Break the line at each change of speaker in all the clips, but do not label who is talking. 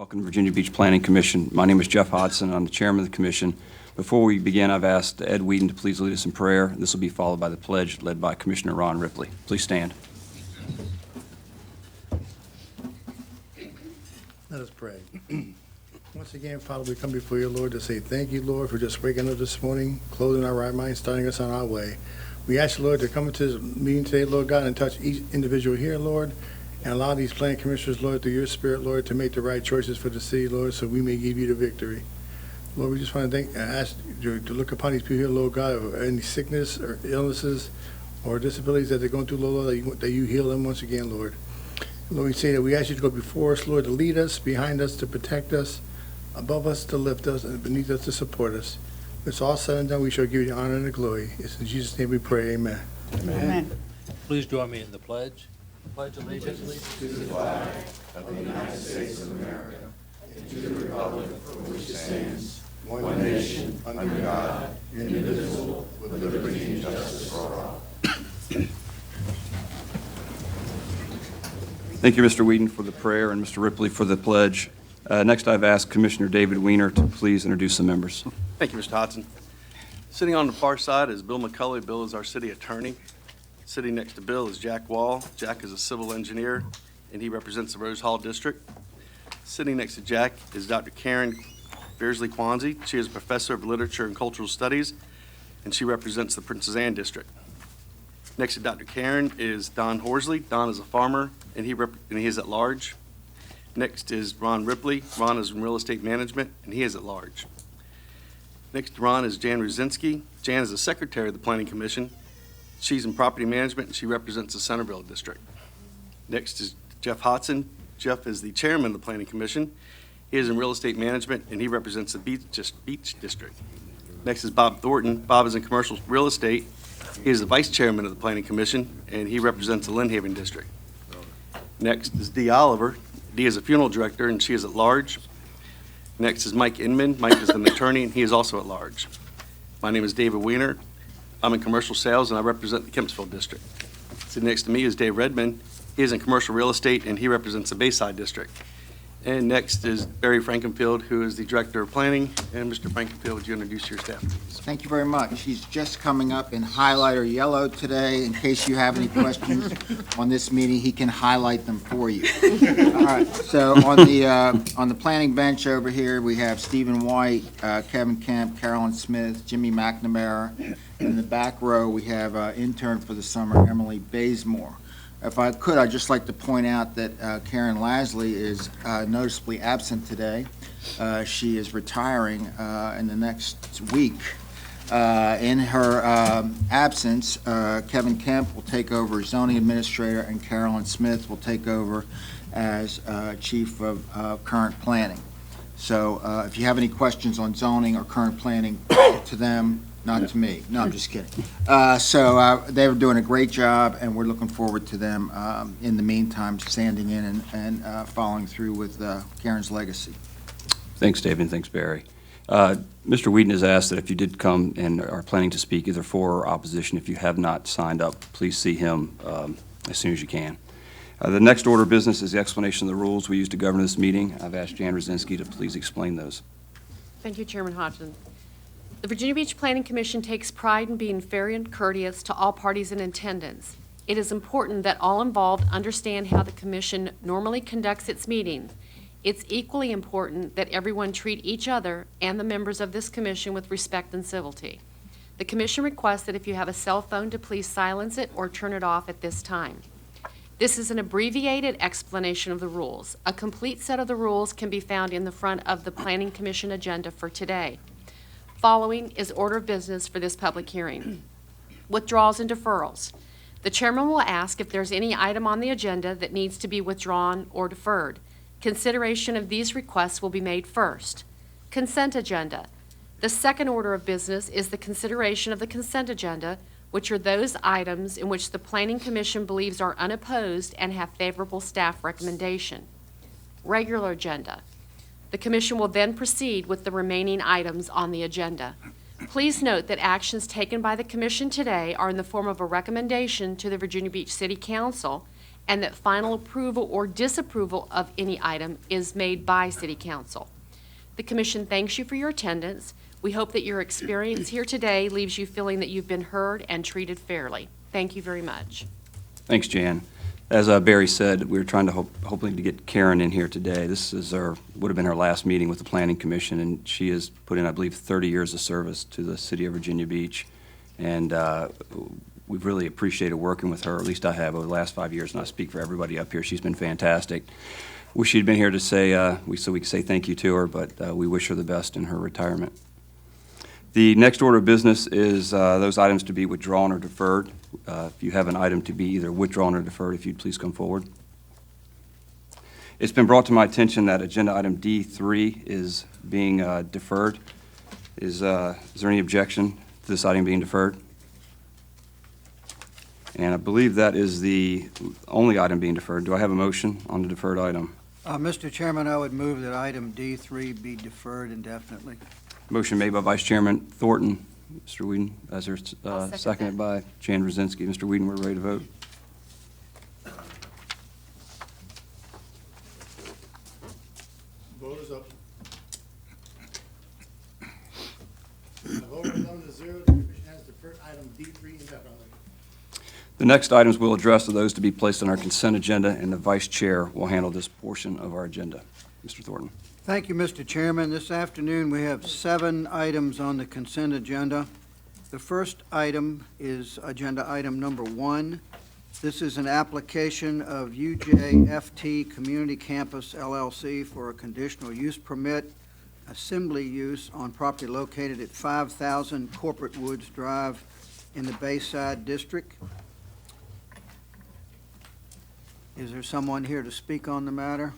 Welcome to Virginia Beach Planning Commission. My name is Jeff Hodson. I'm the chairman of the commission. Before we begin, I've asked Ed Whedon to please lead us in prayer. This will be followed by the pledge led by Commissioner Ron Ripley. Please stand.
Let us pray. Once again, Father, we come before you, Lord, to say thank you, Lord, for just waking up this morning, clothing our right mind, starting us on our way. We ask you, Lord, to come into this meeting today, Lord God, and touch each individual here, Lord, and allow these planning commissioners, Lord, through your spirit, Lord, to make the right choices for the city, Lord, so we may give you the victory. Lord, we just want to ask you to look upon these people here, Lord God, of any sickness or illnesses or disabilities that they're going through, Lord, that you heal them once again, Lord. Lord, we say that we ask you to go before us, Lord, to lead us, behind us, to protect us, above us to lift us, and beneath us to support us. When it's all said and done, we shall give you the honor and the glory. It's in Jesus' name we pray, amen.
Amen.
Please join me in the pledge. Pledge allegiance
to the flag of the United States of America and to the republic for which it stands, one nation, under God, indivisible, with liberty and justice for all.
Thank you, Mr. Whedon, for the prayer, and Mr. Ripley for the pledge. Next, I've asked Commissioner David Weiner to please introduce the members.
Thank you, Mr. Hodson. Sitting on the far side is Bill McCulley. Bill is our city attorney. Sitting next to Bill is Jack Wall. Jack is a civil engineer, and he represents the Rose Hall District. Sitting next to Jack is Dr. Karen Beersley Kwanzi. She is a professor of literature and cultural studies, and she represents the Princess Anne District. Next to Dr. Karen is Don Horsley. Don is a farmer, and he is at large. Next is Ron Ripley. Ron is in real estate management, and he is at large. Next to Ron is Jan Ruzinski. Jan is the secretary of the Planning Commission. She's in property management, and she represents the Centerville District. Next is Jeff Hodson. Jeff is the chairman of the Planning Commission. He is in real estate management, and he represents the Beach District. Next is Bob Thornton. Bob is in commercial real estate. He is the vice chairman of the Planning Commission, and he represents the Lynn Haven District. Next is Dee Oliver. Dee is a funeral director, and she is at large. Next is Mike Inman. Mike is an attorney, and he is also at large. My name is David Weiner. I'm in commercial sales, and I represent the Kempsville District. Sitting next to me is Dave Redmond. He is in commercial real estate, and he represents the Bayside District. And next is Barry Frankenfield, who is the Director of Planning. And Mr. Frankenfield, would you introduce your staff, please?
Thank you very much. He's just coming up in highlighter yellow today. In case you have any questions on this meeting, he can highlight them for you. All right, so on the planning bench over here, we have Stephen White, Kevin Kemp, Carolyn Smith, Jimmy McNamara. In the back row, we have intern for the summer, Emily Bazemore. If I could, I'd just like to point out that Karen Lasley is noticeably absent today. She is retiring in the next week. In her absence, Kevin Kemp will take over as zoning administrator, and Carolyn Smith will take over as chief of current planning. So if you have any questions on zoning or current planning, to them, not to me. No, I'm just kidding. So they were doing a great job, and we're looking forward to them, in the meantime, standing in and following through with Karen's legacy.
Thanks, David, and thanks, Barry. Mr. Whedon has asked that if you did come and are planning to speak either for or opposition, if you have not signed up, please see him as soon as you can. The next order of business is the explanation of the rules we use to govern this meeting. I've asked Jan Ruzinski to please explain those.
Thank you, Chairman Hodgson. The Virginia Beach Planning Commission takes pride in being fair and courteous to all parties in attendance. It is important that all involved understand how the Commission normally conducts its meetings. It's equally important that everyone treat each other and the members of this Commission with respect and civility. The Commission requests that if you have a cell phone to please silence it or turn it off at this time. This is an abbreviated explanation of the rules. A complete set of the rules can be found in the front of the Planning Commission agenda for today. Following is order of business for this public hearing. Withdrawals and deferrals. The chairman will ask if there's any item on the agenda that needs to be withdrawn or deferred. Consideration of these requests will be made first. Consent agenda. The second order of business is the consideration of the consent agenda, which are those items in which the Planning Commission believes are unopposed and have favorable staff recommendation. Regular agenda. The Commission will then proceed with the remaining items on the agenda. Please note that actions taken by the Commission today are in the form of a recommendation to the Virginia Beach City Council and that final approval or disapproval of any item is made by City Council. The Commission thanks you for your attendance. We hope that your experience here today leaves you feeling that you've been heard and treated fairly. Thank you very much.
Thanks, Jan. As Barry said, we were trying to hoping to get Karen in here today. This is would have been her last meeting with the Planning Commission, and she has put in, I believe, 30 years of service to the city of Virginia Beach. And we've really appreciated working with her, or at least I have, over the last 5 years, and I speak for everybody up here. She's been fantastic. Wish she'd been here to say, so we could say thank you to her, but we wish her the best in her retirement. The next order of business is those items to be withdrawn or deferred. If you have an item to be either withdrawn or deferred, if you'd please come forward. It's been brought to my attention that agenda item D3 is being deferred. Is there any objection to this item being deferred? And I believe that is the only item being deferred. Do I have a motion on the deferred item?
Mr. Chairman, I would move that item D3 be deferred indefinitely.
Motion made by Vice Chairman Thornton. Mr. Whedon, as there's
I'll second
seconded by Jan Brzezinski. Mr. Whedon, we're ready to vote.
Vote is up. The vote is 11-0. The Commission has deferred item D3 indefinitely.
The next items we'll address are those to be placed on our consent agenda, and the Vice Chair will handle this portion of our agenda. Mr. Thornton.
Thank you, Mr. Chairman. This afternoon, we have 7 items on the consent agenda. The first item is agenda item number 1. This is an application of UJFT Community Campus LLC for a conditional use permit, assembly use on property located at 5,000 Corporate Woods Drive in the Bayside District. Is there someone here to speak on the matter?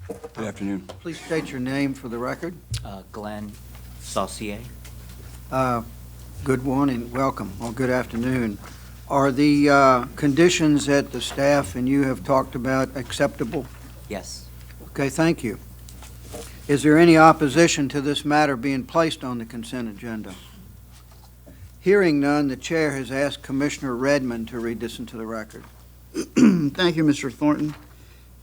Good afternoon.
Please state your name for the record.
Glenn Saucier.
Good morning, welcome, or good afternoon. Are the conditions that the staff and you have talked about acceptable?
Yes.
Okay, thank you. Is there any opposition to this matter being placed on the consent agenda? Hearing none, the chair has asked Commissioner Redmond to read this into the record.
Thank you, Mr. Thornton.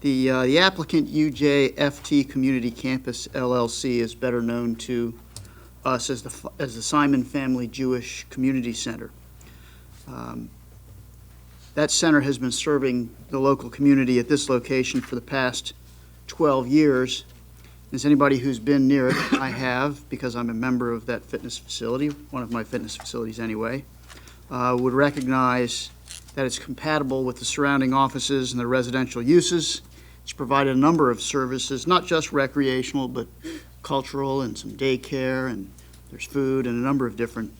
The applicant, UJFT Community Campus LLC, is better known to us as the Simon Family Jewish Community Center. That center has been serving the local community at this location for the past 12 years. As anybody who's been near it, I have, because I'm a member of that fitness facility, one of my fitness facilities anyway, would recognize that it's compatible with the surrounding offices and the residential uses. It's provided a number of services, not just recreational, but cultural and some daycare, and there's food and a number of different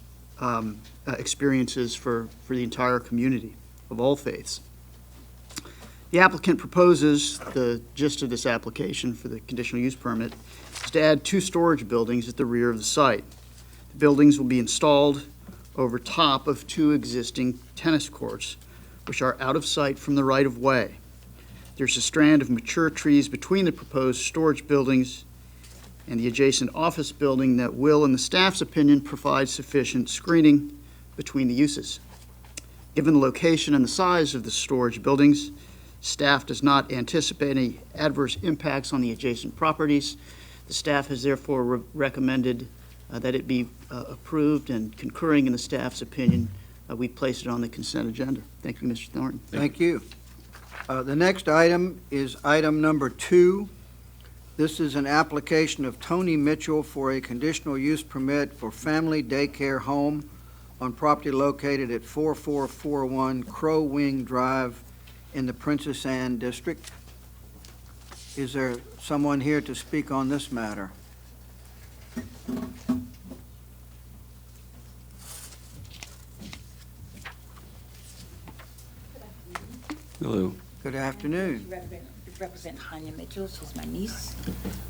experiences for the entire community of all faiths. The applicant proposes, the gist of this application for the conditional use permit is to add 2 storage buildings at the rear of the site. The buildings will be installed over top of 2 existing tennis courts, which are out of sight from the right-of-way. There's a strand of mature trees between the proposed storage buildings and the adjacent office building that will, in the staff's opinion, provide sufficient screening between the uses. Given the location and the size of the storage buildings, staff does not anticipate any adverse impacts on the adjacent properties. The staff has therefore recommended that it be approved, and concurring in the staff's opinion, we place it on the consent agenda. Thank you, Mr. Thornton.
Thank you. The next item is item number 2. This is an application of Tony Mitchell for a conditional use permit for family daycare home on property located at 4441 Crow Wing Drive in the Princess Anne District. Is there someone here to speak on this matter?
Hello.
Good afternoon.
Represent Tanya Mitchell. She's my niece.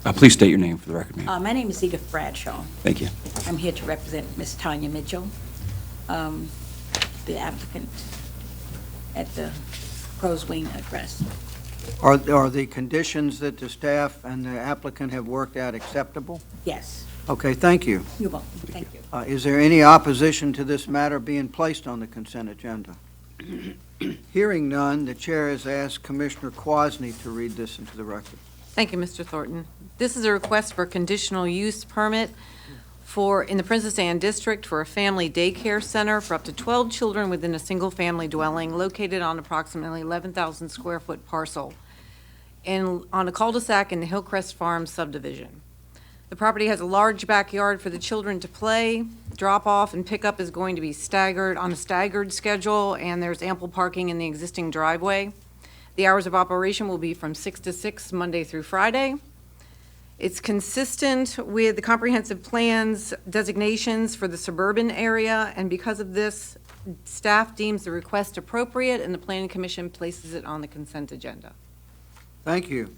Please state your name for the record, ma'am.
My name is Edith Bradshaw.
Thank you.
I'm here to represent Miss Tanya Mitchell, the applicant at the Crow's Wing address.
Are the conditions that the staff and the applicant have worked out acceptable?
Yes.
Okay, thank you.
You're welcome. Thank you.
Is there any opposition to this matter being placed on the consent agenda? Hearing none, the chair has asked Commissioner Quasny to read this into the record.
Thank you, Mr. Thornton. This is a request for conditional use permit in the Princess Anne District for a family daycare center for up to 12 children within a single-family dwelling located on approximately 11,000 square foot parcel on a cul-de-sac in the Hillcrest Farms subdivision. The property has a large backyard for the children to play. Drop-off and pickup is going to be staggered on a staggered schedule, and there's ample parking in the existing driveway. The hours of operation will be from 6 to 6, Monday through Friday. It's consistent with the comprehensive plans designations for the suburban area, and because of this, staff deems the request appropriate, and the Planning Commission places it on the consent agenda.
Thank you.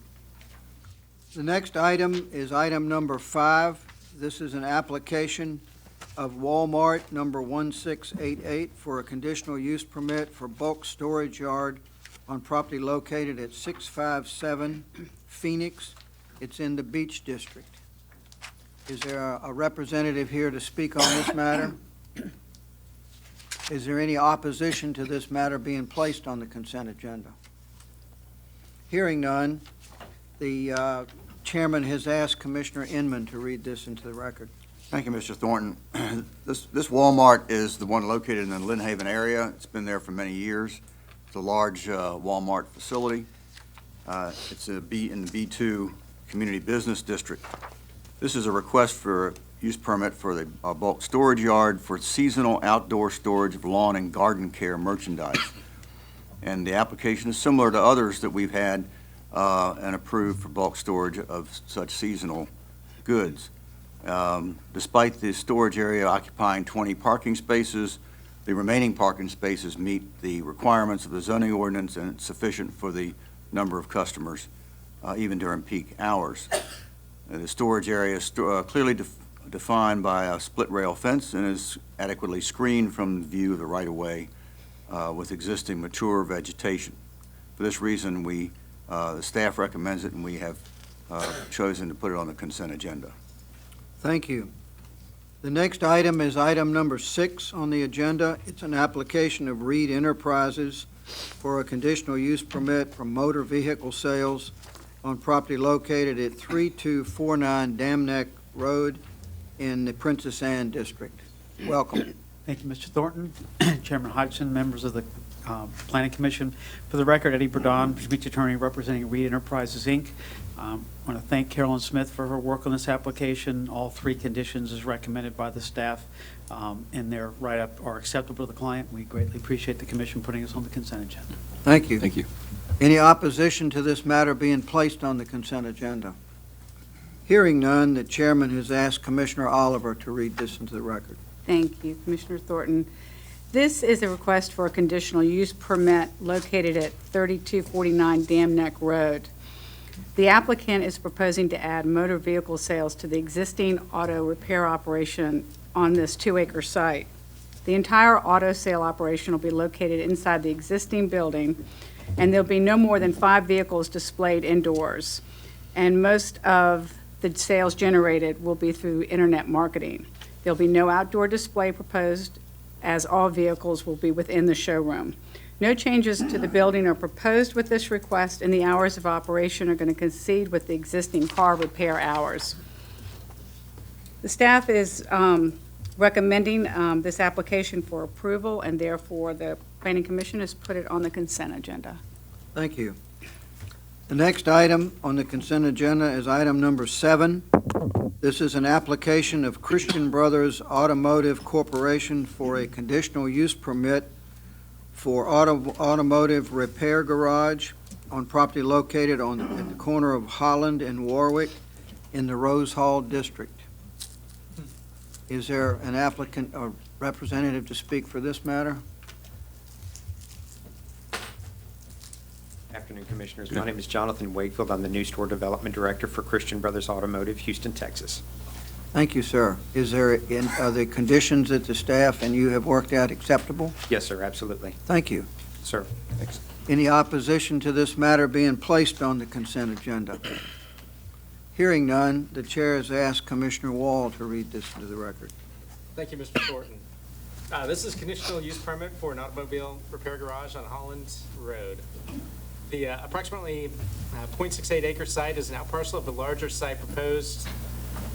The next item is item number 5. This is an application of Walmart number 1688 for a conditional use permit for bulk storage yard on property located at 657 Phoenix. It's in the Beach District. Is there a representative here to speak on this matter? Is there any opposition to this matter being placed on the consent agenda? Hearing none, the chairman has asked Commissioner Inman to read this into the record.
Thank you, Mr. Thornton. This Walmart is the one located in the Lynn Haven area. It's been there for many years. It's a large Walmart facility. It's in the B2 Community Business District. This is a request for a use permit for the bulk storage yard for seasonal outdoor storage of lawn and garden care merchandise. And the application is similar to others that we've had and approved for bulk storage of such seasonal goods. Despite the storage area occupying 20 parking spaces, the remaining parking spaces meet the requirements of the zoning ordinance, and it's sufficient for the number of customers, even during peak hours. The storage area is clearly defined by a split rail fence and is adequately screened from the view of the right-of-way with existing mature vegetation. For this reason, the staff recommends it, and we have chosen to put it on the consent agenda.
Thank you. The next item is item number 6 on the agenda. It's an application of Reed Enterprises for a conditional use permit for motor vehicle sales on property located at 3249 Dam Neck Road in the Princess Anne District. Welcome.
Thank you, Mr. Thornton, Chairman Hodgson, members of the Planning Commission. For the record, Eddie Burdon, Beach Attorney representing Reed Enterprises, Inc. I want to thank Carolyn Smith for her work on this application. All 3 conditions as recommended by the staff in their write-up are acceptable to the client. We greatly appreciate the Commission putting us on the consent agenda.
Thank you.
Thank you.
Any opposition to this matter being placed on the consent agenda? Hearing none, the chairman has asked Commissioner Oliver to read this into the record.
Thank you, Commissioner Thornton. This is a request for a conditional use permit located at 3249 Dam Neck Road. The applicant is proposing to add motor vehicle sales to the existing auto repair operation on this 2-acre site. The entire auto sale operation will be located inside the existing building, and there'll be no more than 5 vehicles displayed indoors. And most of the sales generated will be through internet marketing. There'll be no outdoor display proposed, as all vehicles will be within the showroom. No changes to the building are proposed with this request, and the hours of operation are going to coincide with the existing car repair hours. The staff is recommending this application for approval, and therefore the Planning Commission has put it on the consent agenda.
Thank you. The next item on the consent agenda is item number 7. This is an application of Christian Brothers Automotive Corporation for a conditional use permit for automotive repair garage on property located at the corner of Holland and Warwick in the Rose Hall District. Is there an applicant or representative to speak for this matter?
Afternoon, Commissioners. My name is Jonathan Wakefield. I'm the New Store Development Director for Christian Brothers Automotive, Houston, Texas.
Thank you, sir. Are the conditions that the staff and you have worked out acceptable?
Yes, sir, absolutely.
Thank you.
Sir, thanks.
Any opposition to this matter being placed on the consent agenda? Hearing none, the chair has asked Commissioner Wall to read this into the record.
Thank you, Mr. Thornton. This is conditional use permit for an automobile repair garage on Holland Road. The approximately .68 acre site is an outparcel of the larger site proposed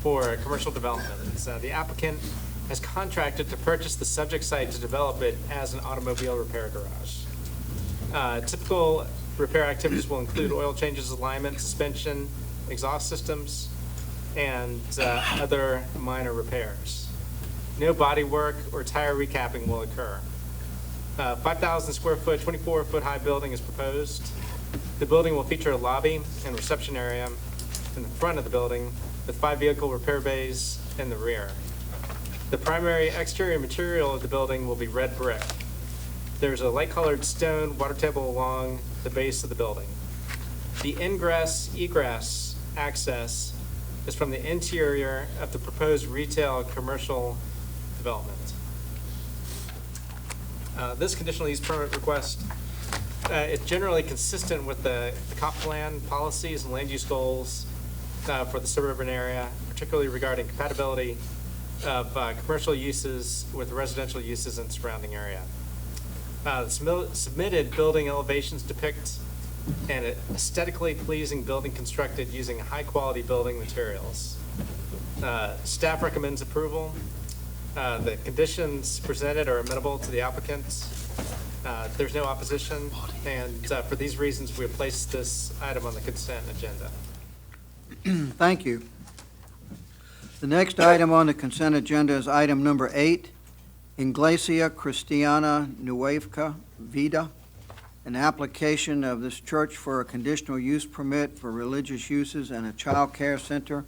for commercial development. The applicant has contracted to purchase the subject site to develop it as an automobile repair garage. Typical repair activities will include oil changes, alignment, suspension, exhaust systems, and other minor repairs. No body work or tire recapping will occur. 5,000 square foot, 24-foot high building is proposed. The building will feature a lobby and reception area in the front of the building with 5 vehicle repair bays in the rear. The primary exterior material of the building will be red brick. There's a light-colored stone water table along the base of the building. The ingress-egress access is from the interior of the proposed retail commercial development. This conditional use permit request is generally consistent with the comp plan policies and land use goals for the suburban area, particularly regarding compatibility of commercial uses with residential uses in the surrounding area. The submitted building elevations depict an aesthetically pleasing building constructed using high-quality building materials. Staff recommends approval. The conditions presented are amenable to the applicant. There's no opposition, and for these reasons, we have placed this item on the consent agenda.
Thank you. The next item on the consent agenda is item number 8, Iglesia Cristiana Nueva Vida, an application of this church for a conditional use permit for religious uses and a child care center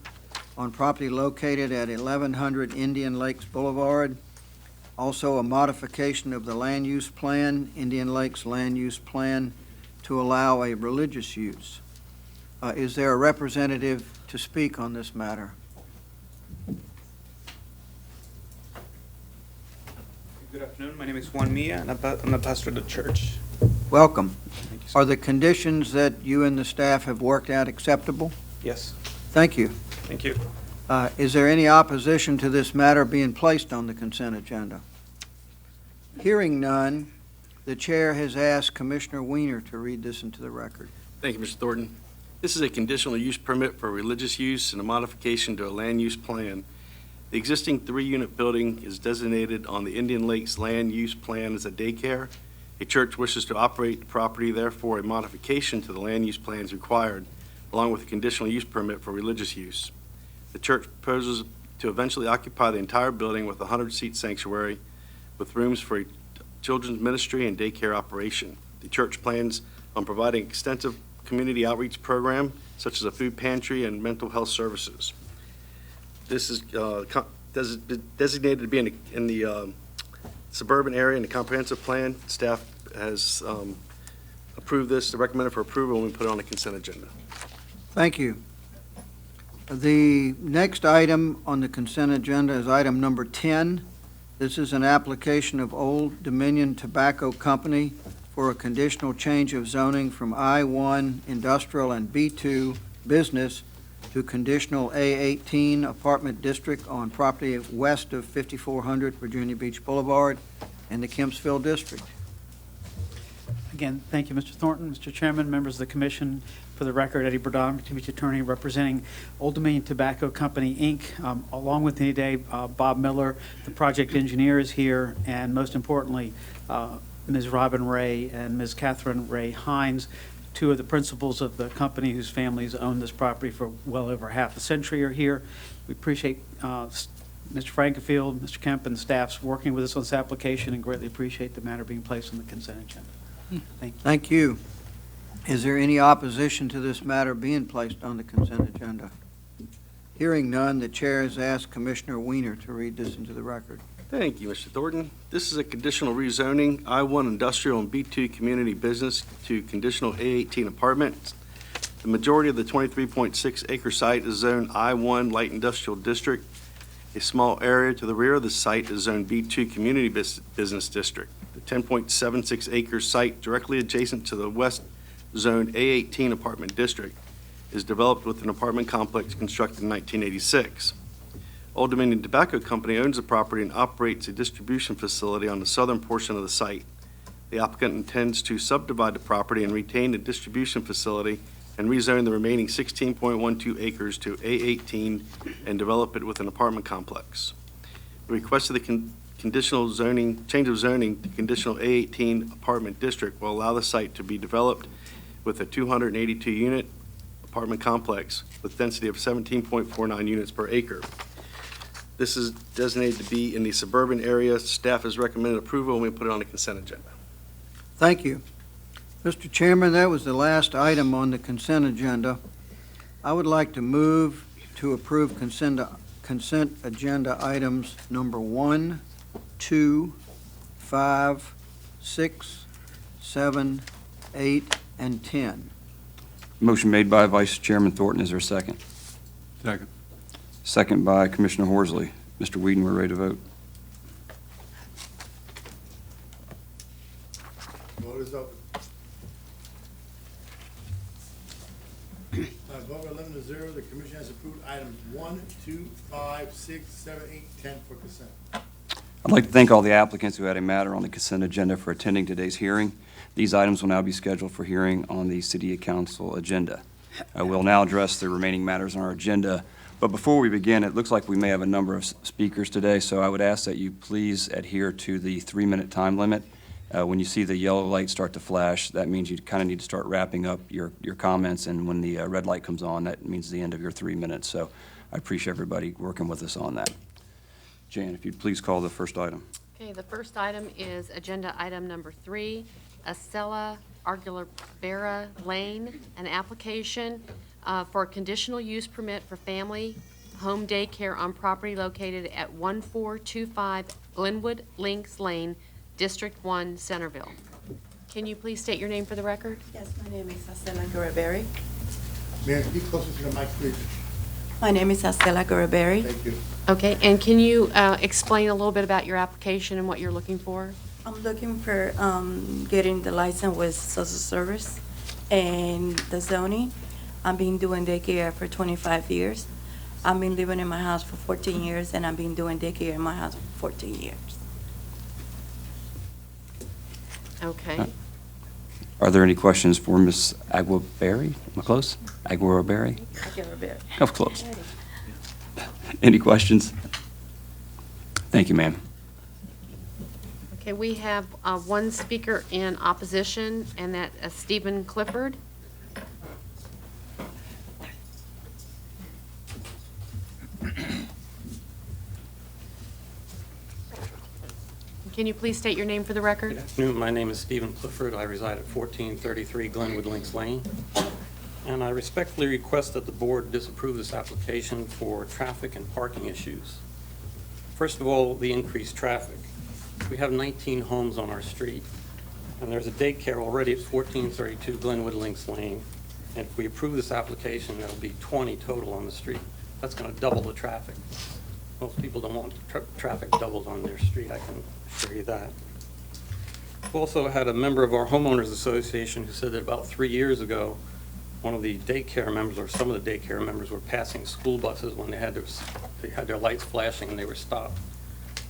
on property located at 1100 Indian Lakes Boulevard. Also a modification of the land use plan, Indian Lakes land use plan, to allow a religious use. Is there a representative to speak on this matter?
Good afternoon. My name is Juan Milla, and I'm a pastor of the church.
Welcome.
Thank you, sir.
Are the conditions that you and the staff have worked out acceptable?
Yes.
Thank you.
Thank you.
Is there any opposition to this matter being placed on the consent agenda? Hearing none, the chair has asked Commissioner Weiner to read this into the record.
Thank you, Mr. Thornton. This is a conditional use permit for religious use and a modification to a land use plan. The existing 3-unit building is designated on the Indian Lakes land use plan as a daycare. A church wishes to operate the property, therefore a modification to the land use plan is required, along with a conditional use permit for religious use. The church proposes to eventually occupy the entire building with a 100-seat sanctuary with rooms for a children's ministry and daycare operation. The church plans on providing extensive community outreach program, such as a food pantry and mental health services. This is designated to be in the suburban area in the comprehensive plan. Staff has approved this, recommended for approval, and we put it on the consent agenda.
Thank you. The next item on the consent agenda is item number 10. This is an application of Old Dominion Tobacco Company for a conditional change of zoning from I-1 Industrial and B-2 Business to conditional A-18 Apartment District on property west of 5400 Virginia Beach Boulevard in the Kempsville District.
Again, thank you, Mr. Thornton. Mr. Chairman, members of the commission, for the record, Eddie Burdon, Virginia Beach attorney representing Old Dominion Tobacco Company, Inc. Along with me today, Bob Miller, the project engineer, is here, and most importantly, Ms. Robin Ray and Ms. Catherine Ray Hines, two of the principals of the company whose families own this property for well over half a century, are here. We appreciate Mr. Frankenfield, Mr. Kemp, and staff's working with us on this application and greatly appreciate the matter being placed on the consent agenda. Thank you.
Thank you. Is there any opposition to this matter being placed on the consent agenda? Hearing none, the chair has asked Commissioner Weiner to read this into the record.
Thank you, Mr. Thornton. This is a conditional rezoning, I-1 Industrial and B-2 Community Business to conditional A-18 Apartments. The majority of the 23.6 acre site is zoned I-1 Light Industrial District. A small area to the rear of the site is zoned B-2 Community Business District. The 10.76 acre site directly adjacent to the west zoned A-18 Apartment District is developed with an apartment complex constructed in 1986. Old Dominion Tobacco Company owns the property and operates a distribution facility on the southern portion of the site. The applicant intends to subdivide the property and retain the distribution facility and rezone the remaining 16.12 acres to A18 and develop it with an apartment complex. The request of the conditional zoning, change of zoning to conditional A18 apartment district will allow the site to be developed with a 282-unit apartment complex with density of 17.49 units per acre. This is designated to be in the suburban area. Staff has recommended approval, and we put it on the consent agenda.
Thank you. Mr. Chairman, that was the last item on the consent agenda. I would like to move to approve consent agenda items number 1, 2, 5, 6, 7, 8, and 10.
Motion made by Vice Chairman Thornton. Is there a second?
Second.
Second by Commissioner Horsley. Mr. Whedon, we're ready to vote.
Vote is open. Vote 11-0. The commission has approved items 1, 2, 5, 6, 7, 8, 10 for consent.
I'd like to thank all the applicants who had a matter on the consent agenda for attending today's hearing. These items will now be scheduled for hearing on the City Council agenda. We'll now address the remaining matters on our agenda. But before we begin, it looks like we may have a number of speakers today, so I would ask that you please adhere to the 3-minute time limit. When you see the yellow light start to flash, that means you kind of need to start wrapping up your comments, and when the red light comes on, that means the end of your 3 minutes. So I appreciate everybody working with us on that. Jan, if you'd please call the first item.
Okay, the first item is agenda item number 3, Estella Argulabera Lane, an application for a conditional use permit for family home daycare on property located at 1425 Glenwood Links Lane, District 1, Centerville. Can you please state your name for the record?
Yes, my name is Estella Guraberi.
May I speak closer to the mic, please?
My name is Estella Guraberi.
Thank you.
Okay, and can you explain a little bit about your application and what you're looking for?
I'm looking for getting the license with social service and the zoning. I've been doing daycare for 25 years. I've been living in my house for 14 years, and I've been doing daycare in my house for 14 years.
Okay.
Are there any questions for Ms. Aguaberry? Am I close? Aguaberry?
Guraberi.
I was close. Any questions? Thank you, ma'am.
Okay, we have one speaker in opposition, and that is Stephen Clifford. Can you please state your name for the record?
Good afternoon. My name is Stephen Clifford. I reside at 1433 Glenwood Links Lane. And I respectfully request that the board disapprove this application for traffic and parking issues. First of all, the increased traffic. We have 19 homes on our street, and there's a daycare already at 1432 Glenwood Links Lane. And if we approve this application, there'll be 20 total on the street. That's going to double the traffic. Most people don't want traffic doubled on their street, I can assure you that. We've also had a member of our homeowners association who said that about 3 years ago, one of the daycare members, or some of the daycare members, were passing school buses when they had their lights flashing and they were stopped.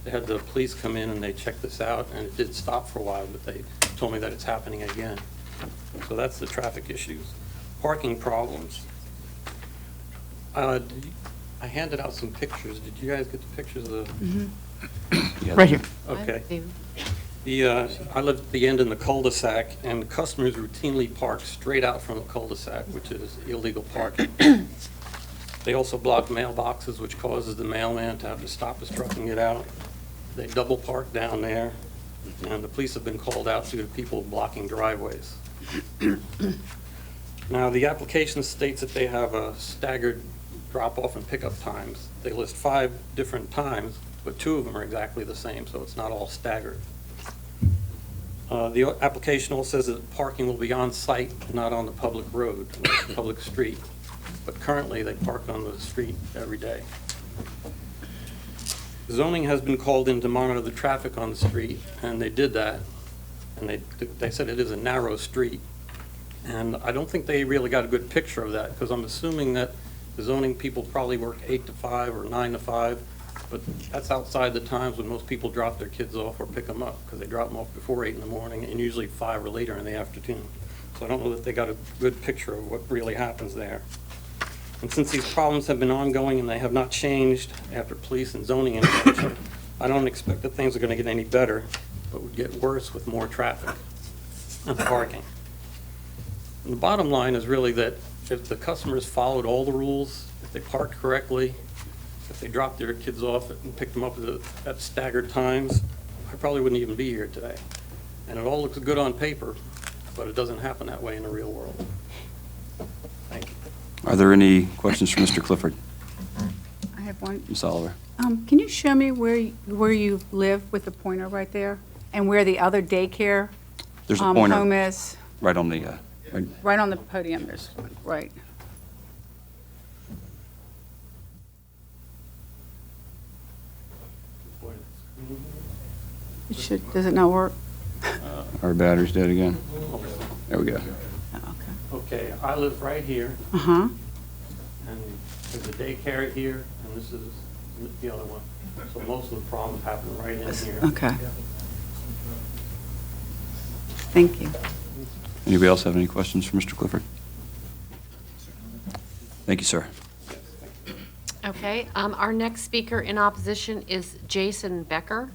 They had the police come in and they checked this out, and it did stop for a while, but they told me that it's happening again. So that's the traffic issues. Parking problems. I handed out some pictures. Did you guys get the pictures of the?
Right here.
Okay. I live at the end in the cul-de-sac, and the customers routinely park straight out from the cul-de-sac, which is illegal parking. They also block mailboxes, which causes the mailman to have to stop his truck and get out. They double park down there, and the police have been called out due to people blocking driveways. Now, the application states that they have a staggered drop-off and pickup times. They list 5 different times, but 2 of them are exactly the same, so it's not all staggered. The application also says that parking will be on site, not on the public road, the public street. But currently, they park on the street every day. Zoning has been called in to monitor the traffic on the street, and they did that. And they said it is a narrow street. And I don't think they really got a good picture of that, because I'm assuming that the zoning people probably work 8 to 5 or 9 to 5, but that's outside the times when most people drop their kids off or pick them up, because they drop them off before 8 in the morning and usually 5 or later in the afternoon. So I don't know that they got a good picture of what really happens there. And since these problems have been ongoing and they have not changed after police and zoning intervention, I don't expect that things are going to get any better, but would get worse with more traffic and parking. And the bottom line is really that if the customers followed all the rules, if they parked correctly, if they dropped their kids off and picked them up at staggered times, I probably wouldn't even be here today. And it all looks good on paper, but it doesn't happen that way in the real world. Thank you.
Are there any questions for Mr. Clifford?
I have one.
Ms. Oliver?
Can you show me where you live with the pointer right there? And where the other daycare
There's a pointer
home is?
right on the,
Right on the podium, there's one, right. Does it not work?
our battery's dead again. There we go.
Okay, I live right here,
Uh-huh.
and there's a daycare here, and this is the other one. So most of the problems happen right in here.
Okay. Thank you.
Anybody else have any questions for Mr. Clifford? Thank you, sir.
Okay, our next speaker in opposition is Jason Becker.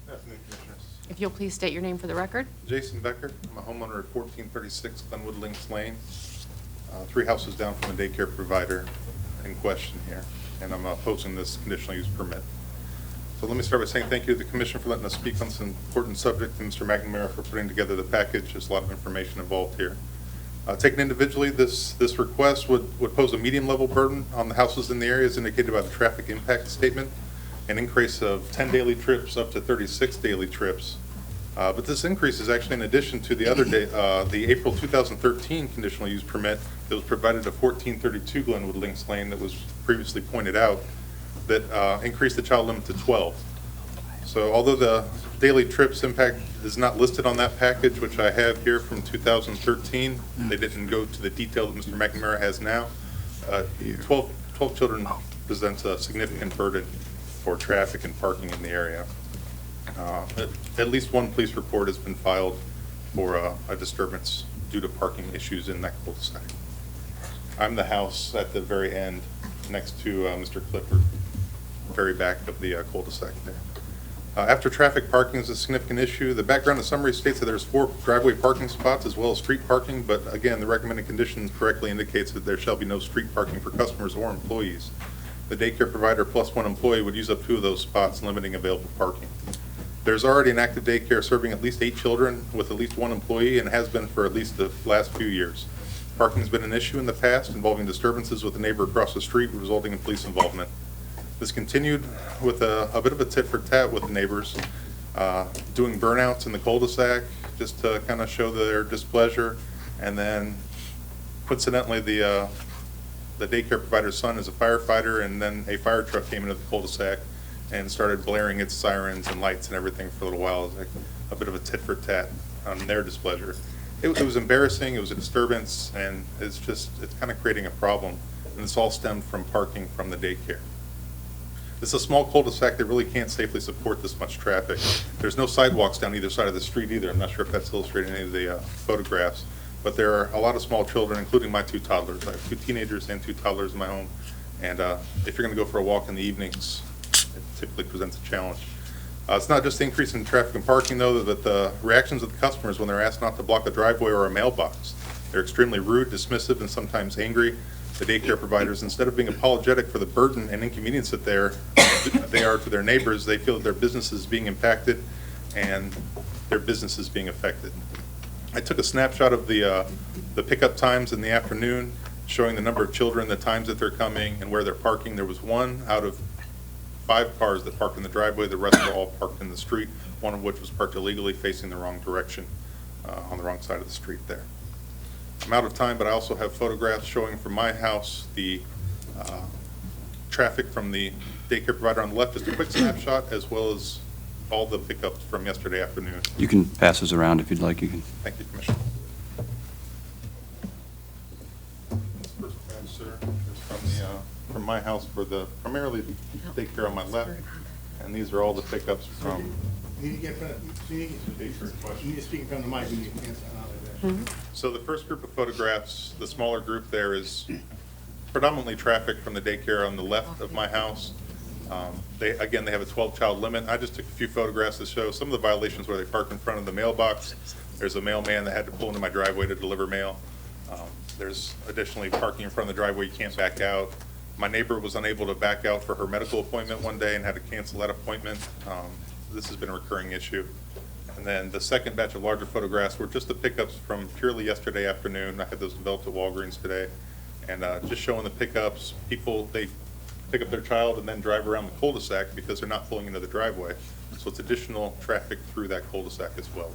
Afternoon, Commissioners.
If you'll please state your name for the record.
Jason Becker. I'm a homeowner at 1436 Glenwood Links Lane, 3 houses down from the daycare provider in question here, and I'm opposing this conditional use permit. So let me start by saying thank you to the Commission for letting us speak on this important subject, and Mr. McNamara for putting together the package. There's a lot of information involved here. Taken individually, this request would pose a medium-level burden on the houses in the area as indicated by the traffic impact statement, an increase of 10 daily trips up to 36 daily trips. But this increase is actually in addition to the other day, the April 2013 conditional use permit that was provided to 1432 Glenwood Links Lane that was previously pointed out, that increased the child limit to 12. So although the daily trips impact is not listed on that package, which I have here from 2013, they didn't go to the detail that Mr. McNamara has now. 12 children presents a significant burden for traffic and parking in the area. At least one police report has been filed for a disturbance due to parking issues in that cul-de-sac. I'm the house at the very end next to Mr. Clifford, very back of the cul-de-sac there. After traffic parking is a significant issue, the background summary states that there's 4 driveway parking spots as well as street parking, but again, the recommended condition correctly indicates that there shall be no street parking for customers or employees. The daycare provider plus 1 employee would use up 2 of those spots, limiting available parking. There's already an active daycare serving at least 8 children with at least 1 employee and has been for at least the last few years. Parking has been an issue in the past involving disturbances with the neighbor across the street resulting in police involvement. This continued with a bit of a tit for tat with the neighbors, doing burnouts in the cul-de-sac just to kind of show their displeasure. And then coincidentally, the daycare provider's son is a firefighter, and then a fire truck came into the cul-de-sac and started blaring its sirens and lights and everything for a little while. It was like a bit of a tit for tat on their displeasure. It was embarrassing, it was a disturbance, and it's kind of creating a problem. And this all stemmed from parking from the daycare. This is a small cul-de-sac that really can't safely support this much traffic. There's no sidewalks down either side of the street either. I'm not sure if that's illustrated in any of the photographs, but there are a lot of small children, including my 2 toddlers. I have 2 teenagers and 2 toddlers in my home, and if you're going to go for a walk in the evenings, it typically presents a challenge. It's not just the increase in traffic and parking, though, but the reactions of the customers when they're asked not to block a driveway or a mailbox. They're extremely rude, dismissive, and sometimes angry. The daycare providers, instead of being apologetic for the burden and inconvenience that they are to their neighbors, they feel that their business is being impacted and their business is being affected. I took a snapshot of the pickup times in the afternoon, showing the number of children, the times that they're coming, and where they're parking. There was 1 out of 5 cars that parked in the driveway. The rest were all parked in the street, one of which was parked illegally facing the wrong direction on the wrong side of the street there. I'm out of time, but I also have photographs showing from my house the traffic from the daycare provider on the left, just a quick snapshot, as well as all the pickups from yesterday afternoon.
You can pass those around if you'd like. You can.
Thank you, Commissioner. This first batch, sir, is from my house for the primarily daycare on my left, and these are all the pickups from.
You need to get, you need to speak in front of the mic when you answer like that.
So the first group of photographs, the smaller group there is predominantly traffic from the daycare on the left of my house. They have a 12-child limit. I just took a few photographs to show some of the violations where they park in front of the mailbox. There's a mailman that had to pull into my driveway to deliver mail. There's additionally parking in front of the driveway you can't back out. My neighbor was unable to back out for her medical appointment one day and had to cancel that appointment. This has been a recurring issue. And then the second batch of larger photographs were just the pickups from purely yesterday afternoon. I had those developed at Walgreens today. And just showing the pickups, people, they pick up their child and then drive around the cul-de-sac because they're not pulling into the driveway. So it's additional traffic through that cul-de-sac as well.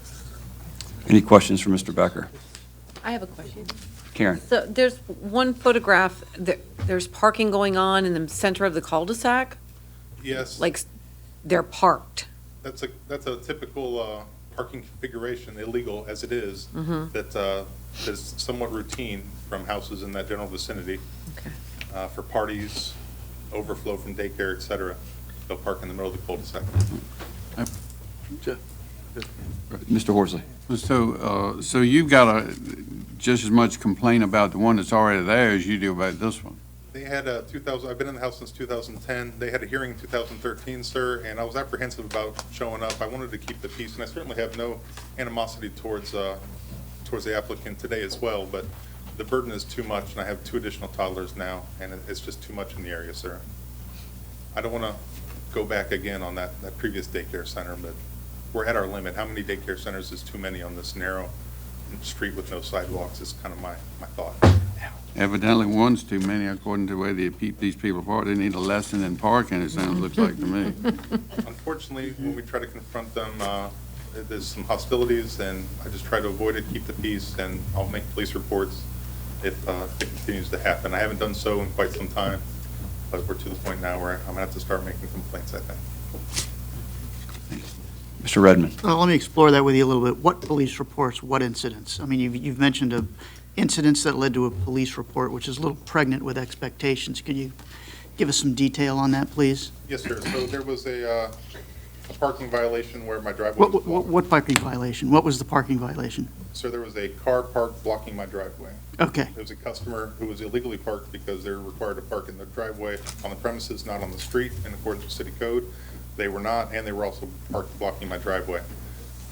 Any questions for Mr. Becker?
I have a question.
Karen?
So there's one photograph, there's parking going on in the center of the cul-de-sac?
Yes.
Like, they're parked?
That's a typical parking configuration, illegal as it is, that is somewhat routine from houses in that general vicinity.
Okay.
For parties, overflow from daycare, et cetera. They'll park in the middle of the cul-de-sac.
Mr. Horsley?
So you've got just as much complaint about the one that's already there as you do about this one?
They had a I've been in the house since 2010. They had a hearing in 2013, sir, and I was apprehensive about showing up. I wanted to keep the peace, and I certainly have no animosity towards the applicant today as well, but the burden is too much, and I have 2 additional toddlers now, and it's just too much in the area, sir. I don't want to go back again on that previous daycare center, but we're at our limit. How many daycare centers is too many on this narrow street with no sidewalks is kind of my thought.
Evidently, one's too many, according to the way these people park. They need a lesson in parking, it looks like to me.
Unfortunately, when we try to confront them, there's some hostilities, and I just try to avoid it, keep the peace, and I'll make police reports if it continues to happen. I haven't done so in quite some time, but we're to the point now where I'm going to have to start making complaints, I think.
Mr. Redmond?
Let me explore that with you a little bit. What police reports, what incidents? I mean, you've mentioned incidents that led to a police report, which is a little pregnant with expectations. Could you give us some detail on that, please?
Yes, sir. So there was a parking violation where my driveway was blocked.
What parking violation? What was the parking violation?
So there was a car parked blocking my driveway.
Okay.
There was a customer who was illegally parked because they're required to park in the driveway on the premises, not on the street, in accordance with city code. They were not, and they were also parked blocking my driveway.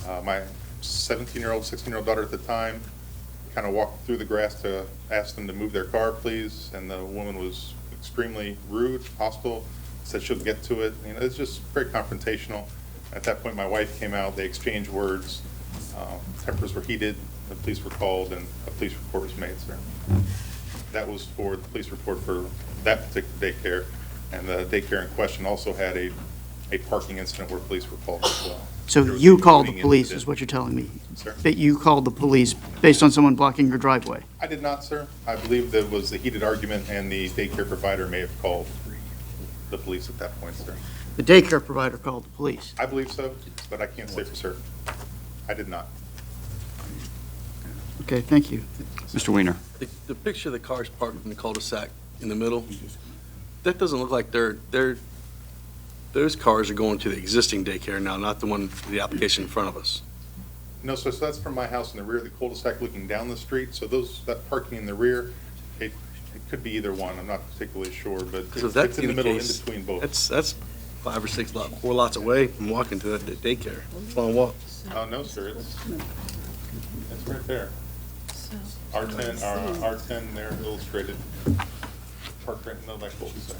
My 17-year-old, 16-year-old daughter at the time kind of walked through the grass to ask them to move their car, please, and the woman was extremely rude, hostile, said she'll get to it. You know, it's just very confrontational. At that point, my wife came out, they exchanged words, tempers were heated, the police were called, and a police report was made, sir. That was for the police report for that particular daycare, and the daycare in question also had a parking incident where police were called as well.
So you called the police, is what you're telling me?
Sir?
That you called the police based on someone blocking your driveway?
I did not, sir. I believe there was a heated argument, and the daycare provider may have called the police at that point, sir.
The daycare provider called the police?
I believe so, but I can't say for certain. I did not.
Okay, thank you.
Mr. Weiner?
The picture of the cars parked in the cul-de-sac in the middle, that doesn't look like those cars are going to the existing daycare now, not the one, the application in front of us.
No, sir, so that's from my house in the rear of the cul-de-sac looking down the street. So that parking in the rear, it could be either one. I'm not particularly sure, but
So if that's
it's in the middle in
case,
between both.
That's 5 or 6 lots, 4 lots away from walking to the daycare. It's a long walk.
Oh, no, sir, it's right there. R10 there illustrated. Parked right in the middle of that cul-de-sac.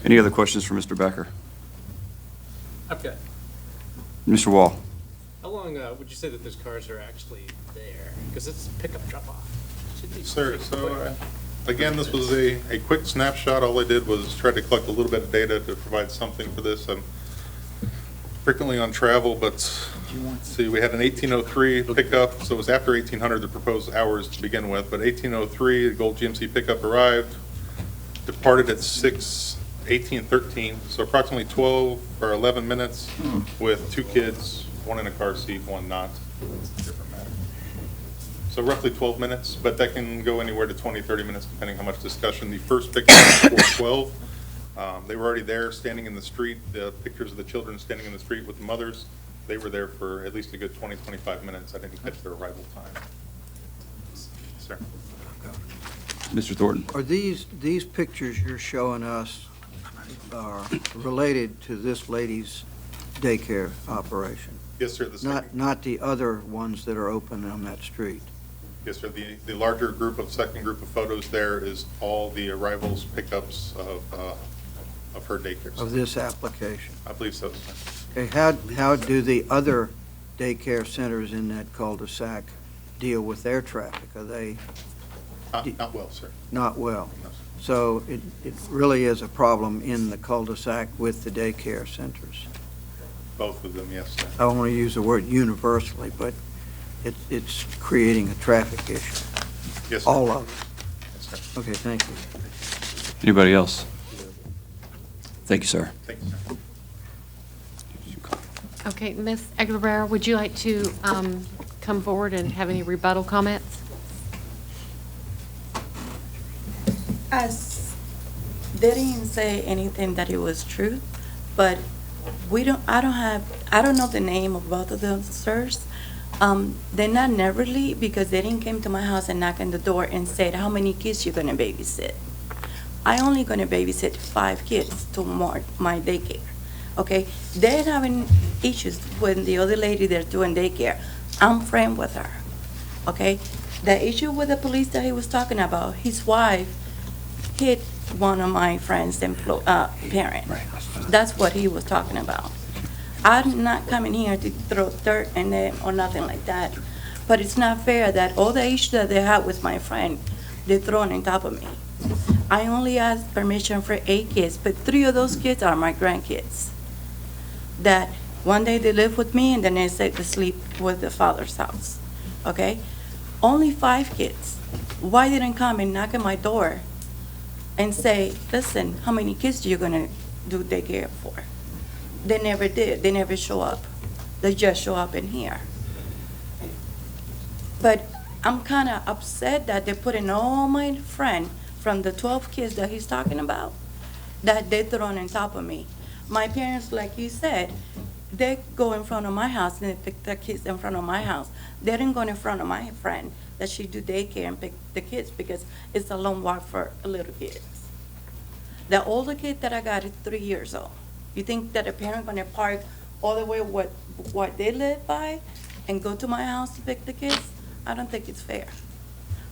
Any other questions for Mr. Becker?
I've got.
Mr. Wall?
How long would you say that those cars are actually there? Because it's pickup drop-off.
Sir, so again, this was a quick snapshot. All I did was try to collect a little bit of data to provide something for this. I'm frequently on travel, but see, we had an 1803 pickup, so it was after 1800, the proposed hours to begin with, but 1803, the gold GMC pickup arrived, departed at 6 18 and 13, so approximately 12 or 11 minutes with 2 kids, one in a car seat, one not. Different matter. So roughly 12 minutes, but that can go anywhere to 20, 30 minutes, depending how much discussion. The first picture was 4:12. They were already there, standing in the street. The pictures of the children standing in the street with the mothers, they were there for at least a good 20, 25 minutes. I didn't catch their arrival time. Sir.
Mr. Thornton?
Are these pictures you're showing us are related to this lady's daycare operation?
Yes, sir.
Not the other ones that are open on that street?
Yes, sir. The larger group second group of photos there is all the arrivals, pickups of her daycare.
Of this application?
I believe so, sir.
Okay, how do the other daycare centers in that cul-de-sac deal with their traffic? Are they?
Not well, sir.
Not well.
No, sir.
So it really is a problem in the cul-de-sac with the daycare centers.
Both of them, yes, sir.
I don't want to use the word universally, but it's creating a traffic issue.
Yes, sir.
All of it.
Yes, sir.
Okay, thank you.
Anybody else? Thank you, sir.
Thank you, sir.
Okay, Ms. Aguilera, would you like to come forward and have any rebuttal comments?
As they didn't say anything that it was true, but I don't know the name of both of those sirs. They're not neighborly because they didn't come to my house and knock on the door and said, how many kids you gonna babysit? I only gonna babysit 5 kids to my daycare, okay? They're having issues when the other lady they're doing daycare. I'm friend with her, okay? The issue with the police that he was talking about, his wife hit one of my friend's parent. That's what he was talking about. I'm not coming here to throw dirt in them or nothing like that, but it's not fair that all the issues that they had with my friend, they're throwing on top of me. I only asked permission for 8 kids, but 3 of those kids are my grandkids. That one day they live with me and the next day they sleep with the father's house, okay? Only 5 kids. Why didn't come and knock on my door and say, listen, how many kids are you gonna do daycare for? They never did. They never show up. They just show up in here. But I'm kind of upset that they're putting all my friend from the 12 kids that he's talking about, that they're throwing on top of me. My parents, like you said, they go in front of my house and they pick the kids in front of my house. They didn't go in front of my friend that she do daycare and pick the kids because it's a long walk for little kids. The older kid that I got is 3 years old. You think that a parent gonna park all the way what they live by and go to my house to pick the kids? I don't think it's fair.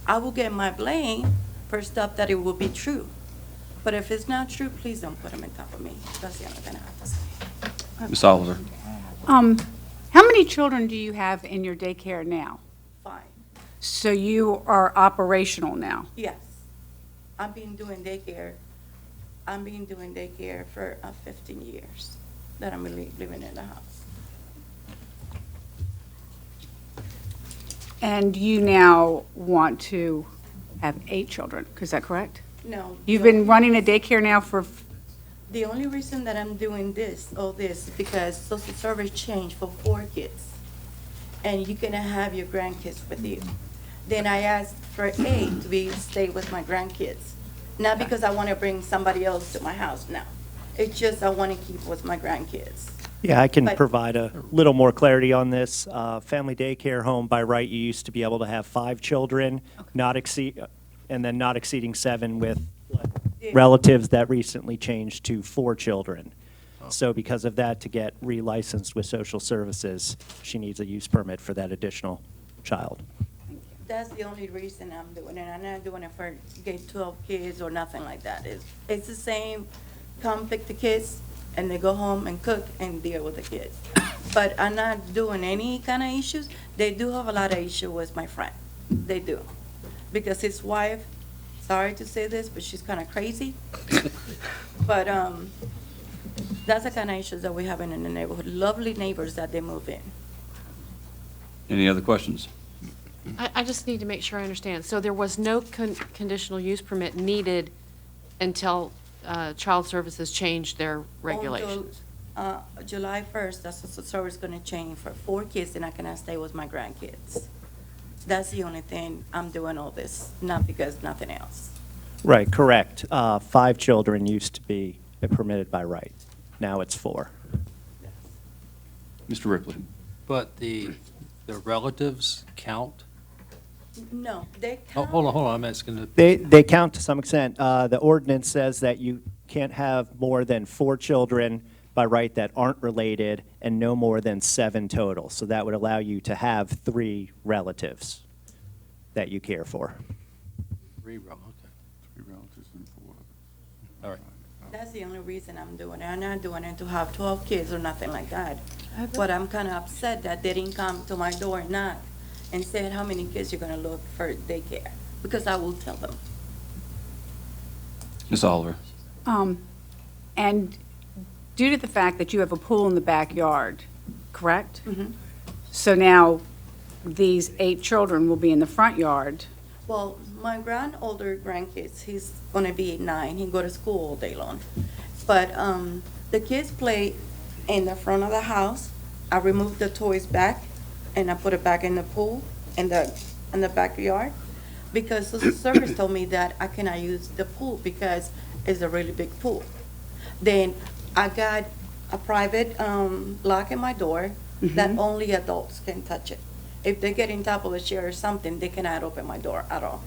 I will get my blame for stuff that it will be true. But if it's not true, please don't put them on top of me. That's the only thing I have to say.
Ms. Oliver?
How many children do you have in your daycare now?
5.
So you are operational now?
Yes. I've been doing daycare for 15 years that I'm living in the house.
And you now want to have 8 children, is that correct?
No.
You've been running a daycare now for...
The only reason that I'm doing all this, is because social service changed for 4 kids. And you're gonna have your grandkids with you. Then I asked for 8 to stay with my grandkids. Not because I wanna bring somebody else to my house, no. It's just I wanna keep with my grandkids.
Yeah, I can
But-
provide a little more clarity on this. Family daycare home, by right, you used to be able to have 5 children, not exceeding 7 with relatives that recently changed to 4 children. So because of that, to get relicensed with social services, she needs a use permit for that additional child.
That's the only reason I'm doing it. I'm not doing it for get 12 kids or nothing like that. It's the same, come pick the kids, and they go home and cook and deal with the kids. But I'm not doing any kind of issues. They do have a lot of issues with my friend. They do. Because his wife, sorry to say this, but she's kind of crazy. But that's the kind of issues that we have in the neighborhood. Lovely neighbors that they move in.
Any other questions?
I just need to make sure I understand. So there was no conditional use permit needed until Child Services changed their regulations?
July 1st, the social service is going to change for 4 kids, and I cannot stay with my grandkids. That's the only thing I'm doing all this, not because nothing else.
Right, correct. 5 children used to be permitted by right. Now it's 4.
Mr. Ripley?
But the relatives count?
No, they
Oh,
count.
hold on, I'm asking the.
They count to some extent. The ordinance says that you can't have more than 4 children by right that aren't related and no more than 7 total. So that would allow you to have 3 relatives that you care for.
3 relatives.
3 relatives and 4.
All right.
That's the only reason I'm doing it. I'm not doing it to have 12 kids or nothing like that. But I'm kind of upset that they didn't come to my door and knock and said how many kids you're going to look for daycare, because I will tell them.
Ms. Oliver?
And due to the fact that you have a pool in the backyard, correct?
Mhm.
So now these 8 children will be in the front yard.
Well, my older grandkids, he's going to be 9. He go to school all day long. But the kids play in the front of the house. I remove the toys back, and I put it back in the pool in the backyard, because social service told me that I cannot use the pool because it's a really big pool. Then I got a private lock in my door that only adults can touch it. If they get in top of a chair or something, they cannot open my door at all.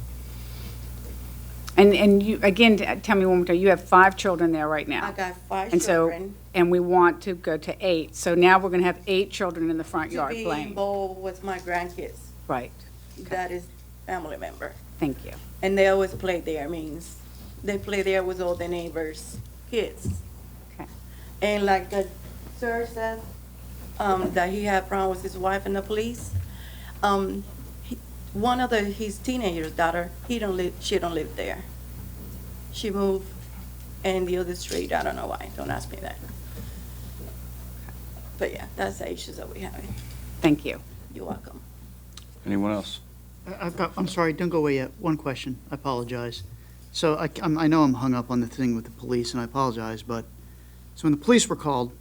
And you, again, tell me one more time, you have 5 children there right now?
I got 5
And so,
children.
and we want to go to 8. So now we're going to have 8 children in the front yard
To be
playing.
involved with my grandkids.
Right.
That is family member.
Thank you.
And they always play there, means they play there with all the neighbors' kids.
Okay.
And like the sir said, that he had problem with his wife and the police, one of his teenager's daughter, she don't live there. She moved in the other street, I don't know why, don't ask me that. But yeah, that's the issues that we have.
Thank you.
You're welcome.
Anyone else?
I'm sorry, don't go away yet. One question, I apologize. So I know I'm hung up on the thing with the police, and I apologize, but, so when the police were called,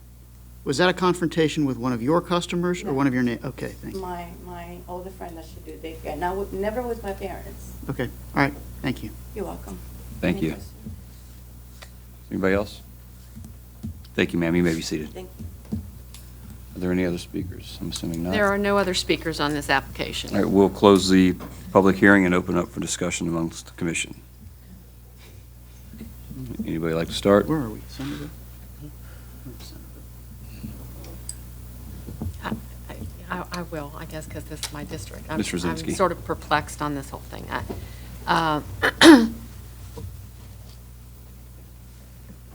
was that a confrontation with one of your customers or one of your okay, thanks.
My older friend that should do daycare, now, never with my parents.
Okay, all right, thank you.
You're welcome.
Thank
Any
you.
questions?
Anybody else? Thank you, ma'am. You may be seated.
Thank you.
Are there any other speakers? I'm assuming not.
There are no other speakers on this application.
All right, we'll close the public hearing and open up for discussion amongst the commission. Anybody like to start?
Where are we, Senator?
I will, I guess, because this is my district.
Ms. Rosinski.
I'm sort of perplexed on this whole thing.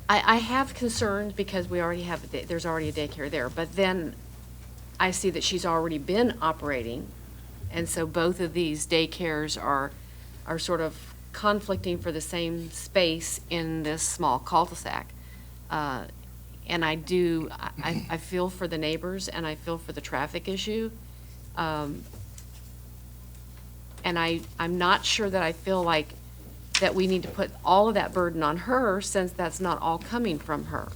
I have concerns because we already have, there's already a daycare there, but then I see that she's already been operating, and so both of these daycares are sort of conflicting for the same space in this small cul-de-sac. And I feel for the neighbors, and I feel for the traffic issue. And I'm not sure that I feel like that we need to put all of that burden on her, since that's not all coming from her.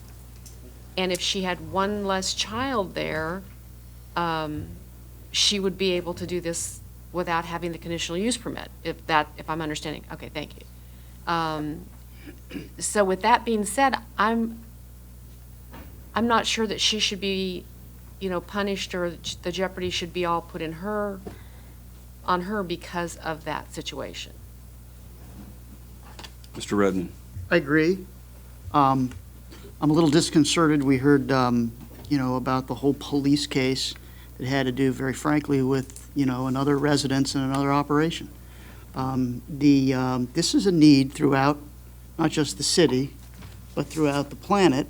And if she had one less child there, she would be able to do this without having the conditional use permit, if I'm understanding. Okay, thank you. So with that being said, I'm not sure that she should be, punished, or the jeopardy should be all put on her because of that situation.
Mr. Redmond.
I agree. I'm a little disconcerted. We heard, about the whole police case that had to do, very frankly, with, another residence and another operation. This is a need throughout, not just the city, but throughout the planet,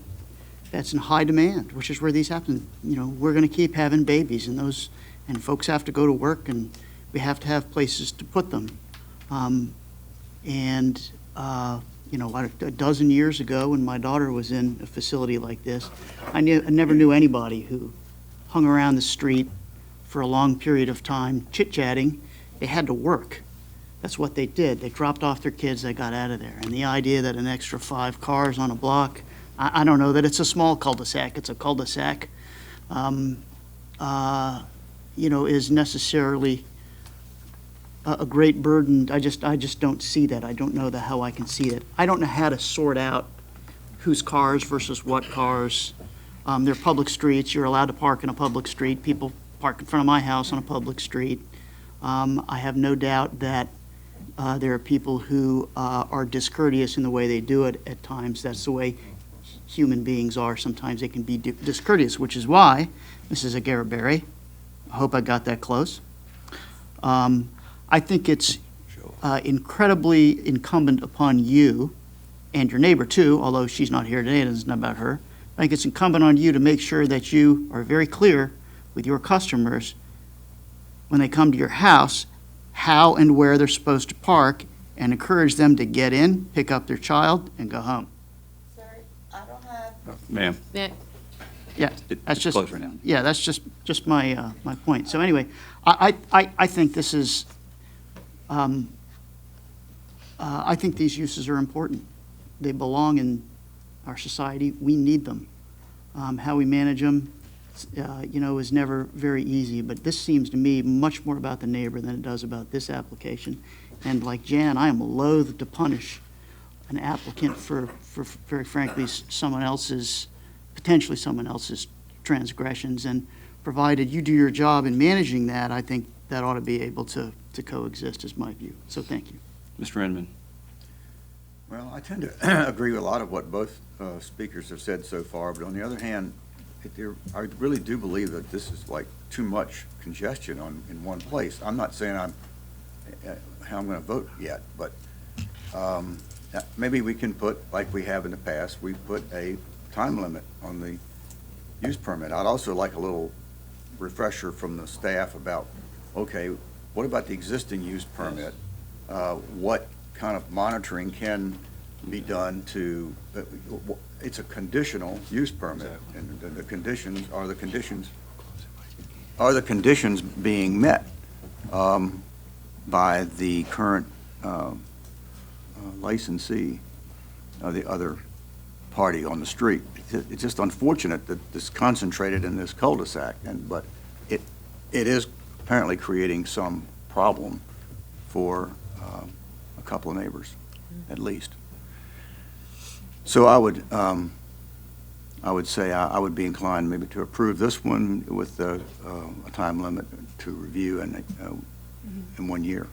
that's in high demand, which is where these happen. We're going to keep having babies, and folks have to go to work, and we have to have places to put them. A dozen years ago, when my daughter was in a facility like this, I never knew anybody who hung around the street for a long period of time chit-chatting. They had to work. That's what they did. They dropped off their kids, they got out of there. And the idea that an extra 5 cars on a block, I don't know that it's a small cul-de-sac, it's a cul-de-sac, is necessarily a great burden. I just don't see that. I don't know how I can see it. I don't know how to sort out whose cars versus what cars. They're public streets. You're allowed to park in a public street. People park in front of my house on a public street. I have no doubt that there are people who are discourteous in the way they do it at times. That's the way human beings are. Sometimes they can be discourteous, which is why, Mrs. Aguirre-Berry, I hope I got that close. I think it's incredibly incumbent upon you and your neighbor too, although she's not here today, it's not about her. I think it's incumbent on you to make sure that you are very clear with your customers when they come to your house how and where they're supposed to park, and encourage them to get in, pick up their child, and go home.
Sir, I don't have.
Ma'am.
Yeah,
It's
that's just
closed right now.
Yeah, that's just my my point. So anyway, I think this is. I think these uses are important. They belong in our society. We need them. How we manage them, is never very easy. But this seems to me much more about the neighbor than it does about this application. And like Jan, I am loath to punish an applicant for very frankly, potentially someone else's transgressions. And provided you do your job in managing that, I think that ought to be able to coexist, is my view. So thank you.
Mr. Inman.
Well, I tend to agree with a lot of what both speakers have said so far, but on the other hand, I really do believe that this is like too much congestion in one place. I'm not saying how I'm going to vote yet, but maybe we can put, like we have in the past, we put a time limit on the use permit. I'd also like a little refresher from the staff about, okay, what about the existing use permit? What kind of monitoring can be done to, it's a conditional use permit, and the conditions, are the conditions being met by the current licensee, the other party on the street. It's just unfortunate that it's concentrated in this cul-de-sac, but it is apparently creating some problem for a couple of neighbors, at least. So I would say I would be inclined maybe to approve this one with a time limit to review in 1 year.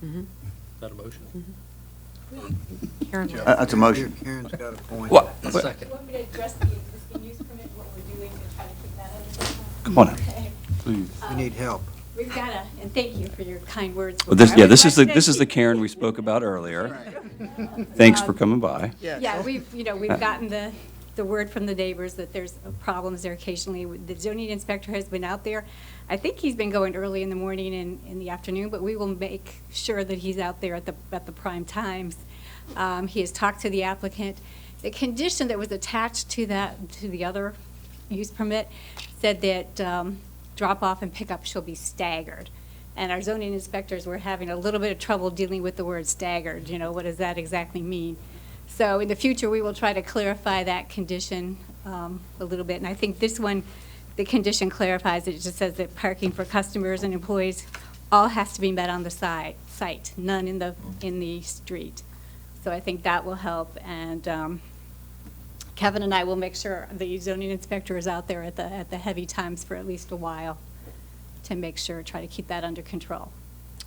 Is that a motion?
That's a motion.
Karen's got a point.
What?
A second.
You want me to address the existing use permit, what we're doing to try to keep that under control?
Come on.
Okay.
Please.
We need help.
We've got to, and thank you for your kind words.
Well, this is the Karen we spoke about earlier. Thanks for coming by.
Yeah, we've gotten the word from the neighbors that there's problems there occasionally. The zoning inspector has been out there. I think he's been going early in the morning and in the afternoon, but we will make sure that he's out there at the prime times. He has talked to the applicant. The condition that was attached to the other use permit said that drop-off and pickup shall be staggered. And our zoning inspectors were having a little bit of trouble dealing with the word staggered. What does that exactly mean? So in the future, we will try to clarify that condition a little bit. And I think this one, the condition clarifies it. It just says that parking for customers and employees all has to be met on the site, none in the street. So I think that will help. And Kevin and I will make sure the zoning inspector is out there at the heavy times for at least a while to make sure, try to keep that under control.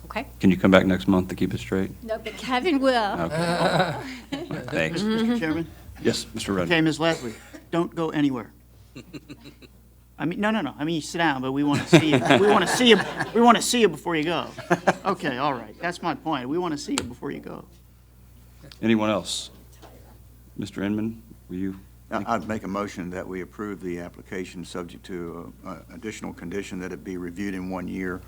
Okay?
Can you come back next month to keep it straight?
No, but Kevin will.
Okay. Thanks.
Mr. Chairman?
Yes, Mr. Rudd.
Okay, Ms. Leslie, don't go anywhere. I mean, no. I mean, you sit down, but we want to see you. We want to see you. We want to see you before you go. Okay, all right. That's my point. We want to see you before you go.
Anyone else? Mr. Inman, were you?
I'd make a motion that we approve the application subject to additional condition that it be reviewed in 1 year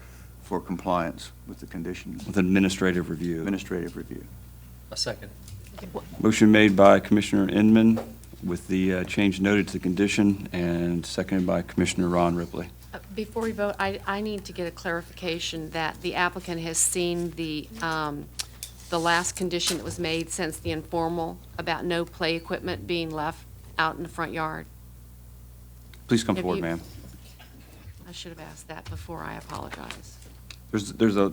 for compliance with the conditions.
With administrative review.
Administrative review.
A second.
Motion made by Commissioner Inman with the change noted to the condition, and seconded by Commissioner Ron Ripley.
Before we vote, I need to get a clarification that the applicant has seen the last condition that was made since the informal about no play equipment being left out in the front yard.
Please come
Have
forward,
you-
ma'am.
I should have asked that before. I apologize.
There's a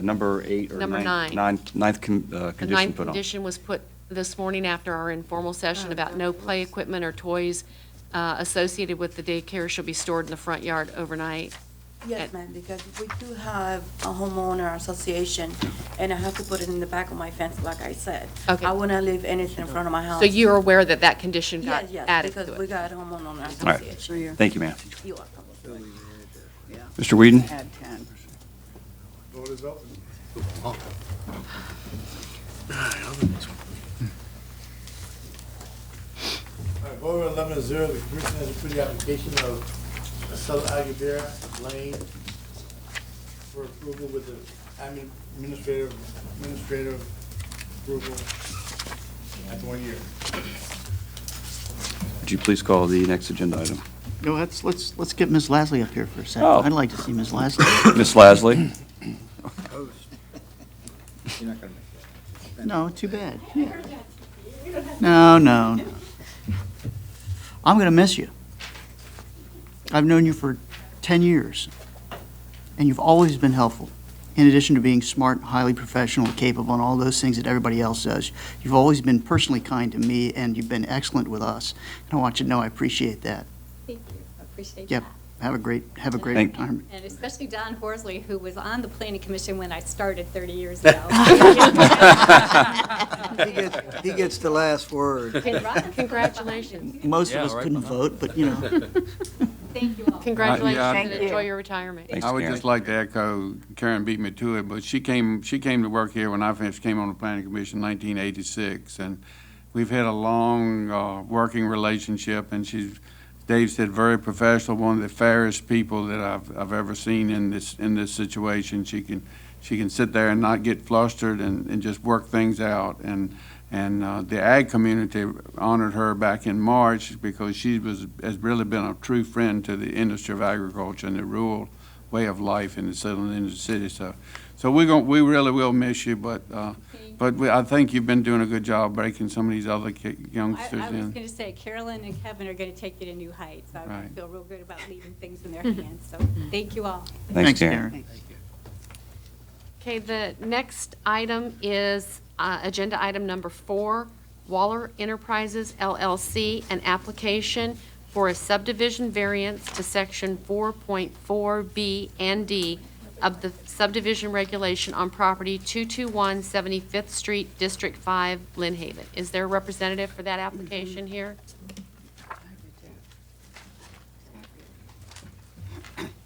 number 8 or
Number
9.
nine.
Ninth
The
condition
ninth
put on.
condition was put this morning after our informal session about no play equipment or toys associated with the daycare shall be stored in the front yard overnight.
Yes, ma'am, because we do have a homeowner association, and I have to put it in the back of my fence, like I said.
Okay.
I wouldn't leave anything in front of my house.
So you're aware that that condition got
Yes, yes,
added
because
to
we
it?
got a homeowner
All right.
association.
Thank you, ma'am.
You are welcome.
Mr. Whedon?
Add 10.
Vote is open. All right, vote on 11-0, the commission has approved the application of Southern Agudera Lane for approval with the administrative approval after 1 year.
Would you please call the next agenda item?
No, let's get Ms. Lasley up here for a second.
Oh.
I'd like to see Ms. Lasley.
Ms. Lasley?
No, too bad. No, no, no. I'm going to miss you. I've known you for 10 years, and you've always been helpful. In addition to being smart, highly professional, and capable, and all those things that everybody else does, you've always been personally kind to me, and you've been excellent with us. And I want you to know I appreciate that.
Thank you, I appreciate
Yep.
that.
Have a great
Thank you.
retirement.
And especially Don Horsley, who was on the planning commission when I started 30 years ago.
He gets the last word.
Congratulations.
Most of us couldn't vote, but, you know.
Thank you all.
Congratulations,
Yeah.
and enjoy your retirement.
Thanks,
I would
Karen.
just like to echo, Karen beat me to it, but she came to work here when I first came on the planning commission in 1986, and we've had a long working relationship, and Dave said, very professional, one of the fairest people that I've ever seen in this situation. She can sit there and not get flustered and just work things out. And the ag community honored her back in March because she has really been a true friend to the industry of agriculture and the rural way of life in the southern end of the city. So we really will miss you, but I think you've been doing a good job breaking some of these other youngsters
I was
in.
going to say, Carolyn and Kevin are going to take you to new heights. I
Right.
feel real good about leaving things in their hands, so thank you all.
Thanks, Karen.
Okay, the next item is agenda item number 4, Waller Enterprises LLC, an application for a subdivision variance to section 4.4B and D of the subdivision regulation on property 221 75th Street, District 5, Lynn Haven. Is there a representative for that application here?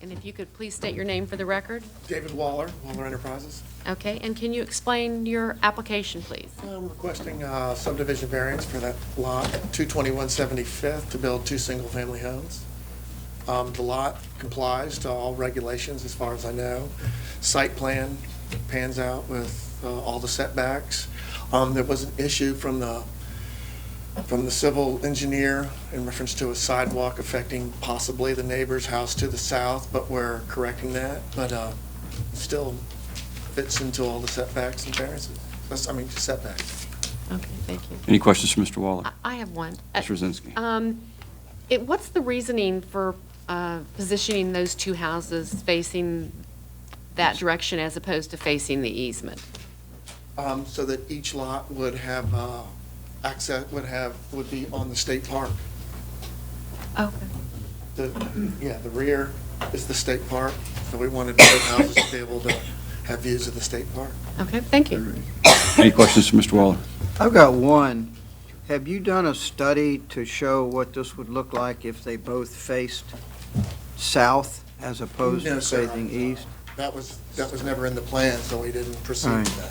And if you could please state your name for the record.
David Waller, Waller Enterprises.
Okay, and can you explain your application, please?
I'm requesting subdivision variance for that lot, 221 75th, to build 2 single-family homes. The lot complies to all regulations as far as I know. Site plan pans out with all the setbacks. There was an issue from the civil engineer in reference to a sidewalk affecting possibly the neighbor's house to the south, but we're correcting that. But still fits into all the setbacks and variances. Setbacks.
Okay, thank you.
Any questions for Mr. Waller?
I have one.
Mr. Rosinski?
What's the reasoning for positioning those 2 houses facing that direction as opposed to facing the easement?
So that each lot would have access, would be on the state park.
Okay.
The rear is the state park, so we wanted both houses to be able to have views of the state park.
Okay, thank you.
Any questions for Mr. Waller?
I've got one. Have you done a study to show what this would look like if they both faced south as opposed
No,
to
sir.
facing east?
That was never in the plan, so we didn't proceed
All
with
right.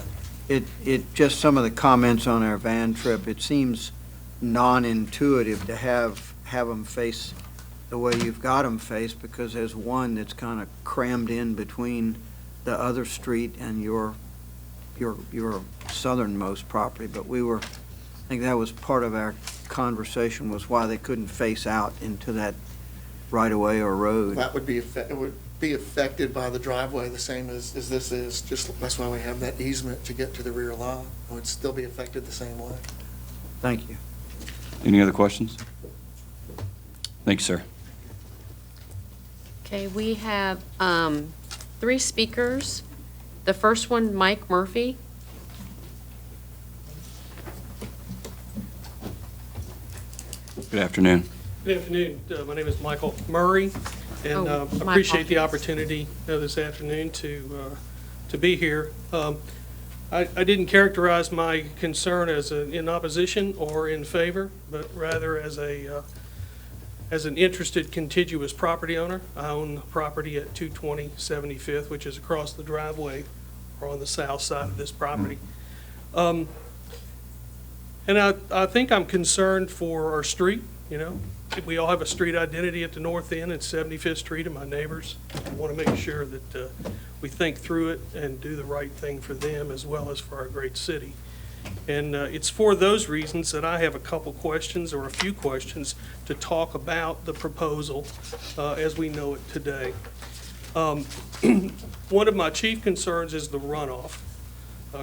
that.
It, just some of the comments on our van trip, it seems non-intuitive to have them face the way you've got them face, because there's one that's kind of crammed in between the other street and your southernmost property. But I think that was part of our conversation, was why they couldn't face out into that right-of-way or road.
That would be, it would be affected by the driveway, the same as this is, just, that's why we have that easement to get to the rear lot. It would still be affected the same way.
Thank you.
Any other questions? Thank you, sir.
Okay, we have 3 speakers. The first one, Mike Murphy.
Good afternoon.
Good afternoon. My name is Michael Murray, and appreciate the opportunity this afternoon to be here. I didn't characterize my concern as in opposition or in favor, but rather as an interested contiguous property owner. I own property at 220 75th, which is across the driveway or on the south side of this property. And I think I'm concerned for our street, you know. We all have a street identity at the north end at 75th Street and my neighbors. I want to make sure that we think through it and do the right thing for them as well as for our great city. And it's for those reasons that I have a couple questions or a few questions to talk about the proposal as we know it today. One of my chief concerns is the runoff.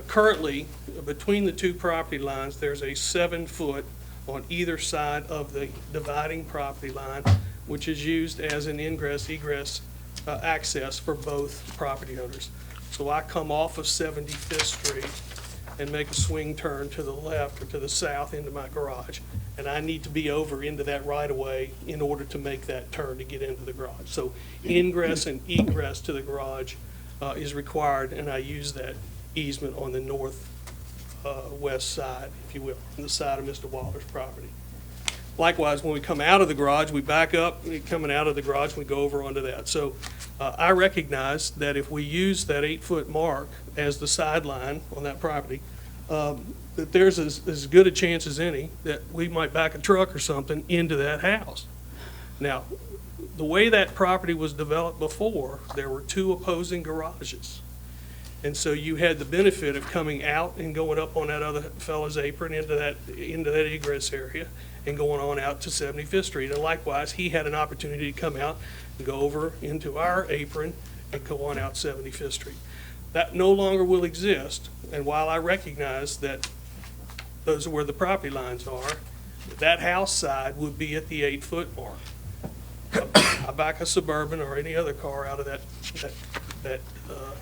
Currently, between the 2 property lines, there's a 7-foot on either side of the dividing property line, which is used as an ingress-egress access for both property owners. So I come off of 75th Street and make a swing turn to the left or to the south into my garage, and I need to be over into that right-of-way in order to make that turn to get into the garage. So ingress and egress to the garage is required, and I use that easement on the northwest side, if you will, on the side of Mr. Waller's property. Likewise, when we come out of the garage, we back up, coming out of the garage, we go over onto that. So I recognize that if we use that 8-foot mark as the sideline on that property, that there's as good a chance as any that we might back a truck or something into that house. Now, the way that property was developed before, there were 2 opposing garages. And so you had the benefit of coming out and going up on that other fellow's apron into that egress area and going on out to 75th Street. And likewise, he had an opportunity to come out and go over into our apron and go on out 75th Street. That no longer will exist. And while I recognize that those are where the property lines are, that house side would be at the 8-foot mark. I back a Suburban or any other car out of that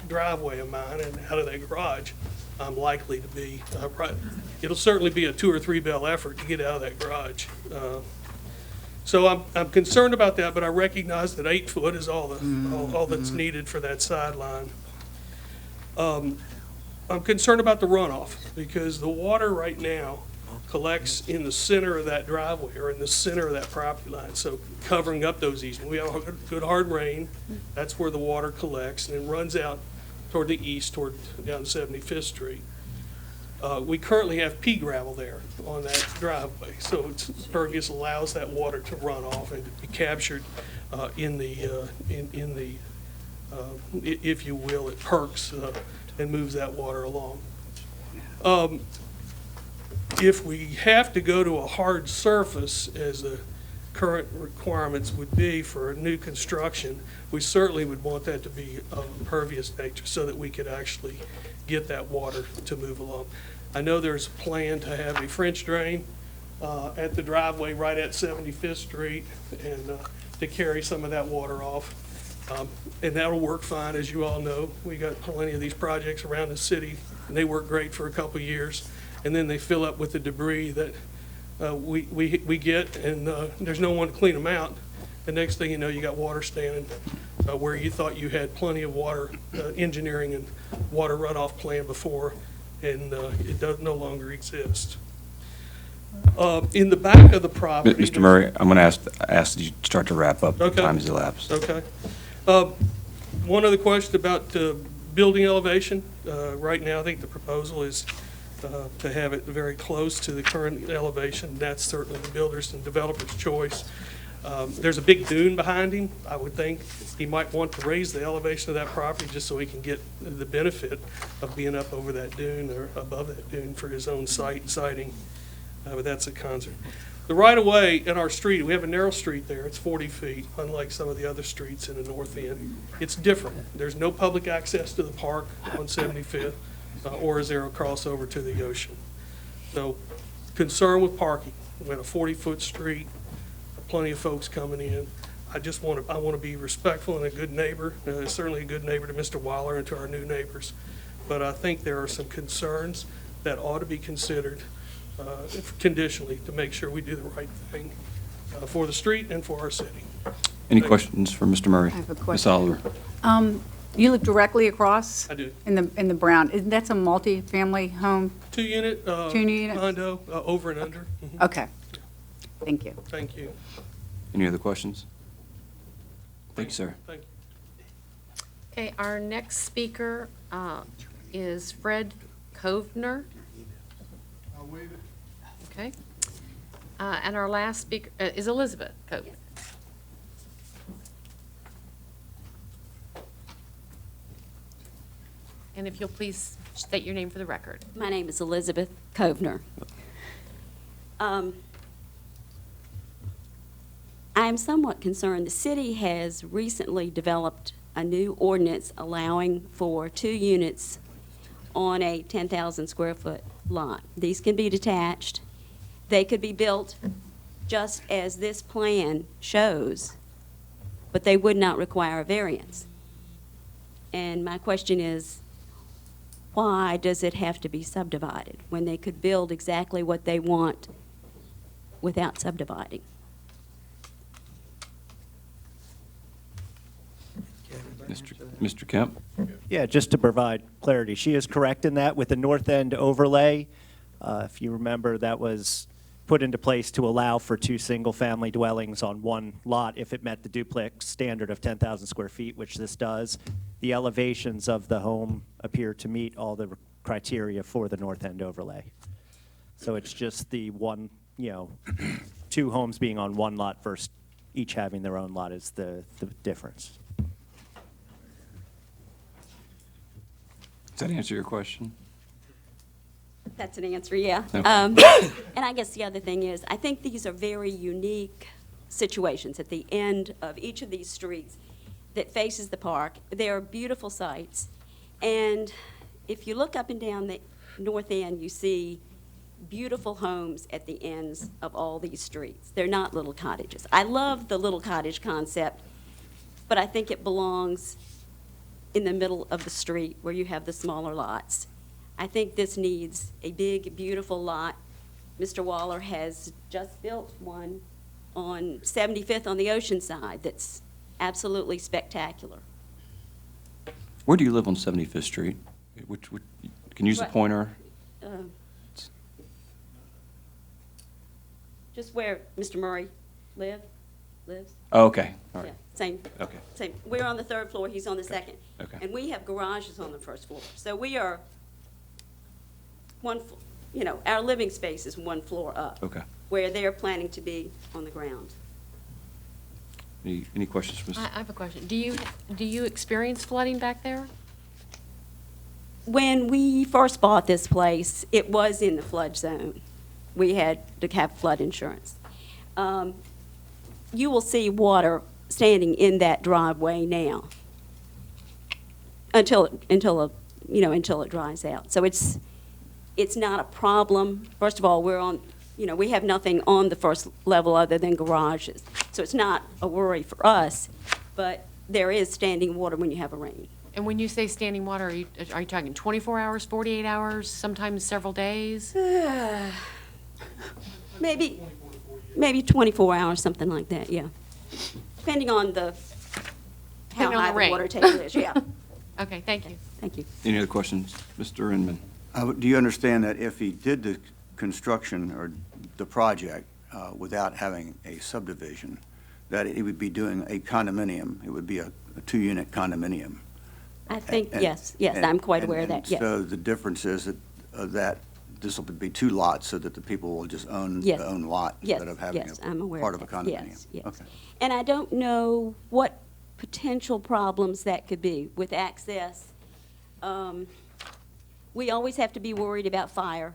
driveway of mine and out of that garage, I'm likely to be, it'll certainly be a 2 or 3 bell effort to get out of that garage. So I'm concerned about that, but I recognize that 8 foot is all that's needed for that sideline. I'm concerned about the runoff because the water right now collects in the center of that driveway or in the center of that property line, so covering up those easements. We have a good hard rain, that's where the water collects, and it runs out toward the east, down 75th Street. We currently have pea gravel there on that driveway, so it's pervious, allows that water to run off and to be captured if you will, it perks and moves that water along. If we have to go to a hard surface, as the current requirements would be for new construction, we certainly would want that to be of impervious nature so that we could actually get that water to move along. I know there's a plan to have a French drain at the driveway right at 75th Street and to carry some of that water off. And that'll work fine, as you all know. We got plenty of these projects around the city, and they work great for a couple of years. And then they fill up with the debris that we get, and there's no one to clean them out. The next thing you know, you got water standing where you thought you had plenty of water engineering and water runoff plan before, and it does no longer exist. In the back of the property,
Mr. Murray, I'm going to ask that you start to wrap up.
Okay.
Time has elapsed.
Okay. One other question about building elevation. Right now, I think the proposal is to have it very close to the current elevation. That's certainly the builder's and developer's choice. There's a big dune behind him. I would think he might want to raise the elevation of that property just so he can get the benefit of being up over that dune or above that dune for his own sighting. But that's a concern. The right-of-way in our street, we have a narrow street there, it's 40 feet, unlike some of the other streets in the north end. It's different. There's no public access to the park on 75th, or is there a crossover to the ocean. So, concern with parking. We have a 40-foot street, plenty of folks coming in. I want to be respectful and a good neighbor, certainly a good neighbor to Mr. Weiler and to our new neighbors. But I think there are some concerns that ought to be considered conditionally to make sure we do the right thing for the street and for our city.
Any questions for Mr. Murray?
I have a
Ms.
question.
Oliver?
You live directly across?
I do.
In the brown, isn't that a multi-family home?
Two-unit
Two-unit?
condo, over and under. Mhm.
Okay. Thank you.
Thank you.
Any other questions? Thank you, sir.
Thank you.
Okay, our next speaker is Fred Kovner. Okay. And our last speaker is Elizabeth Kovner. And if you'll please state your name for the record.
My name is Elizabeth Kovner. I am somewhat concerned. The city has recently developed a new ordinance allowing for 2 units on a 10,000 square foot lot. These can be detached. They could be built just as this plan shows, but they would not require a variance. And my question is, why does it have to be subdivided when they could build exactly what they want without subdividing?
Mr. Kemp?
Yeah, just to provide clarity, she is correct in that with the north end overlay. If you remember, that was put into place to allow for 2 single-family dwellings on one lot if it met the duplex standard of 10,000 square feet, which this does. The elevations of the home appear to meet all the criteria for the north end overlay. So it's just the one, 2 homes being on one lot versus each having their own lot is the difference.
Does that answer your question?
That's an answer, yeah.
Okay.
And I guess the other thing is, I think these are very unique situations at the end of each of these streets that faces the park. They are beautiful sights. And if you look up and down the north end, you see beautiful homes at the ends of all these streets. They're not little cottages. I love the little cottage concept, but I think it belongs in the middle of the street where you have the smaller lots. I think this needs a big, beautiful lot. Mr. Waller has just built one on 75th on the ocean side that's absolutely spectacular.
Where do you live on 75th Street? Can you use the
Right.
pointer?
Just where Mr. Murray lives.
Oh, okay, all
Yeah,
right.
same.
Okay.
Same. We're on the 3rd floor, he's on the 2nd.
Okay.
And we have garages on the 1st floor. So we are our living space is 1 floor up.
Okay.
Where they're planning to be on the ground.
Any questions, Ms.?
I have a question. Do you experience flooding back there?
When we first bought this place, it was in the flood zone. We had to have flood insurance. You will see water standing in that driveway now until it dries out. So it's not a problem. First of all, we have nothing on the 1st level other than garages. So it's not a worry for us, but there is standing water when you have a rain.
And when you say standing water, are you talking 24 hours, 48 hours, sometimes several days?
Maybe 24 hours, something like that, yeah. Depending on how
Depending on
high
the
the
rain.
water table is, yeah.
Okay, thank you.
Thank you.
Any other questions? Mr. Inman?
Do you understand that if he did the construction or the project without having a subdivision, that he would be doing a condominium? It would be a 2-unit condominium.
I think, yes, I'm quite aware of that, yes.
So the difference is that this will be 2 lots so that the people will just own
Yes.
their own lot
Yes,
instead of having
yes, I'm
a
aware
part
of
of a
that.
condominium?
Yes, yes.
Okay.
And I don't know what potential problems that could be with access. We always have to be worried about fire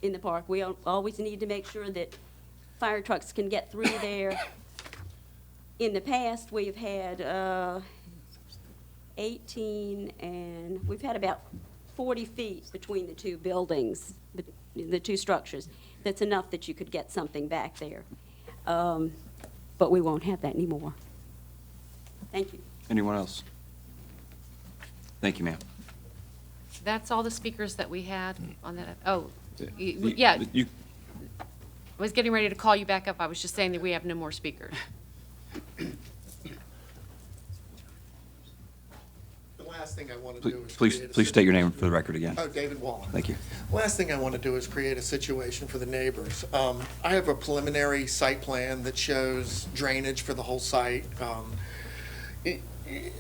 in the park. We always need to make sure that fire trucks can get through there. In the past, we've had 18, and we've had about 40 feet between the two buildings, the two structures. That's enough that you could get something back there. But we won't have that anymore. Thank you.
Anyone else? Thank you, ma'am.
That's all the speakers that we had on that. Oh,
You-
yeah.
you-
I was getting ready to call you back up. I was just saying that we have no more speakers.
The last thing I want to do is
Please state your name for the record again.
Oh, David Waller.
Thank you.
Last thing I want to do is create a situation for the neighbors. I have a preliminary site plan that shows drainage for the whole site.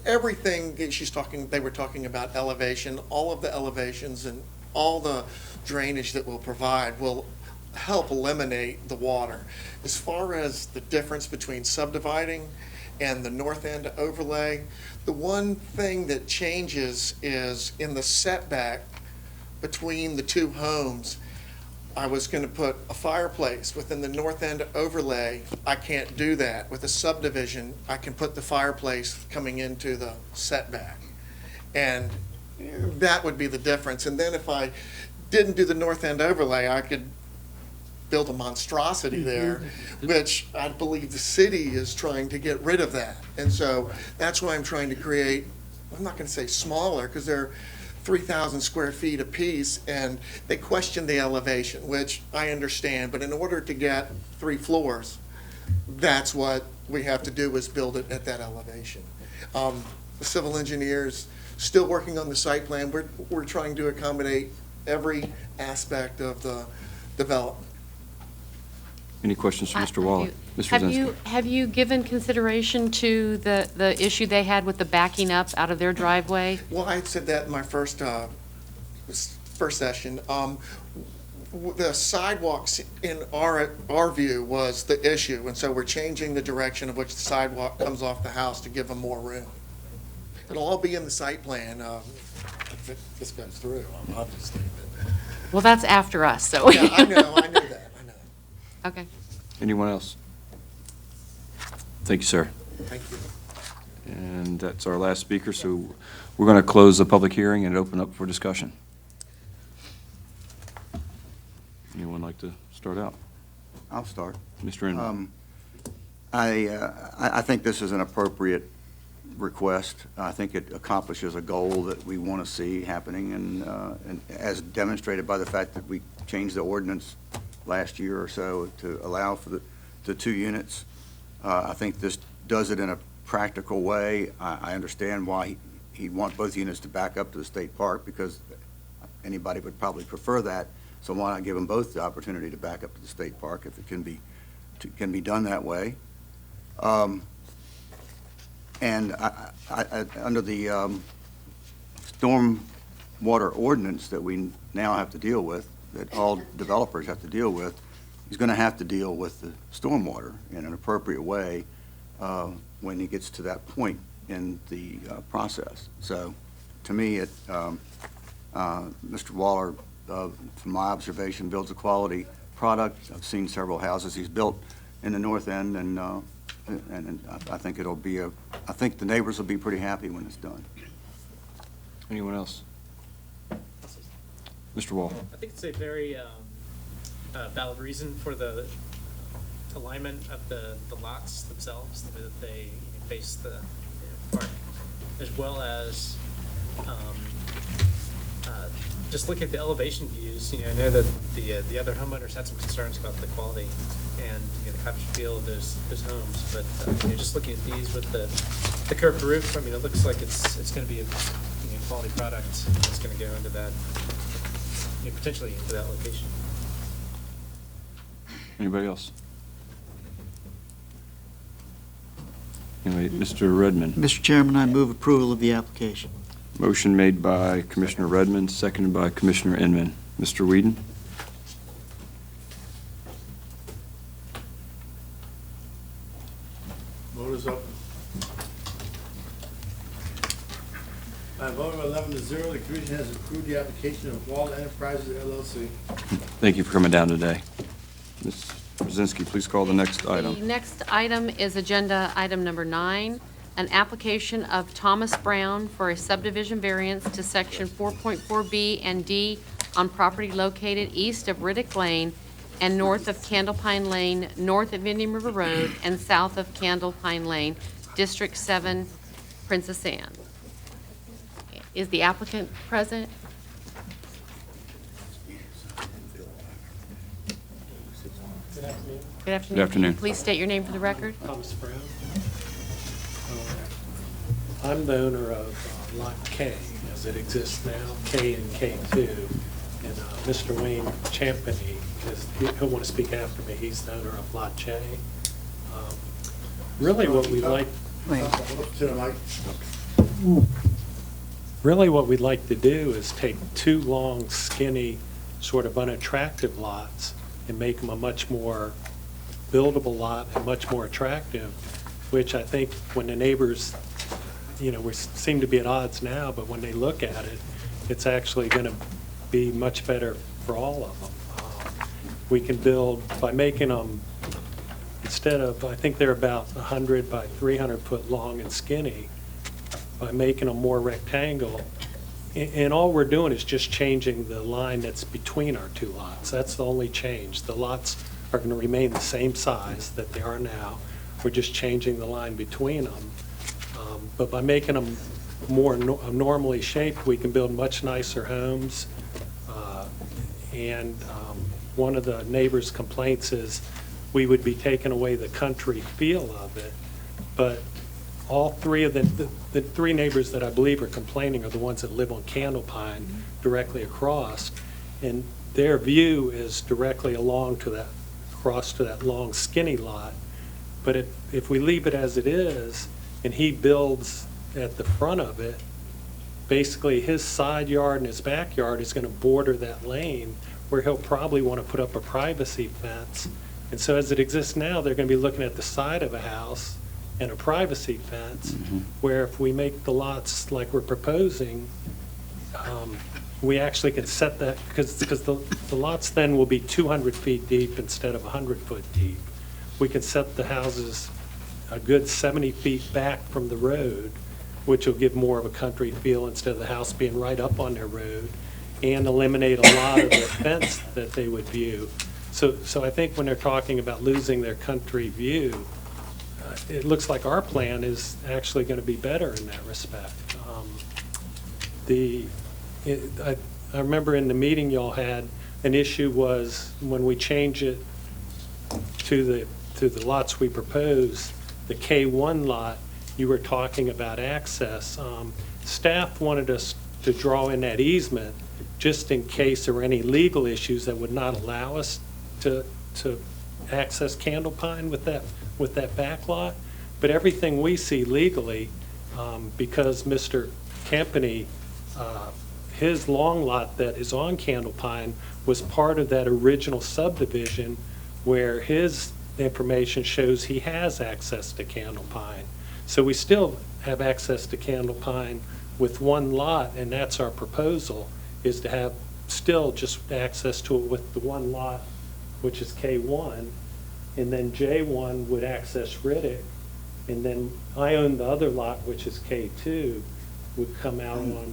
Everything, they were talking about elevation, all of the elevations and all the drainage that we'll provide will help eliminate the water. As far as the difference between subdividing and the north end overlay, the one thing that changes is in the setback between the two homes. I was going to put a fireplace within the north end overlay. I can't do that. With a subdivision, I can put the fireplace coming into the setback. And that would be the difference. And then if I didn't do the north end overlay, I could build a monstrosity there, which I believe the city is trying to get rid of that. And so that's why I'm trying to create, I'm not going to say smaller, because they're 3,000 square feet apiece, and they question the elevation, which I understand, but in order to get 3 floors, that's what we have to do, is build it at that elevation. The civil engineers still working on the site plan. We're trying to accommodate every aspect of the development.
Any questions for Mr. Waller? Mr. Rosinski.
Have you given consideration to the issue they had with the backing up out of their driveway?
Well, I said that in my first session. The sidewalks, in our view, was the issue, and so we're changing the direction of which the sidewalk comes off the house to give them more room. It'll all be in the site plan if this goes through, obviously.
Well, that's after us, so.
Yeah, I knew that.
Okay.
Anyone else? Thank you, sir.
Thank you.
And that's our last speaker, so we're going to close the public hearing and open up for discussion. Anyone like to start out?
I'll start.
Mr. Inman.
I think this is an appropriate request. I think it accomplishes a goal that we want to see happening, and as demonstrated by the fact that we changed the ordinance last year or so to allow for the 2 units. I think this does it in a practical way. I understand why he'd want both units to back up to the state park, because anybody would probably prefer that. So why not give them both the opportunity to back up to the state park if it can be done that way? And under the stormwater ordinance that we now have to deal with, that all developers have to deal with, he's going to have to deal with the stormwater in an appropriate way when he gets to that point in the process. So, to me, Mr. Waller, from my observation, builds a quality product. I've seen several houses he's built in the north end, and I think I think the neighbors will be pretty happy when it's done.
Anyone else? Mr. Wall.
I think it's a very valid reason for the alignment of the lots themselves, the way that they face the park, as well as just look at the elevation views. I know that the other homeowners had some concerns about the quality and the cottage feel of those homes, but just looking at these with the curved roof, I mean, it looks like it's going to be a quality product that's going to go into that, potentially into that location.
Anybody else? Anyway, Mr. Redmond.
Mr. Chairman, I move approval of the application.
Motion made by Commissioner Redmond, seconded by Commissioner Inman. Mr. Whedon?
Vote is open. By a vote of 11-0, the commission has approved the application of Wall Enterprises LLC.
Thank you for coming down today. Ms. Brzezinski, please call the next
The
item.
next item is agenda item number 9, an application of Thomas Brown for a subdivision variance to section 4.4B and D on property located east of Riddick Lane and north of Candlepine Lane, north of Indian River Road, and south of Candlepine Lane, District 7, Princess Anne. Is the applicant present?
Good afternoon.
Good afternoon.
Good afternoon.
Please state your name for the record.
Thomas Brown. I'm the owner of Lot K as it exists now, K and K2. And Mr. Wayne Champany, he'll want to speak after me, he's the owner of Lot J. Really what we'd like, really what we'd like to do is take two long, skinny, sort of unattractive lots and make them a much more buildable lot and much more attractive, which I think when the neighbors, we seem to be at odds now, but when they look at it, it's actually going to be much better for all of them. We can build, by making them, instead of, I think they're about 100 by 300 foot long and skinny, by making them more rectangle, and all we're doing is just changing the line that's between our two lots. That's the only change. The lots are going to remain the same size that they are now. We're just changing the line between them. But by making them more normally shaped, we can build much nicer homes. And one of the neighbors' complaints is we would be taking away the country feel of it. But all three of the three neighbors that I believe are complaining are the ones that live on Candlepine directly across. And their view is directly along to that, across to that long skinny lot. But if we leave it as it is, and he builds at the front of it, basically his side yard and his backyard is going to border that lane where he'll probably want to put up a privacy fence. And so as it exists now, they're going to be looking at the side of a house and a privacy fence, where if we make the lots like we're proposing, we actually can set that, because the lots then will be 200 feet deep instead of 100 foot deep. We can set the houses a good 70 feet back from the road, which will give more of a country feel instead of the house being right up on their road, and eliminate a lot of the fence that they would view. So I think when they're talking about losing their country view, it looks like our plan is actually going to be better in that respect. I remember in the meeting y'all had, an issue was when we change it to the lots we propose, the K1 lot, you were talking about access. Staff wanted us to draw in that easement just in case there were any legal issues that would not allow us to access Candlepine with that back lot. But everything we see legally, because Mr. Campany, his long lot that is on Candlepine was part of that original subdivision where his information shows he has access to Candlepine. So we still have access to Candlepine with one lot, and that's our proposal, is to have still just access to it with the one lot, which is K1, and then J1 would access Riddick, and then I own the other lot, which is K2, would come out on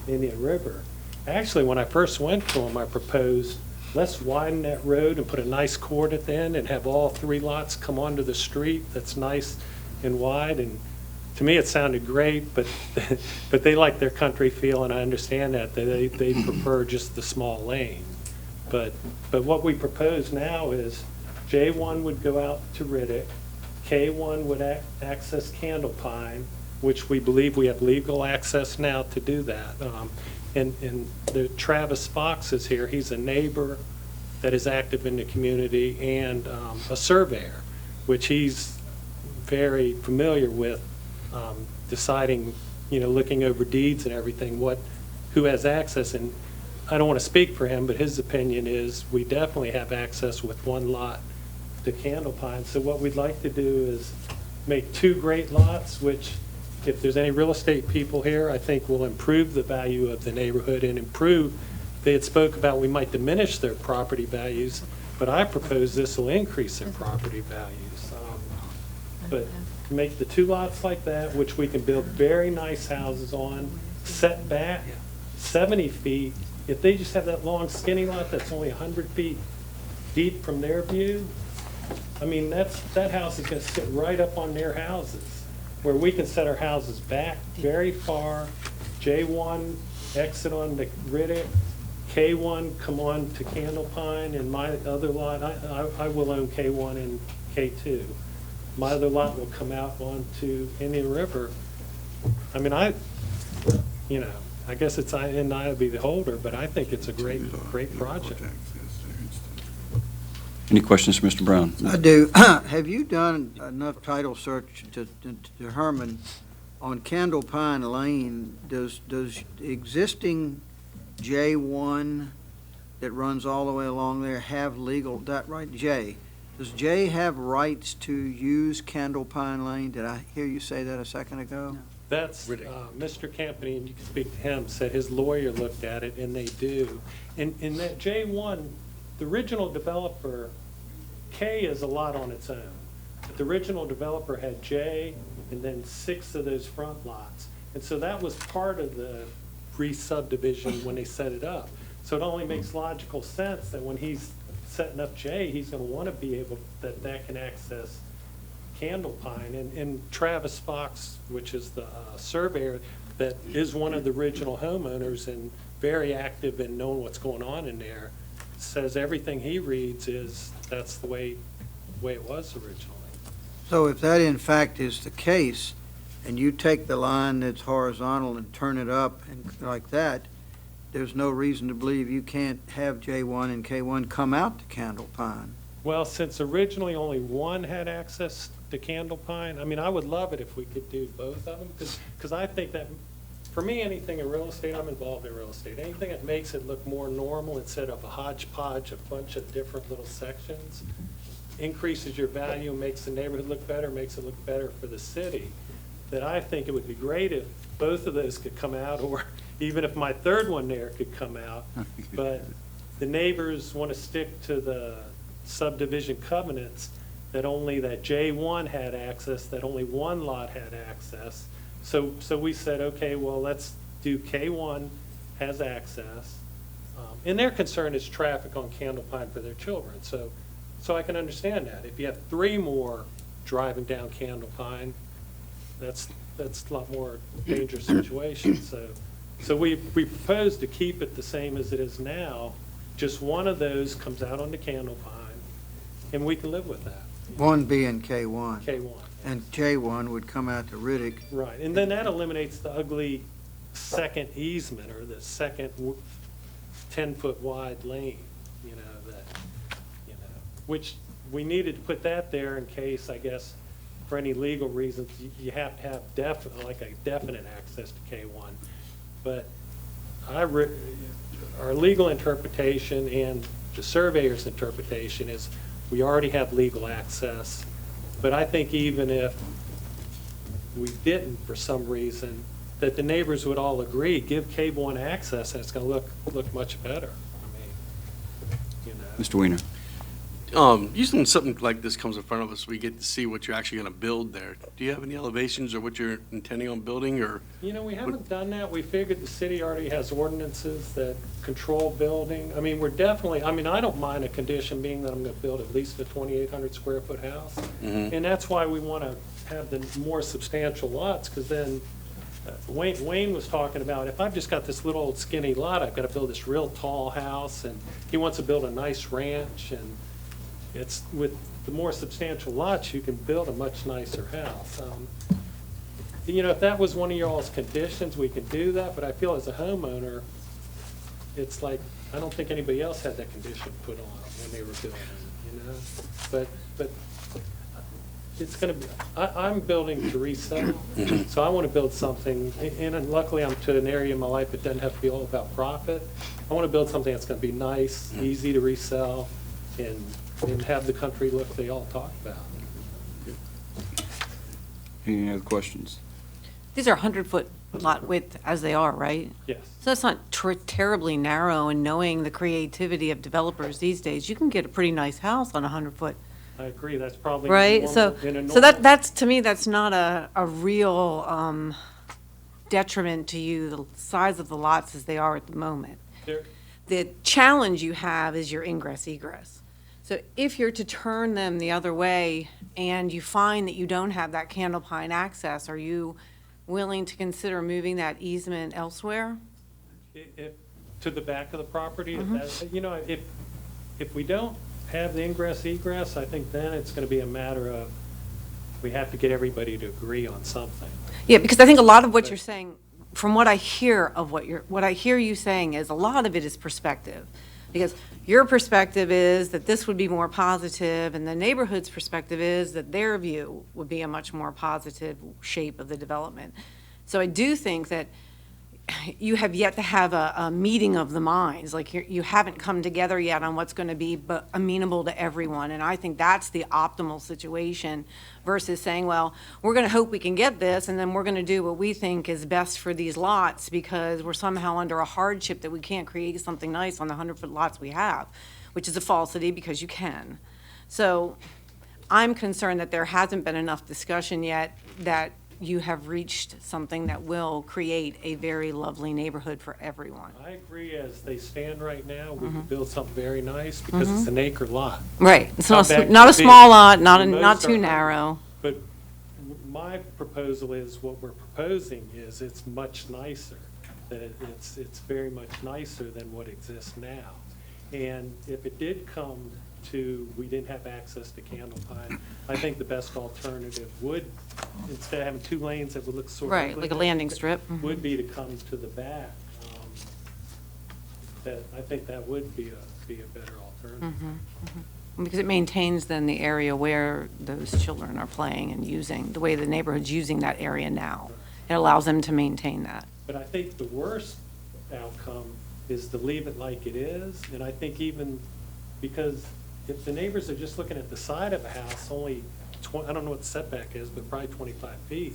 Indian River. Actually, when I first went to him, I proposed, let's widen that road and put a nice court at the end and have all three lots come onto the street that's nice and wide. And to me, it sounded great, but but they like their country feel, and I understand that. They prefer just the small lane. But what we propose now is J1 would go out to Riddick, K1 would access Candlepine, which we believe we have legal access now to do that. And Travis Fox is here. He's a neighbor that is active in the community and a surveyor, which he's very familiar with, deciding, looking over deeds and everything, who has access. And I don't want to speak for him, but his opinion is we definitely have access with one lot to Candlepine. So what we'd like to do is make two great lots, which, if there's any real estate people here, I think will improve the value of the neighborhood and improve. They had spoke about we might diminish their property values,
But I propose this will increase their property values. But make the two lots like that, which we can build very nice houses on, set back 70 feet. If they just have that long skinny lot that's only 100 feet deep from their view, I mean, that house is going to sit right up on their houses, where we can set our houses back very far, J1 exit on the Riddick, K1 come on to Candle Pine, and my other lot, I will own K1 and K2. My other lot will come out onto Indian River. I mean, I guess it's I and I will be the holder, but I think it's a great project.
Any questions for Mr. Brown?
I do. Have you done enough title search to determine on Candle Pine Lane, does existing J1 that runs all the way along there have legal, that right, J? Does Jay have rights to use Candle Pine Lane? Did I hear you say that a second ago? No.
That's, Mr. Campany, and you can speak to him, said his lawyer looked at it, and they do. And that J1, the original developer, K is a lot on its own. But the original developer had J and then 6 of those front lots. And so that was part of the re-subdivision when they set it up. So it only makes logical sense that when he's setting up J, he's going to want to be able, that can access Candle Pine. And Travis Fox, which is the surveyor that is one of the original homeowners and very active in knowing what's going on in there, says everything he reads is that's the way it was originally.
So if that in fact is the case, and you take the line that's horizontal and turn it up and like that, there's no reason to believe you can't have J1 and K1 come out to Candle Pine.
Well, since originally only one had access to Candle Pine, I mean, I would love it if we could do both of them, because I think that, for me, anything in real estate, I'm involved in real estate, anything that makes it look more normal instead of a hodgepodge, a bunch of different little sections, increases your value, makes the neighborhood look better, makes it look better for the city, that I think it would be great if both of those could come out, or even if my third one there could come out. But the neighbors want to stick to the subdivision covenants that only that J1 had access, that only one lot had access. So we said, okay, well, let's do K1 has access. And their concern is traffic on Candle Pine for their children. So I can understand that. If you have 3 more driving down Candle Pine, that's a lot more dangerous situation. So we propose to keep it the same as it is now. Just one of those comes out onto Candle Pine, and we can live with that.
One being K1.
K1.
And J1 would come out to Riddick.
Right, and then that eliminates the ugly second easement, or the second 10-foot wide lane, which we needed to put that there in case, I guess, for any legal reasons, you have to have definite access to K1. But our legal interpretation and the surveyor's interpretation is we already have legal access. But I think even if we didn't for some reason, that the neighbors would all agree, give K1 access, and it's going to look much better.
Mr. Weiner.
Usually when something like this comes in front of us, we get to see what you're actually going to build there. Do you have any elevations or what you're intending on building, or?
We haven't done that. We figured the city already has ordinances that control building. I mean, I don't mind a condition being that I'm going to build at least a 2,800 square foot house.
Mm-hmm.
And that's why we want to have the more substantial lots, because then Wayne was talking about, if I've just got this little old skinny lot, I've got to build this real tall house, and he wants to build a nice ranch, and it's with the more substantial lots, you can build a much nicer house. If that was one of y'all's conditions, we could do that, but I feel as a homeowner, it's like, I don't think anybody else had that condition put on them when they were building, But it's going to be, I'm building to resell, so I want to build something, and luckily I'm to an area in my life that doesn't have to be all about profit. I want to build something that's going to be nice, easy to resell, and have the country look they all talk about.
Any other questions?
These are 100-foot lot width as they are, right?
Yes.
So that's not terribly narrow, and knowing the creativity of developers these days, you can get a pretty nice house on a 100-foot.
I agree, that's probably.
Right,
normal-
so,
in a
so
normal-
that's, to me, that's not a real detriment to you, the size of the lots as they are at the moment.
There-
The challenge you have is your ingress egress. So if you're to turn them the other way and you find that you don't have that Candle Pine access, are you willing to consider moving that easement elsewhere?
If, to the back of the property, if
Mhm.
that, you know, if we don't have the ingress egress, I think then it's gonna be a matter of, we have to get everybody to agree on something.
Yeah, because I think a lot of what you're saying, from what I hear of what I hear you saying is a lot of it is perspective. Because your perspective is that this would be more positive, and the neighborhood's perspective is that their view would be a much more positive shape of the development. So I do think that you have yet to have a meeting of the minds, like you haven't come together yet on what's going to be amenable to everyone, and I think that's the optimal situation versus saying, well, we're going to hope we can get this, and then we're going to do what we think is best for these lots because we're somehow under a hardship that we can't create something nice on the 100-foot lots we have, which is a falsity because you can. So I'm concerned that there hasn't been enough discussion yet that you have reached something that will create a very lovely neighborhood for everyone.
I agree, as they stand right now, we
Mm-hmm.
could build something very nice because it's an acre lot.
Right, it's
How
not,
big
not a
could it be?
small lot, not
Most
too
are-
narrow.
But my proposal is, what we're proposing is it's much nicer, that it's very much nicer than what exists now. And if it did come to, we didn't have access to Candle Pine, I think the best alternative would, instead of having two lanes that would look sort of.
Right, like a landing strip. Mhm.
Would be to come to the back. That, I think that would be a better alternative.
Because it maintains then the area where those children are playing and using, the way the neighborhood's using that area now. It allows them to maintain that.
But I think the worst outcome is to leave it like it is, and I think even, because if the neighbors are just looking at the side of a house, only I don't know what the setback is, but probably 25 feet,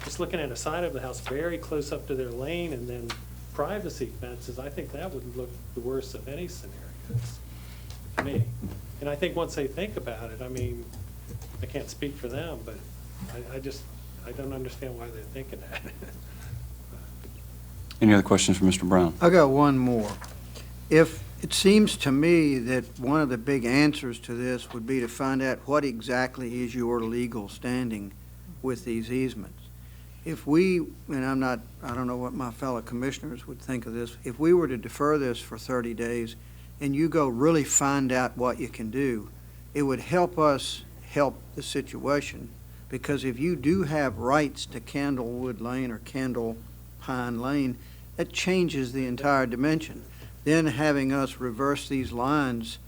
just looking at the side of the house very close up to their lane and then privacy fences, I think that would look the worst of any scenarios to me. And I think once they think about it, I mean, I can't speak for them, but I don't understand why they're thinking that.
Any other questions for Mr. Brown?
I got one more. If, it seems to me that one of the big answers to this would be to find out what exactly is your legal standing with these easements. If we, and I don't know what my fellow commissioners would think of this, if we were to defer this for 30 days and you go really find out what you can do, it would help us help the situation. Because if you do have rights to Candlewood Lane or Candle Pine Lane, that changes the entire dimension. Then having us reverse these lines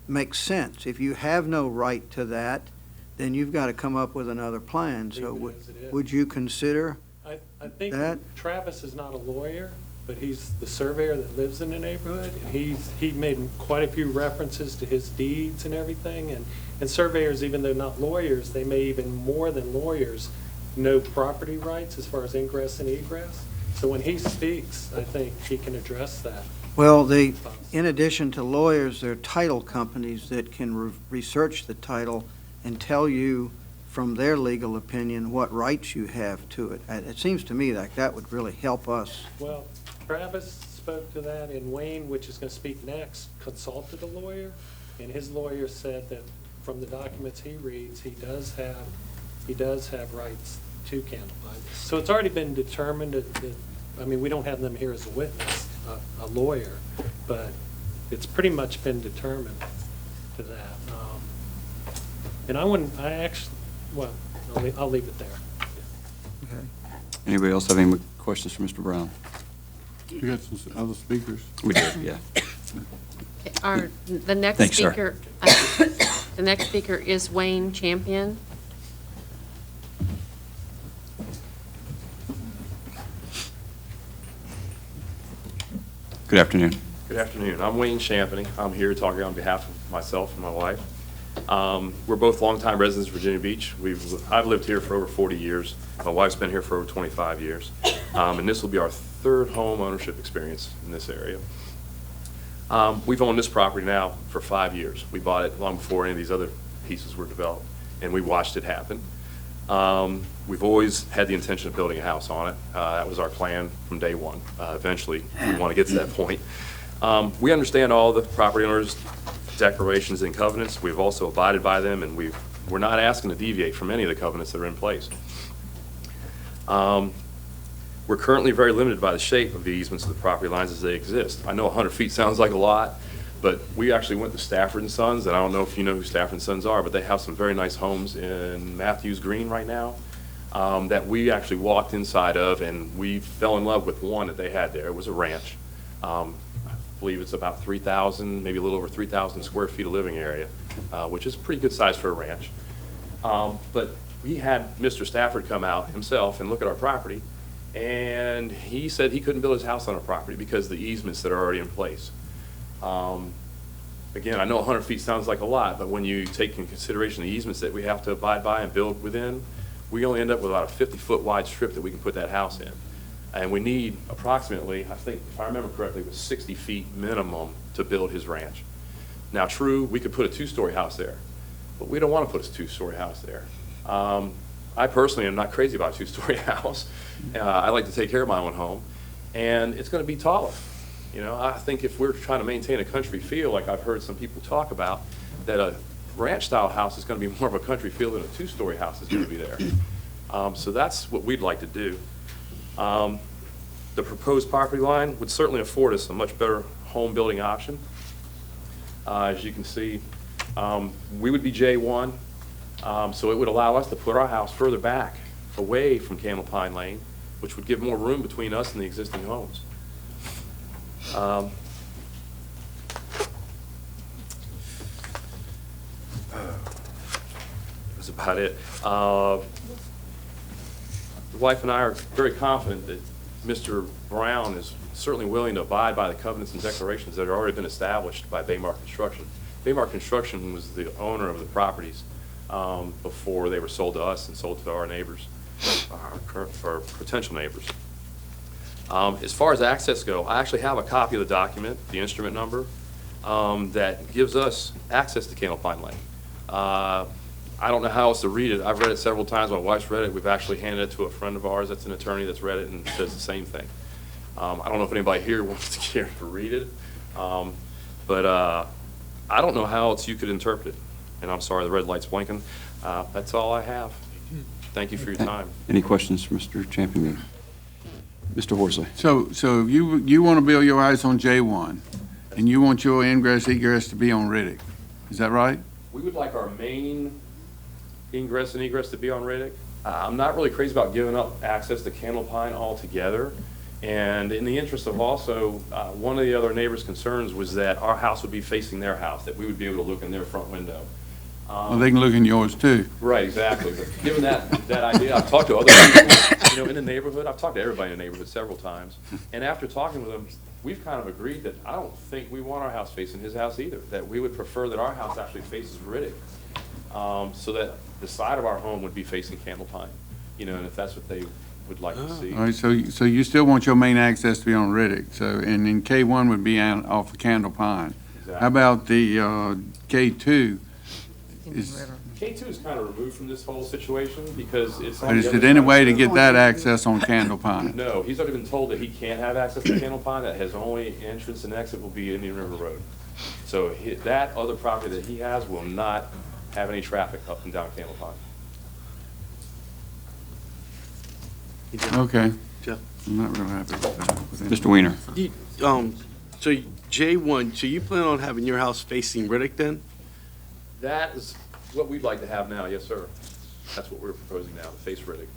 makes sense. If you have no right to that, then you've got to come up with another plan. So
Leave it as it is.
would you consider
I think
that?
Travis is not a lawyer, but he's the surveyor that lives in the neighborhood, and he made quite a few references to his deeds and everything, and surveyors, even though not lawyers, they may even more than lawyers know property rights as far as ingress and egress. So when he speaks, I think he can address that.
Well, in addition to lawyers, there are title companies that can research the title and tell you from their legal opinion what rights you have to it. It seems to me like that would really help us.
Well, Travis spoke to that, and Wayne, which is going to speak next, consulted a lawyer, and his lawyer said that from the documents he reads, he does have rights to Candle Pine. So it's already been determined that I mean, we don't have them here as a witness, a lawyer, but it's pretty much been determined to that. And well, I'll leave it there.
Okay.
Anybody else have any questions for Mr. Brown?
You got some other speakers?
We did, yeah.
The next
Thanks, sir.
speaker, the next speaker is Wayne Champion.
Good afternoon.
Good afternoon. I'm Wayne Champney. I'm here talking on behalf of myself and my wife. We're both longtime residents of Virginia Beach. I've lived here for over 40 years. My wife's been here for over 25 years. And this will be our third home ownership experience in this area. We've owned this property now for 5 years. We bought it long before any of these other pieces were developed, and we watched it happen. We've always had the intention of building a house on it. That was our plan from day one. Eventually, we want to get to that point. We understand all the property owners' declarations and covenants. We've also abided by them, and we're not asking to deviate from any of the covenants that are in place. We're currently very limited by the shape of the easements of the property lines as they exist. I know 100 feet sounds like a lot, but we actually went to Stafford and Sons, and I don't know if you know who Stafford and Sons are, but they have some very nice homes in Matthews Green right now that we actually walked inside of, and we fell in love with one that they had there. It was a ranch. I believe it's about 3,000, maybe a little over 3,000 square feet of living area, which is pretty good size for a ranch. But we had Mr. Stafford come out himself and look at our property, and he said he couldn't build his house on our property because of the easements that are already in place. Again, I know 100 feet sounds like a lot, but when you take in consideration the easements that we have to abide by and build within, we only end up with about a 50-foot wide strip that we can put that house in. And we need approximately, I think, if I remember correctly, it was 60 feet minimum to build his ranch. Now, true, we could put a two-story house there, but we don't want to put a two-story house there. I personally am not crazy about a two-story house. I like to take care of my own home, and it's going to be taller. You know, I think if we're trying to maintain a country feel, like I've heard some people talk about, that a ranch-style house is going to be more of a country feel than a two-story house is going to be there. So that's what we'd like to do. The proposed property line would certainly afford us a much better home building option. As you can see, we would be J1, so it would allow us to put our house further back, away from Candle Pine Lane, which would give more room between us and the existing homes. That's about it. The wife and I are very confident that Mr. Brown is certainly willing to abide by the covenants and declarations that have already been established by Baymar Construction. Baymar Construction was the owner of the properties before they were sold to us and sold to our neighbors, our potential neighbors. As far as access go, I actually have a copy of the document, the instrument number, that gives us access to Candle Pine Lane. I don't know how else to read it. I've read it several times. My wife's read it. We've actually handed it to a friend of ours that's an attorney that's read it and says the same thing. I don't know if anybody here wants to care to read it, but I don't know how else you could interpret it. And I'm sorry, the red light's blinking. That's all I have. Thank you for your time.
Any questions for Mr. Champion? Mr. Horsley.
So you want to build your house on J1, and you want your ingress egress to be on Riddick. Is that right?
We would like our main ingress and egress to be on Riddick. I'm not really crazy about giving up access to Candle Pine altogether. And in the interest of also, one of the other neighbors' concerns was that our house would be facing their house, that we would be able to look in their front window.
Well, they can look in yours too.
Right, exactly. But given that idea, I've talked to other people, in the neighborhood. I've talked to everybody in the neighborhood several times. And after talking with them, we've kind of agreed that I don't think we want our house facing his house either, that we would prefer that our house actually faces Riddick, so that the side of our home would be facing Candle Pine, and if that's what they would like to see.
All right, so you still want your main access to be on Riddick, and then K1 would be off of Candle Pine.
Exactly.
How about the K2?
K2 is kind of removed from this whole situation because it's on
But is
the other
there any
side.
way to get that access on Candle Pine?
No, he's already been told that he can't have access to Candle Pine, that his only entrance and exit will be Indian River Road. So that other property that he has will not have any traffic up and down Candle Pine.
Okay.
Jeff?
I'm not real happy with that.
Mr. Weiner.
So J1, so you plan on having your house facing Riddick then?
That is what we'd like to have now, yes, sir. That's what we're proposing now, face Riddick.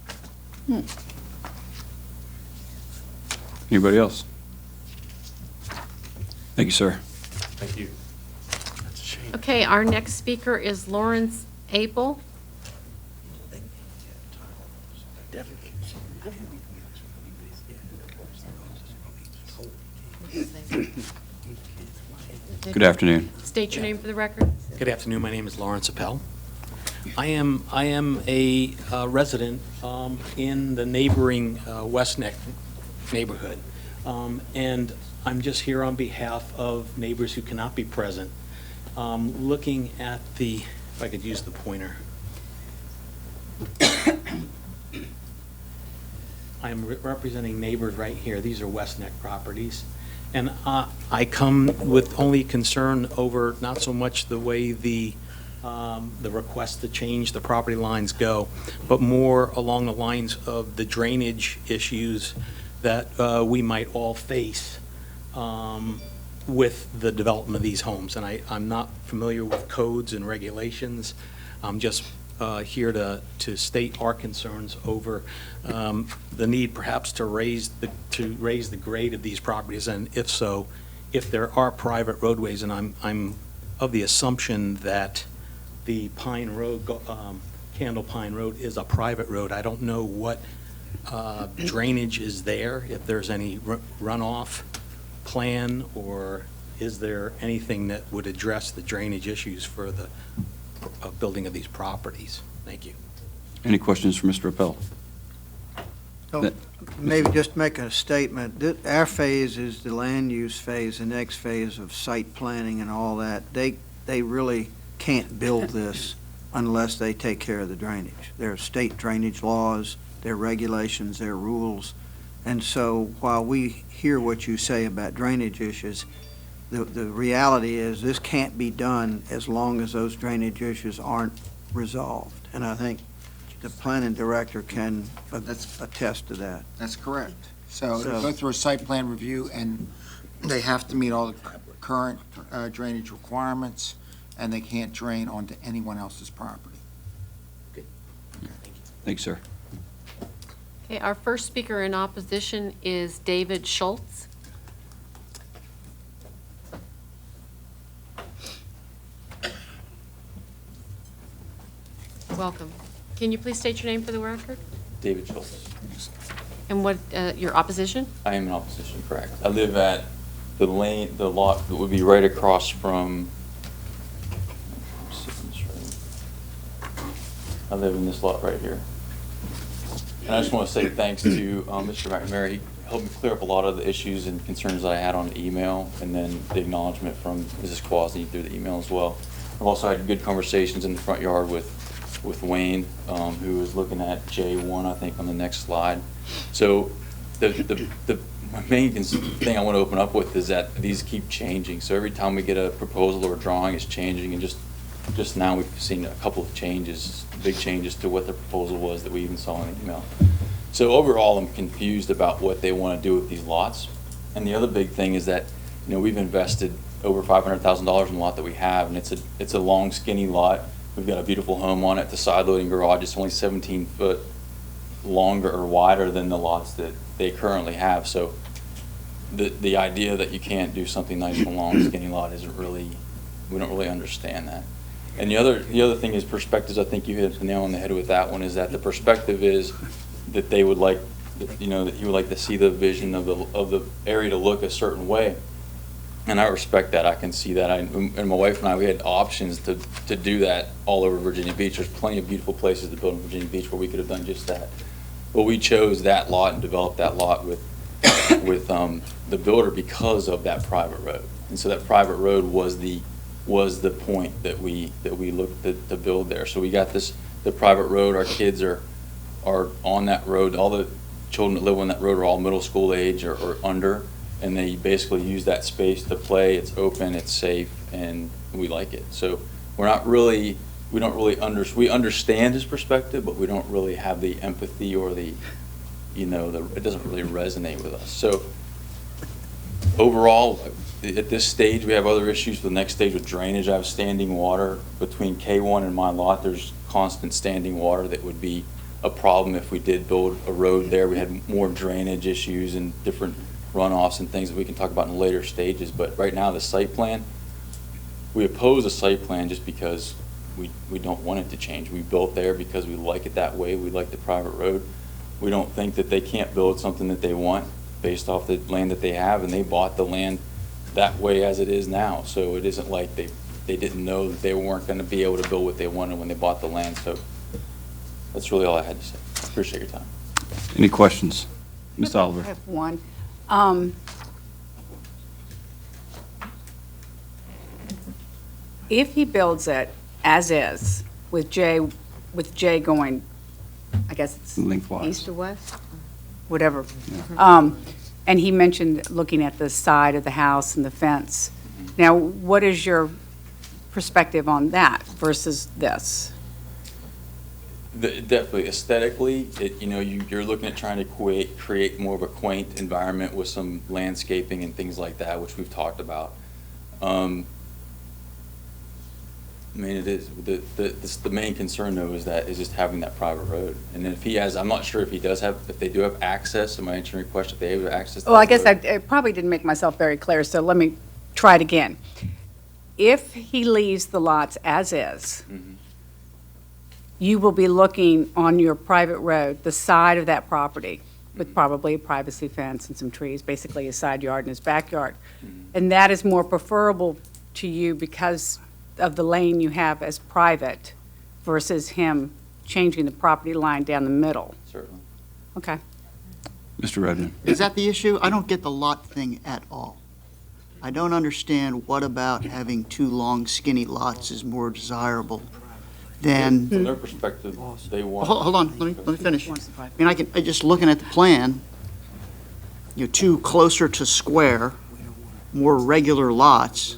Anybody else? Thank you, sir.
Thank you.
Okay, our next speaker is Lawrence Apel.
Good afternoon.
State your name for the record.
Good afternoon. My name is Lawrence Appel. I am a resident in the neighboring West Neck neighborhood, and I'm just here on behalf of neighbors who cannot be present. Looking at the, if I could use the pointer. I'm representing neighbors right here. These are West Neck properties. And I come with only concern over not so much the way the request to change the property lines go, but more along the lines of the drainage issues that we might all face with the development of these homes. And I'm not familiar with codes and regulations. I'm just here to state our concerns over the need perhaps to raise the grade of these properties, and if so, if there are private roadways, and I'm of the assumption that the Pine Road, Candle Pine Road is a private road. I don't know what drainage is there, if there's any runoff plan, or is there anything that would address the drainage issues for the building of these properties? Thank you.
Any questions for Mr. Appel?
So, maybe just make a statement. Our phase is the land use phase, the next phase of site planning and all that. They really can't build this unless they take care of the drainage. There are state drainage laws, there are regulations, there are rules. And so while we hear what you say about drainage issues, the reality is this can't be done as long as those drainage issues aren't resolved. And I think the planning director can attest to that.
That's correct. So they go through a site plan review, and they have to meet all the current drainage requirements, and they can't drain onto anyone else's property.
Okay. Thank you.
Thanks, sir.
Okay, our first speaker in opposition is David Schultz. Welcome. Can you please state your name for the record?
David Schultz.
And what, your opposition?
I am in opposition, correct. I live at the lot that would be right across from, I live in this lot right here. And I just want to say thanks to Mr. McNamara. He helped me clear up a lot of the issues and concerns that I had on the email, and then the acknowledgement from Mrs. Quasi through the email as well. I've also had good conversations in the front yard with Wayne, who is looking at J1, I think, on the next slide. So the main thing I want to open up with is that these keep changing. So every time we get a proposal or a drawing, it's changing, and just now we've seen a couple of changes, big changes to what the proposal was that we even saw in the email. So overall, I'm confused about what they want to do with these lots. And the other big thing is that, you know, we've invested over $500,000 in the lot that we have, and it's a long, skinny lot. We've got a beautiful home on it. The side loading garage is only 17 foot longer or wider than the lots that they currently have. So the idea that you can't do something nice in a long, skinny lot isn't really, we don't really understand that. And the other thing is perspectives. I think you hit the nail on the head with that one, is that the perspective is that they would like, you know, that you would like to see the vision of the area to look a certain way. And I respect that. I can see that. And my wife and I, we had options to do that all over Virginia Beach. There's plenty of beautiful places to build in Virginia Beach where we could have done just that. But we chose that lot and developed that lot with the builder because of that private road. And so that private road was the point that we looked to build there. So we got the private road. Our kids are on that road. All the children that live on that road are all middle school age or under. And they basically use that space to play. It's open, it's safe, and we like it. So we don't really we understand his perspective, but we don't really have the empathy or it doesn't really resonate with us. So overall, at this stage, we have other issues. The next stage with drainage, I have standing water between K1 and my lot. There's constant standing water that would be a problem if we did build a road there. We had more drainage issues and different runoffs and things that we can talk about in later stages. But right now, the site plan, we oppose a site plan just because we don't want it to change. We built there because we like it that way. We like the private road. We don't think that they can't build something that they want based off the land that they have, and they bought the land that way as it is now. So it isn't like they they didn't know that they weren't going to be able to build what they wanted when they bought the land. So that's really all I had to say. Appreciate your time.
Any questions? Ms.
I
Oliver?
have one. If he builds it as is, with J going, I guess it's
Lengthwise.
east or west? Whatever.
Yeah.
And he mentioned looking at the side of the house and the fence. Now, what is your perspective on that versus this?
Definitely aesthetically, you're looking at trying to create more of a quaint environment with some landscaping and things like that, which we've talked about. I mean, it is the main concern though is just having that private road. And then if he has, I'm not sure if they do have access. Am I answering your question? If they have access to
Well, I
that
guess
road?
I probably didn't make myself very clear, so let me try it again. If he leaves the lots as is, you will be looking on your private road, the side of that property, with probably a privacy fence and some trees, basically his side yard and his backyard. And that is more preferable to you because of the lane you have as private versus him changing the property line down the middle.
Certainly.
Okay.
Mr. Redmond?
Is that the issue? I don't get the lot thing at all. I don't understand what about having two long skinny lots is more desirable than.
From their perspective, they want.
Hold on, let me finish. I mean, I just looking at the plan, two closer to square, more regular lots,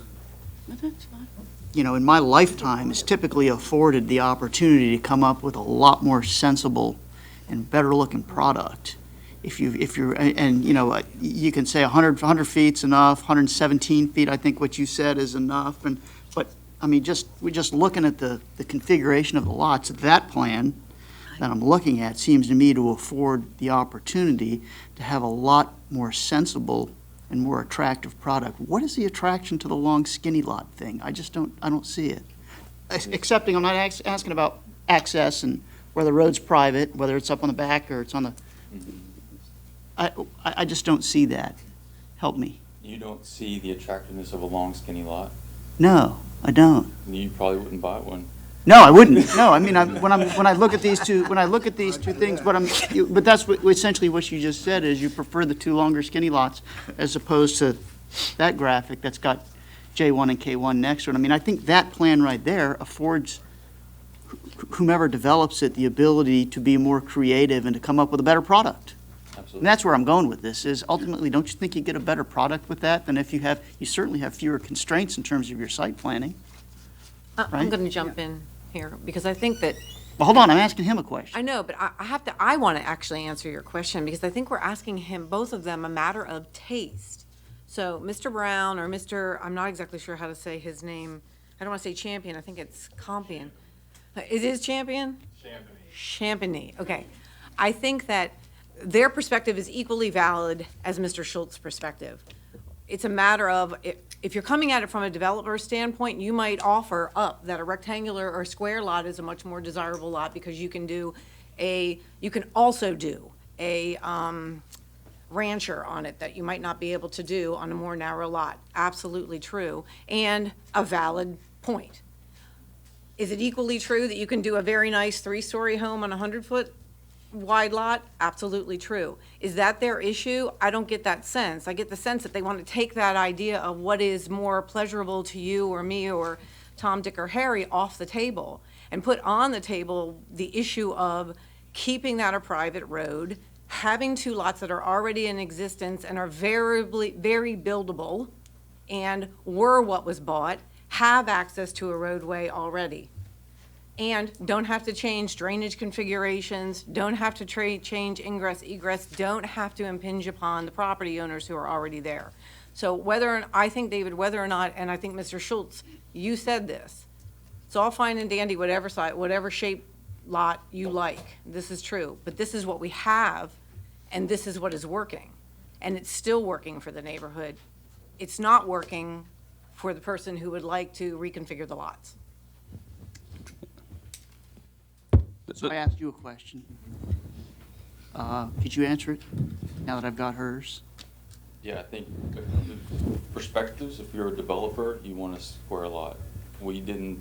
in my lifetime is typically afforded the opportunity to come up with a lot more sensible and better looking product. If you're, and you can say 100 feet's enough, 117 feet, I think what you said is enough, but I mean, we're just looking at the configuration of the lots. That plan that I'm looking at seems to me to afford the opportunity to have a lot more sensible and more attractive product. What is the attraction to the long skinny lot thing? I don't see it. Excepting, I'm not asking about access and where the road's private, whether it's up on the back or it's on the, I just don't see that. Help me.
You don't see the attractiveness of a long, skinny lot?
No, I don't.
You probably wouldn't buy one.
No, I wouldn't. No, I mean, when I look at these two things, but that's essentially what you just said is you prefer the two longer skinny lots as opposed to that graphic that's got J1 and K1 next to it. I mean, I think that plan right there affords whomever develops it the ability to be more creative and to come up with a better product.
Absolutely.
And that's where I'm going with this, is ultimately, don't you think you get a better product with that than if you certainly have fewer constraints in terms of your site planning?
I'm
Right?
going to jump in here because I think that,
Well, hold on, I'm asking him a question.
I know, but I want to actually answer your question because I think we're asking him, both of them, a matter of taste. So Mr. Brown or I'm not exactly sure how to say his name. I don't want to say Champion, I think it's Compion. It is Champion? Champagny, okay. I think that their perspective is equally valid as Mr. Schultz's perspective. It's a matter of, if you're coming at it from a developer standpoint, you might offer up that a rectangular or square lot is a much more desirable lot because you can also do a rancher on it that you might not be able to do on a more narrow lot. Absolutely true, and a valid point. Is it equally true that you can do a very nice 3-story home on a 100-foot wide lot? Absolutely true. Is that their issue? I don't get that sense. I get the sense that they want to take that idea of what is more pleasurable to you or me or Tom, Dick, or Harry off the table and put on the table the issue of keeping that a private road, having two lots that are already in existence and are very buildable and were what was bought, have access to a roadway already. And don't have to change drainage configurations, don't have to change ingress, egress, don't have to impinge upon the property owners who are already there. So I think, David, whether or not, and I think Mr. Schultz, you said this, it's all fine and dandy, whatever shape lot you like. This is true, but this is what we have, and this is what is working. And it's still working for the neighborhood. It's not working for the person who would like to reconfigure the lots.
So I asked you a question. Could you answer it now that I've got hers?
Yeah, I think perspectives, if you're a developer, you want a square lot. we didn't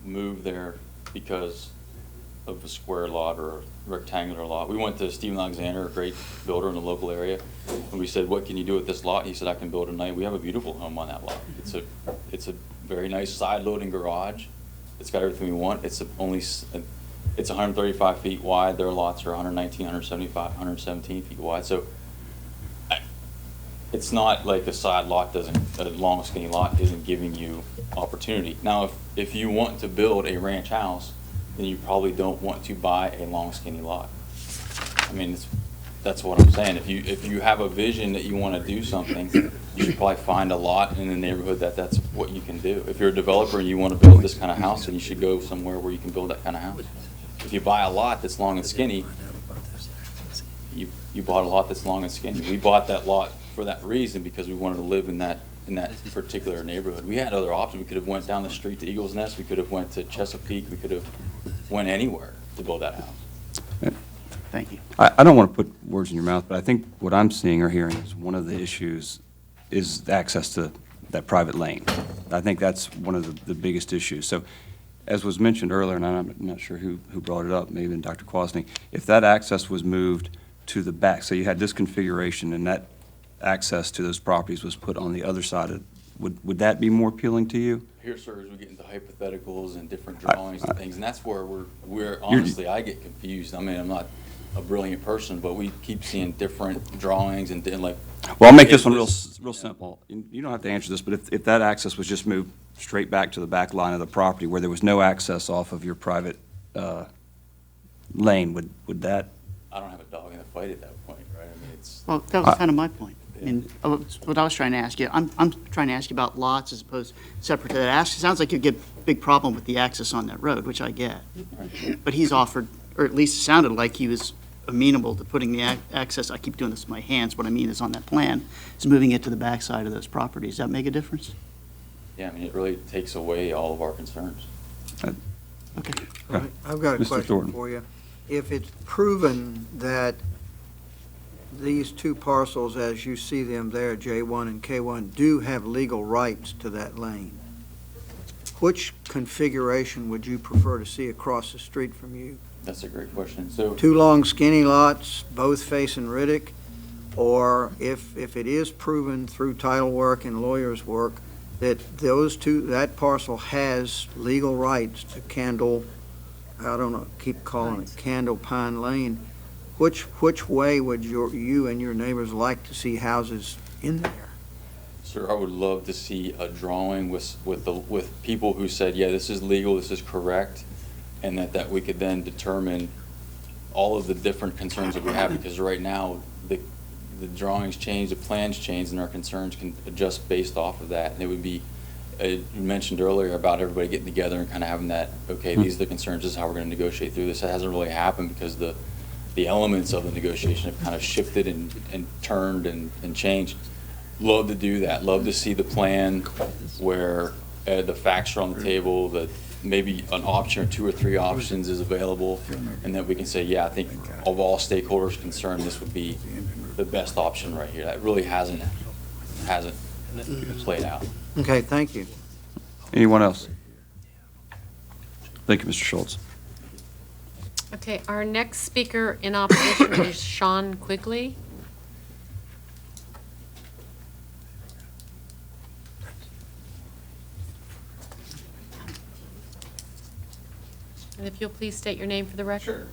move there because of a square lot or a rectangular lot. We went to Stephen Alexander, a great builder in the local area, and we said, what can you do with this lot? He said, I can build a night. We have a beautiful home on that lot. It's a very nice side-loading garage. It's got everything we want. It's 135 feet wide. Their lots are 119, 175, 117 feet wide. So it's not like a side lot a long skinny lot isn't giving you opportunity. Now, if you want to build a ranch house, then you probably don't want to buy a long skinny lot. I mean, that's what I'm saying. If you have a vision that you want to do something, you should probably find a lot in the neighborhood that's what you can do. If you're a developer and you want to build this kind of house, then you should go somewhere where you can build that kind of house. If you buy a lot that's long and skinny, you bought a lot that's long and skinny. We bought that lot for that reason because we wanted to live in that particular neighborhood. We had other options. We could have went down the street to Eagles Nest. We could have went to Chesapeake. We could have went anywhere to build that house.
Thank you.
I don't want to put words in your mouth, but I think what I'm seeing or hearing is one of the issues is access to that private lane. I think that's one of the biggest issues. So as was mentioned earlier, and I'm not sure who brought it up, maybe Dr. Kwasny, if that access was moved to the back, so you had this configuration and that access to those properties was put on the other side, would that be more appealing to you?
Here, sir, as we get into hypotheticals and different drawings and things, and that's where we're honestly, I get confused. I mean, I'm not a brilliant person, but we keep seeing different drawings and like.
Well, I'll make this one real simple. You don't have to answer this, but if that access was just moved straight back to the back line of the property where there was no access off of your private lane, would that?
I don't have a dog in the fight at that point, right? I mean, it's.
Well, that was kind of my point. And what I was trying to ask you, I'm trying to ask you about lots as opposed separate to that. It sounds like you get a big problem with the access on that road, which I get. But he's offered, or at least it sounded like he was amenable to putting the access, I keep doing this with my hands, what I mean is on that plan, is moving it to the backside of those properties. Does that make a difference?
Yeah, I mean, it really takes away all of our concerns.
Okay.
All right, I've got a
Mr.
question
Thornton.
for you. If it's proven that these two parcels, as you see them there, J1 and K1, do have legal rights to that lane, which configuration would you prefer to see across the street from you?
That's a great question. So.
Two long skinny lots, both facing Riddick, or if it is proven through title work and lawyers' work that that parcel has legal rights to Candle, I don't know, keep calling it Candle Pine Lane, which way would you and your neighbors like to see houses in there?
Sir, I would love to see a drawing with people who said, yeah, this is legal, this is correct, and that we could then determine all of the different concerns that we have, because right now, the drawings change, the plans change, and our concerns can adjust based off of that. And it would be, you mentioned earlier about everybody getting together and kind of having that, okay, these are the concerns, this is how we're going to negotiate through this. That hasn't really happened because the elements of the negotiation have kind of shifted and turned and changed. Love to do that. Love to see the plan where the facts are on the table, that maybe an option or two or three options is available, and that we can say, yeah, I think of all stakeholders concerned, this would be the best option right here. That really hasn't played out.
Okay, thank you.
Anyone else? Thank you, Mr. Schultz.
Okay, our next speaker in opposition is Sean Quigley. And if you'll please state your name for the record.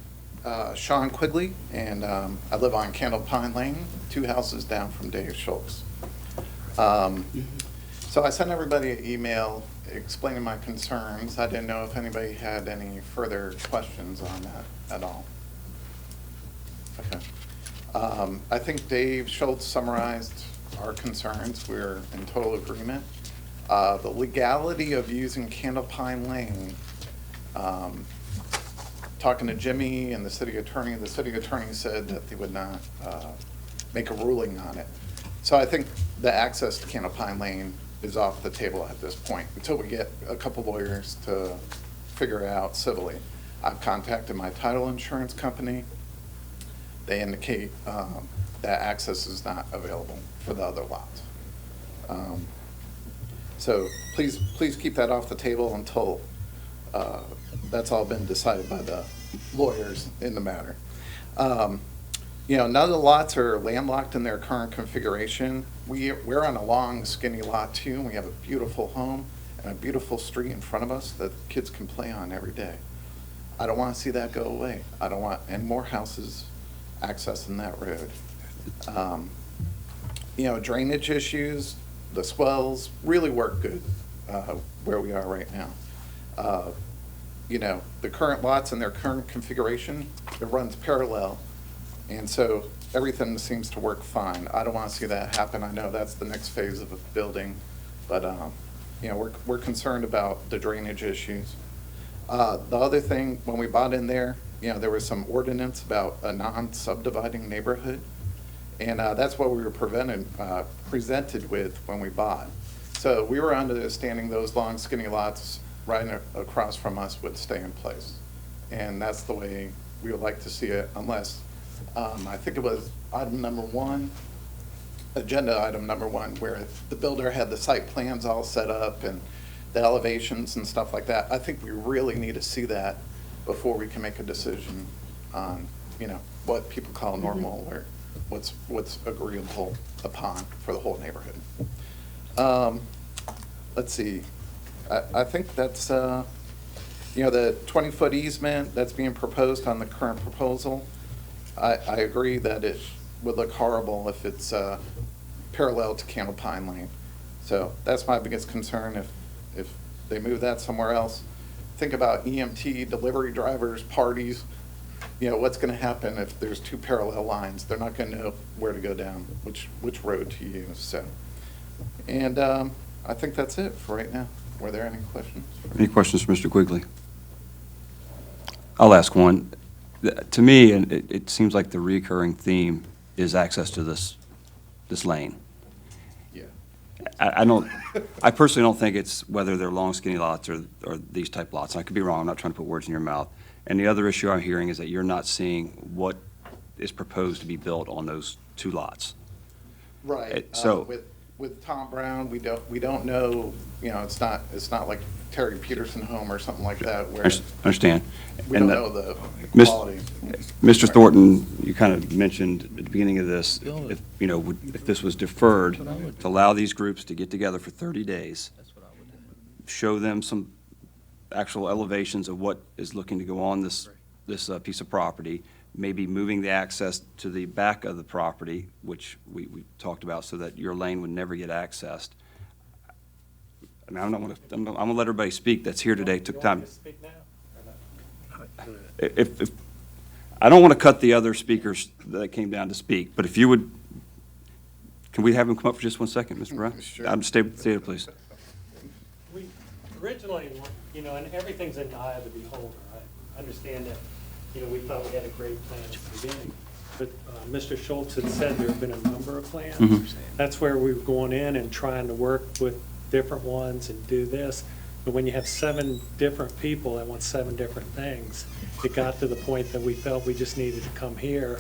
Sean Quigley, and I live on Candle Pine Lane, 2 houses down from Dave Schultz. So I sent everybody an email explaining my concerns. I didn't know if anybody had any further questions on that at all. Okay. I think Dave Schultz summarized our concerns. We're in total agreement. The legality of using Candle Pine Lane, talking to Jimmy and the city attorney said that they would not make a ruling on it. So I think the access to Candle Pine Lane is off the table at this point until we get a couple lawyers to figure it out civilly. I've contacted my title insurance company. They indicate that access is not available for the other lots. So please keep that off the table until that's all been decided by the lawyers in the matter. None of the lots are landlocked in their current configuration. We're on a long, skinny lot too, and we have a beautiful home and a beautiful street in front of us that kids can play on every day. I don't want to see that go away. I don't want any more houses accessing that road. Drainage issues, the swells really work good where we are right now. The current lots in their current configuration, it runs parallel, and so everything seems to work fine. I don't want to see that happen. I know that's the next phase of a building, but we're concerned about the drainage issues. The other thing, when we bought in there, there was some ordinance about a non-subdividing neighborhood, and that's what we were presented with when we bought. So we were understanding those long, skinny lots right across from us would stay in place, and that's the way we would like to see it, unless I think it was agenda item number one, where the builder had the site plans all set up and the elevations and stuff like that. I think we really need to see that before we can make a decision on, what people call normal or what's agreeable upon for the whole neighborhood. Let's see. I think that's, the 20-foot easement that's being proposed on the current proposal. I agree that it would look horrible if it's parallel to Candle Pine Lane. So that's my biggest concern. If they move that somewhere else, think about EMT, delivery drivers, parties. What's going to happen if there's two parallel lines? They're not going to know where to go down, which road to use. So, and I think that's it for right now. Were there any questions?
Any questions for Mr. Quigley? I'll ask one. To me, and it seems like the recurring theme is access to this lane.
Yeah.
I personally don't think it's whether they're long, skinny lots or these type lots. I could be wrong. I'm not trying to put words in your mouth. And the other issue I'm hearing is that you're not seeing what is proposed to be built on those two lots.
Right.
So
with Tom Brown, we don't know. It's not like Terry Peterson home or something like that where
understand.
We
and
don't know the quality.
Mr. Thornton, you kind of mentioned at the beginning of this, if this was deferred, to allow these groups to get together for 30 days, show them some actual elevations of what is looking to go on this piece of property, maybe moving the access to the back of the property, which we talked about, so that your lane would never get accessed. I mean, I'm gonna let everybody speak that's here today, took time. If I don't want to cut the other speakers that came down to speak, but if you would, can we have him come up for just 1 second, Mr. Brown?
Sure.
Stay there, please.
We originally, and everything's in the eye of the beholder. I understand that, we thought we had a great plan at the beginning. But Mr. Schultz had said there have been a number of plans.
Mhm.
That's where we were going in and trying to work with different ones and do this. But when you have 7 different people that want 7 different things, it got to the point that we felt we just needed to come here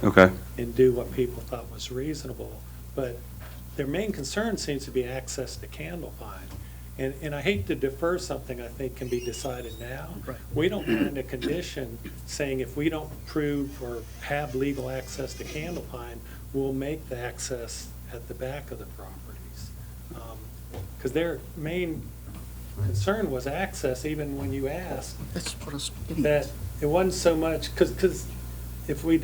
and do what people thought was reasonable. But their main concern seems to be access to Candle Pine. And I hate to defer something I think can be decided now.
Right.
We don't mind a condition saying if we don't prove or have legal access to Candle Pine, we'll make the access at the back of the properties. Because their main concern was access, even when you asked.
That's what I was getting
That it wasn't so much, because if we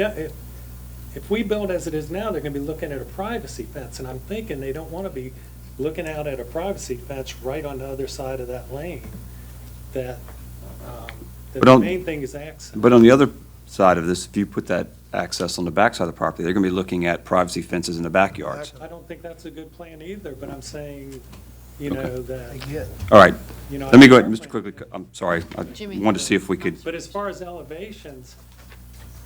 build as it is now, they're going to be looking at a privacy fence, and I'm thinking they don't want to be looking out at a privacy fence right on the other side of that lane. That the main thing is access.
But on the other side of this, if you put that access on the back side of the property, they're going to be looking at privacy fences in the backyards.
I don't think that's a good plan either, but I'm saying, that.
All right.
You know,
Let me go ahead, Mr. Quigley. I'm sorry. I
Jimmy.
wanted to see if we could.
But as far as elevations,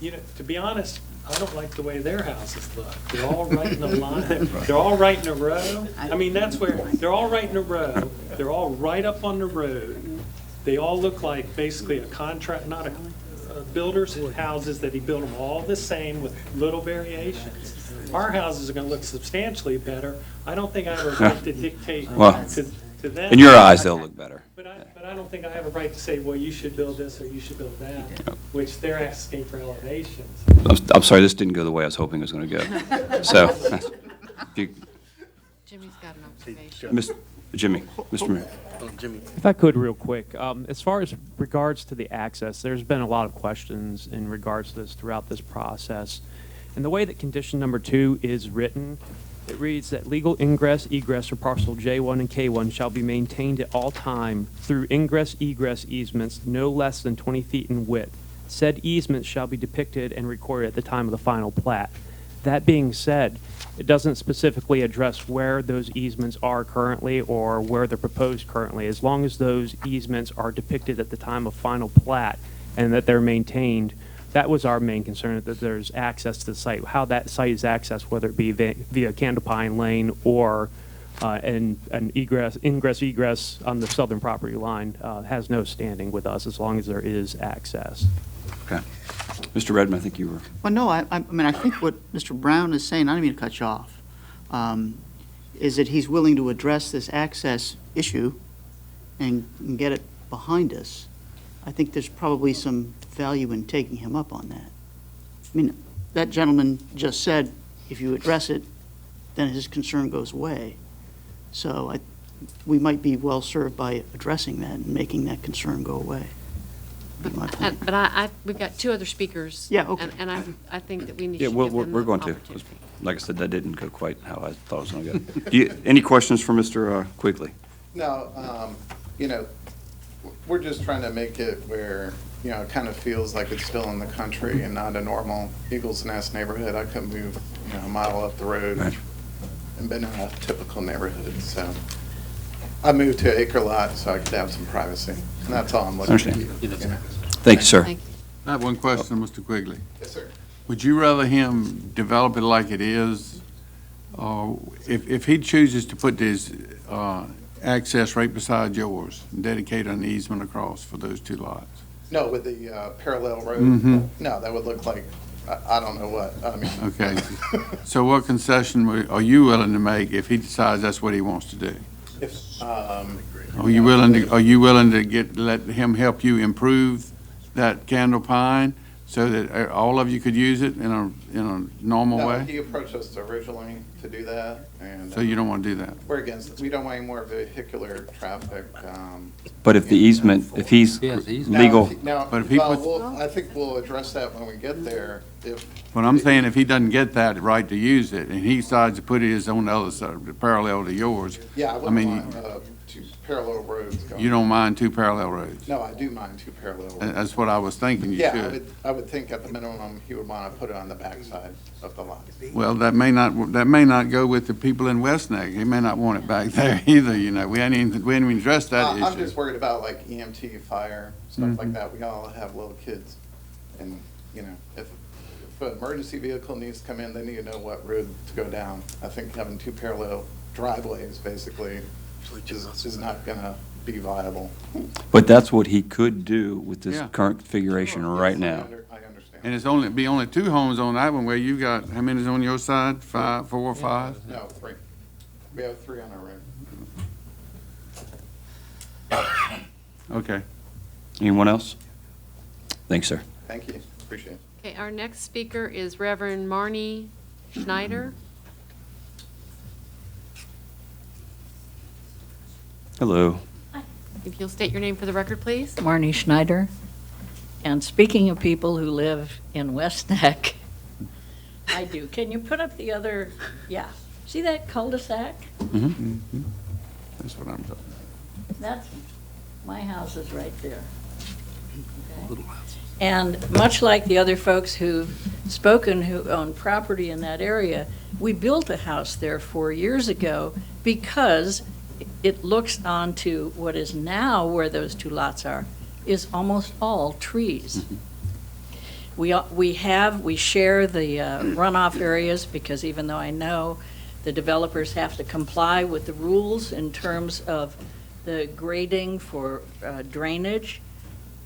to be honest, I don't like the way their houses look. They're all right in a line. They're all right in a row. I mean, that's where, they're all right in a row. They're all right up on the road. They all look like basically a contract, not a builder's houses that he built them all the same with little variations. Our houses are going to look substantially better. I don't think I ever like to dictate
Well.
to them.
In your eyes, they'll look better.
But I don't think I have a right to say, well, you should build this or you should build that, which they're asking for elevations.
I'm sorry, this didn't go the way I was hoping it was going to go. So,
Jimmy's got an observation.
Mr. Mayor.
Jimmy.
If I could, real quick, as far as regards to the access, there's been a lot of questions in regards to this throughout this process. And the way that condition number 2 is written, it reads that legal ingress, egress for parcel J1 and K1 shall be maintained at all time through ingress, egress easements no less than 20 feet in width. Said easements shall be depicted and recorded at the time of the final plat. That being said, it doesn't specifically address where those easements are currently or where they're proposed currently. As long as those easements are depicted at the time of final plat and that they're maintained, that was our main concern, that there's access to the site. How that site is accessed, whether it be via Candlepine Lane or an ingress egress on the southern property line, has no standing with us as long as there is access.
Okay. Mr. Redmond, I think you were.
Well, no, I mean, I think what Mr. Brown is saying, I don't mean to cut you off, is that he's willing to address this access issue and get it behind us. I think there's probably some value in taking him up on that. I mean, that gentleman just said, if you address it, then his concern goes away. So we might be well served by addressing that and making that concern go away.
But we've got 2 other speakers.
Yeah, okay.
And I think that we need to
Yeah,
give them
we're
the
going to.
opportunity.
Like I said, that didn't go quite how I thought it was going to go. Any questions for Mr. Quigley?
No, we're just trying to make it where, it kind of feels like it's still in the country and not a normal Eagles Nest neighborhood. I could move, a mile up the road and been in a typical neighborhood, so. I moved to acre lot so I could have some privacy, and that's all I'm looking for.
Thank you, sir.
Thank you.
I have one question, Mr. Quigley.
Yes, sir.
Would you rather him develop it like it is, or if he chooses to put his access right beside yours, and dedicate an easement across for those 2 lots?
No, with the parallel road?
Mhm.
No, that would look like, I don't know what, I mean.
Okay. So what concession are you willing to make if he decides that's what he wants to do?
If,
Are you willing to let him help you improve that Candlepine so that all of you could use it in a normal
no,
way?
he approached us originally to do that, and.
So you don't want to do that?
We're against, we don't want any more vehicular traffic.
But if the easement, if he's legal.
But if he puts-
I think we'll address that when we get there.
But I'm saying if he doesn't get that right to use it, and he decides to put his on the other side, parallel to yours.
Yeah, I wouldn't mind 2 parallel roads going.
You don't mind 2 parallel roads?
No, I do mind 2 parallel roads.
That's what I was thinking you
Yeah,
should.
I would think at the minimum, he would want to put it on the backside of the lot.
Well, that may not go with the people in West Neck. He may not want it back there either, We haven't even addressed that issue.
I'm just worried about like EMT, fire, stuff like that. We all have little kids. And, if an emergency vehicle needs to come in, they need to know what road to go down. I think having 2 parallel driveways basically is not going to be viable.
But that's what he could do with this
Yeah.
current configuration right now.
I understand.
And it's only 2 homes on that one where you got, how many's on your side? 5, 4 or 5?
No, 3. We have 3 on our road.
Okay.
Anyone else? Thanks, sir.
Thank you. Appreciate it.
Okay, our next speaker is Reverend Marnie Schneider.
Hello.
If you'll state your name for the record, please.
Marnie Schneider. And speaking of people who live in West Neck, I do. Can you put up the other, yeah. See that cul-de-sac?
Mm-hmm. That's what I'm talking about.
That's, my house is right there. Okay. And much like the other folks who've spoken who own property in that area, we built a house there 4 years ago because it looks onto what is now where those 2 lots are, is almost all trees. We share the runoff areas because even though I know the developers have to comply with the rules in terms of the grading for drainage,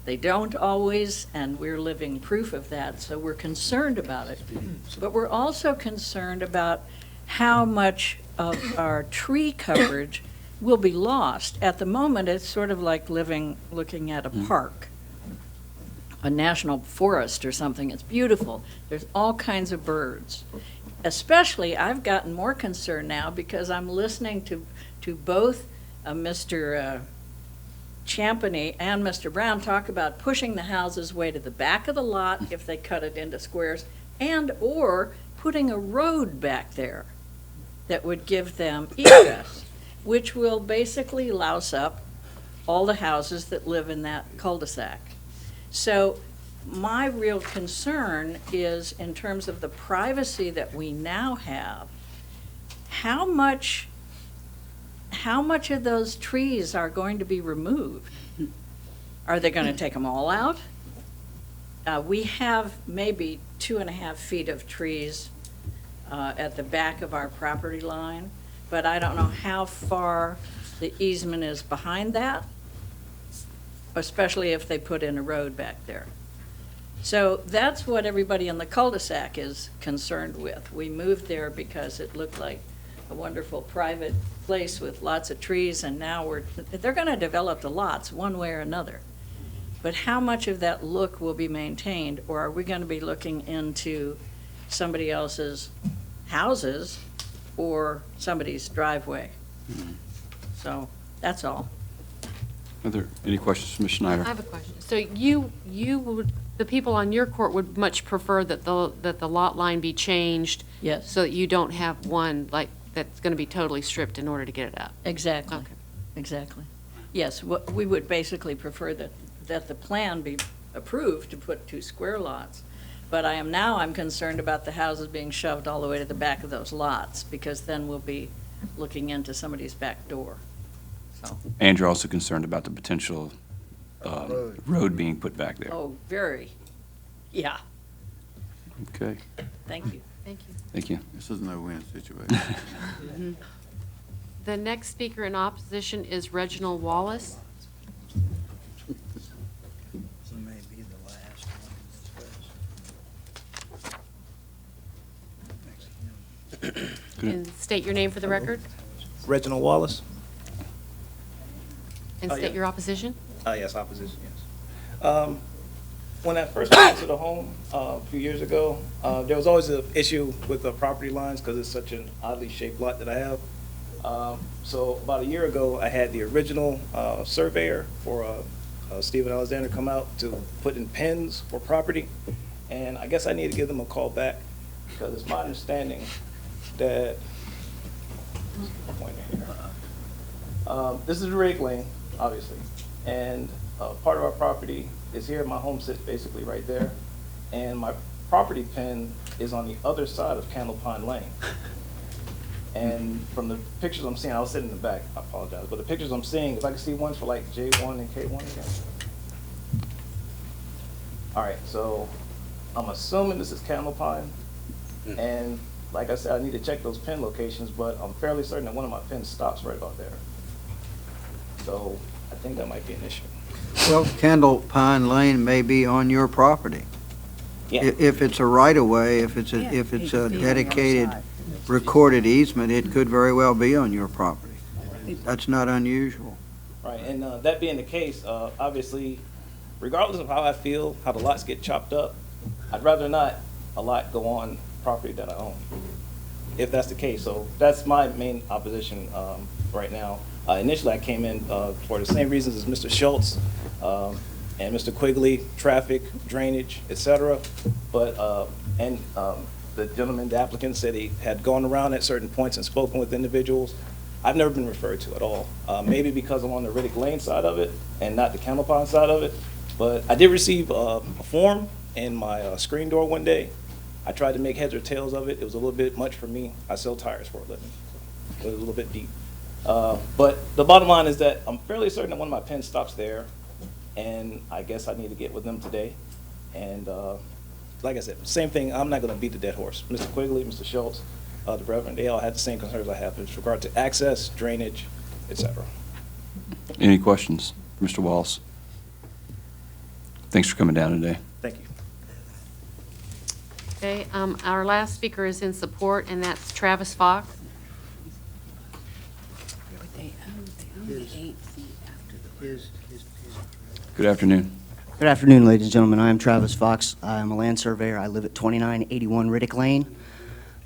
they don't always, and we're living proof of that, so we're concerned about it. But we're also concerned about how much of our tree coverage will be lost. At the moment, it's sort of like looking at a park, a national forest or something. It's beautiful. There's all kinds of birds. Especially, I've gotten more concerned now because I'm listening to both Mr. Champney and Mr. Brown talk about pushing the houses way to the back of the lot if they cut it into squares, and or putting a road back there that would give them egress, which will basically louse up all the houses that live in that cul-de-sac. So my real concern is in terms of the privacy that we now have, how much of those trees are going to be removed? Are they going to take them all out? We have maybe 2.5 feet of trees at the back of our property line, but I don't know how far the easement is behind that, especially if they put in a road back there. So that's what everybody in the cul-de-sac is concerned with. We moved there because it looked like a wonderful private place with lots of trees, and now they're going to develop the lots one way or another. But how much of that look will be maintained, or are we going to be looking into somebody else's houses or somebody's driveway? So that's all.
Are there any questions from Ms. Schneider?
I have a question. So you would, the people on your court would much prefer that the lot line be changed?
Yes.
So that you don't have one, like, that's going to be totally stripped in order to get it up?
Exactly.
Okay.
Exactly. Yes, we would basically prefer that the plan be approved to put 2 square lots. But I'm concerned about the houses being shoved all the way to the back of those lots, because then we'll be looking into somebody's back door. So.
And you're also concerned about the potential road being put back there?
Oh, very. Yeah.
Okay.
Thank you.
Thank you.
Thank you.
This is a no-win situation.
The next speaker in opposition is Reginald Wallace. And state your name for the record,
Reginald Wallace.
and state your opposition.
Yes, opposition, yes. When I first got to the home a few years ago, there was always an issue with the property lines because it's such an oddly shaped lot that I have. So about a year ago, I had the original surveyor for Stephen Alexander come out to put in pins for property. And I guess I need to give them a call back because it's my understanding that, this is Drake Lane, obviously, and part of our property is here. My home sits basically right there, and my property pin is on the other side of Candle Pine Lane. And from the pictures I'm seeing, I was sitting in the back, I apologize, but the pictures I'm seeing, if I can see ones for like J1 and K1 again. All right, so I'm assuming this is Candle Pine, and like I said, I need to check those pin locations, but I'm fairly certain that one of my pins stops right about there. So I think that might be an issue.
Well, Candle Pine Lane may be on your property.
Yeah.
If it's a right-of-way, if it's a dedicated recorded easement, it could very well be on your property. That's not unusual.
Right, and that being the case, obviously, regardless of how I feel, how the lots get chopped up, I'd rather not a lot go on property that I own, if that's the case. So that's my main opposition right now. Initially, I came in for the same reasons as Mr. Schultz and Mr. Quigley, traffic, drainage, et cetera. But, the gentleman, the applicant, said he had gone around at certain points and spoken with individuals. I've never been referred to at all. Maybe because I'm on the Riddick Lane side of it and not the Candle Pond side of it. But I did receive a form in my screen door one day. I tried to make heads or tails of it. It was a little bit much for me. I sell tires for a living. So it was a little bit deep. But the bottom line is that I'm fairly certain that one of my pins stops there. And I guess I need to get with them today. And like I said, same thing, I'm not going to beat the dead horse. Mr. Quigley, Mr. Schultz, the Reverend, they all had the same concerns I have with regard to access, drainage, et cetera.
Any questions, Mr. Wallace? Thanks for coming down today.
Thank you.
Okay, our last speaker is in support, and that's Travis Fox.
Good afternoon.
Good afternoon, ladies and gentlemen. I am Travis Fox. I am a land surveyor. I live at 2981 Riddick Lane.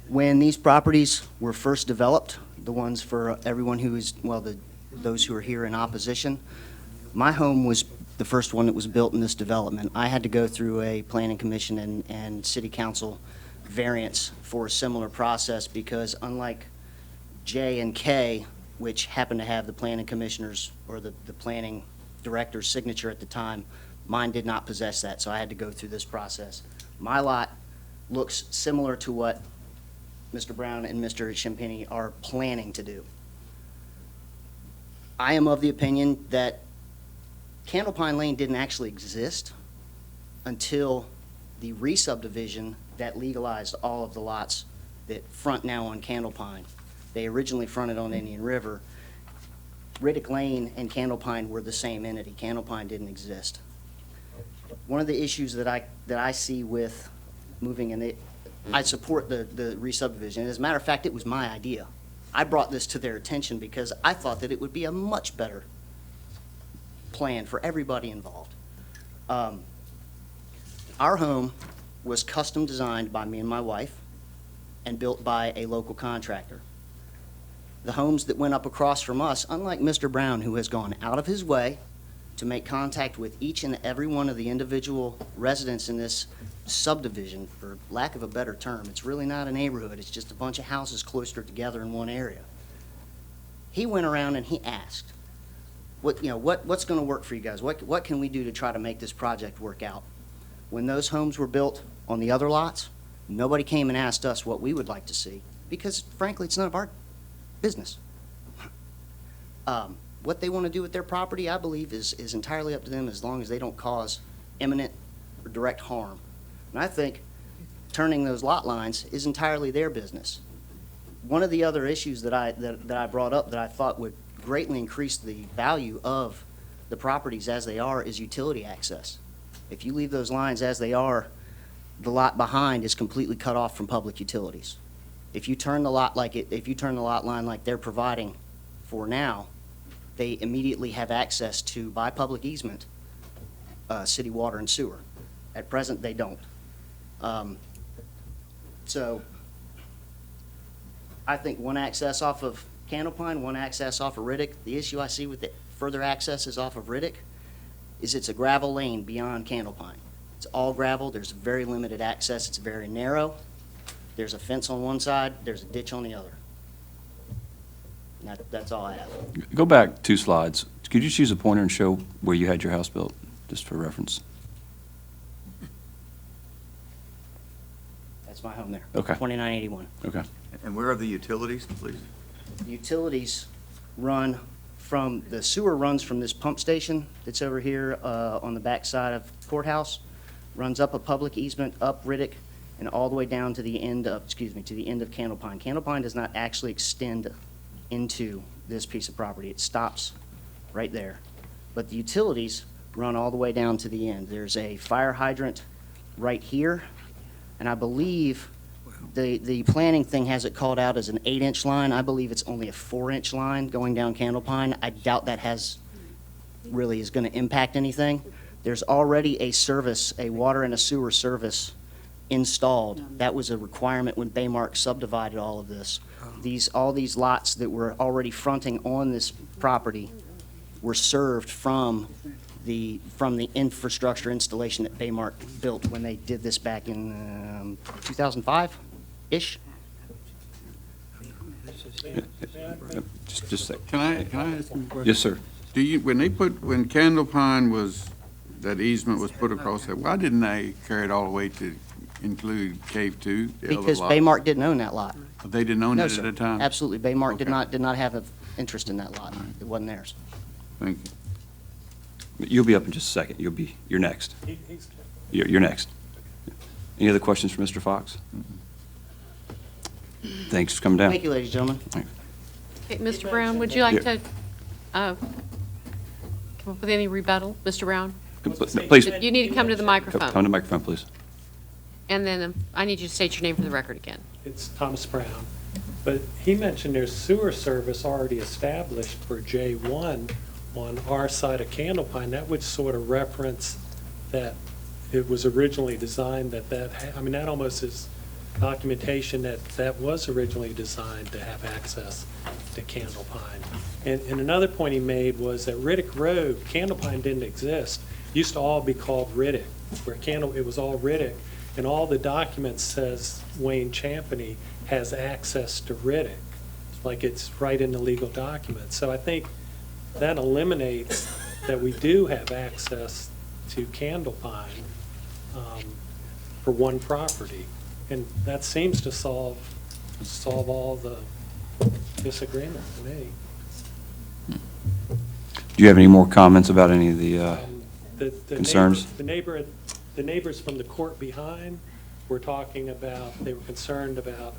When these properties were first developed, the ones for everyone who is, well, those who are here in opposition, my home was the first one that was built in this development. I had to go through a planning commission and city council variance for a similar process because unlike J and K, which happened to have the planning commissioners or the planning director's signature at the time, mine did not possess that, so I had to go through this process. My lot looks similar to what Mr. Brown and Mr. Champagny are planning to do. I am of the opinion that Candle Pine Lane didn't actually exist until the re-subdivision that legalized all of the lots that front now on Candle Pine. They originally fronted on Indian River. Riddick Lane and Candle Pine were the same entity. Candle Pine didn't exist. One of the issues that I see with moving, and I support the re-subdivision. As a matter of fact, it was my idea. I brought this to their attention because I thought that it would be a much better plan for everybody involved. Our home was custom designed by me and my wife and built by a local contractor. The homes that went up across from us, unlike Mr. Brown, who has gone out of his way to make contact with each and every one of the individual residents in this subdivision, for lack of a better term. It's really not a neighborhood. It's just a bunch of houses clustered together in one area. He went around and he asked, what's going to work for you guys? What can we do to try to make this project work out? When those homes were built on the other lots, nobody came and asked us what we would like to see because, frankly, it's none of our business. What they want to do with their property, I believe, is entirely up to them as long as they don't cause imminent or direct harm. And I think turning those lot lines is entirely their business. One of the other issues that I brought up that I thought would greatly increase the value of the properties as they are is utility access. If you leave those lines as they are, the lot behind is completely cut off from public utilities. If you turn the lot line like they're providing for now, they immediately have access to, by public easement, city water and sewer. At present, they don't. So I think one access off of Candle Pine, one access off of Riddick. The issue I see with the further accesses off of Riddick is it's a gravel lane beyond Candle Pine. It's all gravel. There's very limited access. It's very narrow. There's a fence on one side. There's a ditch on the other. And that's all I have.
Go back 2 slides. Could you choose a pointer and show where you had your house built, just for reference?
That's my home there.
Okay.
2981.
Okay.
And where are the utilities, please?
Utilities run from, the sewer runs from this pump station that's over here on the back side of Courthouse, runs up a public easement, up Riddick, and all the way down to the end of, to the end of Candle Pine. Candle Pine does not actually extend into this piece of property. It stops right there. But the utilities run all the way down to the end. There's a fire hydrant right here, and I believe the planning thing has it called out as an 8-inch line. I believe it's only a 4-inch line going down Candle Pine. I doubt that really is going to impact anything. There's already a service, a water and a sewer service installed. That was a requirement when Baymark subdivided all of this. All these lots that were already fronting on this property were served from the infrastructure installation that Baymark built when they did this back in 2005-ish.
Just a second.
Can I ask you a question?
Yes, sir.
When Candle Pine that easement was put across there, why didn't they carry it all the way to include Cave 2?
Because Baymark didn't own that lot.
They didn't own
No,
it
sir.
at the time?
Absolutely. Baymark did
Okay.
not have an interest in that lot. It wasn't theirs.
Thank you.
You'll be up in just a second. You're next. You're next. Any other questions for Mr. Fox? Thanks for coming down.
Thank you, ladies and gentlemen.
Okay, Mr. Brown, would you like
Yeah.
to come up with any rebuttal? Mr. Brown?
Please.
You need to come to the microphone.
Come to the microphone, please.
And then I need you to state your name for the record again.
It's Thomas Brown. But he mentioned there's sewer service already established for J1 on our side of Candlepine. That would sort of reference that it was originally designed I mean, that almost is documentation that was originally designed to have access to Candlepine. And another point he made was that Riddick Road, Candlepine didn't exist. It used to all be called Riddick, where it was all Riddick. And all the documents says Wayne Champney has access to Riddick, like it's right in the legal documents. So I think that eliminates that we do have access to Candlepine for one property. And that seems to solve all the disagreement to me.
Do you have any more comments about any of the concerns?
The neighbors from the court behind were talking about, they were concerned about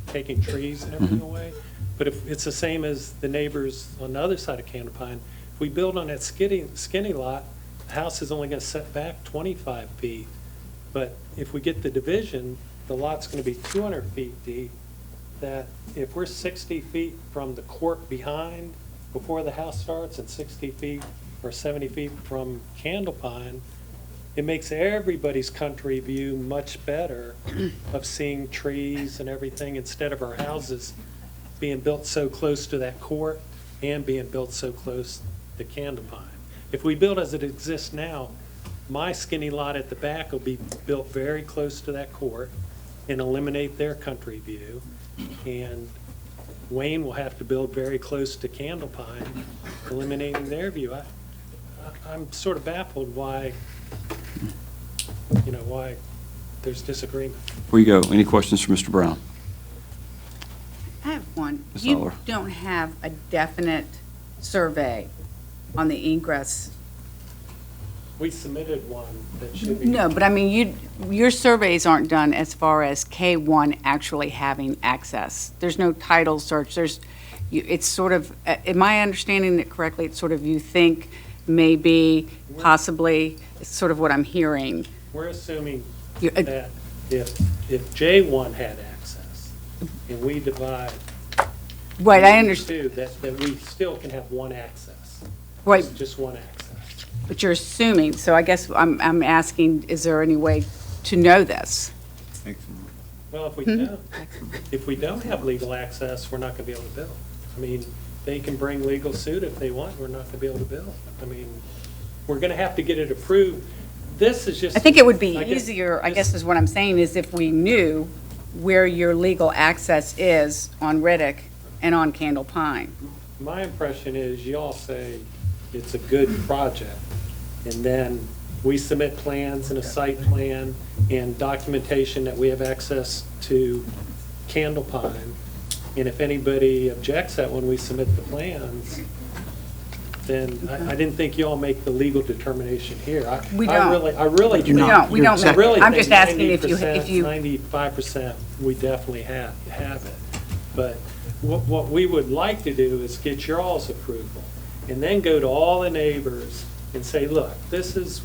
taking trees and everything away. But if it's the same as the neighbors on the other side of Candlepine, if we build on that skinny lot, the house is only going to set back 25 feet. But if we get the division, the lot's going to be 200 feet deep, that if we're 60 feet from the court behind before the house starts and 60 feet or 70 feet from Candlepine, it makes everybody's country view much better of seeing trees and everything instead of our houses being built so close to that court and being built so close to Candlepine. If we build as it exists now, my skinny lot at the back will be built very close to that court and eliminate their country view. And Wayne will have to build very close to Candlepine, eliminating their view. I'm sort of baffled why there's disagreement.
Before you go, any questions for Mr. Brown?
I have one.
Ms.
You
Aller.
don't have a definite survey on the egress.
We submitted one that should be.
No, but I mean, your surveys aren't done as far as K1 actually having access. There's no title search. It's sort of, am I understanding it correctly? It's sort of you think maybe, possibly, it's sort of what I'm hearing.
We're assuming that if J1 had access and we divide
Right, I understand.
that we still can have one access.
Right.
Just one access.
But you're assuming, so I guess I'm asking, is there any way to know this?
Well, if we don't have legal access, we're not going to be able to build. I mean, they can bring legal suit if they want, we're not going to be able to build. I mean, we're going to have to get it approved. This is just.
I think it would be easier, I guess is what I'm saying, is if we knew where your legal access is on Riddick and on Candlepine.
My impression is you all say it's a good project, and then we submit plans and a site plan and documentation that we have access to Candlepine. And if anybody objects that when we submit the plans, then I didn't think you all make the legal determination here.
We don't.
I really
We don't. We don't.
I really
I'm
think
just asking if you.
95%, we definitely have it. But what we would like to do is get your all's approval and then go to all the neighbors and say, look, this is,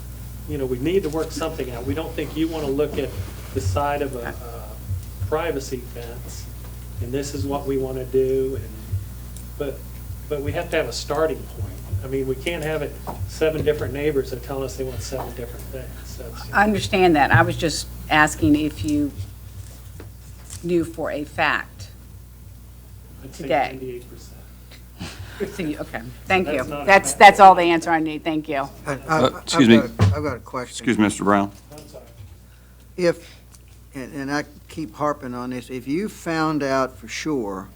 we need to work something out. We don't think you want to look at the side of a privacy fence, and this is what we want to do. But we have to have a starting point. I mean, we can't have it 7 different neighbors that tell us they want 7 different things.
I understand that. I was just asking if you knew for a fact
I'd say
today.
98%.
Okay, thank you.
That's not-
That's all the answer I need. Thank you.
Excuse me.
I've got a question.
Excuse me, Mr. Brown.
I'm sorry.
If, and I keep harping on this, if you found out for sure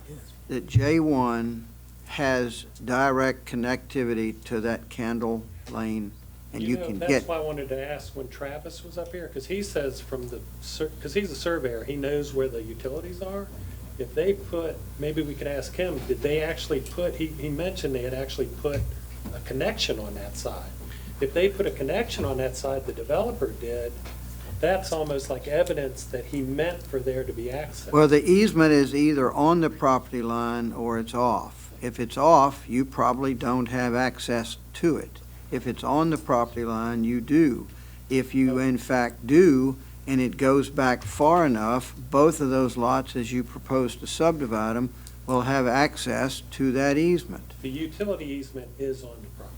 that J1 has direct connectivity to that Candle Lane, and you can
That's
get,
why I wanted to ask when Travis was up here, because he says because he's a surveyor, he knows where the utilities are. If they put, maybe we could ask him, did they actually put, he mentioned they had actually put a connection on that side. If they put a connection on that side, the developer did, that's almost like evidence that he meant for there to be access.
well, the easement is either on the property line or it's off. If it's off, you probably don't have access to it. If it's on the property line, you do. If you in fact do, and it goes back far enough, both of those lots, as you propose to subdivide them, will have access to that easement.
The utility easement is on the property.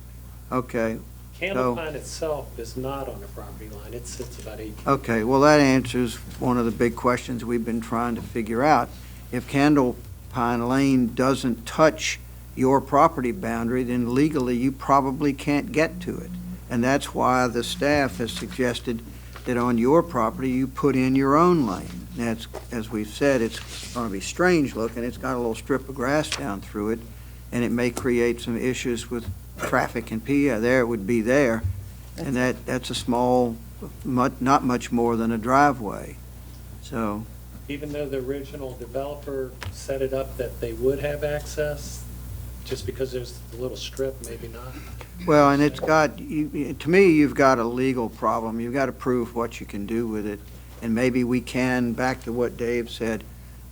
Okay,
Candle Pine itself is not on the property line. It sits about 8 feet.
okay, well, that answers one of the big questions we've been trying to figure out. If Candle Pine Lane doesn't touch your property boundary, then legally you probably can't get to it. And that's why the staff has suggested that on your property, you put in your own lane. That's, as we've said, it's going to be strange looking. It's got a little strip of grass down through it, and it may create some issues with traffic and PIA. There, it would be there. And that's a small, not much more than a driveway. So,
Even though the original developer set it up that they would have access, just because there's a little strip, maybe not.
well, and it's got, to me, you've got a legal problem. You've got to prove what you can do with it. And maybe we can, back to what Dave said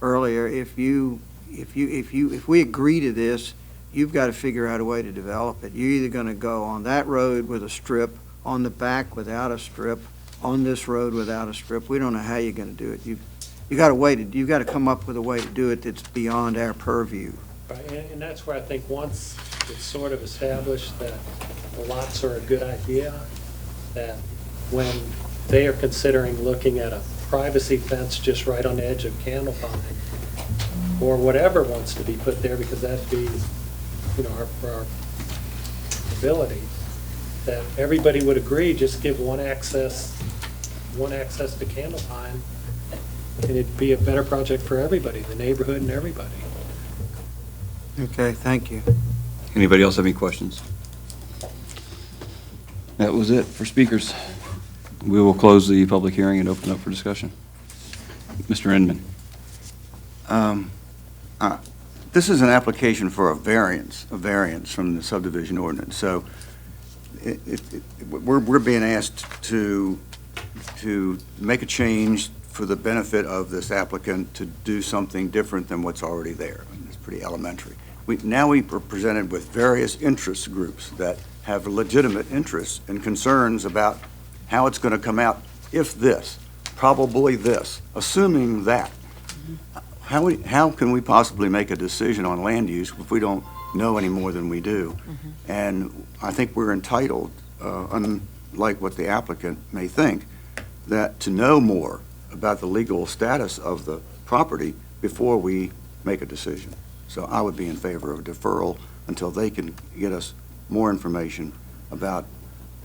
earlier, if we agree to this, you've got to figure out a way to develop it. You're either going to go on that road with a strip, on the back without a strip, on this road without a strip. We don't know how you're going to do it. You've got to come up with a way to do it that's beyond our purview.
Right, and that's where I think once it's sort of established that the lots are a good idea, that when they are considering looking at a privacy fence just right on the edge of Candle Pine, or whatever wants to be put there, because that'd be, our ability, that everybody would agree, just give one access to Candle Pine, and it'd be a better project for everybody, the neighborhood and everybody.
Okay, thank you.
Anybody else have any questions? That was it for speakers. We will close the public hearing and open up for discussion. Mr. Inman.
This is an application for a variance from the subdivision ordinance. So we're being asked to make a change for the benefit of this applicant to do something different than what's already there. It's pretty elementary. Now we are presented with various interest groups that have legitimate interests and concerns about how it's going to come out if this, probably this, assuming that. How can we possibly make a decision on land use if we don't know any more than we do? And I think we're entitled, unlike what the applicant may think, that to know more about the legal status of the property before we make a decision. So I would be in favor of deferral until they can get us more information about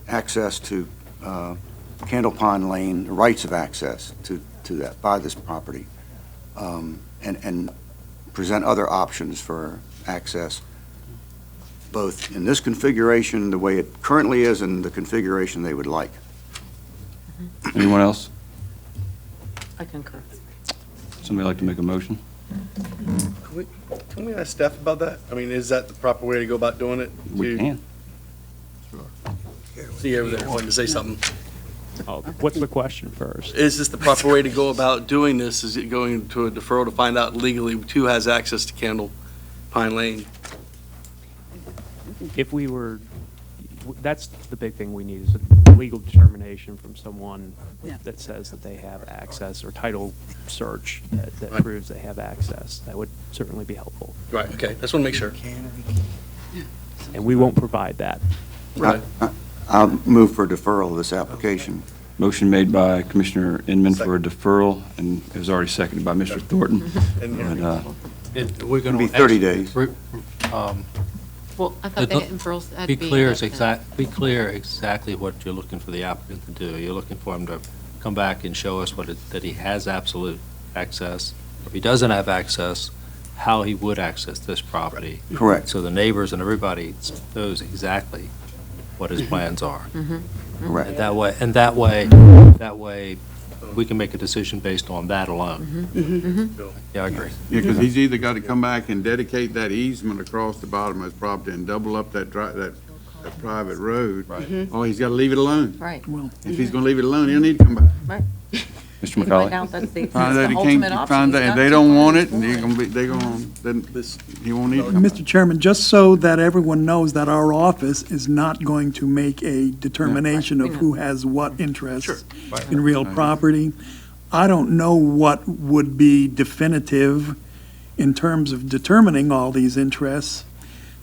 access to Candle Pond Lane, the rights of access to that, by this property, and present other options for access, both in this configuration, the way it currently is, and the configuration they would like.
Anyone else?
I concur.
Somebody like to make a motion?
Can we ask staff about that? I mean, is that the proper way to go about doing it?
We can.
See over there, wanted to say something.
Oh, what's the question first?
Is this the proper way to go about doing this? Is it going to a deferral to find out legally who has access to Candle Pine Lane?
If we were, that's the big thing we need, is a legal determination from someone that says that they have access, or title search that
Right.
proves they have access. That would certainly be helpful.
Right, okay, just want to make sure.
And we won't provide that.
Right.
I'll move for deferral of this application.
Motion made by Commissioner Inman for a deferral, and it was already seconded by Mr. Thornton. But,
We're going
It'll be
to
30 days.
Well, I thought the referrals had to be.
Be clear exactly what you're looking for the applicant to do. You're looking for him to come back and show us that he has absolute access. If he doesn't have access, how he would access this property.
Correct.
So the neighbors and everybody knows exactly what his plans are.
Correct.
And that way, we can make a decision based on that alone. Yeah, I agree.
Yeah, because he's either got to come back and dedicate that easement across the bottom of his property and double up that private road.
Right.
Or he's got to leave it alone.
Right.
If he's going to leave it alone, he'll need to come back.
Right.
Mr.
You
McCauley?
find out that's the
Find out he
ultimate
can't,
option.
find
He's
out, if
got
they
two
don't want
plans
it,
for
and
it.
they're gonna, then he won't need to come back.
Mr. Chairman, just so that everyone knows that our office is not going to make a determination of who has what interests in real property. I don't know what would be definitive in terms of determining all these interests,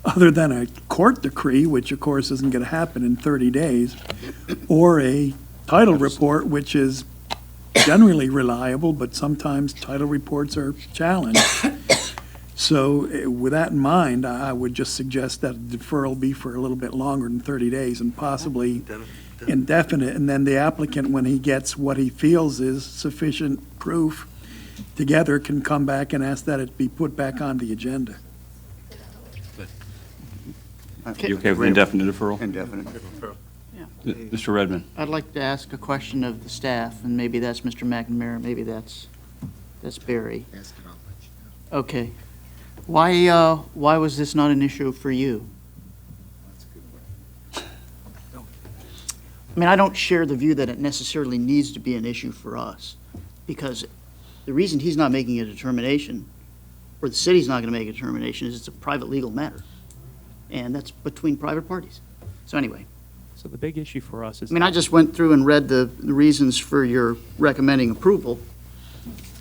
other than a court decree, which of course isn't going to happen in 30 days, or a title report, which is generally reliable, but sometimes title reports are challenged. So with that in mind, I would just suggest that a deferral be for a little bit longer than 30 days and possibly indefinite. And then the applicant, when he gets what he feels is sufficient proof together, can come back and ask that it be put back on the agenda.
You okay with indefinite deferral?
Indefinite.
Mr. Redmond?
I'd like to ask a question of the staff, and maybe that's Mr. McNamara, maybe that's Barry. Okay. Why was this not an issue for you? I mean, I don't share the view that it necessarily needs to be an issue for us, because the reason he's not making a determination, or the city's not going to make a determination, is it's a private legal matter, and that's between private parties. So anyway.
So the big issue for us is.
I mean, I just went through and read the reasons for your recommending approval,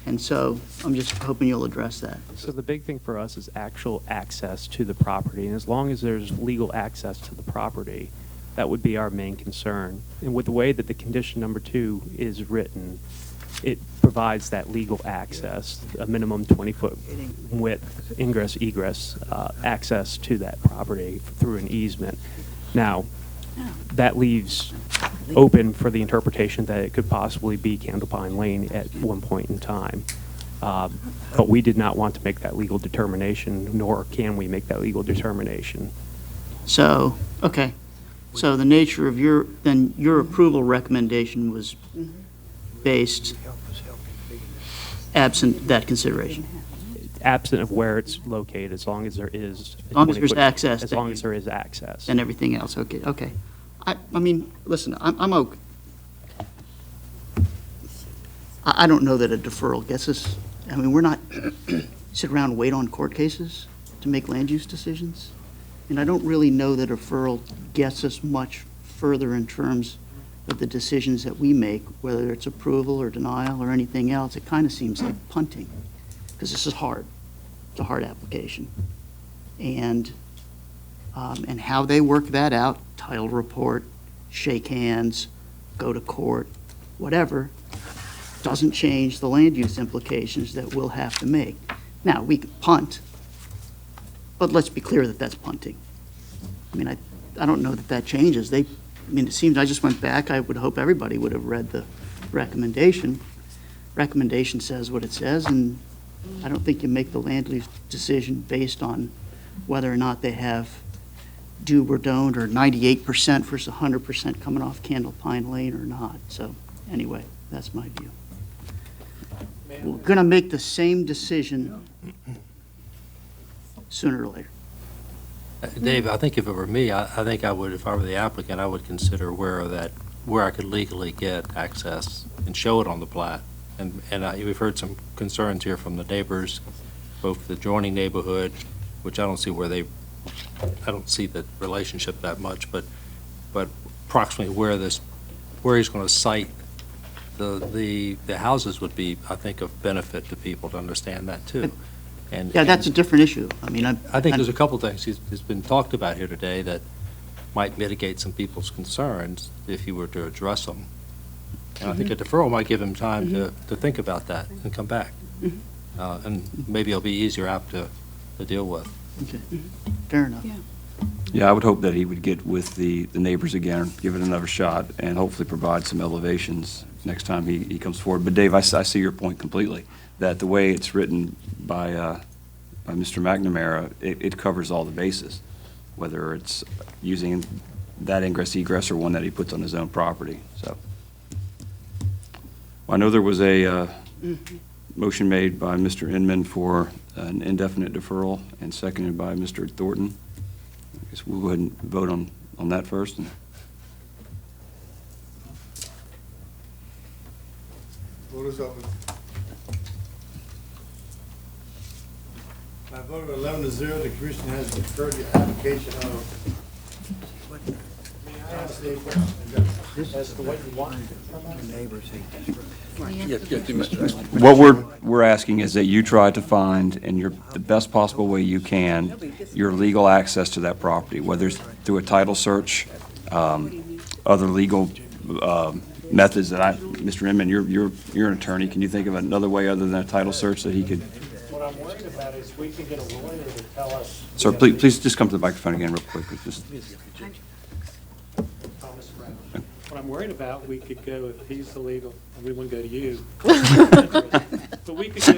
and so I'm just hoping you'll address that.
So the big thing for us is actual access to the property, and as long as there's legal access to the property, that would be our main concern. And with the way that the condition number 2 is written, it provides that legal access, a minimum 20-foot width, ingress, egress, access to that property through an easement. Now, that leaves open for the interpretation that it could possibly be Candlepine Lane at one point in time. But we did not want to make that legal determination, nor can we make that legal determination.
So, okay. So the nature of your approval recommendation was based absent that consideration?
Absent of where it's located, as long as there is.
As long as there's access.
As long as there is access.
And everything else, okay. I mean, listen, I'm okay. I don't know that a deferral gets us, I mean, we're not, sit around and wait on court cases to make land use decisions. And I don't really know that a deferral gets us much further in terms of the decisions that we make, whether it's approval or denial or anything else. It kind of seems like punting, because this is hard. It's a hard application. And how they work that out, title report, shake hands, go to court, whatever, doesn't change the land use implications that we'll have to make. Now, we can punt, but let's be clear that that's punting. I mean, I don't know that changes. I mean, it seems, I just went back, I would hope everybody would have read the recommendation. Recommendation says what it says, and I don't think you make the land use decision based on whether or not they have do or don't, or 98% versus 100% coming off Candlepine Lane or not. So anyway, that's my view. We're going to make the same decision sooner or later.
Dave, I think if it were me, I think I would, if I were the applicant, I would consider where I could legally get access and show it on the plat. And we've heard some concerns here from the neighbors, both the adjoining neighborhood, which I don't see I don't see the relationship that much, but approximately where he's going to site the houses would be, I think, of benefit to people to understand that too. And
yeah, that's a different issue. I mean,
I think there's a couple things that's been talked about here today that might mitigate some people's concerns if you were to address them. And I think a deferral might give him time to think about that and come back. And maybe it'll be easier app to deal with.
Okay, fair enough.
Yeah, I would hope that he would get with the neighbors again, give it another shot, and hopefully provide some elevations next time he comes forward. But Dave, I see your point completely, that the way it's written by Mr. McNamara, it covers all the bases, whether it's using that ingress egress or one that he puts on his own property. So I know there was a motion made by Mr. Inman for an indefinite deferral and seconded by Mr. Thornton. I guess we'll go ahead and vote on that first.
Vote is open. By a vote of 11-0, the commission has deferred the application of.
As to what you want.
What we're asking is that you try to find, in the best possible way you can, your legal access to that property, whether it's through a title search, other legal methods that Mr. Inman, you're an attorney. Can you think of another way other than a title search that he could?
What I'm worried about is we can get a lawyer to tell us.
Sir, please just come to the microphone again real quick.
What I'm worried about, we could go, if he's illegal, we wouldn't go to you. But we could go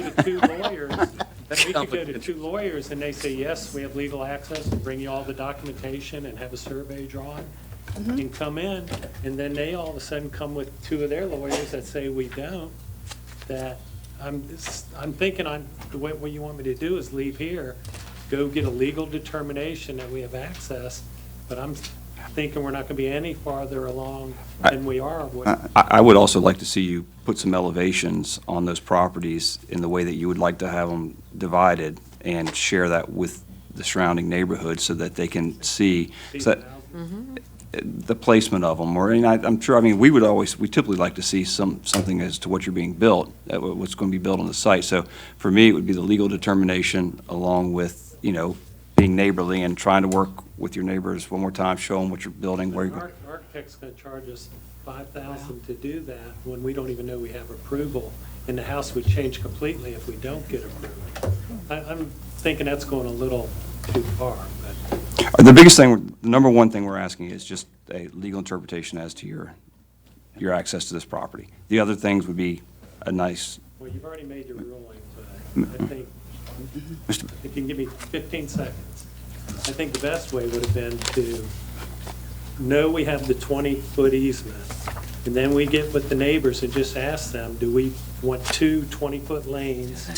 to two lawyers, and they say, yes, we have legal access, and bring you all the documentation and have a survey drawn, and come in, and then they all of a sudden come with two of their lawyers that say we don't, that I'm thinking what you want me to do is leave here, go get a legal determination that we have access, but I'm thinking we're not going to be any farther along than we are.
I would also like to see you put some elevations on those properties in the way that you would like to have them divided and share that with the surrounding neighborhood so that they can see the placement of them. Or, and I'm sure, we typically like to see something as to what you're being built, what's going to be built on the site. So for me, it would be the legal determination along with, being neighborly and trying to work with your neighbors one more time, show them what you're building, where you're.
Architect's going to charge us $5,000 to do that when we don't even know we have approval, and the house would change completely if we don't get approval. I'm thinking that's going a little too far. But
The biggest thing, the number one thing we're asking is just a legal interpretation as to your access to this property. The other things would be a nice.
Well, you've already made your ruling, but I think if you can give me 15 seconds. I think the best way would have been to know we have the 20-foot easement, and then we get with the neighbors and just ask them, do we want two 20-foot lanes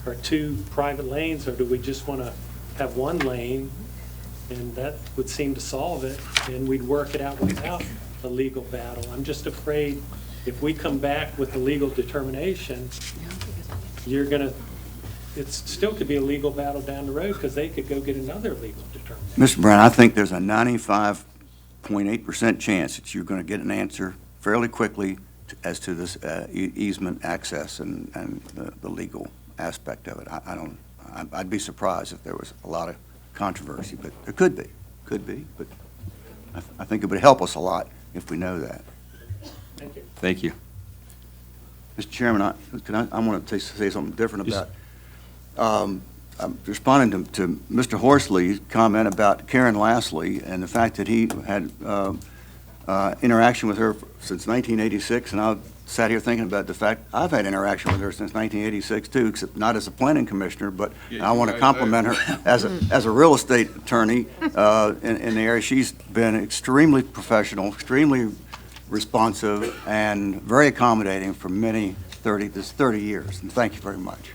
or two private lanes, or do we just want to have one lane? And that would seem to solve it, and we'd work it out without a legal battle. I'm just afraid if we come back with a legal determination, it still could be a legal battle down the road because they could go get another legal determination.
Mr. Brown, I think there's a 95.8% chance that you're going to get an answer fairly quickly as to this easement access and the legal aspect of it. I'd be surprised if there was a lot of controversy, but there could be, but I think it would help us a lot if we know that.
Thank you.
Thank you.
Mr. Chairman, I want to say something different about. I'm responding to Mr. Horsley's comment about Karen Lashley and the fact that he had interaction with her since 1986, and I sat here thinking about the fact I've had interaction with her since 1986 too, except not as a planning commissioner, but I want to compliment her as a real estate attorney in the area. She's been extremely professional, extremely responsive, and very accommodating for 30 years, and thank you very much.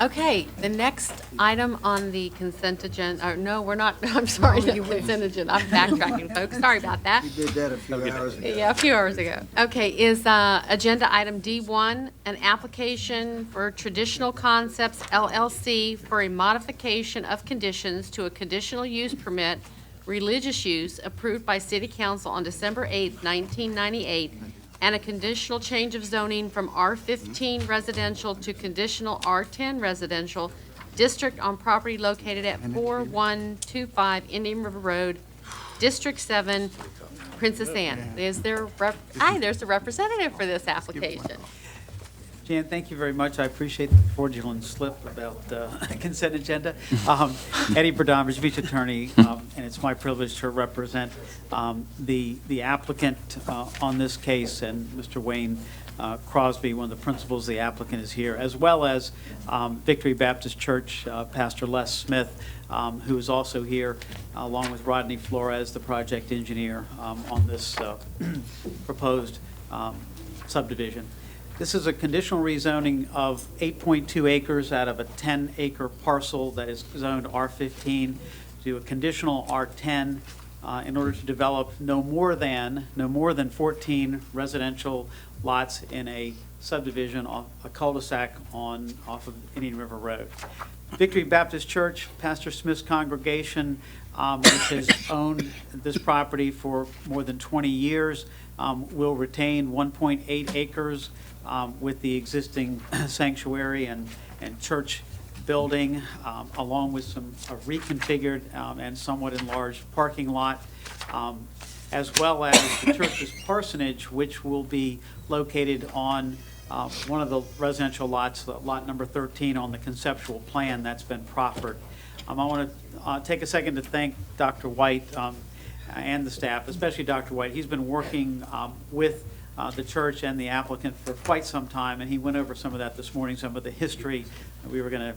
Okay, the next item on the consent agenda, or no, we're not, I'm sorry, the consent agenda, I'm backtracking, folks, sorry about that.
We did that a few hours ago.
Yeah, a few hours ago. Okay, is agenda item D1, an application for Traditional Concepts LLC for a modification of conditions to a conditional use permit, religious use, approved by City Council on December 8th, 1998, and a conditional change of zoning from R15 residential to conditional R10 residential district on property located at 4125 Indian River Road, District 7, Princess Anne. There's the representative for this application.
Jan, thank you very much. I appreciate the fraudulent slip about the consent agenda. Eddie Berdamers, beach attorney, and it's my privilege to represent the applicant on this case, and Mr. Wayne Crosby, one of the principals of the applicant, is here, as well as Victory Baptist Church, Pastor Les Smith, who is also here, along with Rodney Flores, the project engineer on this proposed subdivision. This is a conditional rezoning of 8.2 acres out of a 10-acre parcel that is zoned R15 to a conditional R10 in order to develop no more than 14 residential lots in a subdivision, a cul-de-sac off of Indian River Road. Victory Baptist Church, Pastor Smith's congregation, which has owned this property for more than 20 years, will retain 1.8 acres with the existing sanctuary and church building, along with a reconfigured and somewhat enlarged parking lot, as well as the church's parsonage, which will be located on one of the residential lots, lot number 13 on the conceptual plan that's been proffered. I want to take a second to thank Dr. White and the staff, especially Dr. White. He's been working with the church and the applicant for quite some time, and he went over some of that this morning, some of the history. We were going to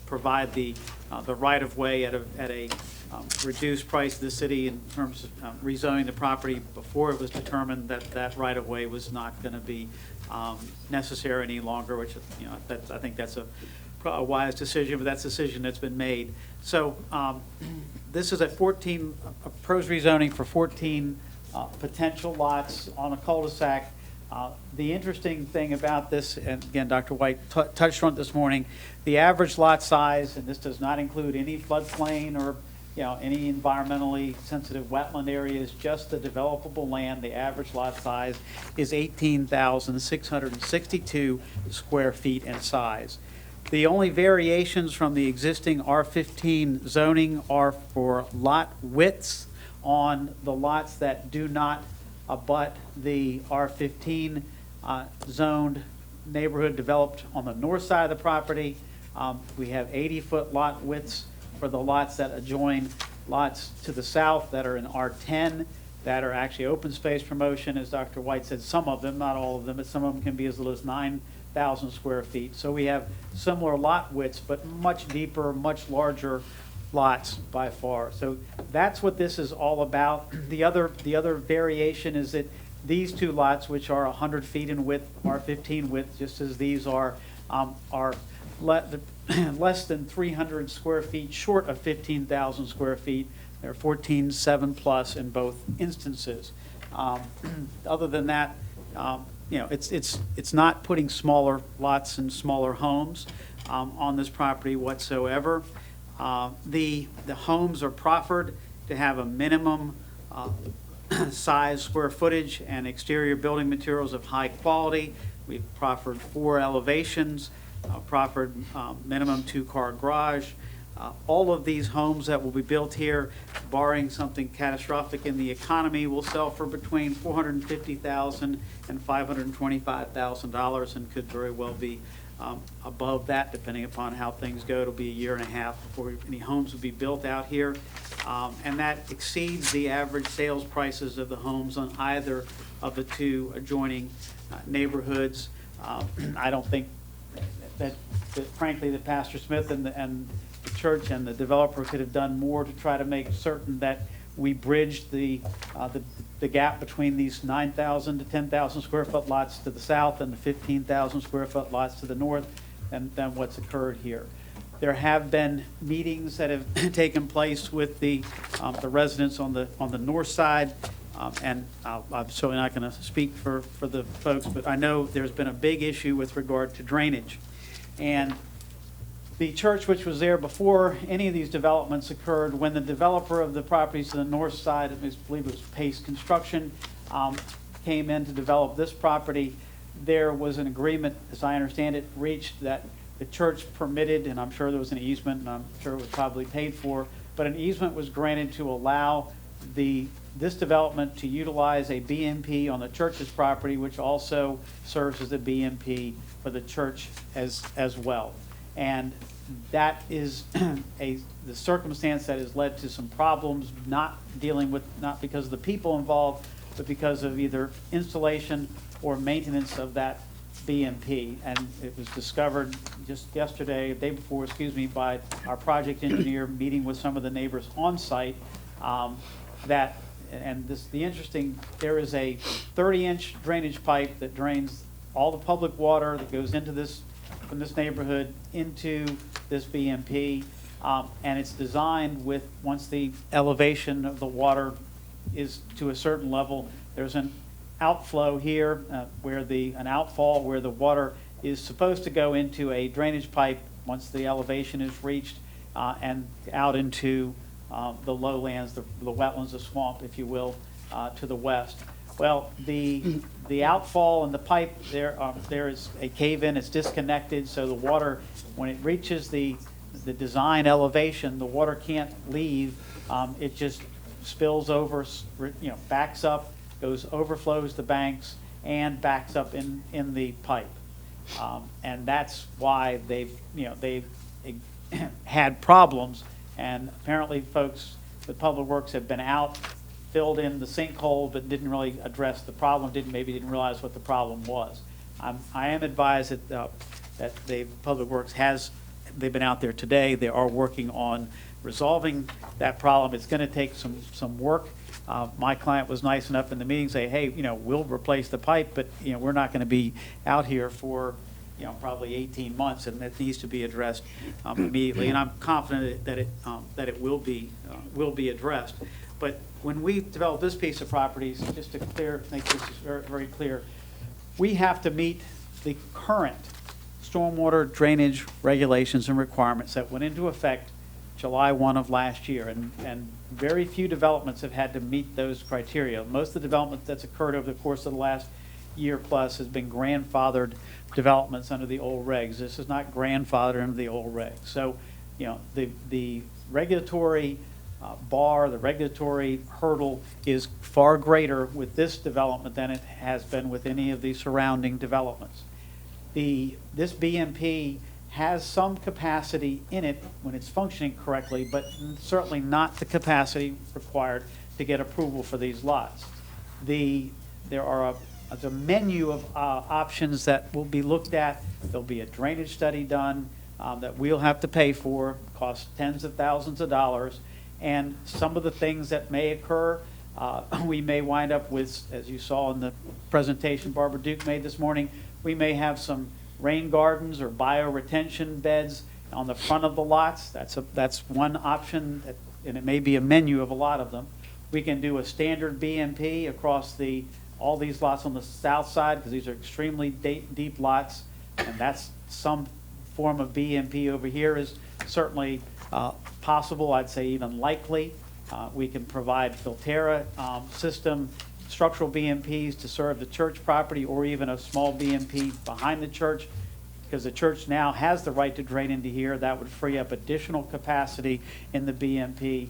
provide the right-of-way at a reduced price to the city in terms of rezoning the property before it was determined that that right-of-way was not going to be necessary any longer, which, I think that's a wise decision, but that's a decision that's been made. So this is a proposed rezoning for 14 potential lots on a cul-de-sac. The interesting thing about this, and again, Dr. White touched on it this morning, the average lot size, and this does not include any floodplain or any environmentally sensitive wetland areas, just the developable land. The average lot size is 18,662 square feet in size. The only variations from the existing R15 zoning are for lot widths on the lots that do not abut the R15 zoned neighborhood developed on the north side of the property. We have 80-foot lot widths for the lots that adjoin lots to the south that are in R10 that are actually open space promotion. As Dr. White said, some of them, not all of them, but some of them can be as little as 9,000 square feet. So we have similar lot widths, but much deeper, much larger lots by far. So that's what this is all about. The other variation is that these two lots, which are 100 feet in width, R15 width, just as these are less than 300 square feet short of 15,000 square feet. They're 14.7 plus in both instances. Other than that, it's not putting smaller lots and smaller homes on this property whatsoever. The homes are proffered to have a minimum size, square footage, and exterior building materials of high quality. We've proffered 4 elevations, proffered minimum 2-car garage. All of these homes that will be built here, barring something catastrophic in the economy, will sell for between $450,000 and $525,000 and could very well be above that, depending upon how things go. It'll be a year and a half before any homes will be built out here. And that exceeds the average sales prices of the homes on either of the two adjoining neighborhoods. I don't think that frankly, that Pastor Smith and the church and the developer could have done more to try to make certain that we bridged the gap between these 9,000 to 10,000 square foot lots to the south and the 15,000 square foot lots to the north than what's occurred here. There have been meetings that have taken place with the residents on the north side, and I'm certainly not going to speak for the folks, but I know there's been a big issue with regard to drainage. And the church, which was there before any of these developments occurred, when the developer of the properties to the north side, I believe it was Pace Construction, came in to develop this property, there was an agreement, as I understand it, reached that the church permitted, and I'm sure there was an easement, and I'm sure it was probably paid for, but an easement was granted to allow this development to utilize a BMP on the church's property, which also serves as a BMP for the church as well. And that is the circumstance that has led to some problems, not because of the people involved, but because of either installation or maintenance of that BMP. And it was discovered just yesterday, the day before, by our project engineer meeting with some of the neighbors on site, there is a 30-inch drainage pipe that drains all the public water that goes into from this neighborhood into this BMP. And it's designed with, once the elevation of the water is to a certain level, there's an outflow here an outfall where the water is supposed to go into a drainage pipe once the elevation is reached, and out into the lowlands, the wetlands, the swamp, if you will, to the west. Well, the outfall in the pipe, there is a cave-in, it's disconnected, so the water, when it reaches the design elevation, the water can't leave. It just spills over, backs up, overflows the banks, and backs up in the pipe. And that's why they've had problems. And apparently folks with Public Works have been out, filled in the sinkhole, but didn't really address the problem, maybe didn't realize what the problem was. I am advised that Public Works they've been out there today. They are working on resolving that problem. It's going to take some work. My client was nice enough in the meeting to say, hey, we'll replace the pipe, but we're not going to be out here for probably 18 months, and that needs to be addressed immediately. And I'm confident that it will be addressed. But when we develop this piece of properties, just to make this very, very clear, we have to meet the current stormwater drainage regulations and requirements that went into effect July 1 of last year, and very few developments have had to meet those criteria. Most of the development that's occurred over the course of the last year plus has been grandfathered developments under the old regs. This is not grandfathered under the old regs. So, the regulatory bar, the regulatory hurdle is far greater with this development than it has been with any of the surrounding developments. This BMP has some capacity in it when it's functioning correctly, but certainly not the capacity required to get approval for these lots. There are a menu of options that will be looked at. There'll be a drainage study done that we'll have to pay for, cost tens of thousands of dollars, and some of the things that may occur, we may wind up with, as you saw in the presentation Barbara Duke made this morning, we may have some rain gardens or bioretention beds on the front of the lots. That's one option, and it may be a menu of a lot of them. We can do a standard BMP across all these lots on the south side, because these are extremely deep lots, and that's some form of BMP over here is certainly possible, I'd say even likely. We can provide Filterra system structural BMPs to serve the church property, or even a small BMP behind the church, because the church now has the right to drain into here. That would free up additional capacity in the BMP.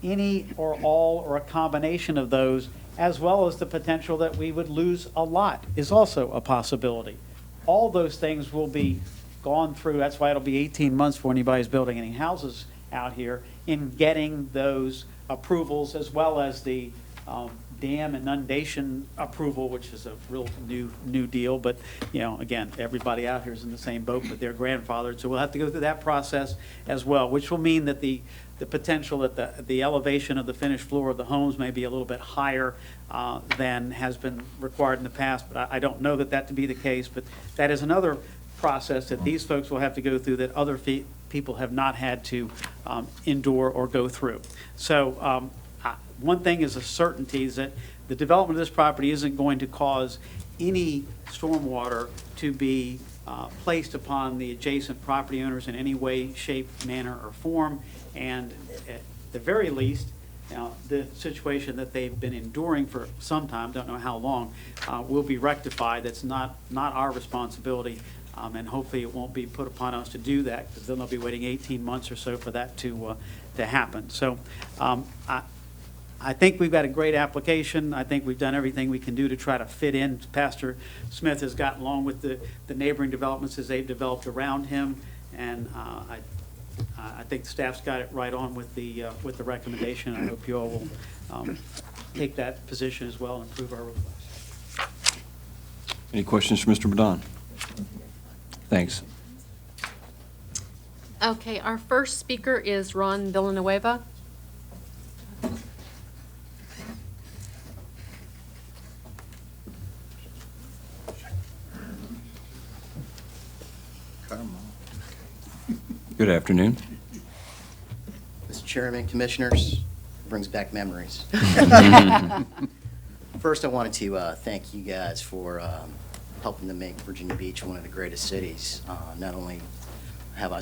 Any or all or a combination of those, as well as the potential that we would lose a lot, is also a possibility. All those things will be gone through. That's why it'll be 18 months before anybody's building any houses out here in getting those approvals, as well as the dam inundation approval, which is a real new deal. But again, everybody out here is in the same boat, but they're grandfathered, so we'll have to go through that process as well, which will mean that the potential that the elevation of the finished floor of the homes may be a little bit higher than has been required in the past. But I don't know that to be the case. But that is another process that these folks will have to go through that other people have not had to endure or go through. So one thing is a certainty, is that the development of this property isn't going to cause any stormwater to be placed upon the adjacent property owners in any way, shape, manner, or form. And at the very least, the situation that they've been enduring for some time, don't know how long, will be rectified. That's not our responsibility. And hopefully it won't be put upon us to do that, because then they'll be waiting 18 months or so for that to happen. So I think we've got a great application. I think we've done everything we can do to try to fit in. Pastor Smith has gotten along with the neighboring developments as they've developed around him, and I think the staff's got it right on with the recommendation. I hope you all will take that position as well and approve our request.
Any questions for Mr. Badon? Thanks.
Okay, our first speaker is Ron Villanueva.
Good afternoon.
Chairman, Commissioners, brings back memories. First, I wanted to thank you guys for helping to make Virginia Beach one of the greatest cities. Not only have I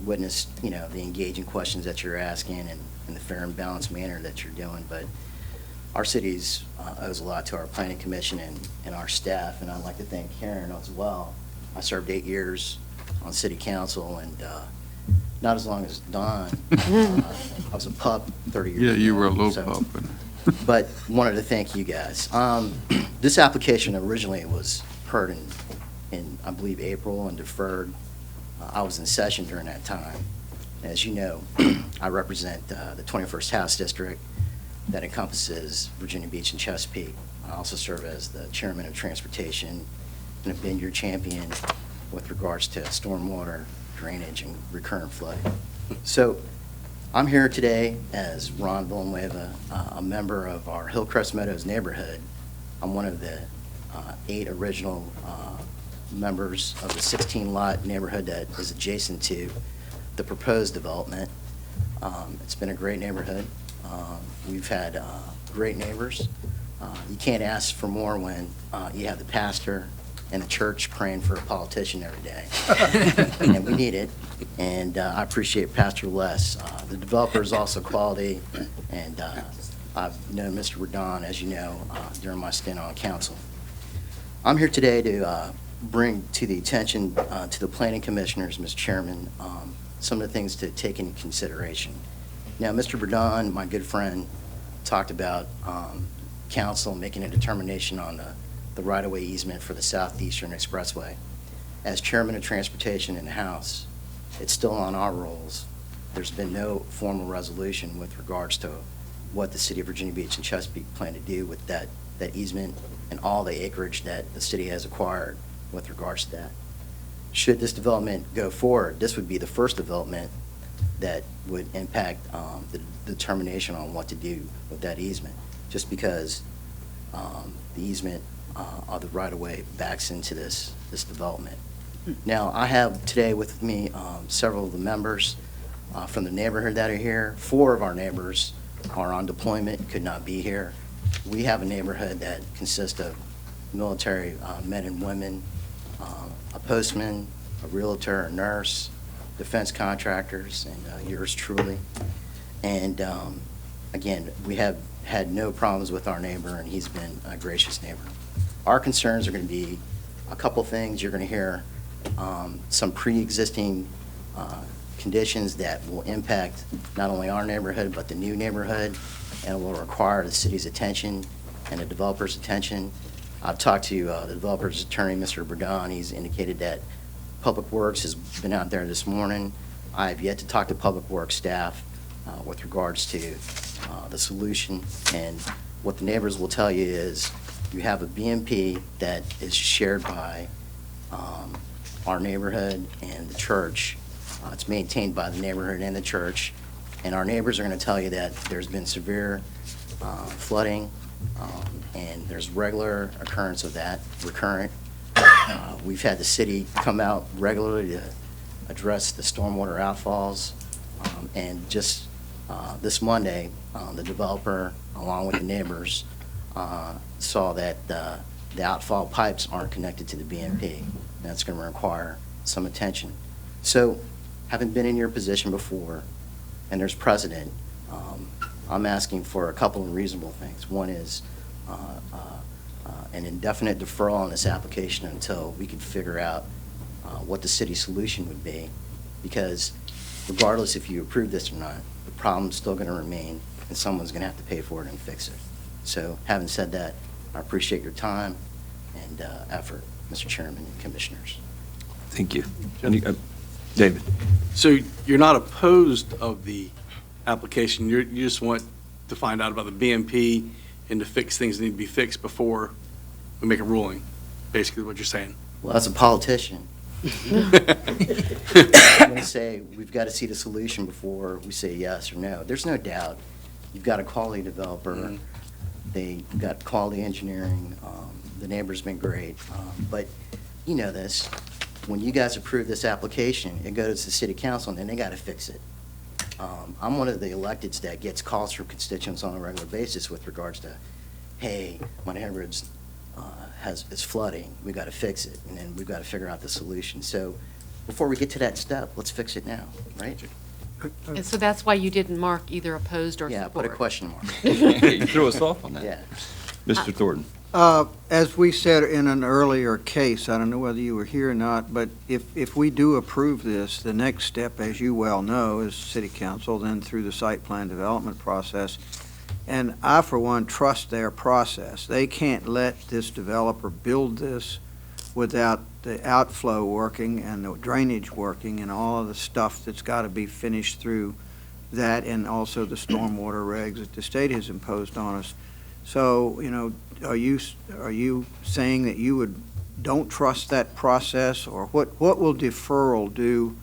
witnessed, the engaging questions that you're asking and in the fair and balanced manner that you're doing, but our cities owes a lot to our planning commission and our staff, and I'd like to thank Karen as well. I served 8 years on city council, and not as long as Don. I was a pup 30 years ago.
Yeah, you were a little
so-
pup.
But wanted to thank you guys. This application originally was heard in I believe, April and deferred. I was in session during that time. As you know, I represent the 21st House District that encompasses Virginia Beach and Chesapeake. I also serve as the chairman of transportation and have been your champion with regards to stormwater, drainage, and recurrent flooding. So I'm here today as Ron Villanueva, a member of our Hillcrest Meadows neighborhood. I'm one of the 8 original members of the 16-lot neighborhood that is adjacent to the proposed development. It's been a great neighborhood. We've had great neighbors. You can't ask for more when you have the pastor and the church praying for a politician every day. And we need it. And I appreciate Pastor Les. The developer is also quality, and I've known Mr. Redon, as you know, during my stint on council. I'm here today to bring to the attention to the planning commissioners, Mr. Chairman, some of the things to take into consideration. Now, Mr. Redon, my good friend, talked about council making a determination on the right-of-way easement for the Southeastern Expressway. As chairman of transportation in the House, it's still on our rolls. There's been no formal resolution with regards to what the city of Virginia Beach and Chesapeake plan to do with that easement and all the acreage that the city has acquired with regards to that. Should this development go forward, this would be the first development that would impact the determination on what to do with that easement, just because the easement of the right-of-way backs into this development. Now, I have today with me several of the members from the neighborhood that are here. 4 of our neighbors are on deployment, could not be here. We have a neighborhood that consists of military men and women, a postman, a realtor, a nurse, defense contractors, and yours truly. And again, we have had no problems with our neighbor, and he's been a gracious neighbor. Our concerns are going to be a couple things. You're going to hear some pre-existing conditions that will impact not only our neighborhood, but the new neighborhood, and will require the city's attention and the developer's attention. I've talked to the developer's attorney, Mr. Burdon. He's indicated that Public Works has been out there this morning. I have yet to talk to Public Works staff with regards to the solution. And what the neighbors will tell you is you have a BMP that is shared by our neighborhood and the church. It's maintained by the neighborhood and the church. And our neighbors are going to tell you that there's been severe flooding, and there's regular occurrence of that, recurrent. We've had the city come out regularly to address the stormwater outfalls, and just this Monday, the developer, along with the neighbors, saw that the outfall pipes aren't connected to the BMP. That's going to require some attention. So, having been in your position before, and there's precedent, I'm asking for a couple of reasonable things. One is an indefinite deferral on this application until we can figure out what the city solution would be, because regardless if you approve this or not, the problem's still going to remain, and someone's going to have to pay for it and fix it. So, having said that, I appreciate your time and effort, Mr. Chairman and Commissioners.
Thank you. David?
So you're not opposed of the application, you just want to find out about the BMP and to fix things that need to be fixed before we make a ruling, basically what you're saying?
Well, as a politician, I'm going to say we've got to see the solution before we say yes or no. There's no doubt. You've got a quality developer. They've got quality engineering. The neighbor's been great. But you know this. When you guys approve this application, it goes to the city council, and then they got to fix it. I'm one of the electeds that gets calls from constituents on a regular basis with regards to, hey, my neighborhood's is flooding, we got to fix it, and then we've got to figure out the solution. So before we get to that step, let's fix it now, right?
And so that's why you didn't mark either opposed or
Yeah,
support?
put a question mark.
You threw us off on that.
Yeah.
Mr. Thornton?
As we said in an earlier case, I don't know whether you were here or not, but if we do approve this, the next step, as you well know, is city council, then through the site plan development process. And I, for one, trust their process. They can't let this developer build this without the outflow working and the drainage working and all of the stuff that's got to be finished through that, and also the stormwater regs that the state has imposed on us. So, are you saying that you don't trust that process, or what will deferral do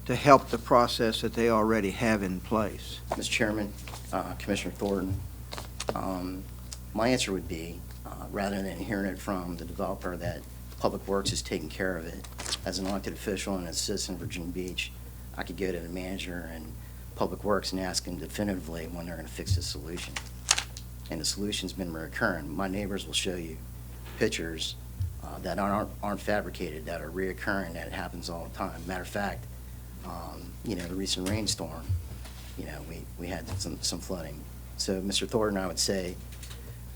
to help the process that they already have in place?
Mr. Chairman, Commissioner Thornton, my answer would be, rather than hearing it from the developer that Public Works is taking care of it, as an elected official and a citizen of Virginia Beach, I could go to the manager and Public Works and ask them definitively when they're going to fix the solution. And the solution's been recurring. My neighbors will show you pictures that aren't fabricated, that are reoccurring, that it happens all the time. Matter of fact, the recent rainstorm, we had some flooding. So, Mr. Thornton, I would say,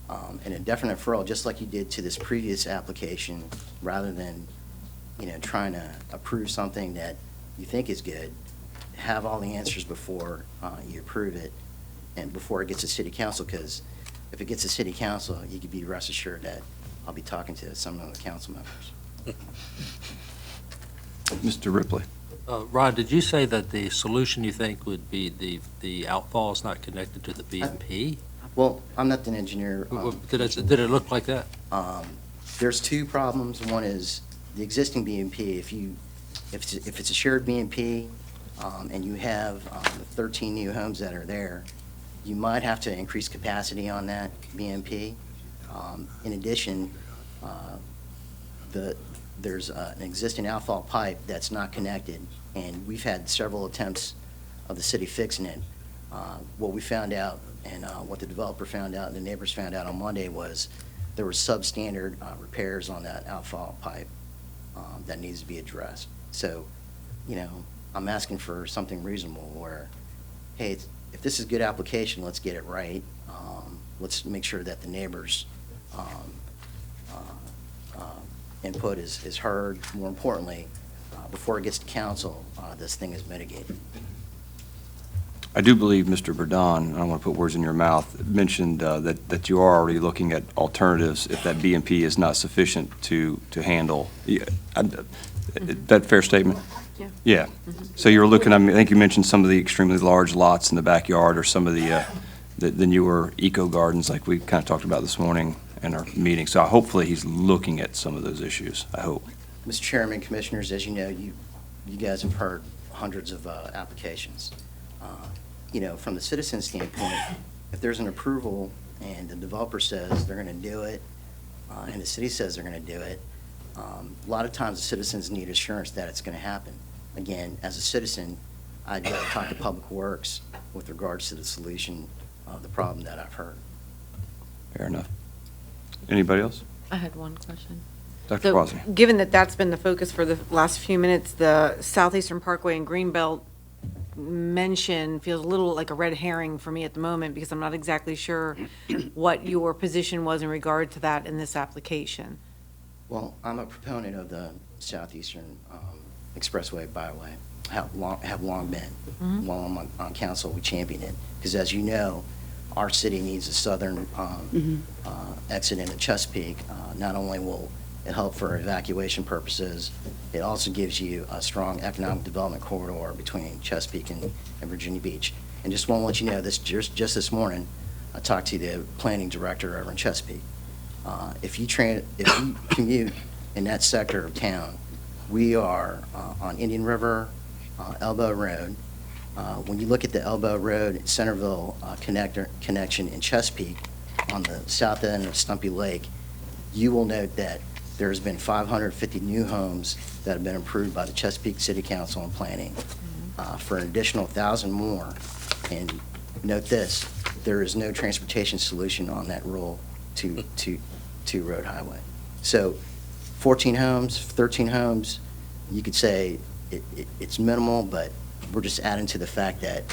an indefinite referral, just like you did to this previous application, rather than, trying to approve something that you think is good, have all the answers before you approve it and before it gets to city council, because if it gets to city council, you can be rest assured that I'll be talking to some of the council members.
Mr. Ripley?
Ron, did you say that the solution you think would be the outfall is not connected to the BMP?
Well, I'm not an engineer.
Did it look like that?
There's two problems. One is the existing BMP. If it's a shared BMP and you have the 13 new homes that are there, you might have to increase capacity on that BMP. In addition, there's an existing outfall pipe that's not connected, and we've had several attempts of the city fixing it. What we found out and what the developer found out and the neighbors found out on Monday was there were substandard repairs on that outfall pipe that needs to be addressed. So, I'm asking for something reasonable where, hey, if this is a good application, let's get it right. Let's make sure that the neighbors' input is heard. More importantly, before it gets to council, this thing is mitigated.
I do believe Mr. Burdon, I don't want to put words in your mouth, mentioned that you are already looking at alternatives if that BMP is not sufficient to handle. That fair statement?
Yeah.
Yeah. So you're looking, I think you mentioned some of the extremely large lots in the backyard, or some of the newer eco gardens like we kind of talked about this morning in our meeting. So hopefully he's looking at some of those issues, I hope.
Mr. Chairman, Commissioners, as you know, you guys have heard hundreds of applications. From the citizen standpoint, if there's an approval and the developer says they're going to do it, and the city says they're going to do it, a lot of times the citizens need assurance that it's going to happen. Again, as a citizen, I'd go talk to Public Works with regards to the solution of the problem that I've heard.
Fair enough. Anybody else?
I had one question.
Dr. Quasny.
Given that that's been the focus for the last few minutes, the Southeastern Parkway and Greenbelt mention feels a little like a red herring for me at the moment, because I'm not exactly sure what your position was in regard to that in this application.
Well, I'm a proponent of the Southeastern Expressway Byway. Have long been.
Mm-hmm.
While I'm on council, we champion it, because as you know, our city needs a southern exit into Chesapeake. Not only will it help for evacuation purposes, it also gives you a strong economic development corridor between Chesapeake and Virginia Beach. And just want to let you know, just this morning, I talked to the planning director over in Chesapeake. If you commute in that sector of town, we are on Indian River, Elbow Road. When you look at the Elbow Road Centerville connection in Chesapeake on the south end of Stumpy Lake, you will note that there's been 550 new homes that have been approved by the Chesapeake City Council and Planning. for an additional 1,000 more. And note this, there is no transportation solution on that roll to road highway. So 14 homes, 13 homes, you could say it's minimal, but we're just adding to the fact that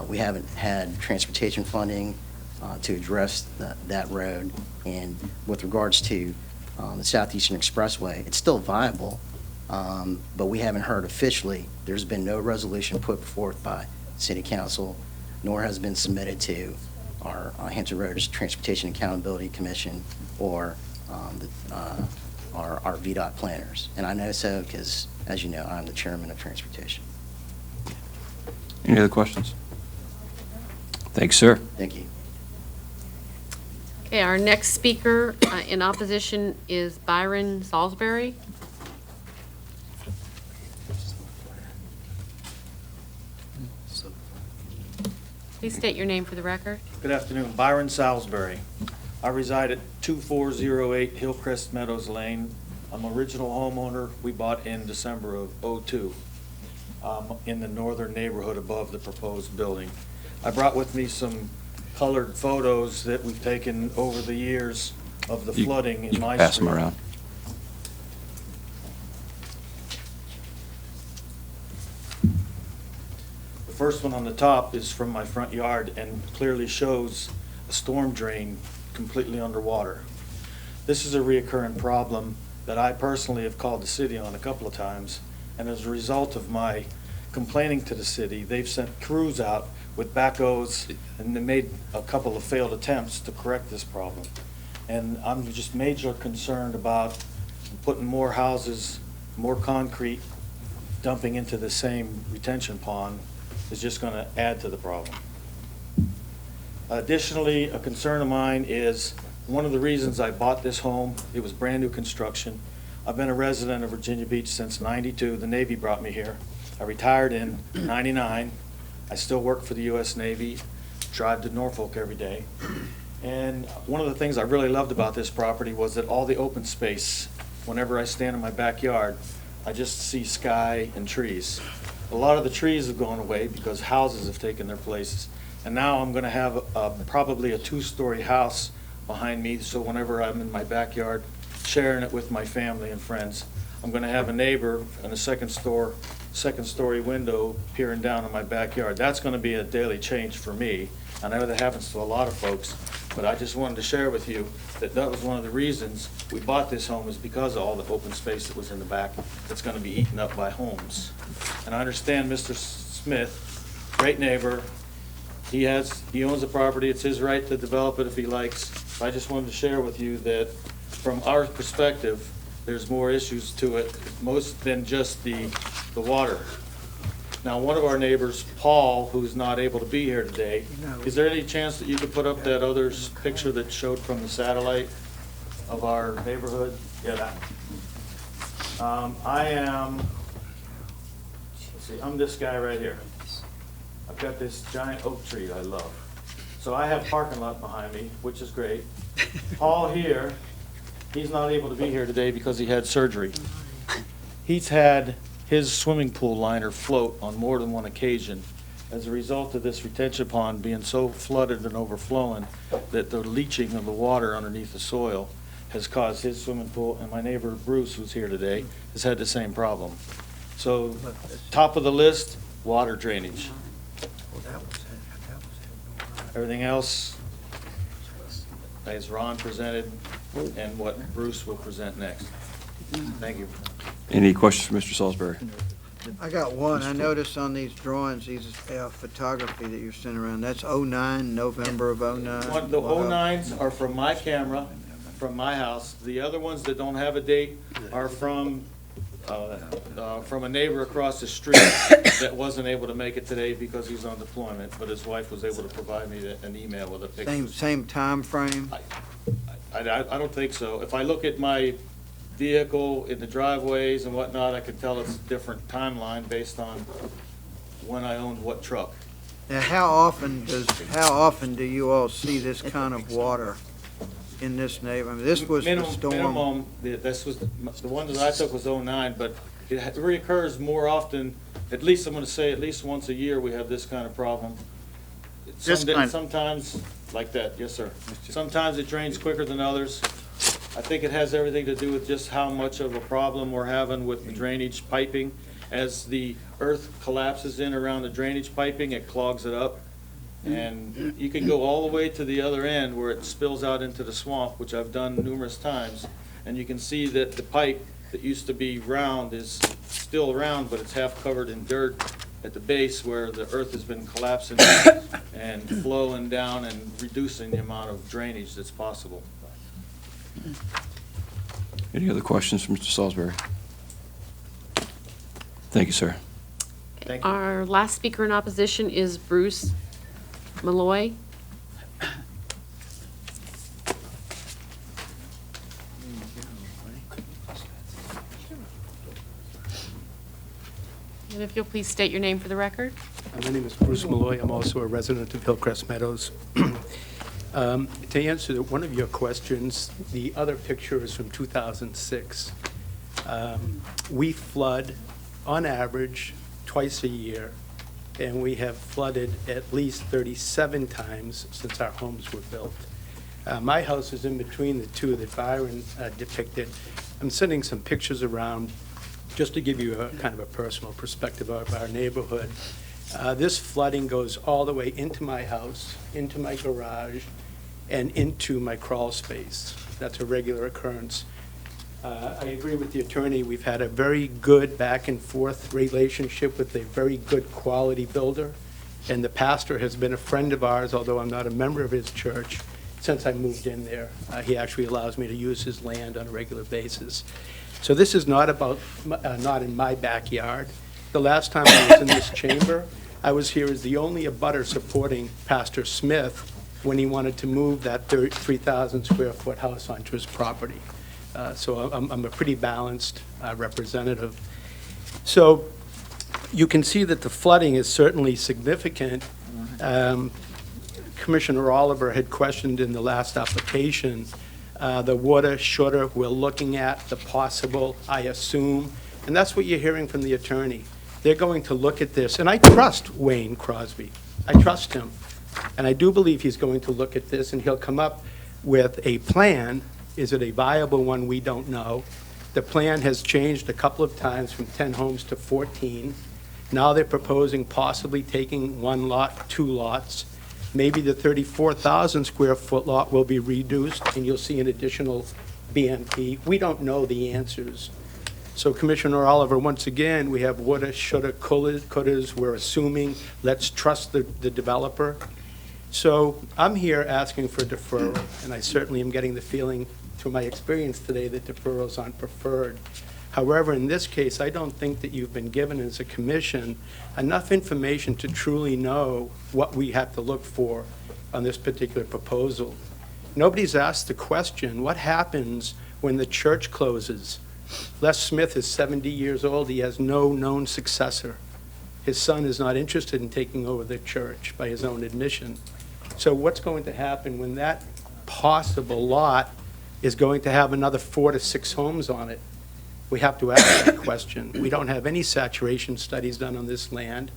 we haven't had transportation funding to address that road. And with regards to the Southeastern Expressway, it's still viable, but we haven't heard officially. There's been no resolution put forth by City Council, nor has been submitted to our Hampton Roads Transportation Accountability Commission or our VDOT planners. And I know so because, as you know, I'm the chairman of transportation.
Any other questions? Thanks, sir.
Thank you.
Okay, our next speaker in opposition is Byron Salisbury. Please state your name for the record.
Good afternoon, Byron Salisbury. I reside at 2408 Hillcrest Meadows Lane. I'm an original homeowner. We bought in December of '02 in the northern neighborhood above the proposed building. I brought with me some colored photos that we've taken over the years of the flooding in my street.
Pass them around.
The first one on the top is from my front yard and clearly shows a storm drain completely underwater. This is a reoccurring problem that I personally have called the city on a couple of times, and as a result of my complaining to the city, they've sent crews out with backhoes, and they made a couple of failed attempts to correct this problem. And I'm just major concerned about putting more houses, more concrete, dumping into the same retention pond is just going to add to the problem. Additionally, a concern of mine is one of the reasons I bought this home. It was brand new construction. I've been a resident of Virginia Beach since '92. The Navy brought me here. I retired in '99. I still work for the U.S. Navy, drive to Norfolk every day. And one of the things I really loved about this property was that all the open space, whenever I stand in my backyard, I just see sky and trees. A lot of the trees have gone away because houses have taken their places. And now I'm going to have probably a 2-story house behind me, so whenever I'm in my backyard sharing it with my family and friends, I'm going to have a neighbor in a second story window peering down in my backyard. That's going to be a daily change for me. I know that happens to a lot of folks, but I just wanted to share with you that that was one of the reasons we bought this home, is because of all the open space that was in the back that's going to be eaten up by homes. And I understand Mr. Smith, great neighbor, he owns the property, it's his right to develop it if he likes. I just wanted to share with you that from our perspective, there's more issues to it, most than just the water. Now, one of our neighbors, Paul, who's not able to be here today, is there any chance that you could put up that other picture that showed from the satellite of our neighborhood? Yeah, that. I'm this guy right here. I've got this giant oak tree I love. So I have parking lot behind me, which is great. Paul here, he's not able to be here today because he had surgery. He's had his swimming pool liner float on more than one occasion as a result of this retention pond being so flooded and overflowing that the leaching of the water underneath the soil has caused his swimming pool, and my neighbor Bruce, who's here today, has had the same problem. So top of the list, water drainage. Everything else, as Ron presented, and what Bruce will present next. Thank you.
Any questions for Mr. Salisbury?
I got one. I noticed on these drawings, these photography that you're sending around, that's '09, November of '09.
The 09s are from my camera, from my house. The other ones that don't have a date are from a neighbor across the street that wasn't able to make it today because he's on deployment, but his wife was able to provide me an email with a picture.
Same time frame?
I don't think so. If I look at my vehicle in the driveways and whatnot, I can tell it's a different timeline based on when I owned what truck.
Now, how often do you all see this kind of water in this neighborhood? I mean, this was the storm.
Minimum, this was, the one that I took was '09, but it reoccurs more often, at least I'm gonna say at least once a year, we have this kind of problem. Sometimes, like that, yes, sir. Sometimes it drains quicker than others. I think it has everything to do with just how much of a problem we're having with the drainage piping. As the earth collapses in around the drainage piping, it clogs it up. And you can go all the way to the other end where it spills out into the swamp, which I've done numerous times. And you can see that the pipe that used to be round is still round, but it's half covered in dirt at the base where the earth has been collapsing and flowing down and reducing the amount of drainage that's possible.
Any other questions from Mr. Salisbury? Thank you, sir.
Thank you.
Our last speaker in opposition is Bruce Malloy. And if you'll please state your name for the record.
My name is Bruce Malloy. I'm also a resident of Hillcrest Meadows. To answer one of your questions, the other picture is from 2006. We flood, on average, twice a year, and we have flooded at least 37 times since our homes were built. My house is in between the two that Byron depicted. I'm sending some pictures around just to give you a kind of a personal perspective of our neighborhood. This flooding goes all the way into my house, into my garage, and into my crawl space. That's a regular occurrence. I agree with the attorney. We've had a very good back and forth relationship with a very good quality builder. And the pastor has been a friend of ours, although I'm not a member of his church, since I moved in there. He actually allows me to use his land on a regular basis. So this is not about, not in my backyard. The last time I was in this chamber, I was here as the only abutter supporting Pastor Smith when he wanted to move that 3,000 square foot house onto his property. So I'm a pretty balanced representative. So you can see that the flooding is certainly significant. Commissioner Oliver had questioned in the last application the water shorter we're looking at, the possible, I assume, and that's what you're hearing from the attorney. They're going to look at this, and I trust Wayne Crosby. I trust him, and I do believe he's going to look at this, and he'll come up with a plan. Is it a viable one? We don't know. The plan has changed a couple of times from 10 homes to 14. Now they're proposing possibly taking one lot, two lots. Maybe the 34,000 square foot lot will be reduced and you'll see an additional BMP. We don't know the answers. So Commissioner Oliver, once again, we have woulda, shoulda, couldas. We're assuming, let's trust the developer. So I'm here asking for deferral, and I certainly am getting the feeling through my experience today that deferrals aren't preferred. However, in this case, I don't think that you've been given as a commission enough information to truly know what we have to look for on this particular proposal. Nobody's asked the question, what happens when the church closes? Les Smith is 70 years old. He has no known successor. His son is not interested in taking over the church by his own admission. So what's going to happen when that possible lot is going to have another 4 to 6 homes on it? We have to ask that question. We don't have any saturation studies done on this land.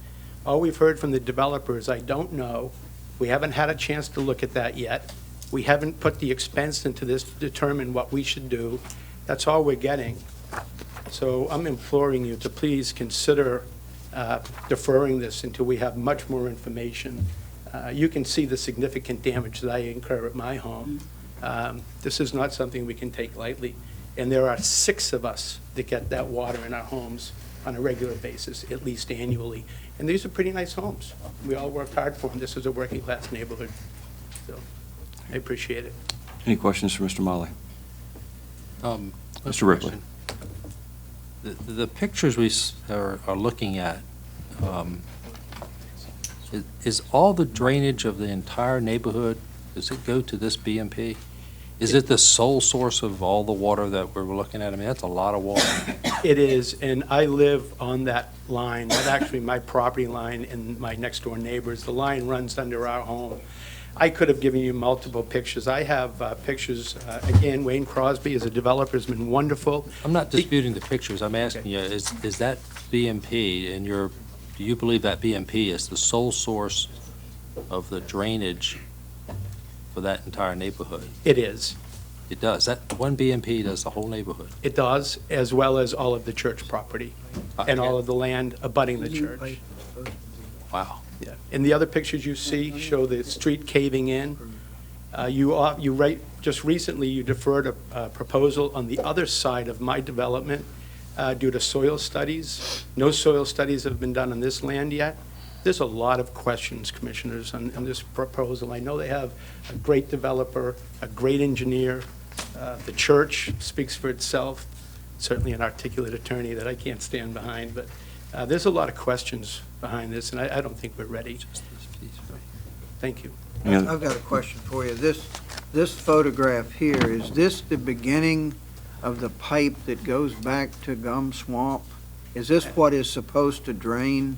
All we've heard from the developers, I don't know. We haven't had a chance to look at that yet. We haven't put the expense into this to determine what we should do. That's all we're getting. So I'm imploring you to please consider deferring this until we have much more information. You can see the significant damage that I incur at my home. This is not something we can take lightly. And there are 6 of us that get that water in our homes on a regular basis, at least annually. And these are pretty nice homes. We all worked hard for them. This is a working class neighborhood. So I appreciate it.
Any questions for Mr. Molly? Mr. Ripley.
The pictures we are looking at, is all the drainage of the entire neighborhood, does it go to this BMP? Is it the sole source of all the water that we're looking at? I mean, that's a lot of water.
It is, and I live on that line. That's actually my property line and my next door neighbors. The line runs under our home. I could have given you multiple pictures. I have pictures, again, Wayne Crosby as a developer has been wonderful.
I'm not disputing the pictures. I'm asking you, is that BMP, and do you believe that BMP is the sole source of the drainage for that entire neighborhood?
It is.
It does. That one BMP does the whole neighborhood.
It does, as well as all of the church property and all of the land abutting the church.
Wow.
Yeah. And the other pictures you see show the street caving in. Just recently, you deferred a proposal on the other side of my development due to soil studies. No soil studies have been done on this land yet. There's a lot of questions, Commissioners, on this proposal. I know they have a great developer, a great engineer. The church speaks for itself, certainly an articulate attorney that I can't stand behind, but there's a lot of questions behind this, and I don't think we're ready. Thank you.
I've got a question for you. This photograph here, is this the beginning of the pipe that goes back to Gum Swamp? Is this what is supposed to drain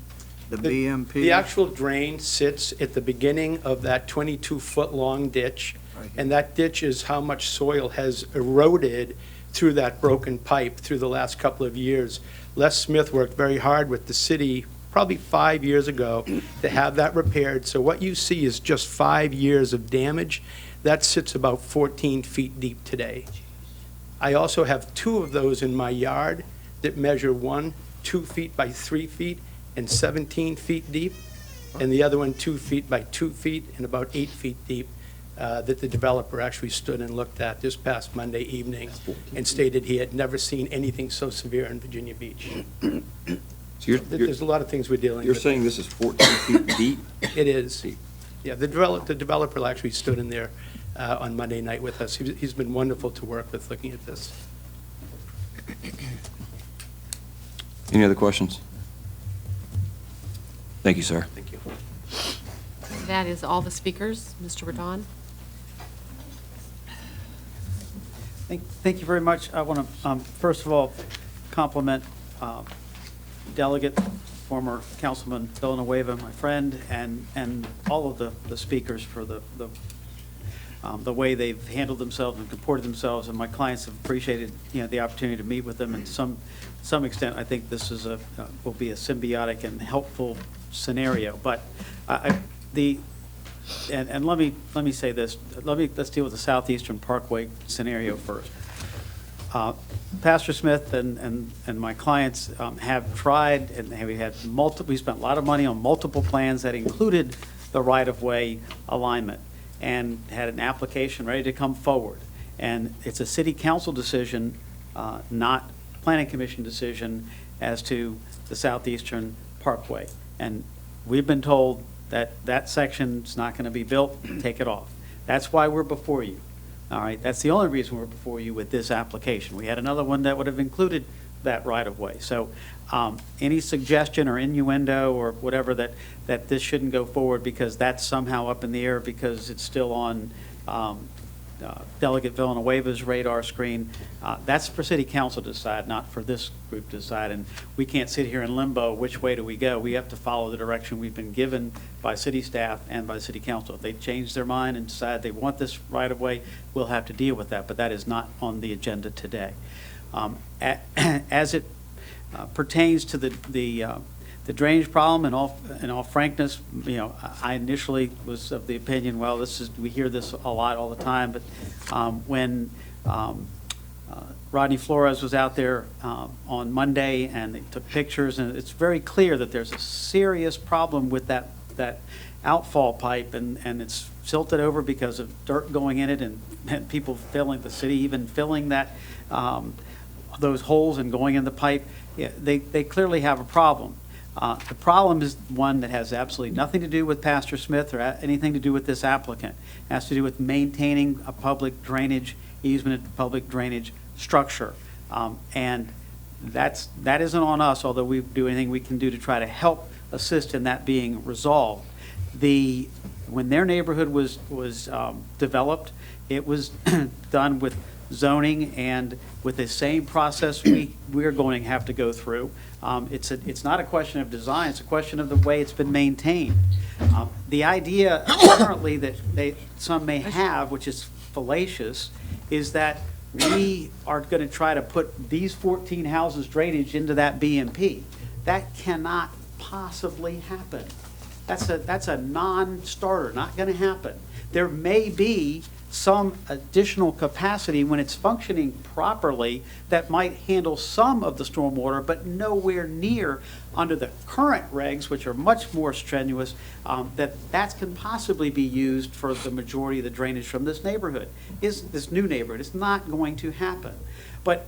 the BMP?
The actual drain sits at the beginning of that 22-foot-long ditch, and that ditch is how much soil has eroded through that broken pipe through the last couple of years. Les Smith worked very hard with the city probably 5 years ago to have that repaired. So what you see is just 5 years of damage. That sits about 14 feet deep today. I also have 2 of those in my yard that measure 1 2 feet by 3 feet and 17 feet deep, and the other one 2 feet by 2 feet and about 8 feet deep, that the developer actually stood and looked at this past Monday evening and stated he had never seen anything so severe in Virginia Beach. There's a lot of things we're dealing with.
You're saying this is 14 feet deep?
It is. Yeah, the developer actually stood in there on Monday night with us. He's been wonderful to work with looking at this.
Any other questions? Thank you, sir.
Thank you.
That is all the speakers. Mr. Radon?
Thank you very much. I want to, first of all, compliment Delegate, former Councilman Villanueva, my friend, and all of the speakers for the way they've handled themselves and comported themselves, and my clients have appreciated, the opportunity to meet with them. And to some extent, I think this is will be a symbiotic and helpful scenario. But and let me say this. Let's deal with the Southeastern Parkway scenario first. Pastor Smith and my clients have tried, and we spent a lot of money on multiple plans that included the right-of-way alignment, and had an application ready to come forward. And it's a city council decision, not planning commission decision, as to the Southeastern Parkway. And we've been told that that section's not going to be built, take it off. That's why we're before you. All right, that's the only reason we're before you with this application. We had another one that would have included that right-of-way. So any suggestion or innuendo or whatever that this shouldn't go forward because that's somehow up in the air because it's still on Delegate Villanueva's radar screen, that's for City Council to decide, not for this group to decide. And we can't sit here in limbo, which way do we go? We have to follow the direction we've been given by city staff and by City Council. If they change their mind and decide they want this right-of-way, we'll have to deal with that, but that is not on the agenda today. As it pertains to the drainage problem, in all frankness, I initially was of the opinion, well, we hear this a lot all the time, but when Rodney Flores was out there on Monday and they took pictures, and it's very clear that there's a serious problem with that outfall pipe, and it's silted over because of dirt going in it and people filling, the city even filling that those holes and going in the pipe. Yeah, they clearly have a problem. The problem is one that has absolutely nothing to do with Pastor Smith or anything to do with this applicant. It has to do with maintaining a public drainage easement, a public drainage structure. And that isn't on us, although we do anything we can do to try to help assist in that being resolved. When their neighborhood was developed, it was done with zoning, and with the same process we're going to have to go through. It's not a question of design, it's a question of the way it's been maintained. The idea currently that some may have, which is fallacious, is that we are going to try to put these 14 houses drainage into that BMP. That cannot possibly happen. That's a non-starter, not going to happen. There may be some additional capacity when it's functioning properly that might handle some of the stormwater, but nowhere near under the current regs, which are much more strenuous, that can possibly be used for the majority of the drainage from this neighborhood. This new neighborhood. It's not going to happen. But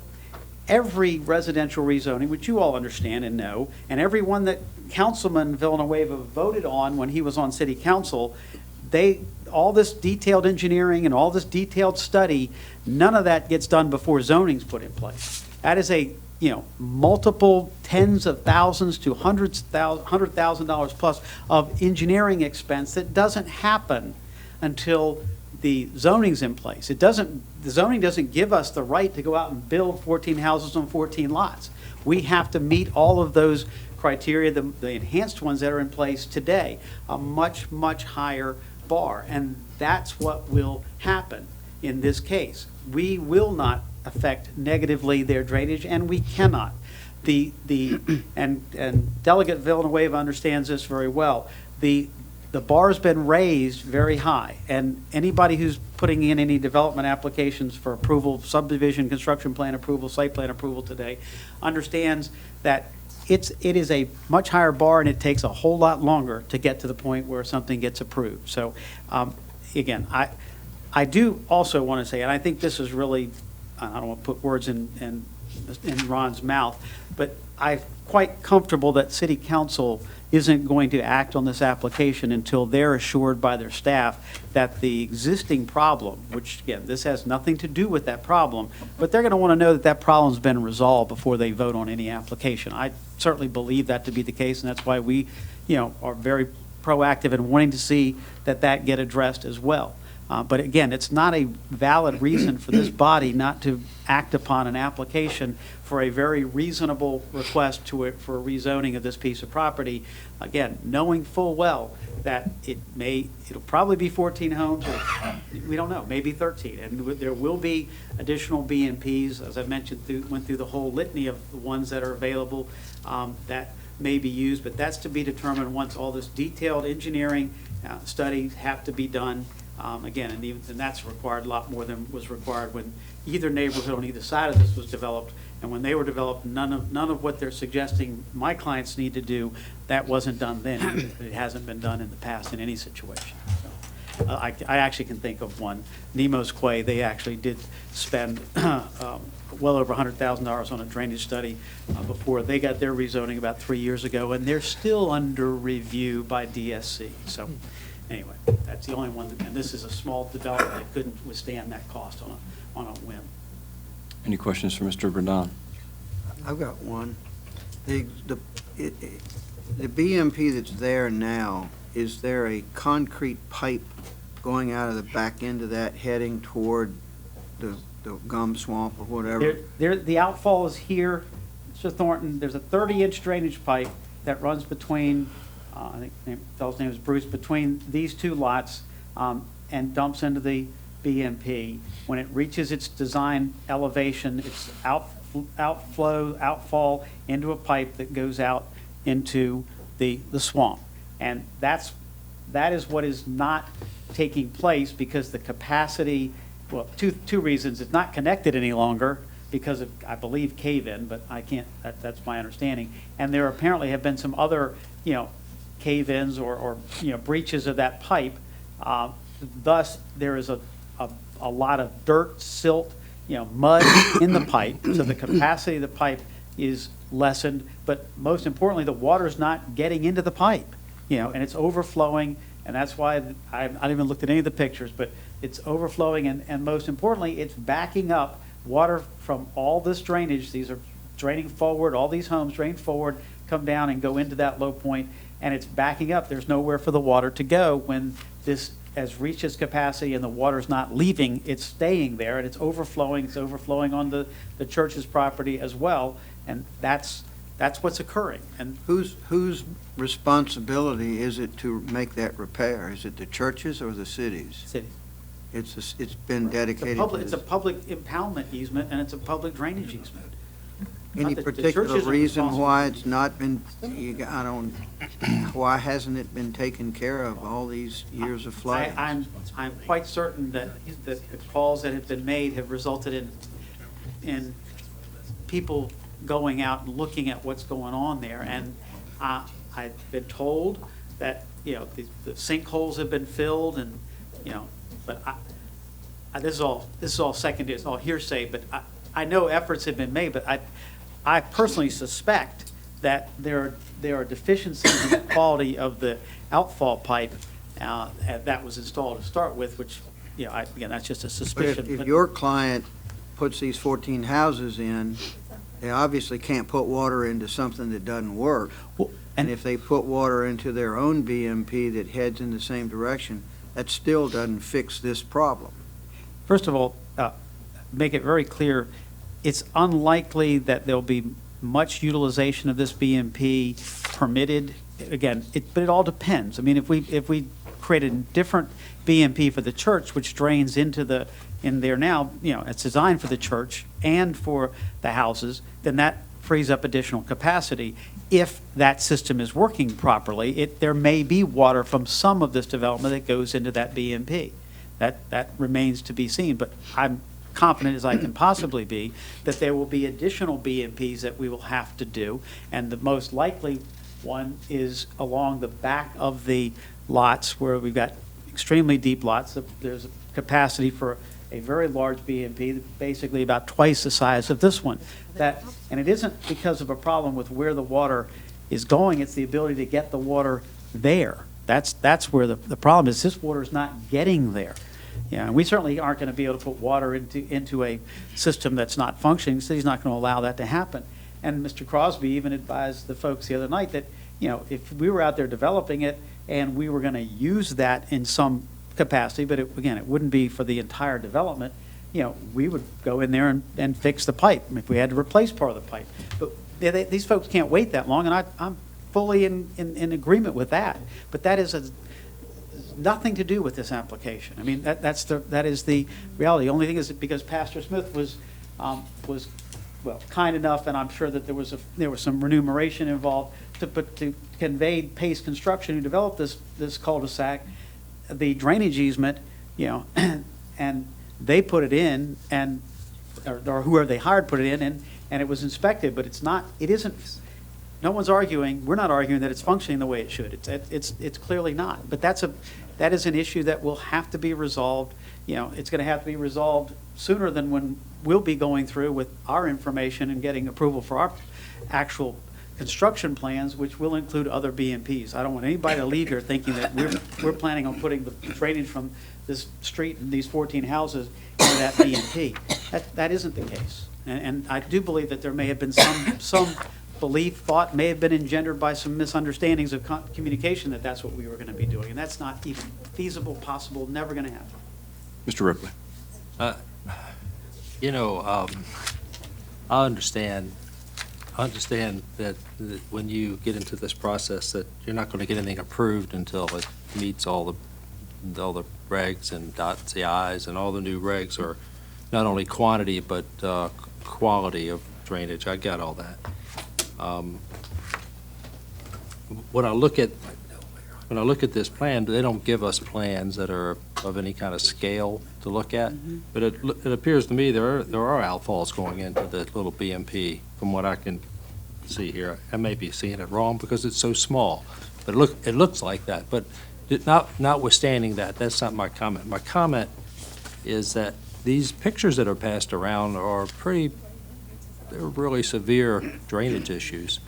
every residential rezoning, which you all understand and know, and every one that Councilman Villanueva voted on when he was on city council, all this detailed engineering and all this detailed study, none of that gets done before zoning's put in place. That is a, multiple tens of thousands to $100,000 plus of engineering expense that doesn't happen until the zoning's in place. The zoning doesn't give us the right to go out and build 14 houses on 14 lots. We have to meet all of those criteria, the enhanced ones that are in place today, a much, much higher bar. And that's what will happen in this case. We will not affect negatively their drainage, and we cannot. And Delegate Villanueva understands this very well. The bar's been raised very high, and anybody who's putting in any development applications for approval, subdivision, construction plan approval, site plan approval today, understands that it is a much higher bar, and it takes a whole lot longer to get to the point where something gets approved. So, again, I do also want to say, and I think this is really, I don't want to put words in Ron's mouth, but I'm quite comfortable that City Council isn't going to act on this application until they're assured by their staff that the existing problem, which again, this has nothing to do with that problem, but they're going to want to know that that problem's been resolved before they vote on any application. I certainly believe that to be the case, and that's why we, are very proactive in wanting to see that get addressed as well. But again, it's not a valid reason for this body not to act upon an application for a very reasonable request for rezoning of this piece of property. Again, knowing full well that it'll probably be 14 homes, or we don't know, maybe 13. And there will be additional BMPs, as I mentioned, went through the whole litany of the ones that are available that may be used, but that's to be determined once all this detailed engineering studies have to be done. Again, and that's required a lot more than was required when either neighborhood on either side of this was developed. And when they were developed, none of what they're suggesting my clients need to do, that wasn't done then. It hasn't been done in the past in any situation. So, I actually can think of one, Nemo's Quay. They actually did spend well over $100,000 on a drainage study before they got their rezoning about 3 years ago, and they're still under review by DSC. So. Anyway, that's the only one, and this is a small development that couldn't withstand that cost on a whim.
Any questions for Mr. Burdon?
I've got one. The BMP that's there now, is there a concrete pipe going out of the back end of that heading toward the gum swamp or whatever?
The outfall is here, Mr. Thornton. There's a 30-inch drainage pipe that runs between I think the fellow's name is Bruce, between these two lots and dumps into the BMP. When it reaches its design elevation, it's outfall into a pipe that goes out into the swamp. And that is what is not taking place because the capacity, well, two reasons. It's not connected any longer because of, I believe, cave-in, but I can't, that's my understanding. And there apparently have been some other, cave-ins or breaches of that pipe. Thus, there is a lot of dirt, silt, mud in the pipe, so the capacity of the pipe is lessened. But most importantly, the water's not getting into the pipe, and it's overflowing, and that's why I haven't even looked at any of the pictures, but it's overflowing, and most importantly, it's backing up water from all this drainage. These are draining forward, all these homes drain forward, come down and go into that low point, and it's backing up. There's nowhere for the water to go when this has reached its capacity and the water's not leaving, it's staying there and it's overflowing on the church's property as well, and that's what's occurring. And
Whose responsibility is it to make that repair? Is it the churches or the cities?
Cities.
It's been dedicated to
It's a public impoundment easement and it's a public drainage easement.
Any
The
particular
churches are
reason
responsible.
why it's not been, why hasn't it been taken care of all these years of flooding?
I'm quite certain that the calls that have been made have resulted in people going out and looking at what's going on there. And I've been told that, the sinkholes have been filled and, but this is all secondary, it's all hearsay, but I know efforts have been made, but I personally suspect that there are deficiencies in the quality of the outfall pipe that was installed to start with, which, again, that's just a
But
suspicion.
if your client puts these 14 houses in, they obviously can't put water into something that doesn't work. And if they put water into their own BMP that heads in the same direction, that still doesn't fix this problem.
First of all, make it very clear, it's unlikely that there'll be much utilization of this BMP permitted. Again, but it all depends. I mean, if we create a different BMP for the church, which drains in there now, it's designed for the church and for the houses, then that frees up additional capacity. If that system is working properly, there may be water from some of this development that goes into that BMP. That remains to be seen, but I'm confident as I can possibly be that there will be additional BMPs that we will have to do, and the most likely one is along the back of the lots where we've got extremely deep lots. There's a capacity for a very large BMP, basically about twice the size of this one. And it isn't because of a problem with where the water is going, it's the ability to get the water there. That's where the problem is. This water is not getting there. And we certainly aren't going to be able to put water into a system that's not functioning. The city's not going to allow that to happen. And Mr. Crosby even advised the folks the other night that, if we were out there developing it and we were going to use that in some capacity, but it wouldn't be for the entire development, we would go in there and fix the pipe if we had to replace part of the pipe. But these folks can't wait that long, and I'm fully in agreement with that. But that is nothing to do with this application. I mean, that is the reality. The only thing is that because Pastor Smith was kind enough, and I'm sure that there was some remuneration involved to convey Pace Construction, who developed this cul-de-sac, the drainage easement, and they put it in, or whoever they hired put it in, and it was inspected, but it isn't. No one's arguing. We're not arguing that it's functioning the way it should. It's clearly not. But that is an issue that will have to be resolved. It's going to have to be resolved sooner than when we'll be going through with our information and getting approval for our actual construction plans, which will include other BMPs. I don't want anybody to leave here thinking that we're planning on putting the drainage from this street and these 14 houses into that BMP. That isn't the case. And I do believe that there may have been some thought may have been engendered by some misunderstandings of communication that that's what we were going to be doing. And that's not even feasible, possible, never going to happen.
Mr. Ripley.
I understand that when you get into this process that you're not going to get anything approved until it meets all the regs and dots the i's, and all the new regs are not only quantity but quality of drainage. I got all that. When I look at this plan, they don't give us plans that are of any kind of scale to look at. Mm-hmm. But it appears to me there are outfalls going into the little BMP from what I can see here. I may be seeing it wrong because it's so small, but it looks like that. But notwithstanding that, that's not my comment. My comment is that these pictures that are passed around are they're really severe drainage issues.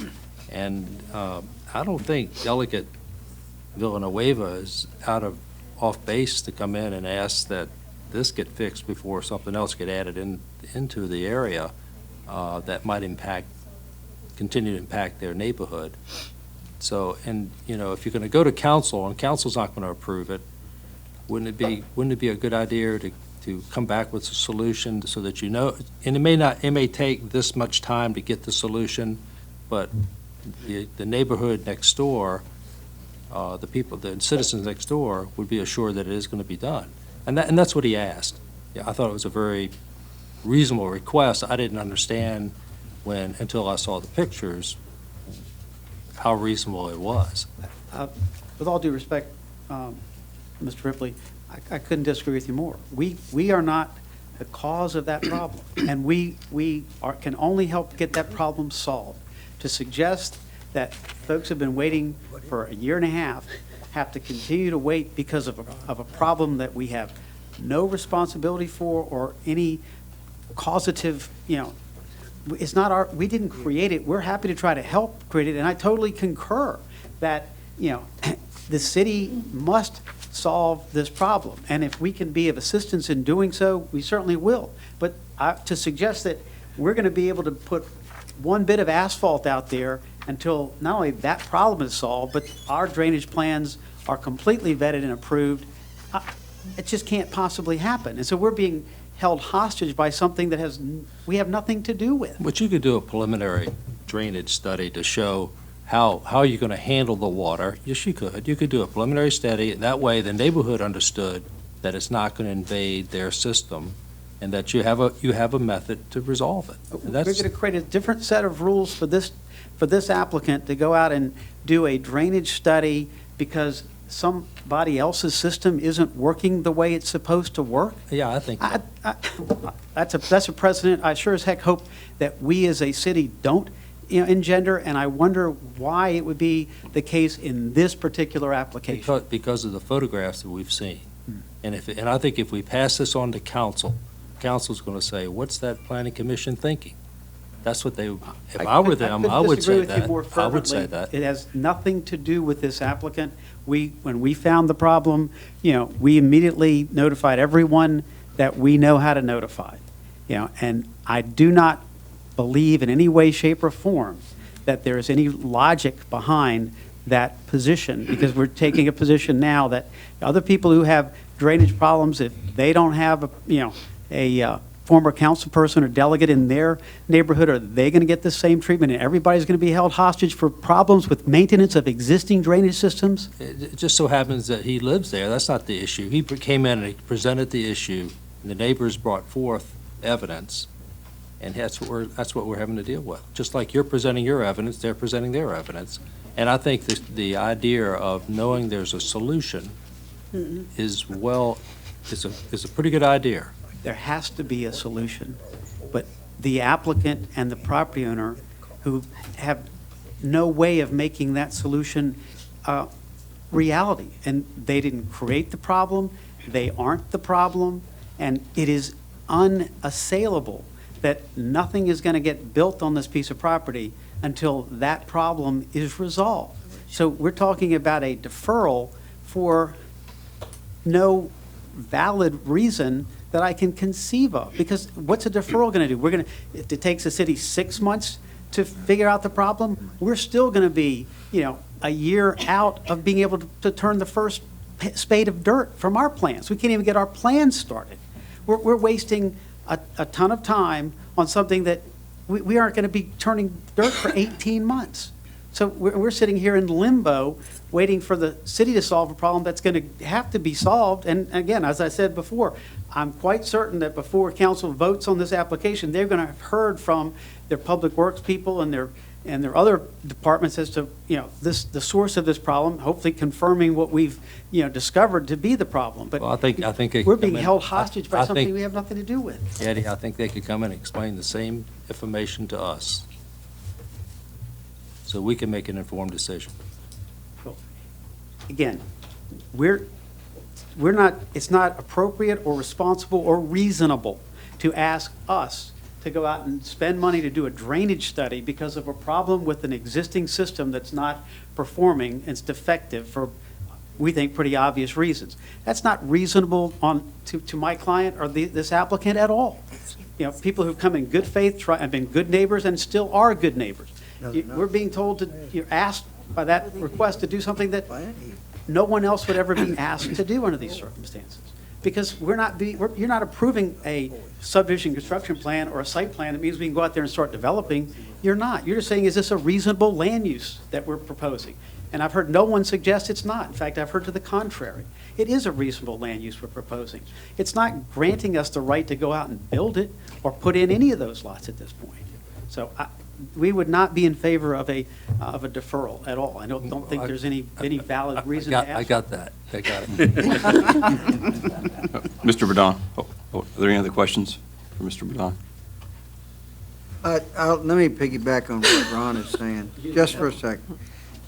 And I don't think Delegate Villanueva is off base to come in and ask that this get fixed before something else get added into the area that might continue to impact their neighborhood. So, and if you're going to go to council and council's not going to approve it, wouldn't it be a good idea to come back with a solution so that you know, and it may take this much time to get the solution, but the neighborhood next door, the citizens next door would be assured that it is going to be done. And that's what he asked. Yeah, I thought it was a very reasonable request. I didn't understand until I saw the pictures, how reasonable it was.
With all due respect, Mr. Ripley, I couldn't disagree with you more. We are not the cause of that problem, and we can only help get that problem solved. To suggest that folks have been waiting for a year and a half, have to continue to wait because of a problem that we have no responsibility for or any causative, it's not we didn't create it. We're happy to try to help create it, and I totally concur that, the city must solve this problem. And if we can be of assistance in doing so, we certainly will. But to suggest that we're going to be able to put one bit of asphalt out there until not only that problem is solved, but our drainage plans are completely vetted and approved, it just can't possibly happen. And so we're being held hostage by something that we have nothing to do with.
But you could do a preliminary drainage study to show how you're going to handle the water. Yes, you could. You could do a preliminary study. That way, the neighborhood understood that it's not going to invade their system, and that you have a method to resolve it.
We're going to create a different set of rules for this applicant to go out and do a drainage study because somebody else's system isn't working the way it's supposed to work.
Yeah, I think
that's a precedent I sure as heck hope that we as a city don't engender, and I wonder why it would be the case in this particular application.
Because of the photographs that we've seen. And I think if we pass this on to council's going to say, what's that planning commission thinking? That's what if I were them, I would say that. I would say that.
It has nothing to do with this applicant. When we found the problem, we immediately notified everyone that we know how to notify. And I do not believe in any way, shape, or form that there is any logic behind that position, because we're taking a position now that other people who have drainage problems, if they don't have a former council person or delegate in their neighborhood, are they going to get the same treatment, and everybody's going to be held hostage for problems with maintenance of existing drainage systems?
It just so happens that he lives there. That's not the issue. He came in and he presented the issue, and the neighbors brought forth evidence, and that's what we're having to deal with. Just like you're presenting your evidence, they're presenting their evidence. And I think the idea of knowing there's a solution is a pretty good idea.
There has to be a solution, but the applicant and the property owner who have no way of making that solution reality, and they didn't create the problem, they aren't the problem, and it is unassailable that nothing is going to get built on this piece of property until that problem is resolved. So we're talking about a deferral for no valid reason that I can conceive of. Because what's a deferral going to do? If it takes the city 6 months to figure out the problem, we're still going to be, a year out of being able to turn the first spade of dirt from our plans. We can't even get our plans started. We're wasting a ton of time on something that we aren't going to be turning dirt for 18 months. So we're sitting here in limbo, waiting for the city to solve a problem that's going to have to be solved. And again, as I said before, I'm quite certain that before council votes on this application, they're going to have heard from their public works people and their other departments as to, the source of this problem, hopefully confirming what we've, discovered to be the problem. But
well, I think
we're being held hostage by something we have nothing to do with.
Eddie, I think they could come and explain the same information to us, so we can make an informed decision.
Well, again, it's not appropriate or responsible or reasonable to ask us to go out and spend money to do a drainage study because of a problem with an existing system that's not performing and it's defective for, we think, pretty obvious reasons. That's not reasonable to my client or this applicant at all. People who've come in good faith, have been good neighbors and still are good neighbors. We're being told you're asked by that request to do something that no one else would ever be asked to do under these circumstances. Because you're not approving a subdivision construction plan or a site plan that means we can go out there and start developing. You're not. You're just saying, is this a reasonable land use that we're proposing? And I've heard no one suggest it's not. In fact, I've heard to the contrary. It is a reasonable land use we're proposing. It's not granting us the right to go out and build it or put in any of those lots at this point. So we would not be in favor of a deferral at all. I don't think there's any valid reason to ask.
I got that. I got it.
Mr. Badon, are there any other questions for Mr. Badon?
Let me piggyback on what Ron is saying, just for a second.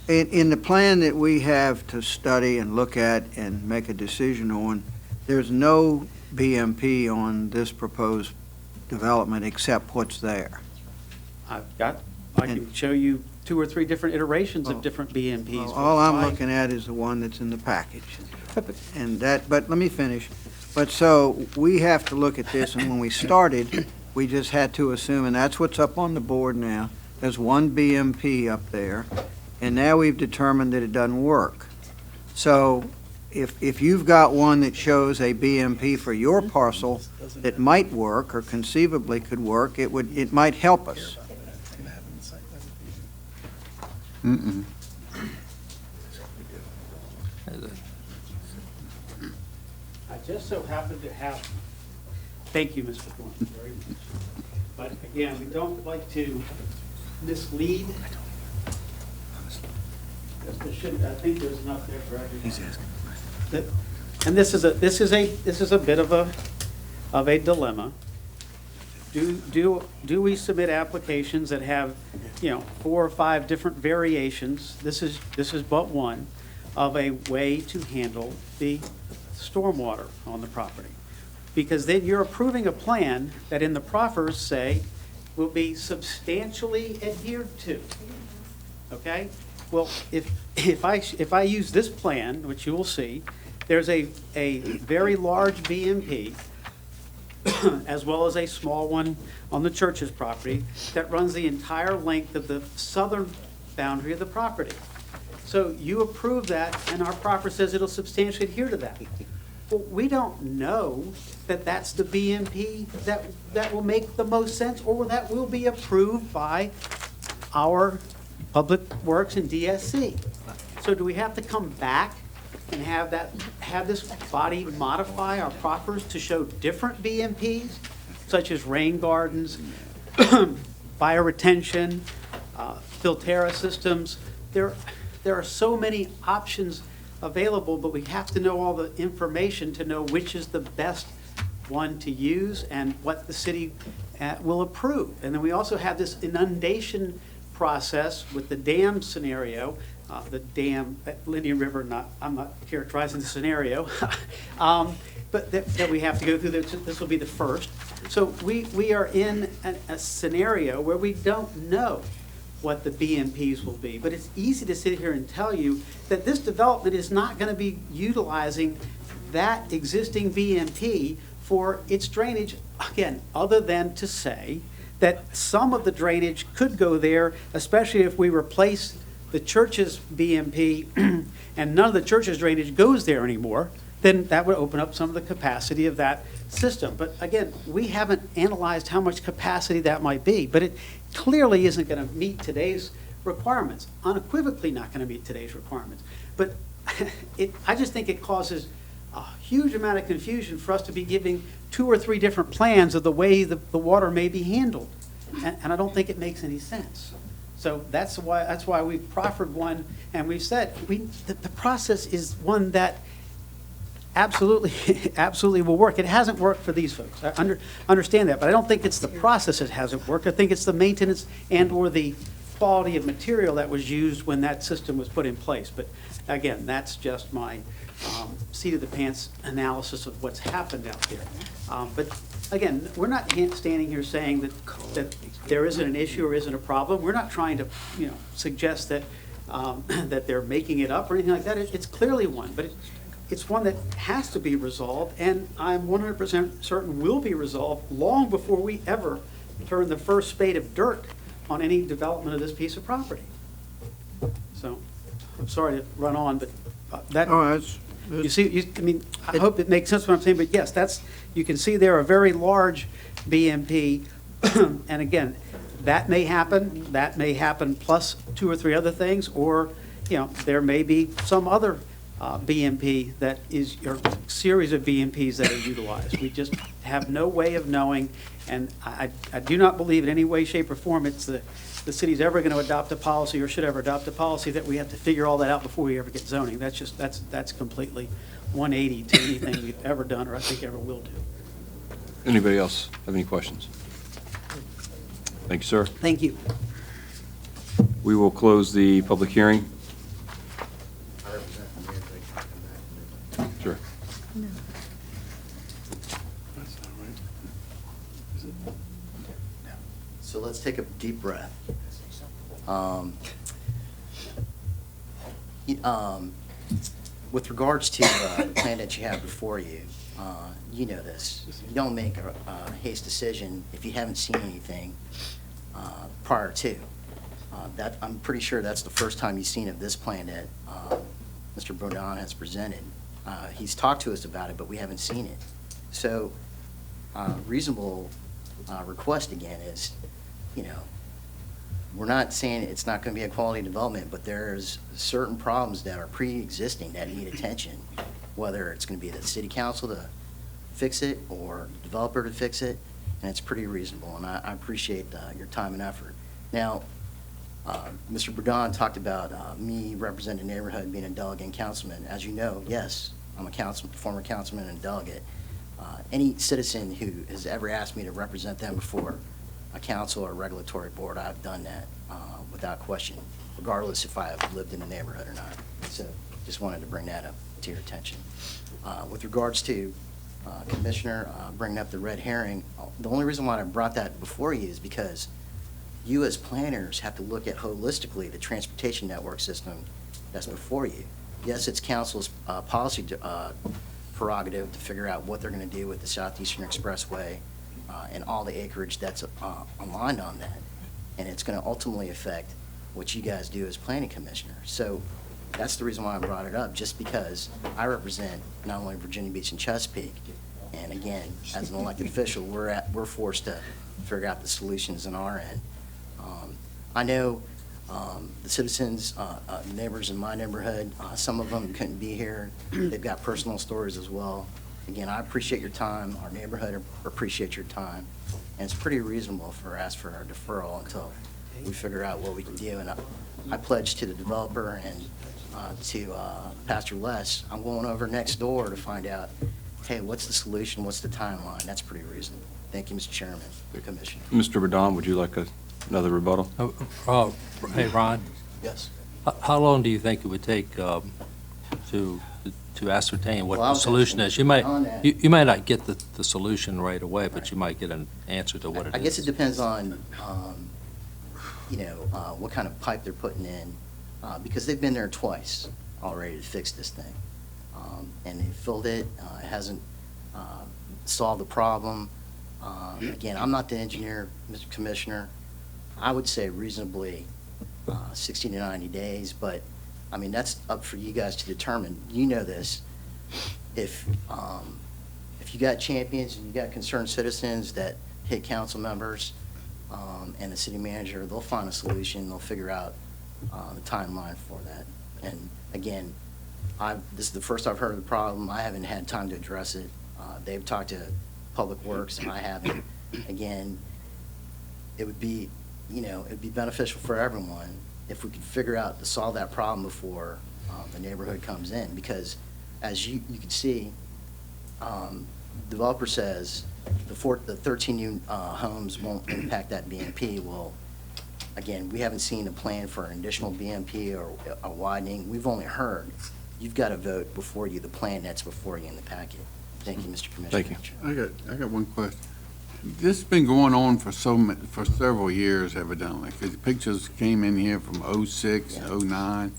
In the plan that we have to study and look at and make a decision on, there's no BMP on this proposed development except what's there.
I can show you 2 or 3 different iterations of different BMPs.
All I'm looking at is the one that's in the package. And that, but let me finish. But so we have to look at this, and when we started, we just had to assume, and that's what's up on the board now, there's one BMP up there, and now we've determined that it doesn't work. So if you've got one that shows a BMP for your parcel that might work or conceivably could work, it might help us.
Mm-mm.
I just so happen to have, thank you, Mr. Thorne, very much. But again, we don't like to mislead. I think there's enough there for everyone. He's asking. And this is a bit of a dilemma. Do we submit applications that have, 4 or 5 different variations? This is but one of a way to handle the stormwater on the property. Because then you're approving a plan that in the proffers say will be substantially adhered to. Okay? Well, if I use this plan, which you will see, there's a very large BMP as well as a small one on the church's property that runs the entire length of the southern boundary of the property. So you approve that, and our proffer says it'll substantially adhere to that. Well, we don't know that that's the BMP that will make the most sense, or that will be approved by our Public Works and DSC. So do we have to come back and have this body modify our proffers to show different BMPs, such as rain gardens, bioretention, Filterra systems? There are so many options available, but we have to know all the information to know which is the best one to use and what the city will approve. And then we also have this inundation process with the dam scenario, the dam at Indian River. I'm not characterizing the scenario, but that we have to go through. This will be the first. So we are in a scenario where we don't know what the BMPs will be. But it's easy to sit here and tell you that this development is not going to be utilizing that existing BMP for its drainage, again, other than to say that some of the drainage could go there, especially if we replace the church's BMP and none of the church's drainage goes there anymore, then that would open up some of the capacity of that system. But again, we haven't analyzed how much capacity that might be, but it clearly isn't going to meet today's requirements, unequivocally not going to meet today's requirements. But I just think it causes a huge amount of confusion for us to be giving 2 or 3 different plans of the way the water may be handled. And I don't think it makes any sense. So that's why we've proffered one, and we've said the process is one that absolutely will work. It hasn't worked for these folks. I understand that, but I don't think it's the process that hasn't worked. I think it's the maintenance and or the quality of material that was used when that system was put in place. But again, that's just my seat of the pants analysis of what's happened out there. But again, we're not standing here saying that there isn't an issue or isn't a problem. We're not trying to suggest that that they're making it up or anything like that. It's clearly one, but it's one that has to be resolved, and I'm 100% certain will be resolved long before we ever turn the first spade of dirt on any development of this piece of property. So I'm sorry to run on, but
That,
Oh, that's,
you see, I mean, I hope it makes sense what I'm saying, but yes, you can see there a very large BMP. And again, that may happen plus 2 or 3 other things, or, there may be some other BMP that is, or series of BMPs that are utilized. We just have no way of knowing, and I do not believe in any way, shape, or form it's the city's ever going to adopt a policy or should ever adopt a policy that we have to figure all that out before we ever get zoning. That's completely 180 to anything we've ever done or I think ever will do.
Anybody else have any questions? Thank you, sir.
Thank you.
We will close the public hearing. Sure.
So let's take a deep breath. With regards to the plan that you have before you, you know this. You don't make a haste decision if you haven't seen anything prior to. I'm pretty sure that's the first time you've seen of this plan that Mr. Boudon has presented. He's talked to us about it, but we haven't seen it. So reasonable request again is, we're not saying it's not going to be a quality development, but there's certain problems that are pre-existing that need attention, whether it's going to be the city council to fix it or the developer to fix it, and it's pretty reasonable, and I appreciate your time and effort. Now, Mr. Boudon talked about me representing the neighborhood, being a delegate and councilman. As you know, yes, I'm a former councilman and delegate. Any citizen who has ever asked me to represent them before a council or regulatory board, I've done that without question, regardless if I have lived in the neighborhood or not. So just wanted to bring that up to your attention. With regards to Commissioner bringing up the red herring, the only reason why I brought that before you is because you as planners have to look at holistically the transportation network system that's before you. Yes, it's council's policy prerogative to figure out what they're going to do with the Southeastern Expressway and all the acreage that's aligned on that. And it's going to ultimately affect what you guys do as planning commissioners. So that's the reason why I brought it up, just because I represent not only Virginia Beach and Chesapeake, and again, as an elected official, we're forced to figure out the solutions on our end. I know the citizens, neighbors in my neighborhood, some of them couldn't be here. They've got personal stories as well. Again, I appreciate your time. Our neighborhood appreciates your time. And it's pretty reasonable for us for our deferral until we figure out what we can do. And I pledge to the developer and to Pastor Les, I'm going over next door to find out, hey, what's the solution? What's the timeline? That's pretty reasonable. Thank you, Mr. Chairman, the Commissioner.
Mr. Boudon, would you like another rebuttal?
Hey, Ron,
Yes.
how long do you think it would take to ascertain what
Well, I
the
was
solution is?
asking on that.
You might not get the solution right away, but you might get an answer to what it is.
I guess it depends on, what kind of pipe they're putting in, because they've been there twice already to fix this thing. And they filled it, it hasn't solved the problem. Again, I'm not the engineer, Mr. Commissioner. I would say reasonably 60 to 90 days, but, I mean, that's up for you guys to determine. You know this. If you got champions and you got concerned citizens that hit council members and the city manager, they'll find a solution. They'll figure out the timeline for that. And again, this is the first I've heard of the problem. I haven't had time to address it. They've talked to Public Works, and I haven't. Again, it would be, it'd be beneficial for everyone if we could figure out to solve that problem before the neighborhood comes in. Because as you can see, the developer says the 13 new homes won't impact that BMP. Well, again, we haven't seen a plan for an additional BMP or a widening. We've only heard. You've got to vote before you the plan that's before you in the packet. Thank you, Mr. Commissioner.
Thank you.
I got one question. This has been going on for several years evidently, because the pictures came in here from '06, '09.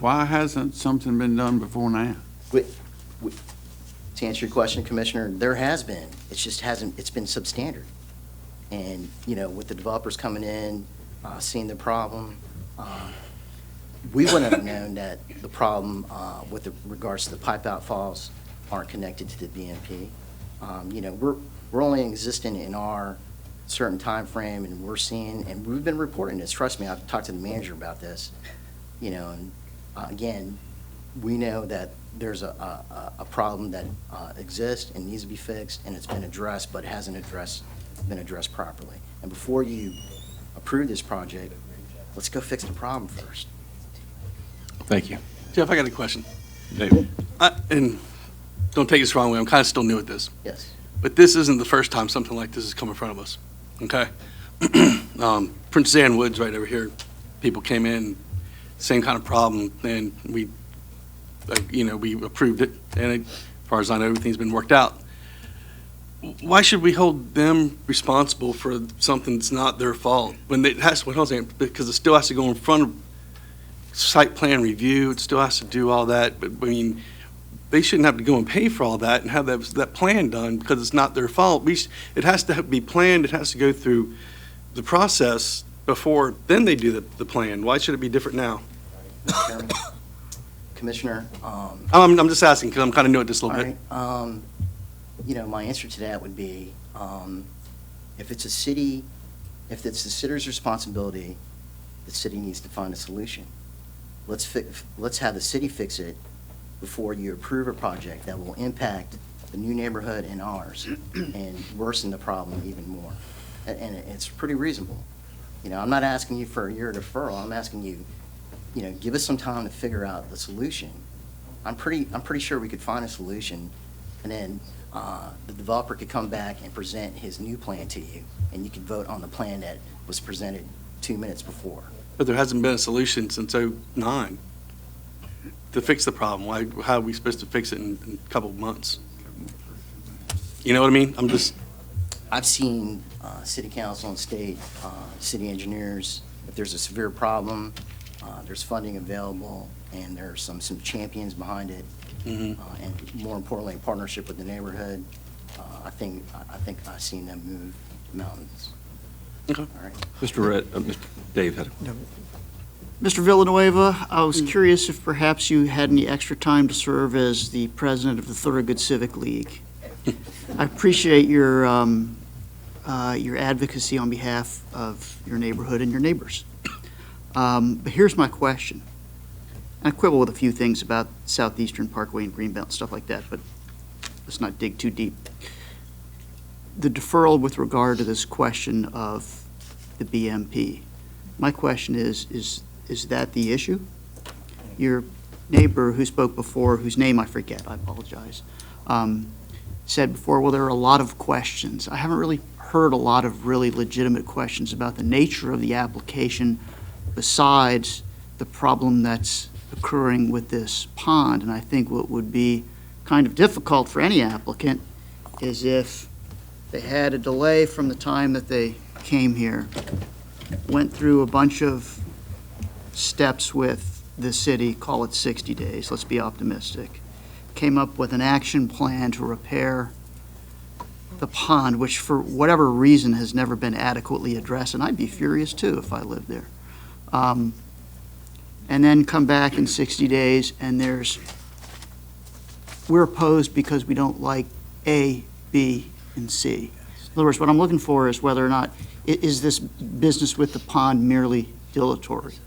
Why hasn't something been done before now?
To answer your question, Commissioner, there has been. It just hasn't, it's been substandard. And, with the developers coming in, seeing the problem, we wouldn't have known that the problem with regards to the pipe outfalls aren't connected to the BMP. You know, we're only existing in our certain time frame, and we're seeing, and we've been reporting this. Trust me, I've talked to the manager about this. You know, and again, we know that there's a problem that exists and needs to be fixed, and it's been addressed, but hasn't been addressed properly. And before you approve this project, let's go fix the problem first.
Thank you. Jeff, I got a question. Dave. And don't take this the wrong way, I'm kind of still new at this.
Yes.
But this isn't the first time something like this has come in front of us, okay? Princess Anne Woods right over here, people came in, same kind of problem, and we approved it, and as far as I know, everything's been worked out. Why should we hold them responsible for something that's not their fault? When it has, because it still has to go in front of site plan review, it still has to do all that, but I mean, they shouldn't have to go and pay for all that and have that plan done because it's not their fault. It has to be planned, it has to go through the process before, then they do the plan. Why should it be different now?
Mr. Chairman, Commissioner.
I'm just asking because I'm kind of new at this a little bit.
You know, my answer to that would be, if it's the city's responsibility, the city needs to find a solution. Let's have the city fix it before you approve a project that will impact the new neighborhood and ours and worsen the problem even more. And it's pretty reasonable. You know, I'm not asking you for a year deferral. I'm asking you, you know, give us some time to figure out the solution. I'm pretty sure we could find a solution, and then the developer could come back and present his new plan to you, and you could vote on the plan that was presented 2 minutes before.
But there hasn't been a solution since '09 to fix the problem. How are we supposed to fix it in a couple of months? You know what I mean?
I've seen city council and state city engineers, if there's a severe problem, there's funding available, and there's some champions behind it, and more importantly, in partnership with the neighborhood, I think I've seen them move mountains.
Okay.
All right.
Mr. Dave had
Mr. Villanueva, I was curious if perhaps you had any extra time to serve as the president of the Thorogood Civic League. I appreciate your advocacy on behalf of your neighborhood and your neighbors. But here's my question. I quibble with a few things about Southeastern Parkway and Greenbelt and stuff like that, but let's not dig too deep. The deferral with regard to this question of the BMP. My question is that the issue? Your neighbor who spoke before, whose name I forget, I apologize, said before, well, there are a lot of questions. I haven't really heard a lot of really legitimate questions about the nature of the application besides the problem that's occurring with this pond. And I think what would be kind of difficult for any applicant is if they had a delay from the time that they came here, went through a bunch of steps with the city, call it 60 days, let's be optimistic, came up with an action plan to repair the pond, which for whatever reason has never been adequately addressed, and I'd be furious too if I lived there. And then come back in 60 days and we're opposed because we don't like A, B, and C. In other words, what I'm looking for is whether or not, is this business with the pond merely dilatory? I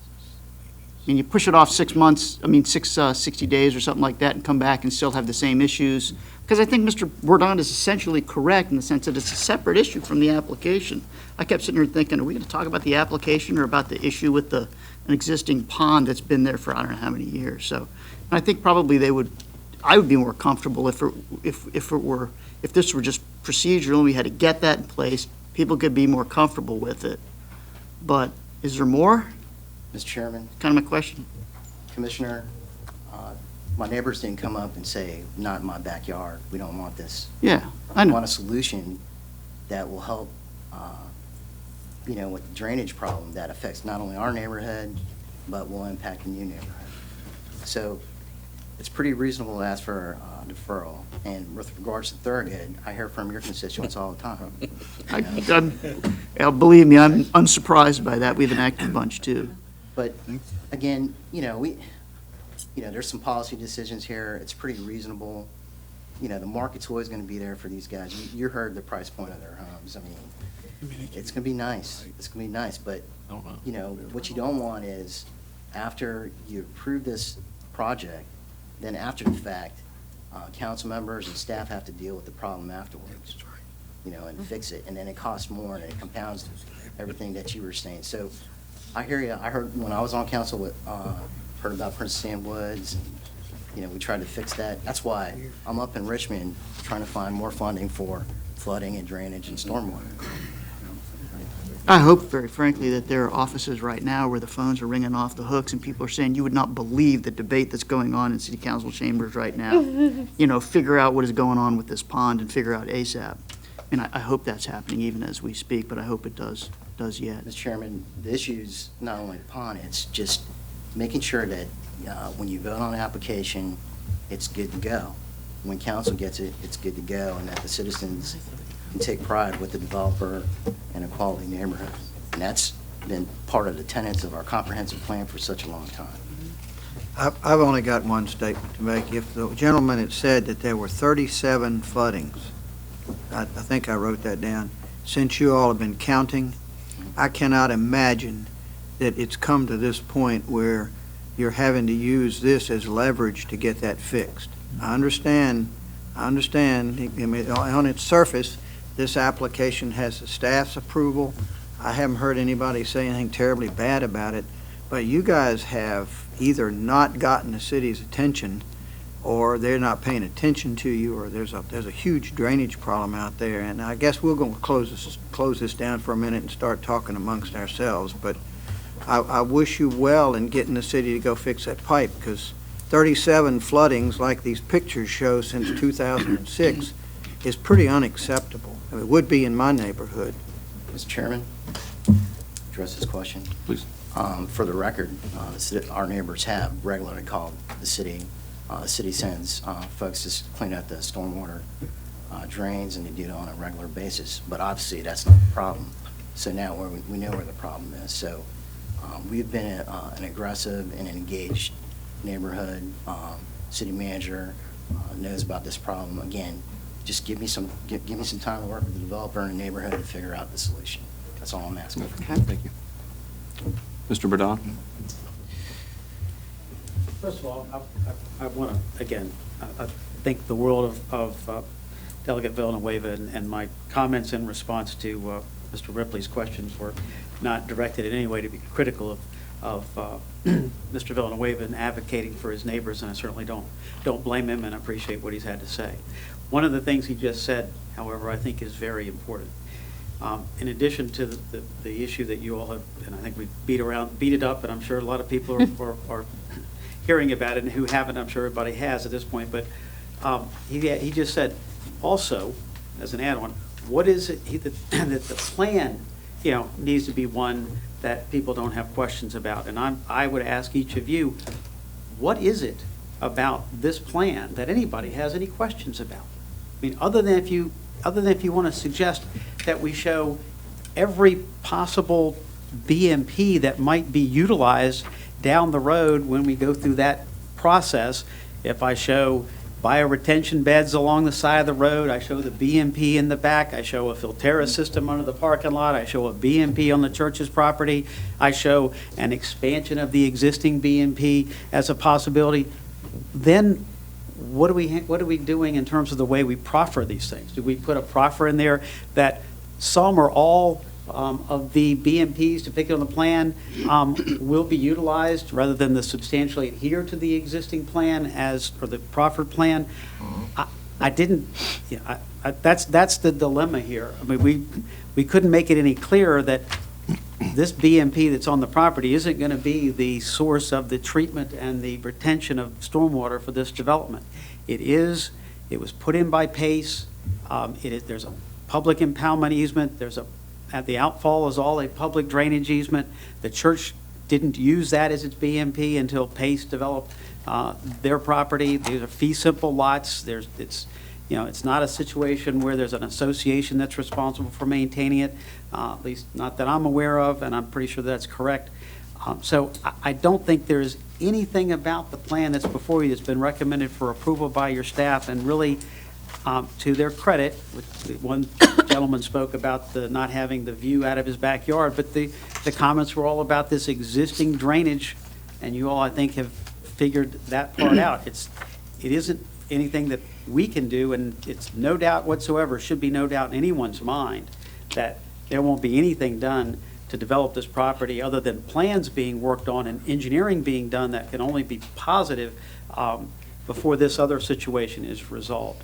mean, you push it off 6 months, 60 days or something like that, and come back and still have the same issues. Because I think Mr. Bourdon is essentially correct in the sense that it's a separate issue from the application. I kept sitting here thinking, are we going to talk about the application or about the issue with an existing pond that's been there for I don't know how many years? So I think probably I would be more comfortable if this were just procedural and we had to get that in place, people could be more comfortable with it. But is there more?
Mr. Chairman.
Kind of my question.
Commissioner, my neighbors didn't come up and say, not in my backyard, we don't want this.
Yeah, I know.
We want a solution that will help, with the drainage problem that affects not only our neighborhood, but will impact the new neighborhood. So it's pretty reasonable to ask for deferral. And with regards to Thorogood, I hear from your constituents all the time.
Believe me, I'm unsurprised by that. We have an active bunch too.
But again, there's some policy decisions here. It's pretty reasonable. The market's always going to be there for these guys. You heard the price point of their homes. I mean, it's going to be nice. It's going to be nice, but, what you don't want is after you approve this project, then after the fact, council members and staff have to deal with the problem afterwards, and fix it, and then it costs more, and it compounds everything that you were saying. So I hear you. I heard when I was on council, heard about Princess Anne Woods, and, we tried to fix that. That's why I'm up in Richmond trying to find more funding for flooding and drainage and stormwater.
I hope, very frankly, that there are offices right now where the phones are ringing off the hooks and people are saying, you would not believe the debate that's going on in city council chambers right now. Figure out what is going on with this pond and figure out ASAP. And I hope that's happening even as we speak, but I hope it does yet.
Mr. Chairman, the issue is not only the pond, it's just making sure that when you vote on an application, it's good to go. When council gets it, it's good to go, and that the citizens can take pride with the developer and a quality neighborhood. And that's been part of the tenets of our comprehensive plan for such a long time.
I've only got one statement to make. If the gentleman had said that there were 37 floodings, I think I wrote that down, since you all have been counting, I cannot imagine that it's come to this point where you're having to use this as leverage to get that fixed. I understand, I mean, on its surface, this application has the staff's approval. I haven't heard anybody say anything terribly bad about it, but you guys have either not gotten the city's attention, or they're not paying attention to you, or there's a huge drainage problem out there. And I guess we're going to close this down for a minute and start talking amongst ourselves. But I wish you well in getting the city to go fix that pipe, because 37 floodings like these pictures show since 2006 is pretty unacceptable. I mean, it would be in my neighborhood.
Mr. Chairman, address this question.
Please.
For the record, our neighbors have regularly called the city. The city sends folks to clean up the stormwater drains, and they do it on a regular basis. But obviously, that's not the problem. So now we know where the problem is. So we've been an aggressive and engaged neighborhood. City manager knows about this problem. Again, just give me some time to work with the developer in the neighborhood and figure out the solution. That's all I'm asking for.
Okay, thank you. Mr. Burdon?
First of all, I want to, again, I think the world of Delegate Villanueva, and my comments in response to Mr. Ripley's questions were not directed in any way to be critical of Mr. Villanueva and advocating for his neighbors, and I certainly don't blame him and appreciate what he's had to say. One of the things he just said, however, I think is very important. In addition to the issue that you all have, and I think we beat it up, and I'm sure a lot of people are hearing about it, and who haven't, I'm sure everybody has at this point, but he just said also, as an add-on, what is it that the plan, needs to be one that people don't have questions about. And I would ask each of you, what is it about this plan that anybody has any questions about? I mean, other than if you want to suggest that we show every possible BMP that might be utilized down the road when we go through that process. If I show bioretention beds along the side of the road, I show the BMP in the back, I show a Filterra system under the parking lot, I show a BMP on the church's property, I show an expansion of the existing BMP as a possibility, then what are we doing in terms of the way we proffer these things? Do we put a proffer in there that some or all of the BMPs depicted on the plan will be utilized rather than to substantially adhere to the existing plan or the proffered plan? That's the dilemma here. I mean, we couldn't make it any clearer that this BMP that's on the property isn't going to be the source of the treatment and the retention of stormwater for this development. It was put in by PACE. There's a public impoundment easement. At the outfall is all a public drainage easement. The church didn't use that as its BMP until PACE developed their property. These are fee simple lots. It's not a situation where there's an association that's responsible for maintaining it, at least not that I'm aware of, and I'm pretty sure that's correct. So I don't think there's anything about the plan that's before you that's been recommended for approval by your staff, and really, to their credit, one gentleman spoke about the not having the view out of his backyard, but the comments were all about this existing drainage, and you all, I think, have figured that part out. It isn't anything that we can do, and it's no doubt whatsoever, should be no doubt in anyone's mind, that there won't be anything done to develop this property other than plans being worked on and engineering being done that can only be positive before this other situation is resolved.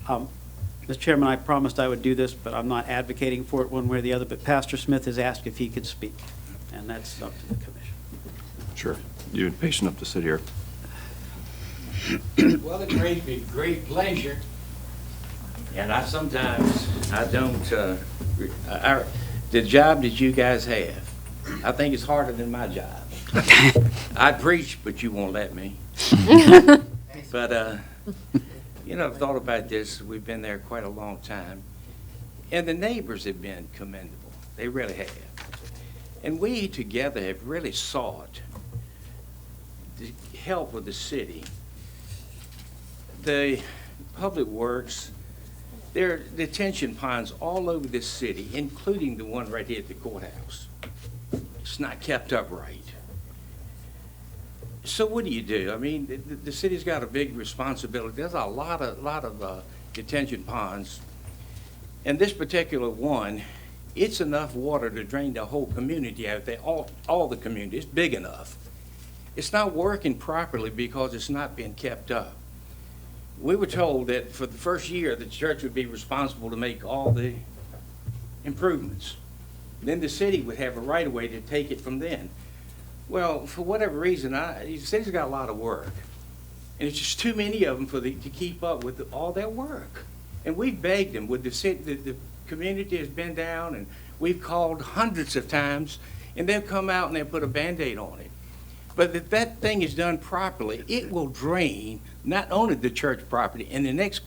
Mr. Chairman, I promised I would do this, but I'm not advocating for it one way or the other, but Pastor Smith has asked if he could speak, and that's up to the commission.
Sure. You're patient enough to sit here.
Well, it brings me great pleasure, and I don't, the job that you guys have, I think it's harder than my job. I preach, but you won't let me. But, you know, I've thought about this. We've been there quite a long time, and the neighbors have been commendable. They really have. And we together have really sought the help of the city. The public works, there are detention ponds all over this city, including the one right here at the courthouse. It's not kept up right. So what do? I mean, the city's got a big responsibility. There's a lot of detention ponds. And this particular one, it's enough water to drain the whole community out there, all the community. It's big enough. It's not working properly because it's not being kept up. We were told that for the first year, the church would be responsible to make all the improvements. Then the city would have a right-of-way to take it from then. Well, for whatever reason, the city's got a lot of work. And it's just too many of them to keep up with all their work. And we've begged them. The community has been down, and we've called hundreds of times, and they'll come out and they'll put a Band-Aid on it. But if that thing is done properly, it will drain not only the church property and the next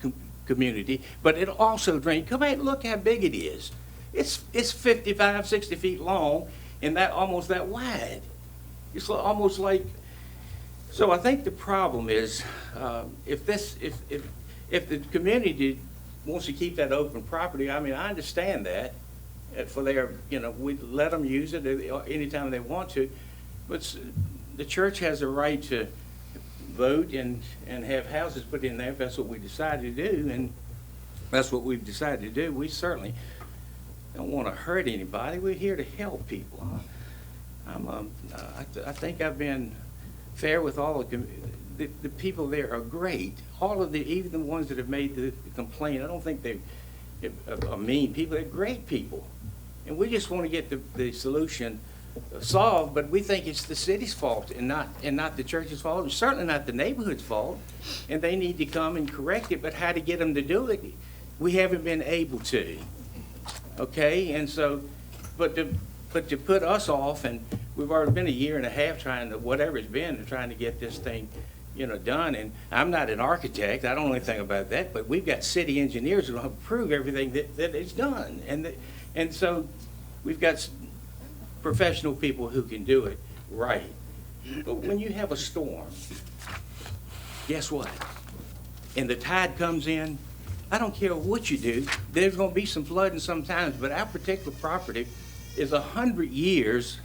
community, but it'll also drain. Come out and look how big it is. It's 55, 60 feet long and almost that wide. It's almost like, so I think the problem is if the community wants to keep that open property, I mean, I understand that for their, we let them use it anytime they want to, but the church has a right to vote and have houses put in there if that's what we decide to do, and that's what we've decided to do. We certainly don't want to hurt anybody. We're here to help people. I think I've been fair with all of the people there are great. Even the ones that have made the complaint, I don't think they are mean people. They're great people, and we just want to get the solution solved, but we think it's the city's fault and not the church's fault, and certainly not the neighborhood's fault, and they need to come and correct it, but how to get them to do it, we haven't been able to, okay? And so, but to put us off, and we've already been a year and a half trying to, whatever it's been, trying to get this thing, done, and I'm not an architect, I don't know anything about that, but we've got city engineers who will approve everything that is done, and so we've got professional people who can do it right. But when you have a storm, guess what? And the tide comes in, I don't care what you do, there's going to be some flooding sometimes, but our particular property is 100 years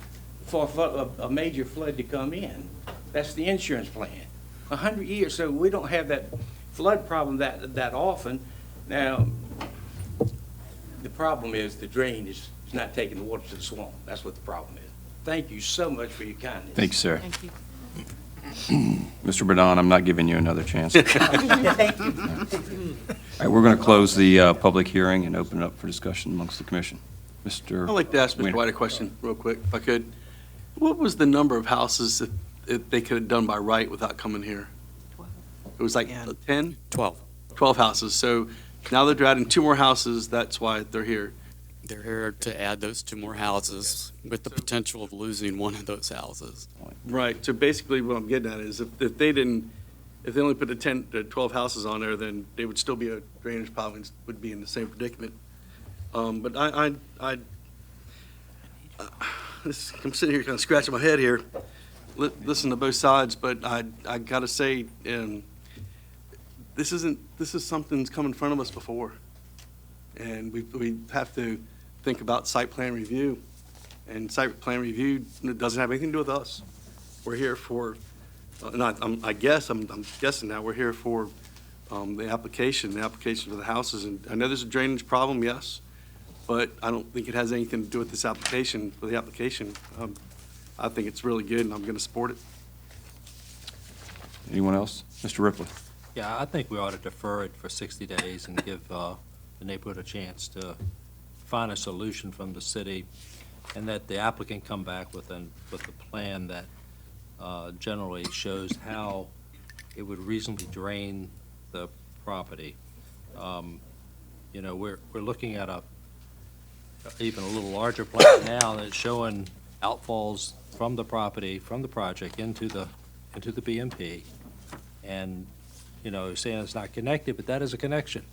for a major flood to come in. That's the insurance plan. 100 years, so we don't have that flood problem that often. Now, the problem is the drain is not taking the water to the swamp. That's what the problem is. Thank you so much for your kindness.
Thanks, sir.
Thank you.
Mr. Burdon, I'm not giving you another chance. All
Thank you.
right, we're going to close the public hearing and open it up for discussion amongst the commission. Mr.
I'd like to ask Mr.
Weiner.
White a question real quick, if I could. What was the number of houses that they could have done by right without coming here?
12.
It was like 10?
12.
12 houses. So now that they're adding 2 more houses, that's why they're here.
They're here to add those 2 more houses with the potential of losing one of those houses.
Right. So basically what I'm getting at is if they only put the 12 houses on there, then they would still be a drainage problem, would be in the same predicament. But I'm sitting here kind of scratching my head here, listening to both sides, but I gotta say, this is something that's come in front of us before. And we have to think about site plan review. And site plan review doesn't have anything to do with us. We're here for, I'm guessing now, we're here for the application for the houses. And I know there's a drainage problem, yes, but I don't think it has anything to do with this application, for the application. I think it's really good, and I'm going to support it.
Anyone else? Mr. Ripley?
Yeah, I think we ought to defer it for 60 days and give the neighborhood a chance to find a solution from the city, and that the applicant come back with a plan that generally shows how it would reasonably drain the property. You know, we're looking at even a little larger plan now that's showing outfalls from the property, from the project into the BMP. And, you know, saying it's not connected, but that is a connection.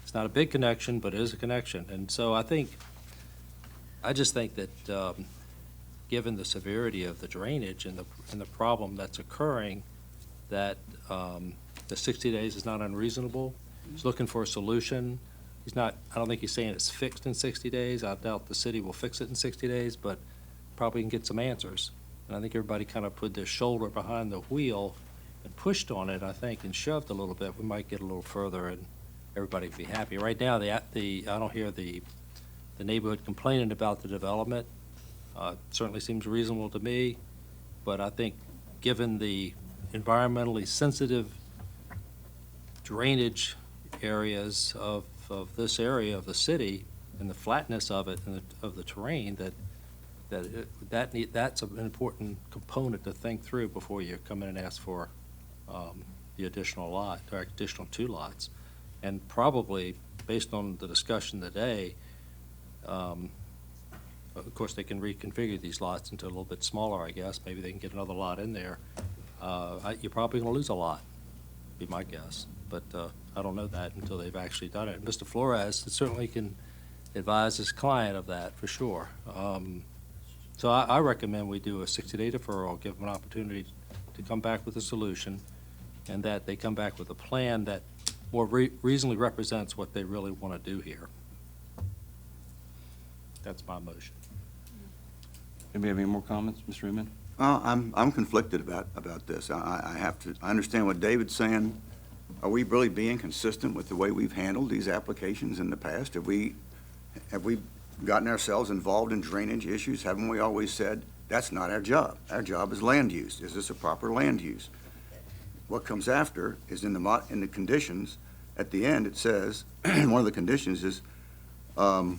It's not a big connection, but it is a connection. And so I just think that given the severity of the drainage and the problem that's occurring, that the 60 days is not unreasonable. He's looking for a solution. I don't think he's saying it's fixed in 60 days. I doubt the city will fix it in 60 days, but probably can get some answers. And I think everybody kind of put their shoulder behind the wheel and pushed on it, I think, and shoved a little bit. We might get a little further and everybody would be happy. Right now, I don't hear the neighborhood complaining about the development. Certainly seems reasonable to me, but I think given the environmentally sensitive drainage areas of this area of the city and the flatness of it and of the terrain, that's an important component to think through before you come in and ask for the additional lot, or additional 2 lots. And probably, based on the discussion today, of course, they can reconfigure these lots into a little bit smaller, I guess. Maybe they can get another lot in there. You're probably going to lose a lot, be my guess. But I don't know that until they've actually done it. And Mr. Flores certainly can advise his client of that, for sure. So I recommend we do a 60-day deferral, give them an opportunity to come back with a solution, and that they come back with a plan that more reasonably represents what they really want to do here. That's my motion.
Anybody have any more comments, Mr. Inman?
I'm conflicted about this. I understand what David's saying. Are we really being consistent with the way we've handled these applications in the past? Have we gotten ourselves involved in drainage issues? Haven't we always said, that's not our job? Our job is land use. Is this a proper land use? What comes after is in the conditions. At the end, it says, one of the conditions is, I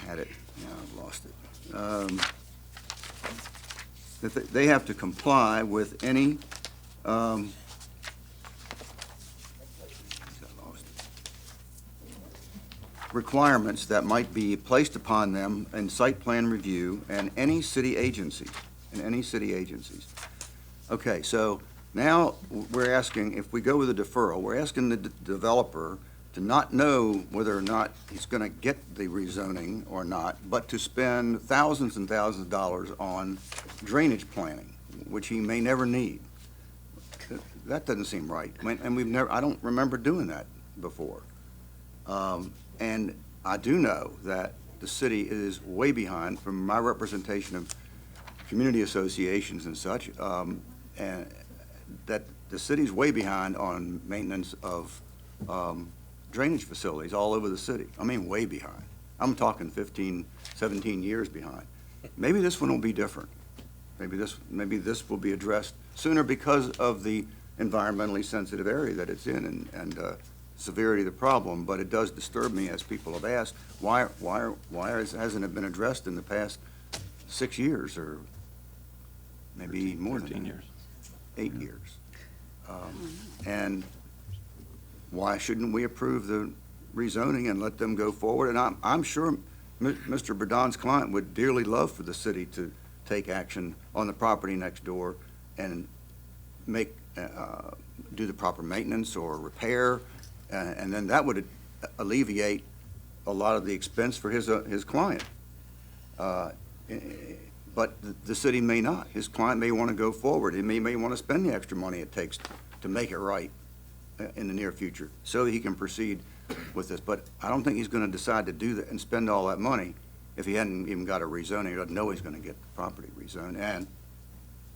had it, now I've lost it. That they have to comply with any, requirements that might be placed upon them in site plan review and any city agencies, Okay, so now we're asking, if we go with a deferral, we're asking the developer to not know whether or not he's going to get the rezoning or not, but to spend thousands and thousands of dollars on drainage planning, which he may never need. That doesn't seem right. And I don't remember doing that before. And I do know that the city is way behind, from my representation of community associations and such, and that the city's way behind on maintenance of drainage facilities all over the city. I mean, way behind. I'm talking 15, 17 years behind. Maybe this one will be different. Maybe this will be addressed sooner because of the environmentally sensitive area that it's in and severity of the problem. But it does disturb me, as people have asked, why hasn't it been addressed in the past 6 years, or maybe more than
15 years.
8 years? And why shouldn't we approve the rezoning and let them go forward? And I'm sure Mr. Burdon's client would dearly love for the city to take action on the property next door and do the proper maintenance or repair, and then that would alleviate a lot of the expense for his client. But the city may not. His client may want to go forward. He may want to spend the extra money it takes to make it right in the near future, so that he can proceed with this. But I don't think he's going to decide to do that and spend all that money if he hadn't even got a rezoning. He doesn't know he's going to get the property rezoned, and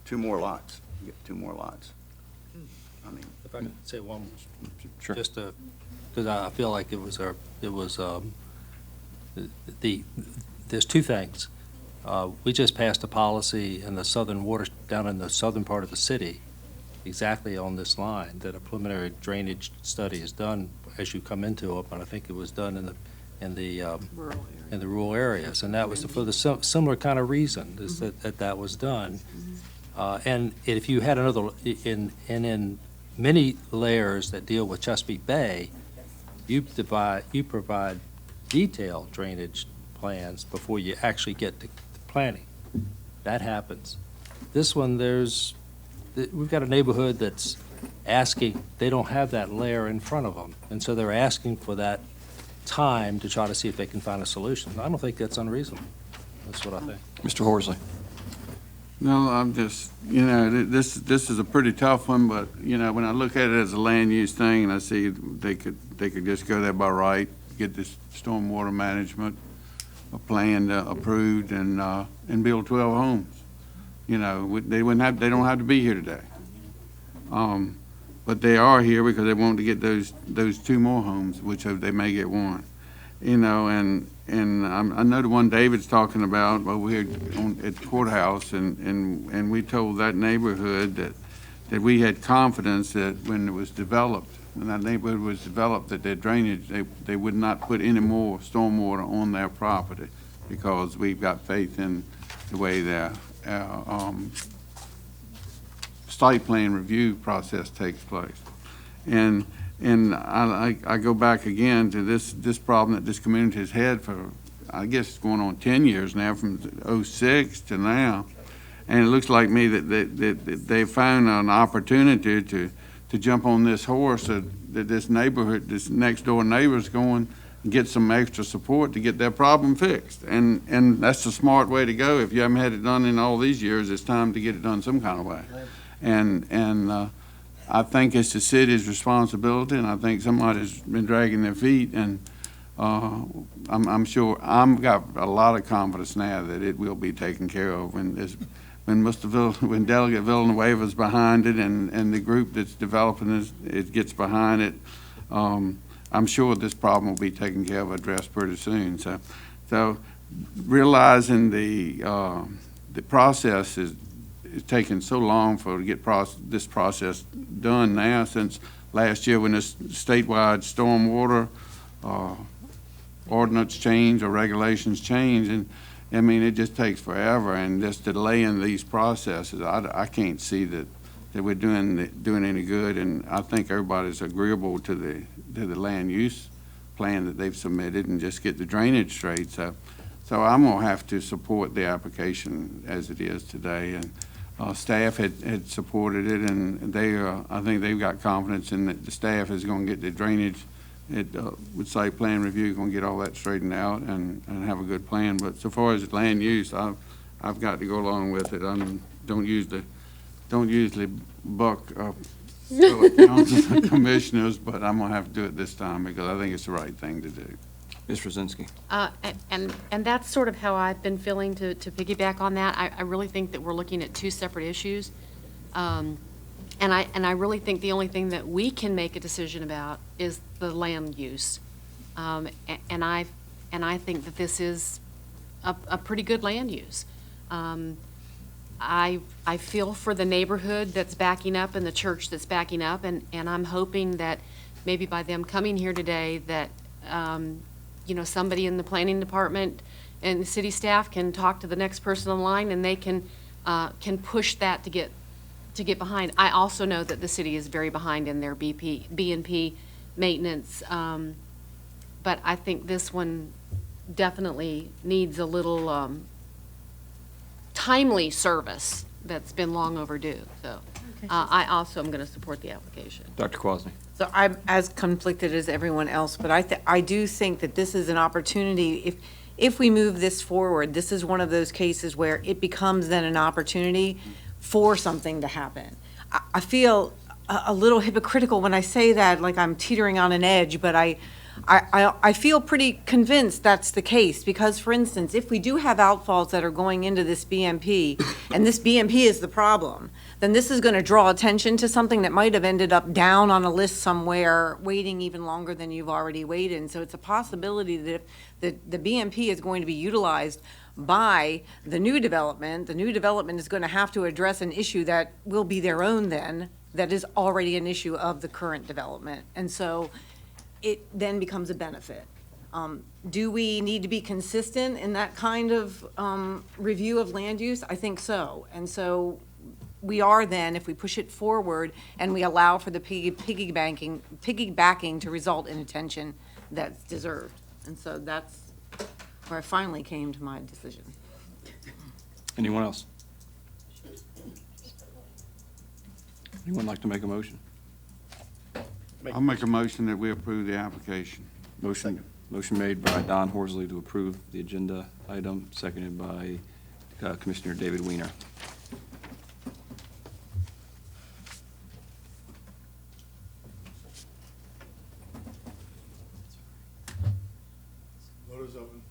2 more lots. You get 2 more lots. I mean,
If I could say one,
Sure.
just to, because I feel like there's 2 things. We just passed a policy in the southern water, down in the southern part of the city, exactly on this line, that a preliminary drainage study is done as you come into it, but I think it was done in the rural areas, and that was for the similar kind of reason, is that was done. And if you had another, in many layers that deal with Chesapeake Bay, you provide detailed drainage plans before you actually get to planning. That happens. This one, we've got a neighborhood that's asking, they don't have that layer in front of them, and so they're asking for that time to try to see if they can find a solution. I don't think that's unreasonable. That's what I think.
Mr. Horsley.
No, I'm just, this is a pretty tough one, but, when I look at it as a land use thing, and I see they could just go there by right, get this stormwater management plan approved and build 12 homes. They don't have to be here today. But they are here because they want to get those 2 more homes, which they may get 1. And I know the one David's talking about over here at the courthouse, and we told that neighborhood that we had confidence that when it was developed, when that neighborhood was developed, that their drainage, they would not put any more stormwater on their property, because we've got faith in the way their site plan review process takes place. And I go back again to this problem that this community has had for, I guess it's going on 10 years now, from '06 to now. And it looks like me that they found an opportunity to jump on this horse that this neighborhood, this next door neighbor's going and get some extra support to get their problem fixed. And that's the smart way to go. If you haven't had it done in all these years, it's time to get it done some kind of way. And I think it's the city's responsibility, and I think somebody's been dragging their feet, and I'm sure, I've got a lot of confidence now that it will be taken care of. When Delegate Villanueva's behind it, and the group that's developing it gets behind it, I'm sure this problem will be taken care of, addressed pretty soon. So realizing the process is taking so long to get this process done now, since last year when this statewide stormwater ordinance change or regulations change, and I mean, it just takes forever, and just delaying these processes, I can't see that we're doing any good, and I think everybody's agreeable to the land use plan that they've submitted, and just get the drainage straight. So I'm gonna have to support the application as it is today, and staff had supported it, and I think they've got confidence in that the staff is gonna get the drainage with site plan review, gonna get all that straightened out and have a good plan. But so far as land use, I've got to go along with it. Don't usually buck fellow councils and commissioners, but I'm gonna have to do it this time because I think it's the right thing to do.
Ms. Rosinski.
And that's sort of how I've been feeling, to piggyback on that. I really think that we're looking at 2 separate issues. And I really think the only thing that we can make a decision about is the land use. And I think that this is a pretty good land use. I feel for the neighborhood that's backing up and the church that's backing up, and I'm hoping that maybe by them coming here today that, somebody in the planning department and the city staff can talk to the next person in line, and they can push that to get behind. I also know that the city is very behind in their B&P maintenance, but I think this one definitely needs a little timely service that's been long overdue. So I also am going to support the application.
Dr. Quasny.
So I'm as conflicted as everyone else, but I do think that this is an opportunity. If we move this forward, this is one of those cases where it becomes then an opportunity for something to happen. I feel a little hypocritical when I say that, like I'm teetering on an edge, but I feel pretty convinced that's the case, because, for instance, if we do have outfalls that are going into this BMP, and this BMP is the problem, then this is going to draw attention to something that might have ended up down on a list somewhere, waiting even longer than you've already waited. And so it's a possibility that if the BMP is going to be utilized by the new development is going to have to address an issue that will be their own then, that is already an issue of the current development. And so it then becomes a benefit. Do we need to be consistent in that kind of review of land use? I think so. And so we are then, if we push it forward and we allow for the piggybacking to result in attention that's deserved. And so that's where I finally came to my decision.
Anyone else? Anyone like to make a motion?
I'll make a motion that we approve the application.
Motion made by Don Horsley to approve the agenda item, seconded by Commissioner David Weiner.
Vote is open.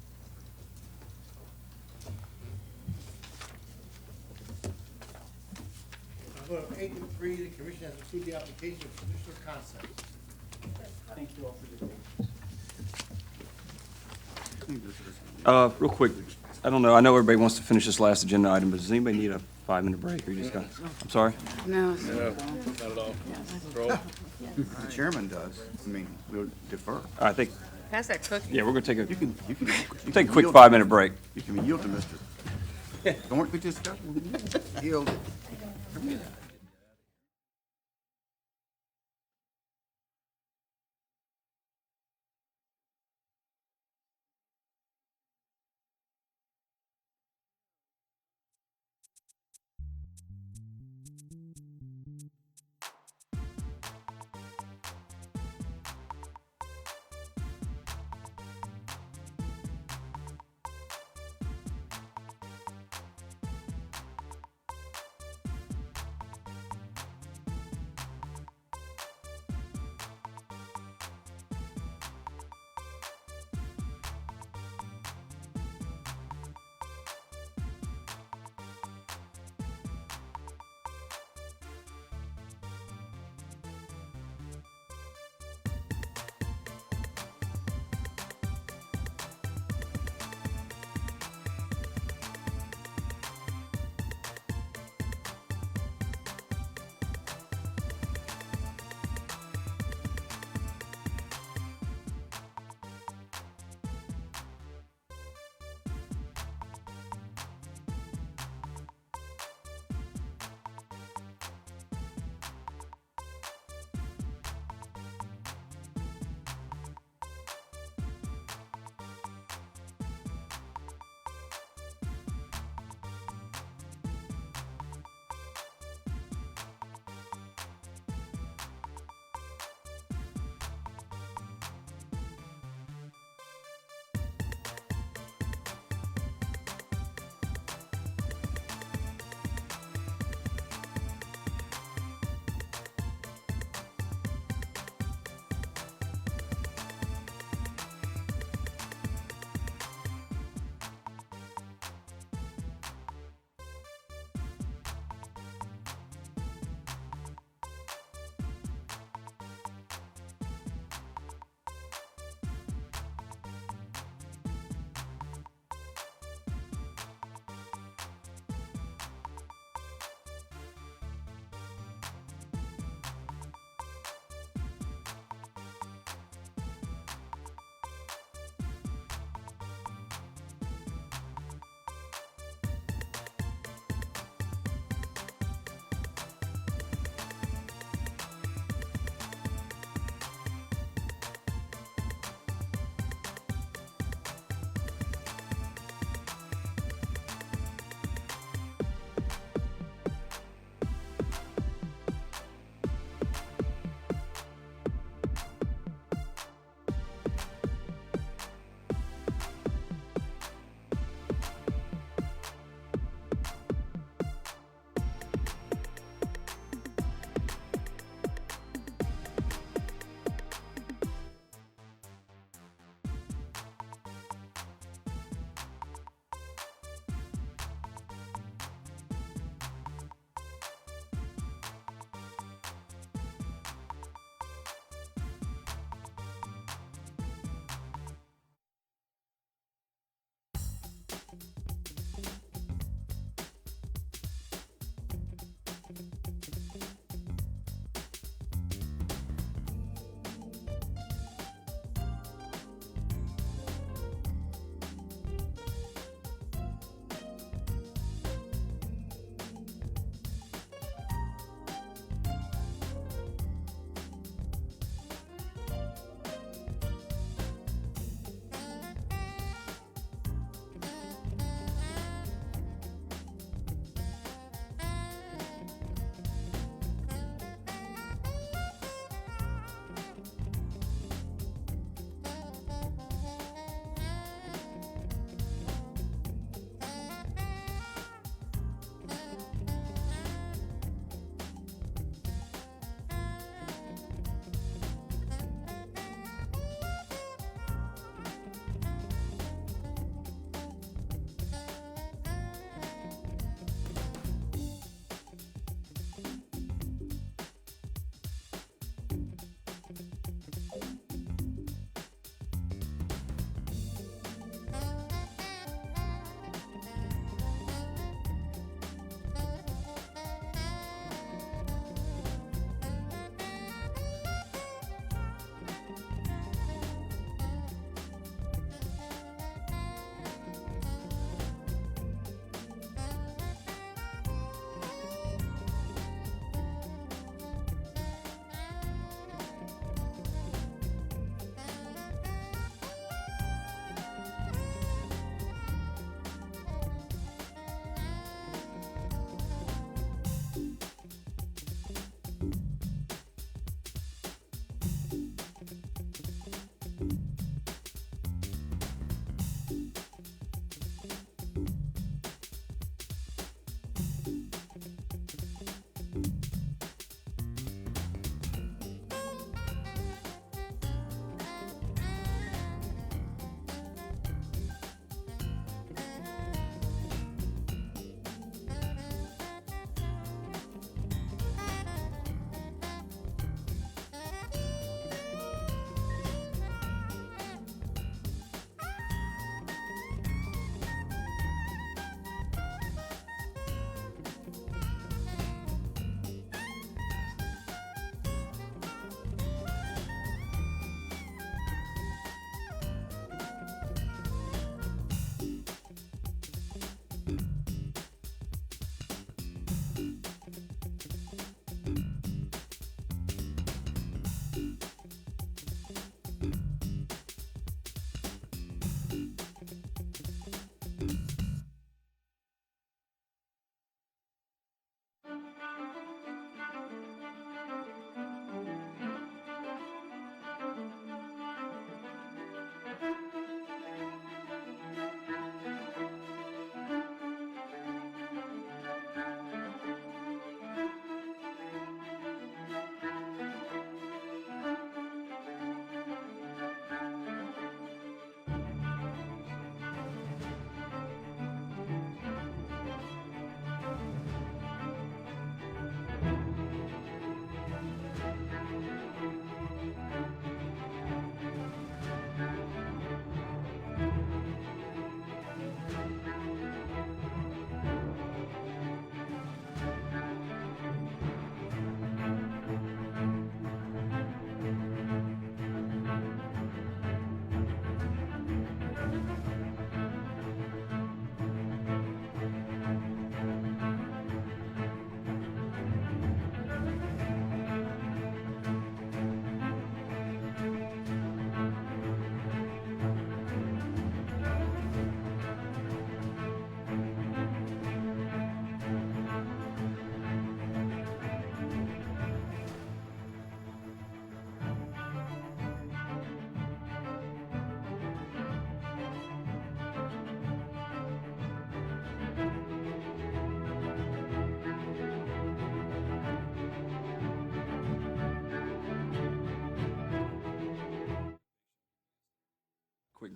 I vote 8-3, the commission has approved the application of conditional concept.
Thank you all for your
Real quick, I don't know, I know everybody wants to finish this last agenda item, but does anybody need a 5-minute break, or you just got, I'm sorry?
No.
Not at all.
The chairman does. I mean, we'll defer.
I think,
Pass that cookie.
yeah, we're going to take a,
You can
take a quick
yield-
5-minute break.
You can yield to Mr. Don't we discuss? Yield.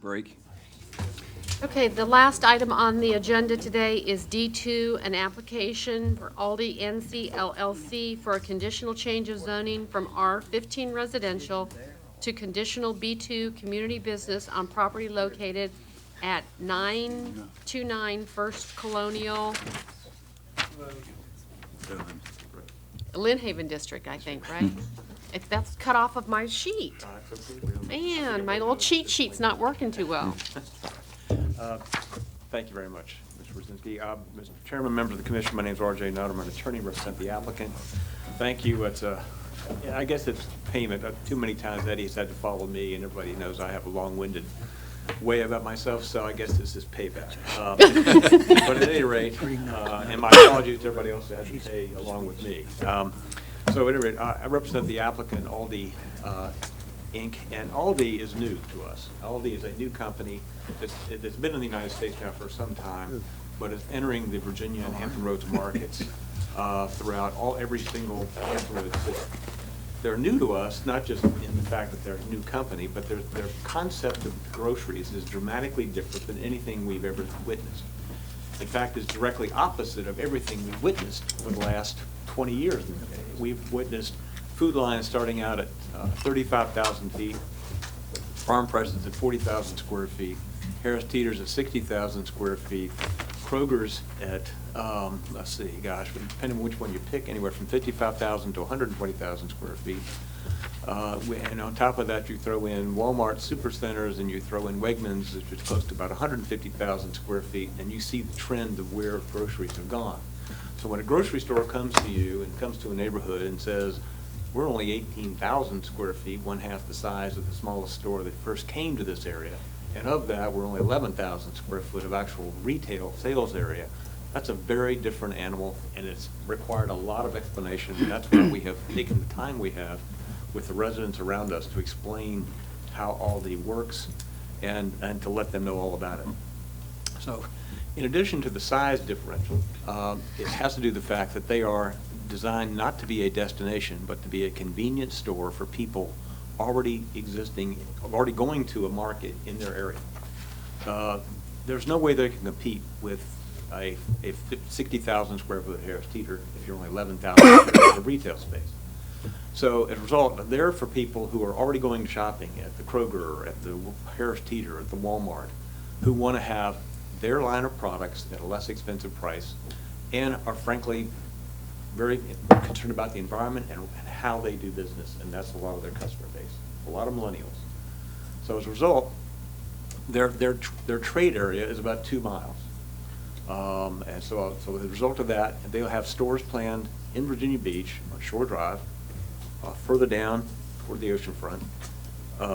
break.
Okay, the last item on the agenda today is D2, an application for Aldi NC LLC for a conditional change of zoning from R15 residential to conditional B2 community business on property located at 929 First Colonial, Lynn Haven District, I think, right? That's cut off of my sheet. Man, my little cheat sheet's not working too well.
Thank you very much, Mr. Brzezinski. Mr. Chairman, members of the commission, my name is R.J. Nutter. I'm an attorney, represent the applicant. Thank you. It's I guess it's payment. Too many times Eddie's had to follow me, and everybody knows I have a long-winded way about myself, so I guess this is payback. But at any rate, and my apologies to everybody else that had to pay along with me. So at any rate, I represent the applicant, Aldi Inc., and Aldi is new to us. Aldi is a new company that's been in the United States now for some time, but is entering the Virginia and Hampton Roads markets throughout every single Hampton Roads city. They're new to us, not just in the fact that they're a new company, but their concept of groceries is dramatically different than anything we've ever witnessed. In fact, it's directly opposite of everything we've witnessed for the last 20 years. We've witnessed food lines starting out at 35,000 feet, farm presses at 40,000 square feet, Harris Teeter's at 60,000 square feet, Kroger's at, let's see, gosh, depending on which one you pick, anywhere from 55,000 to 120,000 square feet. And on top of that, you throw in Walmart supercenters and you throw in Wegmans, which is close to about 150,000 square feet, and you see the trend of where groceries have gone. So when a grocery store comes to you and comes to a neighborhood and says, we're only 18,000 square feet, one half the size of the smallest store that first came to this area, and of that, we're only 11,000 square foot of actual retail sales area. That's a very different animal, and it's required a lot of explanation, and that's why we have taken the time we have with the residents around us to explain how Aldi works and to let them know all about it. So, in addition to the size differential, it has to do with the fact that they are designed not to be a destination, but to be a convenience store for people already going to a market in their area. There's no way they can compete with a 60,000 square foot Harris Teeter if you're only 11,000 of retail space. So as a result, they're for people who are already going shopping at the Kroger, at the Harris Teeter, at the Walmart, who want to have their line of products at a less expensive price and are frankly very concerned about the environment and how they do business, and that's a lot of their customer base, a lot of millennials. So as a result, their trade area is about 2 miles. And so as a result of that, they'll have stores planned in Virginia Beach on Shore Drive, further down toward the ocean front,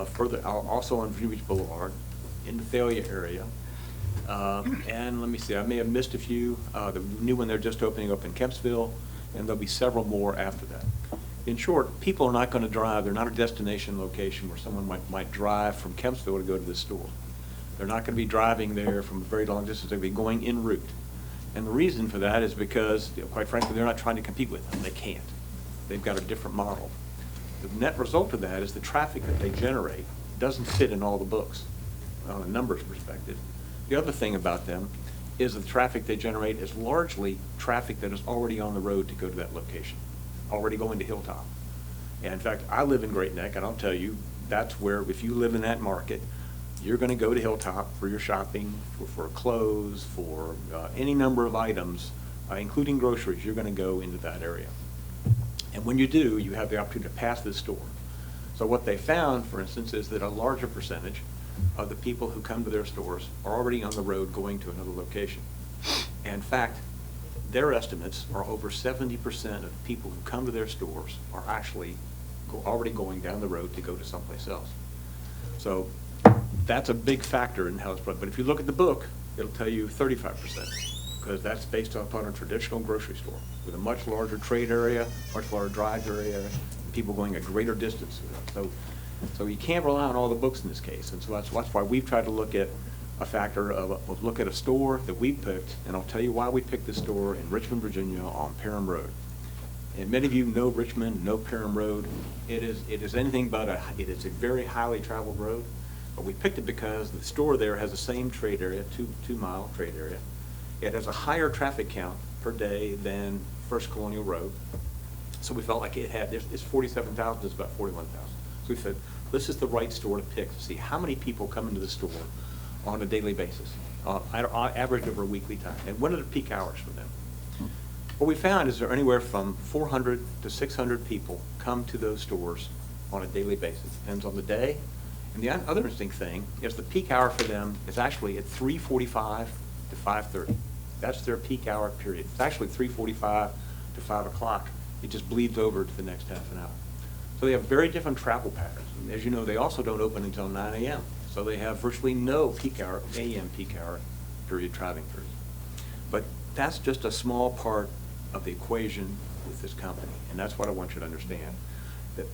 further also on Virginia Beach Boulevard, in the Thalia area. And let me see, I may have missed a few. The new one they're just opening up in Kempsville, and there'll be several more after that. In short, people are not going to drive. They're not a destination location where someone might drive from Kempsville to go to this store. They're not going to be driving there from a very long distance. They'll be going en route. And the reason for that is because, quite frankly, they're not trying to compete with them. They can't. They've got a different model. The net result of that is the traffic that they generate doesn't fit in all the books on a numbers perspective. The other thing about them is the traffic they generate is largely traffic that is already on the road to go to that location, already going to Hilltop. And in fact, I live in Great Neck, and I'll tell you, that's where, if you live in that market, you're going to go to Hilltop for your shopping, for clothes, for any number of items, including groceries. You're going to go into that area. And when you do, you have the opportunity to pass this store. So what they found, for instance, is that a larger percentage of the people who come to their stores are already on the road going to another location. And in fact, their estimates are over 70% of people who come to their stores are actually already going down the road to go to someplace else. So that's a big factor in how it's brought. But if you look at the book, it'll tell you 35%, because that's based upon a traditional grocery store with a much larger trade area, much larger drive area, and people going a greater distance. So you can't rely on all the books in this case, and so that's why we've tried to look at a factor of look at a store that we picked, and I'll tell you why we picked this store in Richmond, Virginia, on Parham Road. And many of you know Richmond, know Parham Road. It is anything but it is a very highly traveled road. But we picked it because the store there has the same trade area, two-mile trade area. It has a higher traffic count per day than First Colonial Road. So we felt like it's 47,000, it's about 41,000. So we said, this is the right store to pick to see how many people come into the store on a daily basis, on average over a weekly time, and what are the peak hours for them. What we found is there are anywhere from 400 to 600 people come to those stores on a daily basis. Depends on the day. And the other interesting thing is the peak hour for them is actually at 3:45 to 5:30. That's their peak hour period. It's actually 3:45 to 5 o'clock. It just bleeds over to the next half an hour. So they have very different travel patterns. And as you know, they also don't open until 9 a.m. So they have virtually no peak hour, AM peak hour period, driving period. But that's just a small part of the equation with this company, and that's what I want you to understand.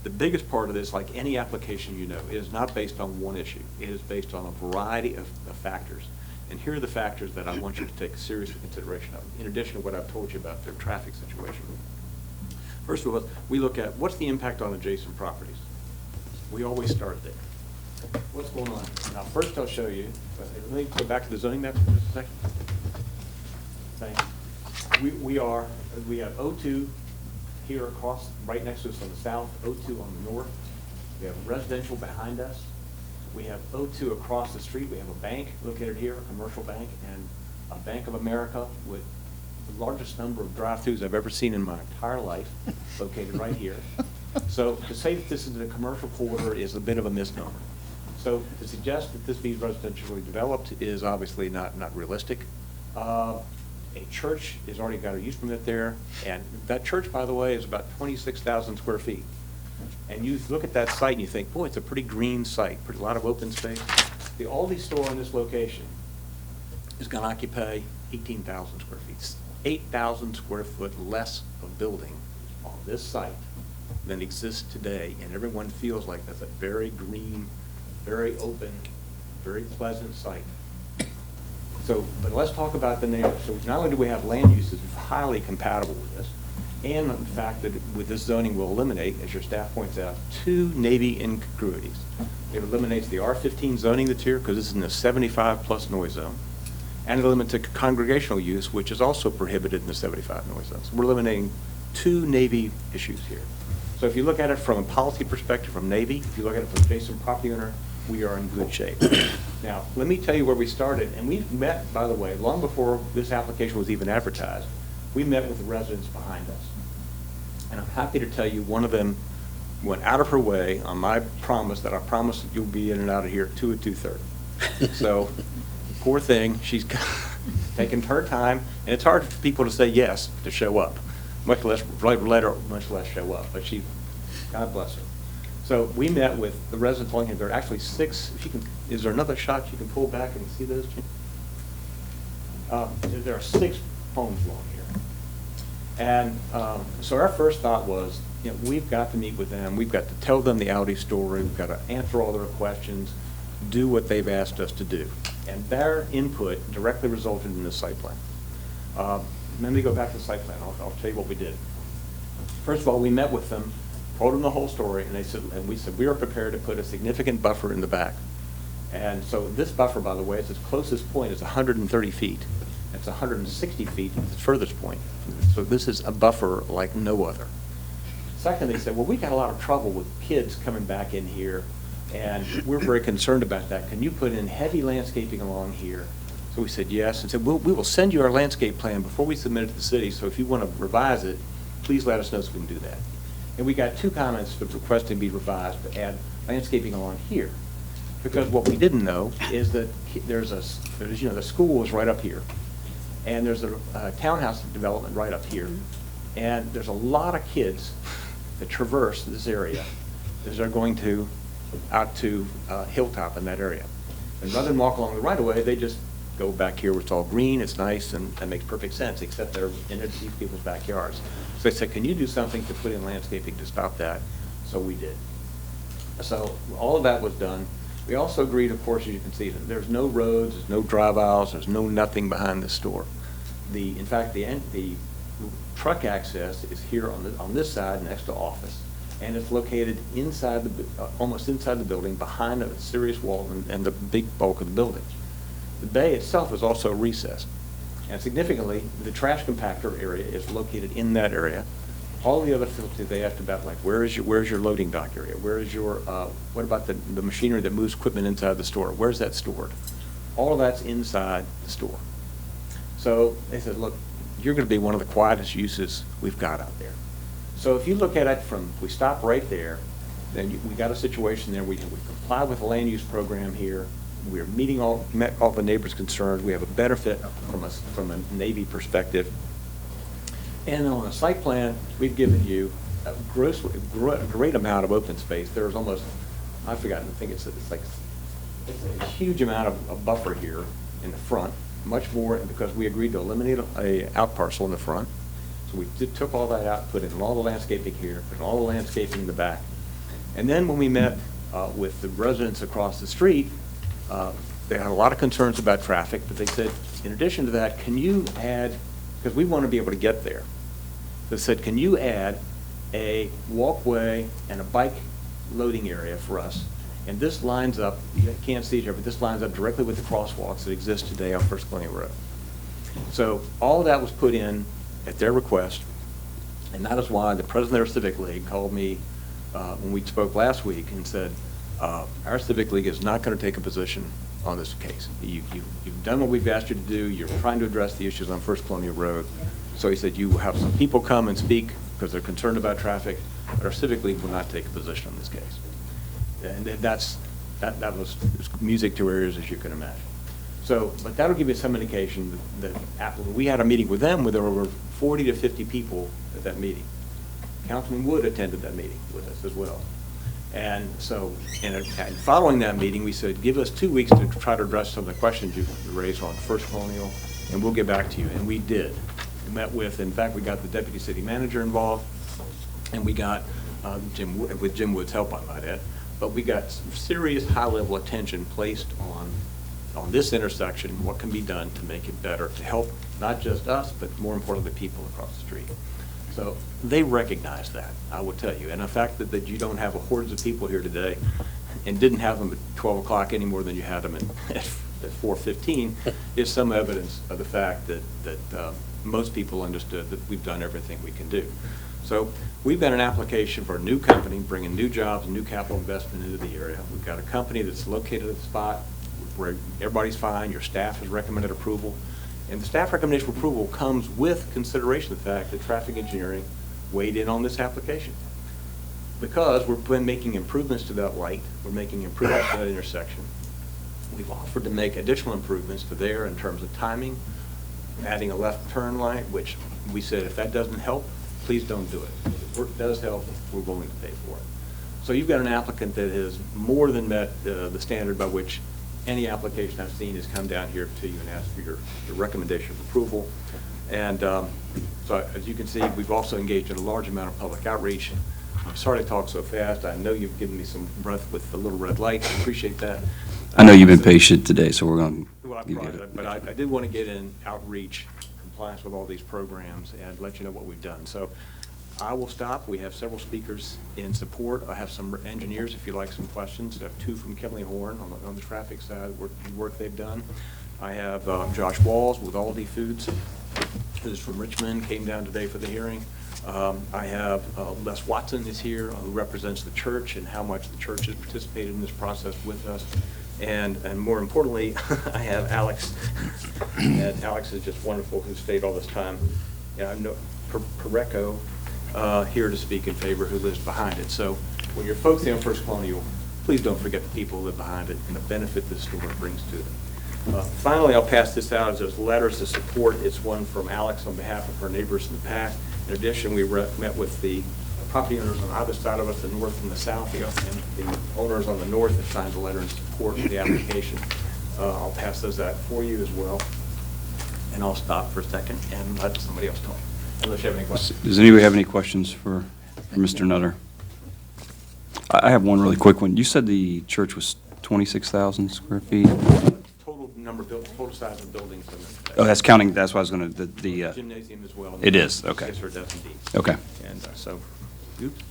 The biggest part of this, like any application you know, is not based on one issue. It is based on a variety of factors. And here are the factors that I want you to take serious consideration of, in addition to what I've told you about their traffic situation. First of all, we look at what's the impact on adjacent properties. We always start there. What's going on? Now, first I'll show you, let me go back to the zoning map for just a second. Thank you. We have O2 here across, right next to us on the south, O2 on the north. We have residential behind us. We have O2 across the street. We have a bank located here, a commercial bank, and a Bank of America with the largest number of drive-throughs I've ever seen in my entire life, located right here. So to say that this is a commercial corridor is a bit of a misnomer. So to suggest that this be residentially developed is obviously not realistic. A church has already got a use permit there, and that church, by the way, is about 26,000 square feet. And you look at that site and you think, boy, it's a pretty green site, a lot of open space. The Aldi store in this location is going to occupy 18,000 square feet, 8,000 square foot less of building on this site than exists today, and everyone feels like that's a very green, very open, very pleasant site. So, but let's talk about the neighborhood. So not only do we have land uses highly compatible with this, and the fact that with this zoning will eliminate, as your staff points out, 2 Navy incongruities. It eliminates the R15 zoning that's here, because this is in a 75+ noise zone, and it eliminates congregational use, which is also prohibited in the 75 noise zone. So we're eliminating 2 Navy issues here. So if you look at it from a policy perspective from Navy, if you look at it from adjacent property owner, we are in good shape. Now, let me tell you where we started, and we've met, by the way, long before this application was even advertised. We met with the residents behind us. And I'm happy to tell you one of them went out of her way on my promise that I promised that you'll be in and out of here at 2 or 2:30. So, poor thing, she's taken her time, and it's hard for people to say yes to show up, much less write a letter, much less show up. But she, God bless her. So we met with the residents along here. There are actually 6. If you can, is there another shot you can pull back and see those? There are 6 homes along here. And so our first thought was, you know, we've got to meet with them. We've got to tell them the Audi story. We've got to answer all their questions, do what they've asked us to do. And their input directly resulted in this site plan. Let me go back to the site plan. I'll tell you what we did. First of all, we met with them, told them the whole story, and we said we are prepared to put a significant buffer in the back. And so this buffer, by the way, its closest point is 130 feet. It's 160 feet at the furthest point. So this is a buffer like no other. Second, they said, well, we got a lot of trouble with kids coming back in here, and we're very concerned about that. Can you put in heavy landscaping along here? So we said yes, and said, we will send you our landscape plan before we submit it to the city, so if you want to revise it, please let us know so we can do that. And we got 2 comments requesting be revised to add landscaping along here. Because what we didn't know is that the school is right up here. And there's a townhouse development right up here. And there's a lot of kids that traverse this area as they're going out to Hilltop in that area. And rather than walk along the right of way, they just go back here where it's all green, it's nice, and that makes perfect sense, except they're in these people's backyards. So they said, can you do something to put in landscaping to stop that? So we did. So all of that was done. We also agreed, of course, as you can see, that there's no roads, there's no drive aisles, there's no nothing behind this store. In fact, the truck access is here on this side next to office. and it's located inside almost inside the building, behind a serious wall and the big bulk of the building. The bay itself is also recessed, and significantly, the trash compactor area is located in that area. All the other facilities they asked about, like where's your loading dock area? Where is your what about the machinery that moves equipment inside the store? Where's that stored? All of that's inside the store. So they said, look, you're going to be one of the quietest uses we've got out there. So if you look at it we stop right there, then we got a situation there. We comply with the land use program here. We're met all the neighbors' concerns. We have a benefit from a Navy perspective. And on a site plan, we've given you a great amount of open space. There's almost, I've forgotten, I think it's a huge amount of buffer here in the front, much more because we agreed to eliminate a out parcel in the front. So we took all that out, put in all the landscaping here, put in all the landscaping in the back. And then when we met with the residents across the street, they had a lot of concerns about traffic, but they said, in addition to that, can you add, because we want to be able to get there. They said, can you add a walkway and a bike loading area for us? And this lines up, you can't see it here, but this lines up directly with the crosswalks that exist today on First Colonial Road. So all of that was put in at their request, and that is why the president of their Civic League called me when we spoke last week and said, our Civic League is not going to take a position on this case. You've done what we've asked you to do. You're trying to address the issues on First Colonial Road. So he said, you have some people come and speak because they're concerned about traffic, but our Civic League will not take a position on this case. And that was music to our ears, as you can imagine. So, but that'll give you some indication that we had a meeting with them where there were 40 to 50 people at that meeting. Councilman Wood attended that meeting with us as well. And so, and following that meeting, we said, give us 2 weeks to try to address some of the questions you raised on First Colonial, and we'll get back to you. And we did. We met with, in fact, we got the deputy city manager involved, and we got with Jim Wood's help, I might add, but we got some serious high-level attention placed on this intersection, what can be done to make it better, to help not just us, but more importantly, the people across the street. So they recognize that, I will tell you. And the fact that you don't have hordes of people here today and didn't have them at 12 o'clock any more than you had them at 4:15 is some evidence of the fact that most people understood that we've done everything we can do. So we've got an application for a new company, bringing new jobs and new capital investment into the area. We've got a company that's located at the spot where everybody's fine. Your staff has recommended approval. And the staff recommendation for approval comes with consideration of the fact that traffic engineering weighed in on this application. Because we're making improvements to that light, we're making improvements to that intersection. We've offered to make additional improvements to there in terms of timing, adding a left turn light, which we said if that doesn't help, please don't do it. If work does help, we're willing to pay for it. So you've got an applicant that has more than met the standard by which any application I've seen has come down here to you and asked for your recommendation of approval. And so as you can see, we've also engaged in a large amount of public outreach. I'm sorry to talk so fast. I know you've given me some breath with the little red light. I appreciate that.
I know you've been patient today, so we're going to get it.
But I did want to get in outreach, compliance with all these programs, and let you know what we've done. So I will stop. We have several speakers in support. I have some engineers, if you'd like some questions. I have two from Kimley Horn on the traffic side, work they've done. I have Josh Walls with Aldi Foods, who's from Richmond, came down today for the hearing. I have Les Watson is here, who represents the church and how much the church has participated in this process with us. And more importantly, I have Alex, and Alex is just wonderful, who stayed all this time. Yeah, I know Pareco here to speak in favor, who lives behind it. So when you're focusing on First Colonial, please don't forget the people who live behind it and the benefit this store brings to them. Finally, I'll pass this out as there's letters of support. It's one from Alex on behalf of her neighbors in the past. In addition, we met with the property owners on either side of us, the north and the south, and the owners on the north have signed a letter in support of the application. I'll pass those out for you as well. And I'll stop for a second and let somebody else talk, unless you have any questions.
Does anybody have any questions for Mr. Nutter? I have one really quick one. You said the church was 26,000 square feet?
Total size of buildings.
Oh, that's counting, that's why I was going to, the
gymnasium as well.
It is, okay.
Yes, sir, it does indeed.
Okay.
And so, oops.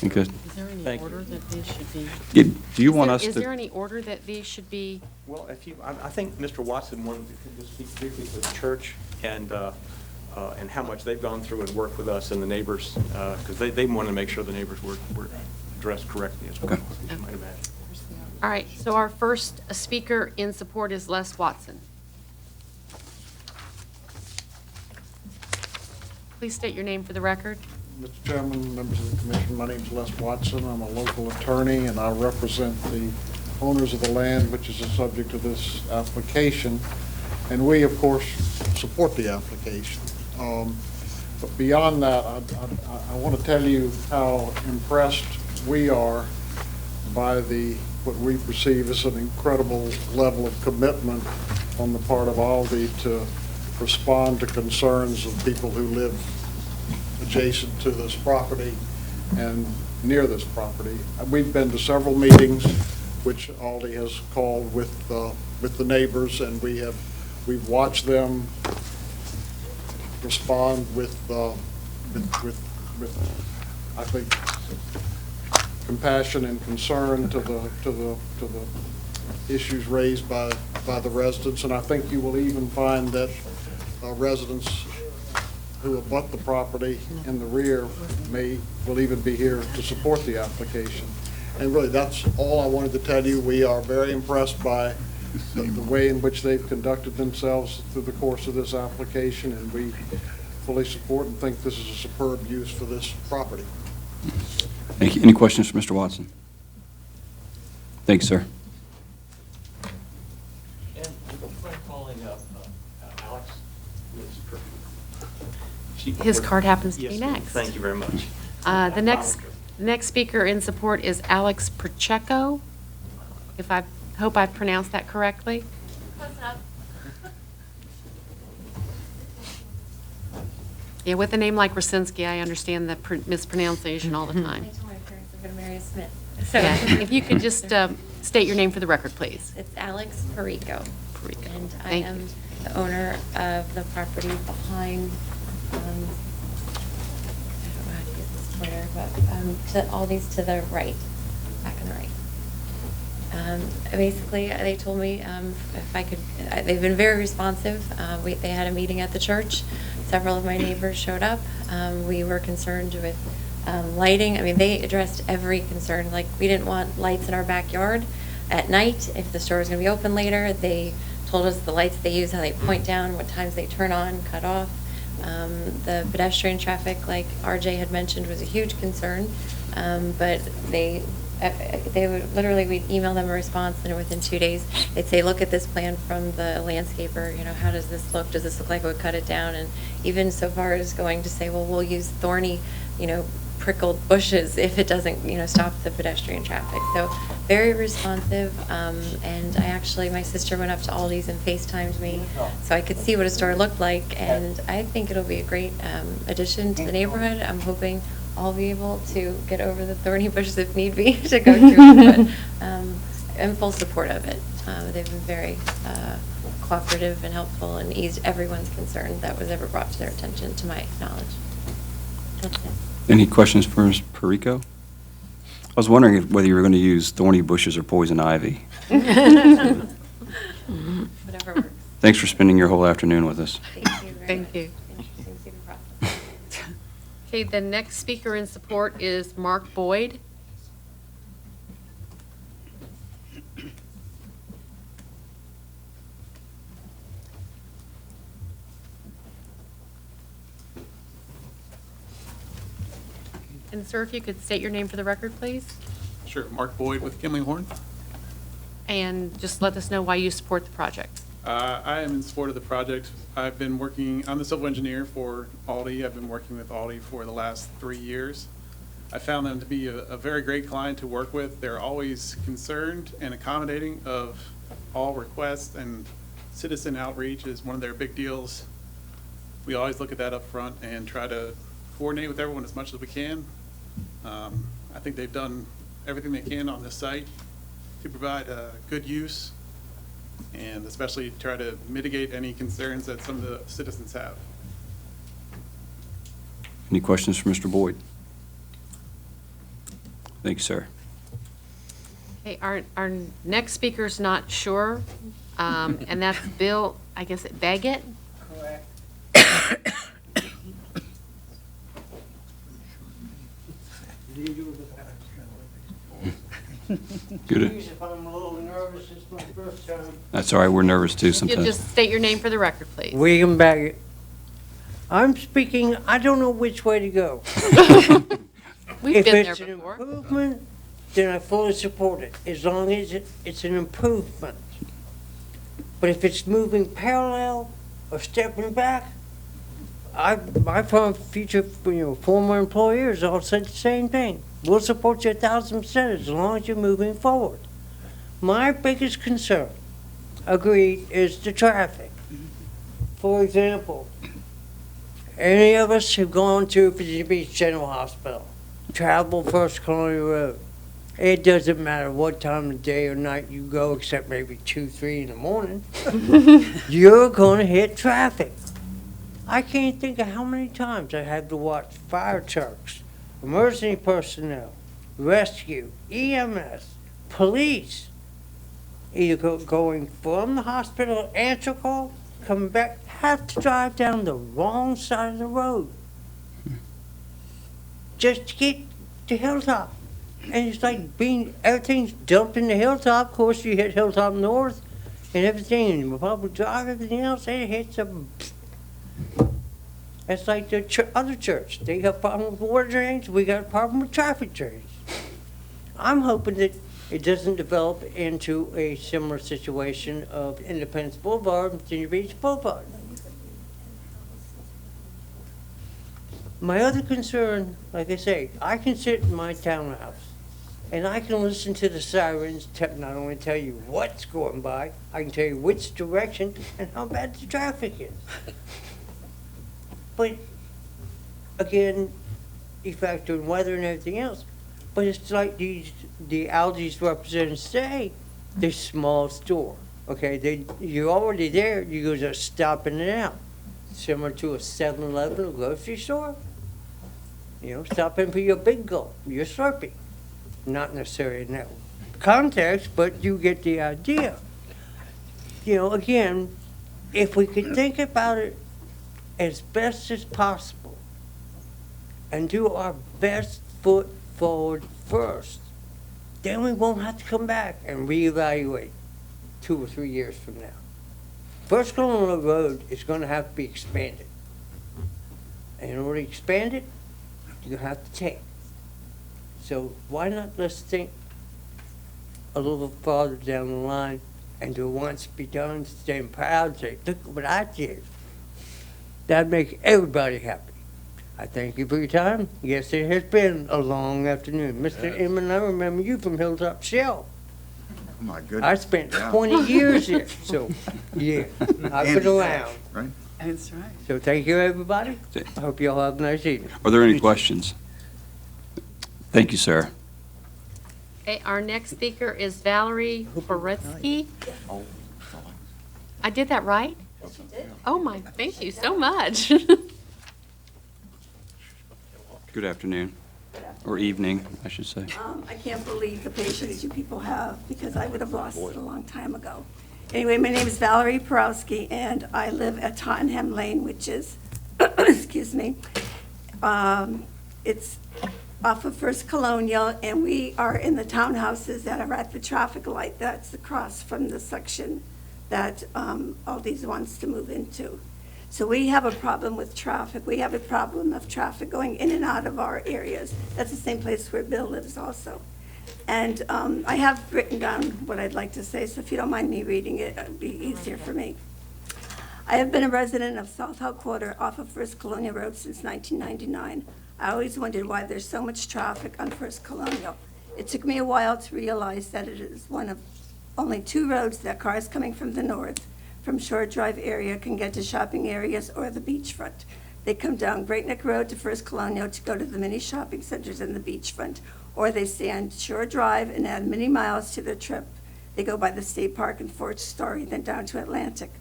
Okay.
Is there any
Thank you.
order that these should be?
Do you want us
Is there
to,
any order that these should be?
Well, I think Mr. Watson wanted to just speak briefly to the church and how much they've gone through and worked with us and the neighbors, because they want to make sure the neighbors were addressed correctly as well,
Okay.
as you might imagine.
All right, so our first speaker in support is Les Watson. Please state your name for the record.
Mr. Chairman, members of the commission, my name is Les Watson. I'm a local attorney, and I represent the owners of the land which is the subject of this application. And we, of course, support the application. But beyond that, I want to tell you how impressed we are by what we perceive as an incredible level of commitment on the part of Aldi to respond to concerns of people who live adjacent to this property and near this property. We've been to several meetings which Aldi has called with the neighbors, and we've watched them respond with I think compassion and concern to the issues raised by the residents, and I think you will even find that residents who abut the property in the rear will even be here to support the application. And really, that's all I wanted to tell you. We are very impressed by the way in which they've conducted themselves through the course of this application, and we fully support and think this is a superb use for this property.
thank you. Any questions for Mr. Watson? Thanks, sir.
And I'm calling up Alex.
His card happens to be
Yes, ma'am.
next.
Thank you very much.
The next speaker in support is Alex Pacheco. Hope I pronounced that correctly. Yeah, with a name like Rasinski, I understand the mispronunciation all the time.
I told my parents I'm going to marry a Smith.
Yeah, if you could just state your name for the record, please.
It's Alex Perico.
Perico.
And I
Thank
am
you.
the owner of the property behind, I don't know how to use this pointer, but all these to the right, back on the right. Basically, they told me if I could, they've been very responsive. They had a meeting at the church. Several of my neighbors showed up. We were concerned with lighting. I mean, they addressed every concern. Like, we didn't want lights in our backyard at night. If the store was going to be open later, they told us the lights they use, how they point down, what times they turn on, cut off. The pedestrian traffic, like RJ had mentioned, was a huge concern. But they would literally, we'd email them a response, and within 2 days, they'd say, look at this plan from the landscaper, how does this look? Does this look like it would cut it down? And even so far as going to say, well, we'll use thorny, prickled bushes if it doesn't, stop the pedestrian traffic. So very responsive, and my sister went up to Aldi's and FaceTimed me so I could see what a store looked like, and I think it'll be a great addition to the neighborhood. I'm hoping I'll be able to get over the thorny bushes if need be to go through it, but I'm in full support of it. They've been very cooperative and helpful and eased everyone's concern that was ever brought to their attention, to my knowledge. That's it.
Any questions for Ms. Perico? I was wondering whether you were going to use thorny bushes or poison ivy.
Whatever works.
Thanks for spending your whole afternoon with us.
Thank you.
Thank you.
Interesting to see the process.
Okay, the next speaker in support is Mark Boyd. And sir, if you could state your name for the record, please,
Sure, Mark Boyd with Kimley Horn.
and just let us know why you support the project.
I am in support of the project. I'm the civil engineer for Aldi. I've been working with Aldi for the last 3 years. I found them to be a very great client to work with. They're always concerned and accommodating of all requests, and citizen outreach is one of their big deals. We always look at that up front and try to coordinate with everyone as much as we can. I think they've done everything they can on this site to provide good use, and especially try to mitigate any concerns that some of the citizens have.
Any questions for Mr. Boyd? Thank you, sir.
Okay, our next speaker's not sure, and that's Bill, I guess, Baggett?
Correct.
Good.
Excuse if I'm a little nervous, it's my first time.
That's all right, we're nervous too
You'll
sometimes.
just state your name for the record, please.
William Baggett. I'm speaking, I don't know which way to go.
We've been there
If it's an
before.
improvement, then I fully support it, as long as it's an improvement. But if it's moving parallel or stepping back, my future, former employers all said the same thing. We'll support you 1,000% as long as you're moving forward. My biggest concern, agreed, is the traffic. For example, any of us who've gone to Virginia Beach General Hospital, travel First Colonial Road, it doesn't matter what time of day or night you go, except maybe 2, 3 in the morning, you're gonna hit traffic. I can't think of how many times I had to watch fire trucks, emergency personnel, rescue, EMS, police, either going from the hospital, answer call, coming back, have to drive down the wrong side of the road just to get to Hilltop. And it's like everything's dumped in the Hilltop. Of course, you hit Hilltop North and everything, and Republic Drive, everything else, it hits a... It's like the other church. They got a problem with water drains, we got a problem with traffic drains. I'm hoping that it doesn't develop into a similar situation of Independence Boulevard and Virginia Beach Boulevard. My other concern, like I say, I can sit in my townhouse and I can listen to the sirens not only tell you what's going by, I can tell you which direction and how bad the traffic is. But again, you factor in weather and everything else. But it's like the Aldi's representatives say, they're small store. Okay, you're already there, you just stop in and out. Similar to a 7-Eleven or grocery store. Stop in for your big gulp, your Slurpee. Not necessarily in that context, but you get the idea. Again, if we could think about it as best as possible and do our best foot forward first, then we won't have to come back and reevaluate 2 or 3 years from now. First Colonial Road is going to have to be expanded. And in order to expand it, you're going to have to take. So why not let's think a little farther down the line and do it once, be done, stand proud, say, look what I did. That'd make everybody happy. I thank you for your time. Yes, it has been a long afternoon. Mr. Inman, I remember you from Hilltop Shell.
Oh, my goodness.
I spent 20 years here, so, yeah, I've been around.
Right?
That's right.
So thank you, everybody. I hope you all have a nice evening.
Are there any questions? Thank you, sir.
Okay, our next speaker is Valerie Poretsky. I did that right?
Yes, you did.
Oh my, thank you so much.
Good afternoon, or evening, I should say.
I can't believe the patience you people have, because I would have lost it a long time ago. Anyway, my name is Valerie Porowski, and I live at Tottenham Lane, which is, excuse me, it's off of First Colonial, and we are in the townhouses that are at the traffic light that's across from the section that Aldi's wants to move into. So we have a problem with traffic. We have a problem of traffic going in and out of our areas. That's the same place where Bill lives also. And I have written down what I'd like to say, so if you don't mind me reading it, it'd be easier for me. I have been a resident of South Hill Quarter off of First Colonial Road since 1999. I always wondered why there's so much traffic on First Colonial. It took me a while to realize that it is one of only 2 roads that cars coming from the north, from Shore Drive area, can get to shopping areas or the beachfront. They come down Great Neck Road to First Colonial to go to the mini shopping centers in the beachfront, or they stay on Shore Drive and add many miles to their trip. They go by the State Park and Fort Story, then down to Atlantic.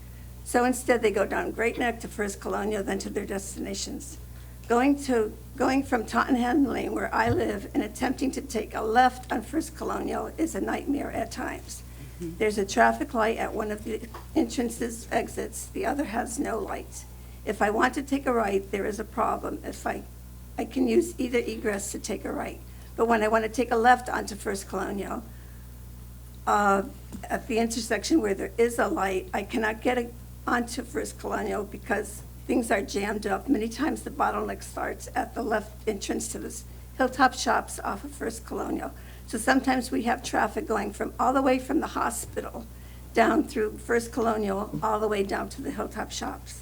So instead, they go down Great Neck to First Colonial, then to their destinations. Going from Tottenham Lane, where I live, and attempting to take a left on First Colonial is a nightmare at times. There's a traffic light at one of the entrances, exits, the other has no light. If I want to take a right, there is a problem. If I can use either egress to take a right. But when I want to take a left onto First Colonial, at the intersection where there is a light, I cannot get onto First Colonial because things are jammed up. Many times the bottleneck starts at the left entrance to the Hilltop Shops off of First Colonial. So sometimes we have traffic going from all the way from the hospital down through First Colonial, all the way down to the Hilltop Shops.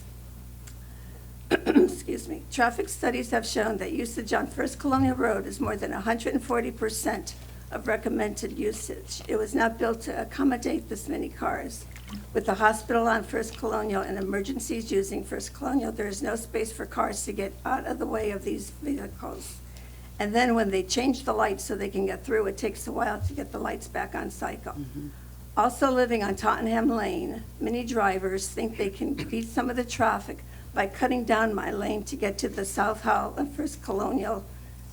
Excuse me. Traffic studies have shown that usage on First Colonial Road is more than 140% of recommended usage. It was not built to accommodate this many cars. With the hospital on First Colonial and emergencies using First Colonial, there is no space for cars to get out of the way of these vehicles. And then when they change the lights so they can get through, it takes a while to get the lights back on cycle. Also living on Tottenham Lane, many drivers think they can beat some of the traffic by cutting down my lane to get to the South Hall and First Colonial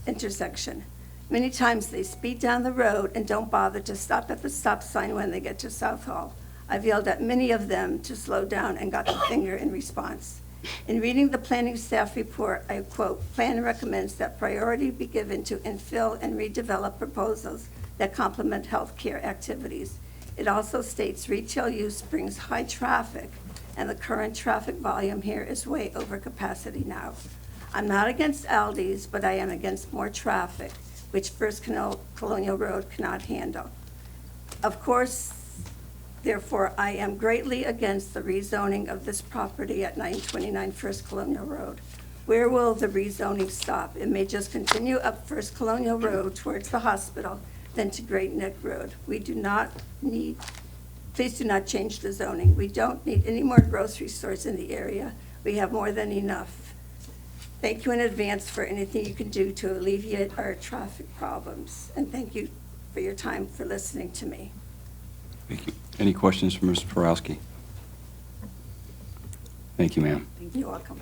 intersection. Many times they speed down the road and don't bother to stop at the stop sign when they get to South Hall. I've yelled at many of them to slow down and got the finger in response. In reading the planning staff report, I quote, "Plan recommends that priority be given to infill and redevelop proposals that complement healthcare activities. It also states retail use brings high traffic, and the current traffic volume here is way over capacity now. I'm not against Aldi's, but I am against more traffic, which First Colonial Road cannot handle. Of course, therefore, I am greatly against the rezoning of this property at 929 First Colonial Road. Where will the rezoning stop? It may just continue up First Colonial Road towards the hospital, then to Great Neck Road. Please do not change the zoning. We don't need any more grocery stores in the area. We have more than enough. Thank you in advance for anything you can do to alleviate our traffic problems. And thank you for your time for listening to me."
Thank you. Any questions from Mr. Porowski? Thank you, ma'am.
You're welcome.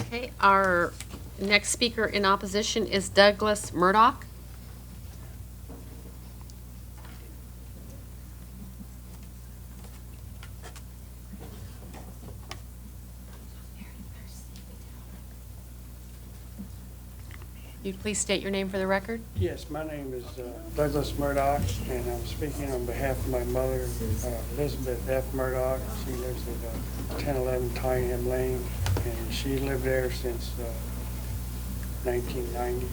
Okay, our next speaker in opposition is Douglas Murdoch. You'd please state your name for the record?
Yes, my name is Douglas Murdoch, and I'm speaking on behalf of my mother, Elizabeth F. Murdoch. She lives at 1011 Tottenham Lane, and she lived there since 1990.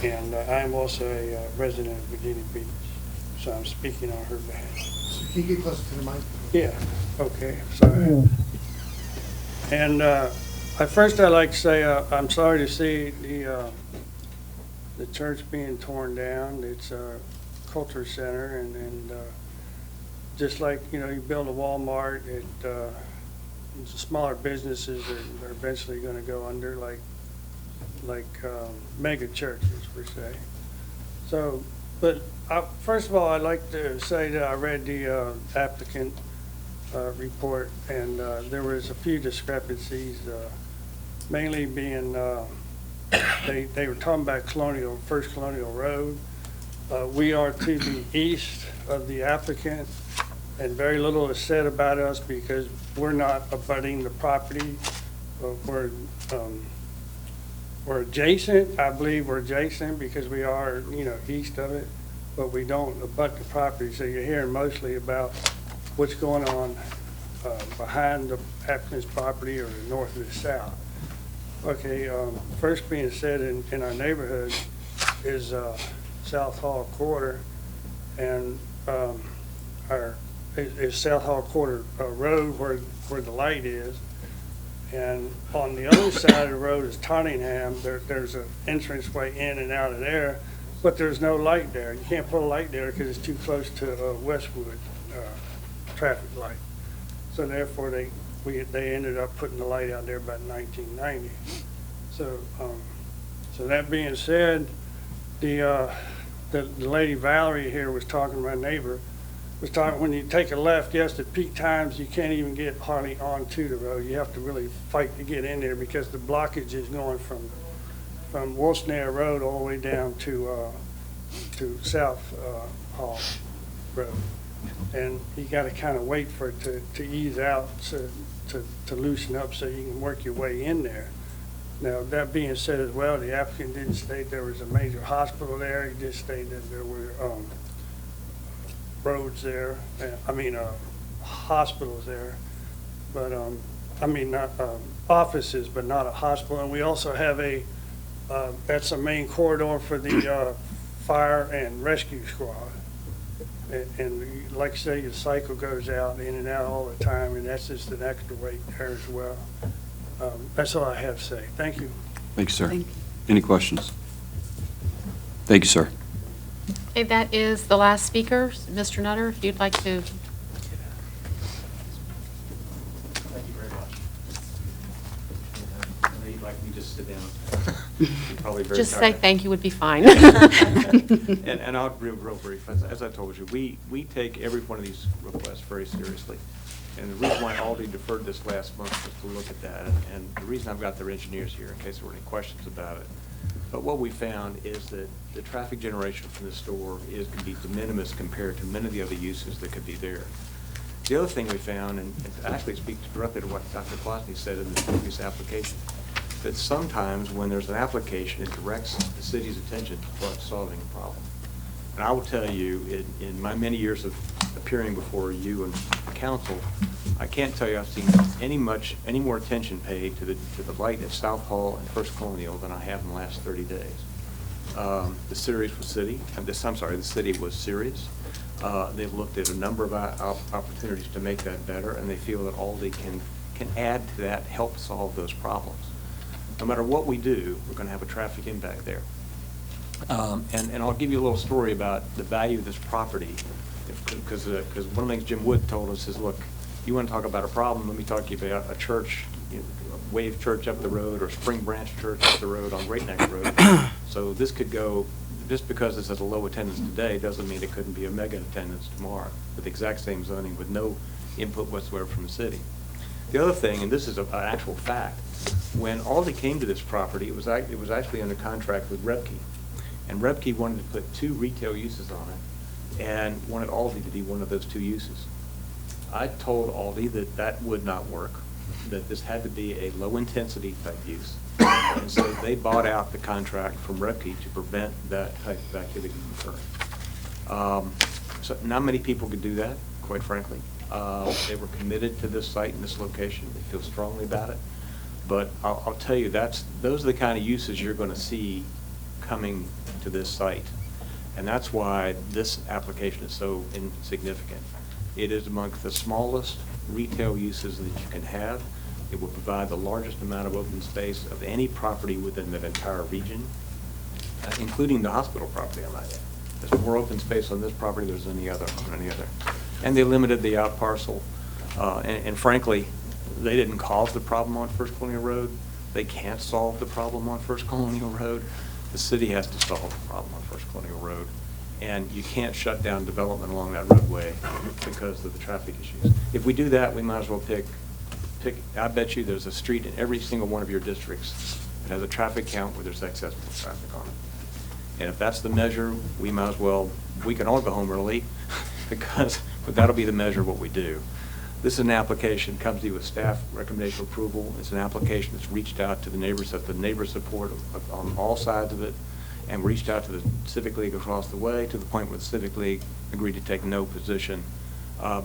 And I'm also a resident of Virginia Beach, so I'm speaking on her behalf.
So can you get closer to the mic?
Yeah, okay, sorry. And first, I'd like to say I'm sorry to see the church being torn down. It's a culture center, and just like, you know, you build a Walmart, the smaller businesses are eventually going to go under, like mega churches, per se. So, but first of all, I'd like to say that I read the applicant report, and there was a few discrepancies. Mainly being, they were talking about First Colonial Road. We are to the east of the applicant, and very little is said about us because we're not abutting the property. We're adjacent. I believe we're adjacent because we are, you know, east of it, but we don't abut the property. So you're hearing mostly about what's going on behind the applicant's property or north of the south. Okay, first being said in our neighborhood is South Hall Quarter, and is South Hall Quarter Road where the light is, and on the other side of the road is Tottenham. There's an entranceway in and out of there, but there's no light there. You can't put a light there because it's too close to Westwood traffic light. So therefore, they ended up putting the light out there about 1990. So, so that being said, the lady Valerie here was talking to my neighbor. was talking, when you take a left, yes, at peak times, you can't even get hardly onto the road. You have to really fight to get in there because the blockage is going from Wolfsnare Road all the way down to South Hall Road. And you gotta kind of wait for it to ease out, to loosen up so you can work your way in there. Now, that being said as well, the applicant didn't state there was a major hospital there. He just stated that there were roads there, hospitals there, but, not offices, but not a hospital. And we also have that's a main corridor for the fire and rescue squad. And like I say, the cycle goes out, in and out all the time, and that's just an extra weight there as well. That's all I have to say. Thank you.
Thank you, sir.
Thank you.
Any questions? Thank you, sir.
Okay, that is the last speaker. Mr. Nutter, if you'd like to.
Thank you very much. I know you'd like me to just sit down. You're probably very
Just say
tired.
thank you would be fine.
And I'll be real brief. As I told you, we take every one of these requests very seriously. And the reason why Aldi deferred this last month was to look at that. And the reason I've got their engineers here, in case there were any questions about it. But what we found is that the traffic generation from the store can be de minimis compared to many of the other uses that could be there. The other thing we found, and it actually speaks directly to what Dr. Klosny said in the previous application, that sometimes when there's an application, it directs the city's attention to solving a problem. And I will tell you, in my many years of appearing before you and council, I can't tell you I've seen any more attention paid to the light at South Hall and First Colonial than I have in the last 30 days. The city was serious. They've looked at a number of opportunities to make that better, and they feel that Aldi can add to that, help solve those problems. No matter what we do, we're going to have a traffic impact there. And I'll give you a little story about the value of this property, because one of the things Jim Wood told us is, look, you want to talk about a problem, let me talk to you about a church, Wave Church up the road, or Spring Branch Church up the road on Great Neck Road. So this could go, just because this has a low attendance today, doesn't mean it couldn't be a mega attendance tomorrow, with the exact same zoning, with no input whatsoever from the city. The other thing, and this is an actual fact, when Aldi came to this property, it was actually under contract with Rebke. And Rebke wanted to put 2 retail uses on it and wanted Aldi to be one of those 2 uses. I told Aldi that that would not work, that this had to be a low-intensity type use. And so they bought out the contract from Rebke to prevent that type of activity from occurring. So not many people could do that, quite frankly. They were committed to this site and this location. They feel strongly about it. But I'll tell you, those are the kind of uses you're going to see coming to this site. And that's why this application is so insignificant. It is amongst the smallest retail uses that you can have. It will provide the largest amount of open space of any property within that entire region, including the hospital property, I might add. There's more open space on this property than any other. And they limited the out parcel. And frankly, they didn't cause the problem on First Colonial Road. They can't solve the problem on First Colonial Road. The city has to solve the problem on First Colonial Road. And you can't shut down development along that roadway because of the traffic issues. If we do that, we might as well pick, I bet you there's a street in every single one of your districts that has a traffic count where there's excess traffic on it. And if that's the measure, we might as well, we can all go home early but that'll be the measure of what we do. This is an application, comes to you with staff recommendation approval. It's an application that's reached out to the neighbors, has the neighbor support on all sides of it, and reached out to the Civic League across the way to the point where the Civic League agreed to take no position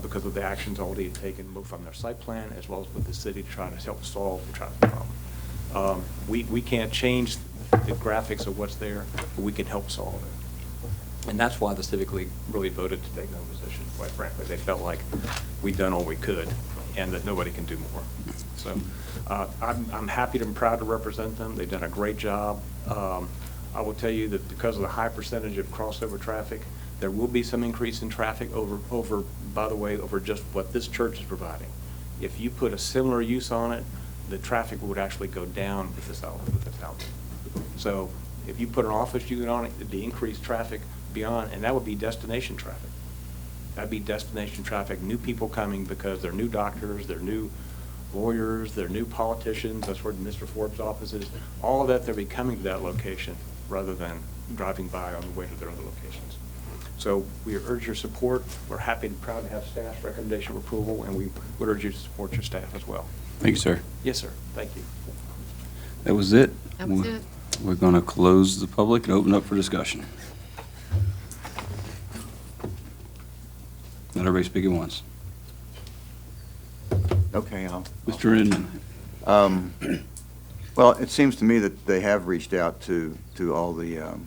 because of the actions already taken, both on their site plan as well as with the city to try to help solve the traffic problem. We can't change the graphics of what's there, but we can help solve it. And that's why the Civic League really voted to take no position, quite frankly. They felt like we'd done all we could and that nobody can do more. So I'm happy and proud to represent them. They've done a great job. I will tell you that because of the high percentage of crossover traffic, there will be some increase in traffic over, by the way, over just what this church is providing. If you put a similar use on it, the traffic would actually go down with this outlet. So if you put an office unit on it, it'd be increased traffic beyond, and that would be destination traffic. That'd be destination traffic, new people coming because they're new doctors, they're new lawyers, they're new politicians, that's where Mr. Forbes' office is. All of that, they'll be coming to that location rather than driving by on the way to their other locations. So we urge your support. We're happy and proud to have staff's recommendation of approval, and we would urge you to support your staff as well.
Thank you, sir.
Yes, sir. Thank you.
That was it.
That was it.
We're going to close the public and open up for discussion. Not everybody speak at once.
Okay,
Mr. Inman.
Well, it seems to me that they have reached out to all the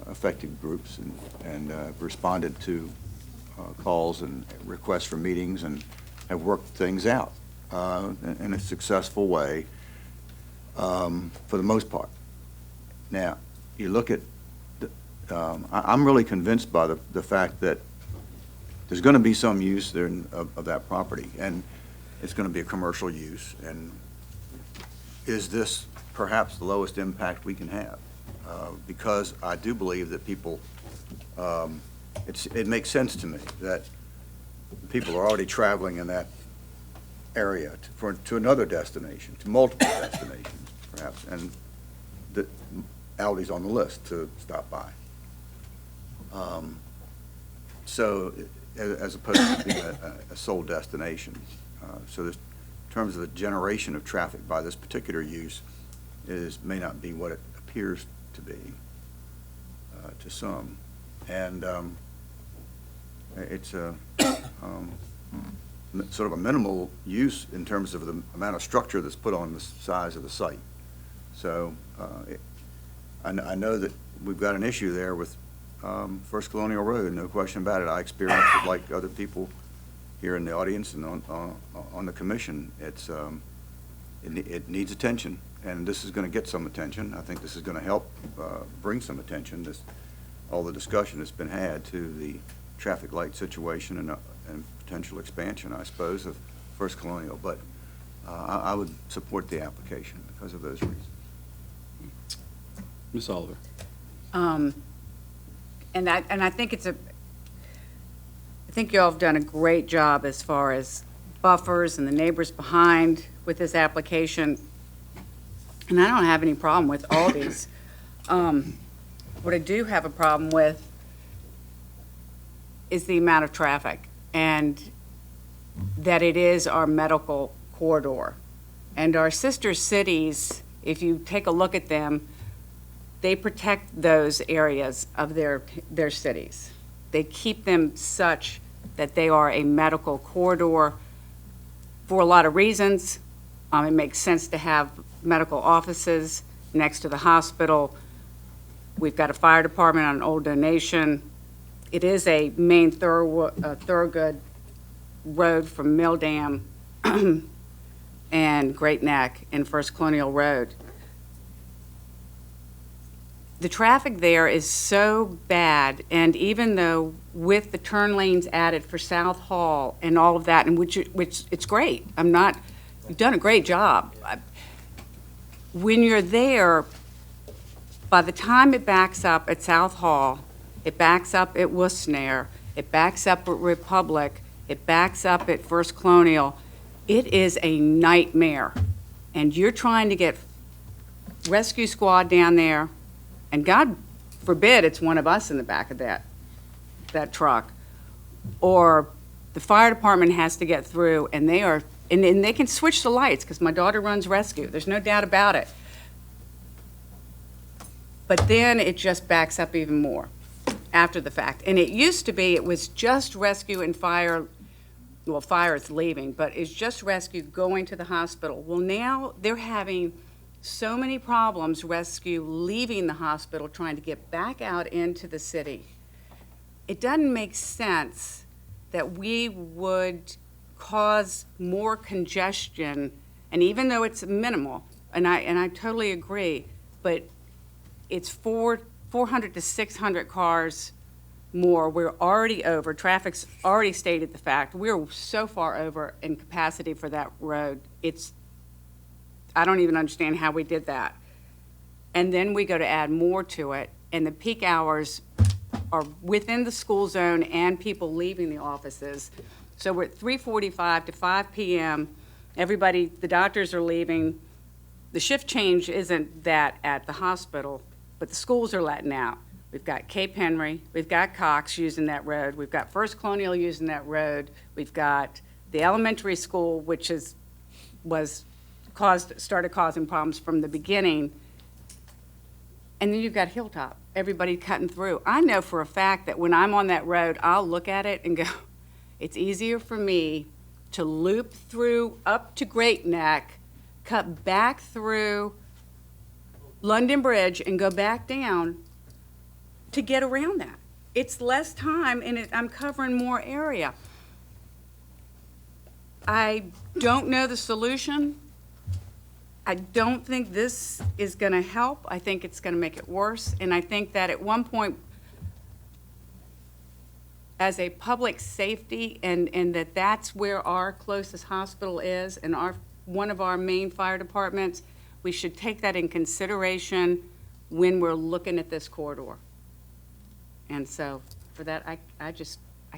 affected groups and responded to calls and requests for meetings and have worked things out in a successful way for the most part. Now, you look at, I'm really convinced by the fact that there's going to be some use there of that property, and it's going to be a commercial use. And is this perhaps the lowest impact we can have? Because I do believe that people, it makes sense to me that people are already traveling in that area to another destination, to multiple destinations perhaps, and that Aldi's on the list to stop by. So as opposed to being a sole destination. So this, in terms of the generation of traffic by this particular use, may not be what it appears to be to some. And it's a sort of a minimal use in terms of the amount of structure that's put on the size of the site. So I know that we've got an issue there with First Colonial Road, no question about it. I experienced it like other people here in the audience and on the commission. It needs attention, and this is going to get some attention. I think this is going to help bring some attention, all the discussion that's been had to the traffic light situation and potential expansion, I suppose, of First Colonial. But I would support the application because of those reasons.
Ms. Oliver.
And I think I think you all have done a great job as far as buffers and the neighbors behind with this application. And I don't have any problem with all these. What I do have a problem with is the amount of traffic, and that it is our medical corridor. And our sister cities, if you take a look at them, they protect those areas of their cities. They keep them such that they are a medical corridor for a lot of reasons. It makes sense to have medical offices next to the hospital. We've got a fire department on Old Donation. It is a main thoroughgood road from Mill Dam and Great Neck and First Colonial Road. The traffic there is so bad, and even though with the turn lanes added for South Hall and all of that, and which it's great. You've done a great job. When you're there, by the time it backs up at South Hall, it backs up at Worcester, it backs up at Republic, it backs up at First Colonial, it is a nightmare. And you're trying to get rescue squad down there, and God forbid it's one of us in the back of that truck, or the fire department has to get through, and they can switch the lights because my daughter runs rescue. There's no doubt about it. But then it just backs up even more after the fact. And it used to be it was just rescue and fire. Well, fire is leaving, but it's just rescue going to the hospital. Well, now they're having so many problems, rescue leaving the hospital, trying to get back out into the city. It doesn't make sense that we would cause more congestion, and even though it's minimal, and I totally agree, but it's 400 to 600 cars more. We're already over. Traffic's already stated the fact. We're so far over in capacity for that road. I don't even understand how we did that. And then we go to add more to it, and the peak hours are within the school zone and people leaving the offices. So we're at 3:45 to 5 PM. Everybody, the doctors are leaving. The shift change isn't that at the hospital, but the schools are letting out. We've got Cape Henry, we've got Cox using that road, we've got First Colonial using that road, we've got the elementary school, which started causing problems from the beginning. And then you've got Hilltop, everybody cutting through. I know for a fact that when I'm on that road, I'll look at it and go, it's easier for me to loop through up to Great Neck, cut back through London Bridge and go back down to get around that. It's less time and I'm covering more area. I don't know the solution. I don't think this is going to help. I think it's going to make it worse. And I think that at one point, as a public safety, and that's where our closest hospital is and one of our main fire departments, we should take that in consideration when we're looking at this corridor. And so for that, I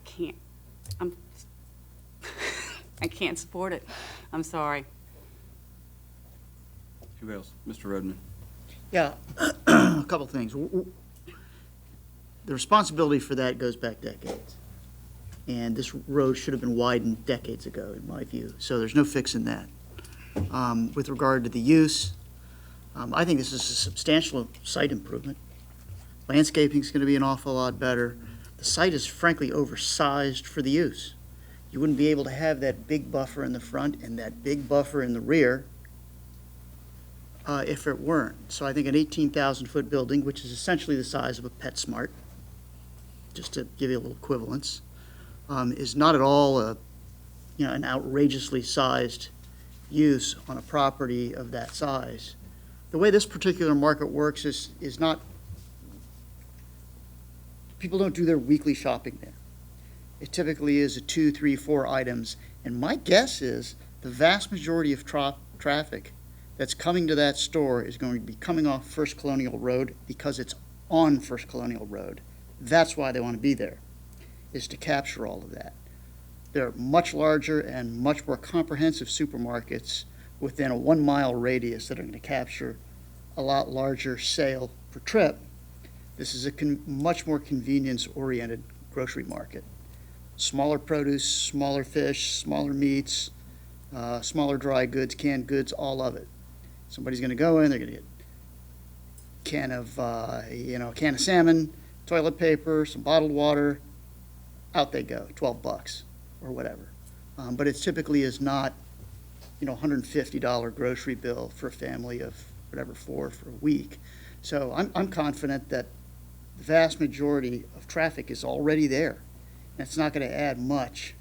can't. I can't support it. I'm sorry.
Who else? Mr. Redmond.
Yeah, a couple things. The responsibility for that goes back decades. And this road should have been widened decades ago, in my view. So there's no fixing that. With regard to the use, I think this is a substantial site improvement. Landscaping is going to be an awful lot better. The site is frankly oversized for the use. You wouldn't be able to have that big buffer in the front and that big buffer in the rear if it weren't. So I think an 18,000-foot building, which is essentially the size of a PetSmart, just to give you a little equivalence, is not at all an outrageously sized use on a property of that size. The way this particular market works is not, people don't do their weekly shopping there. It typically is a 2, 3, 4 items, and my guess is the vast majority of traffic that's coming to that store is going to be coming off First Colonial Road because it's on First Colonial Road. That's why they want to be there, is to capture all of that. There are much larger and much more comprehensive supermarkets within a 1-mile radius that are going to capture a lot larger sale per trip. This is a much more convenience-oriented grocery market. Smaller produce, smaller fish, smaller meats, smaller dry goods, canned goods, all of it. Somebody's going to go in, they're going to get a can of salmon, toilet paper, some bottled water, out they go, $12 or whatever. But it typically is not, $150 grocery bill for a family of whatever, 4 for a week. So I'm confident that the vast majority of traffic is already there. And it's not going to add much.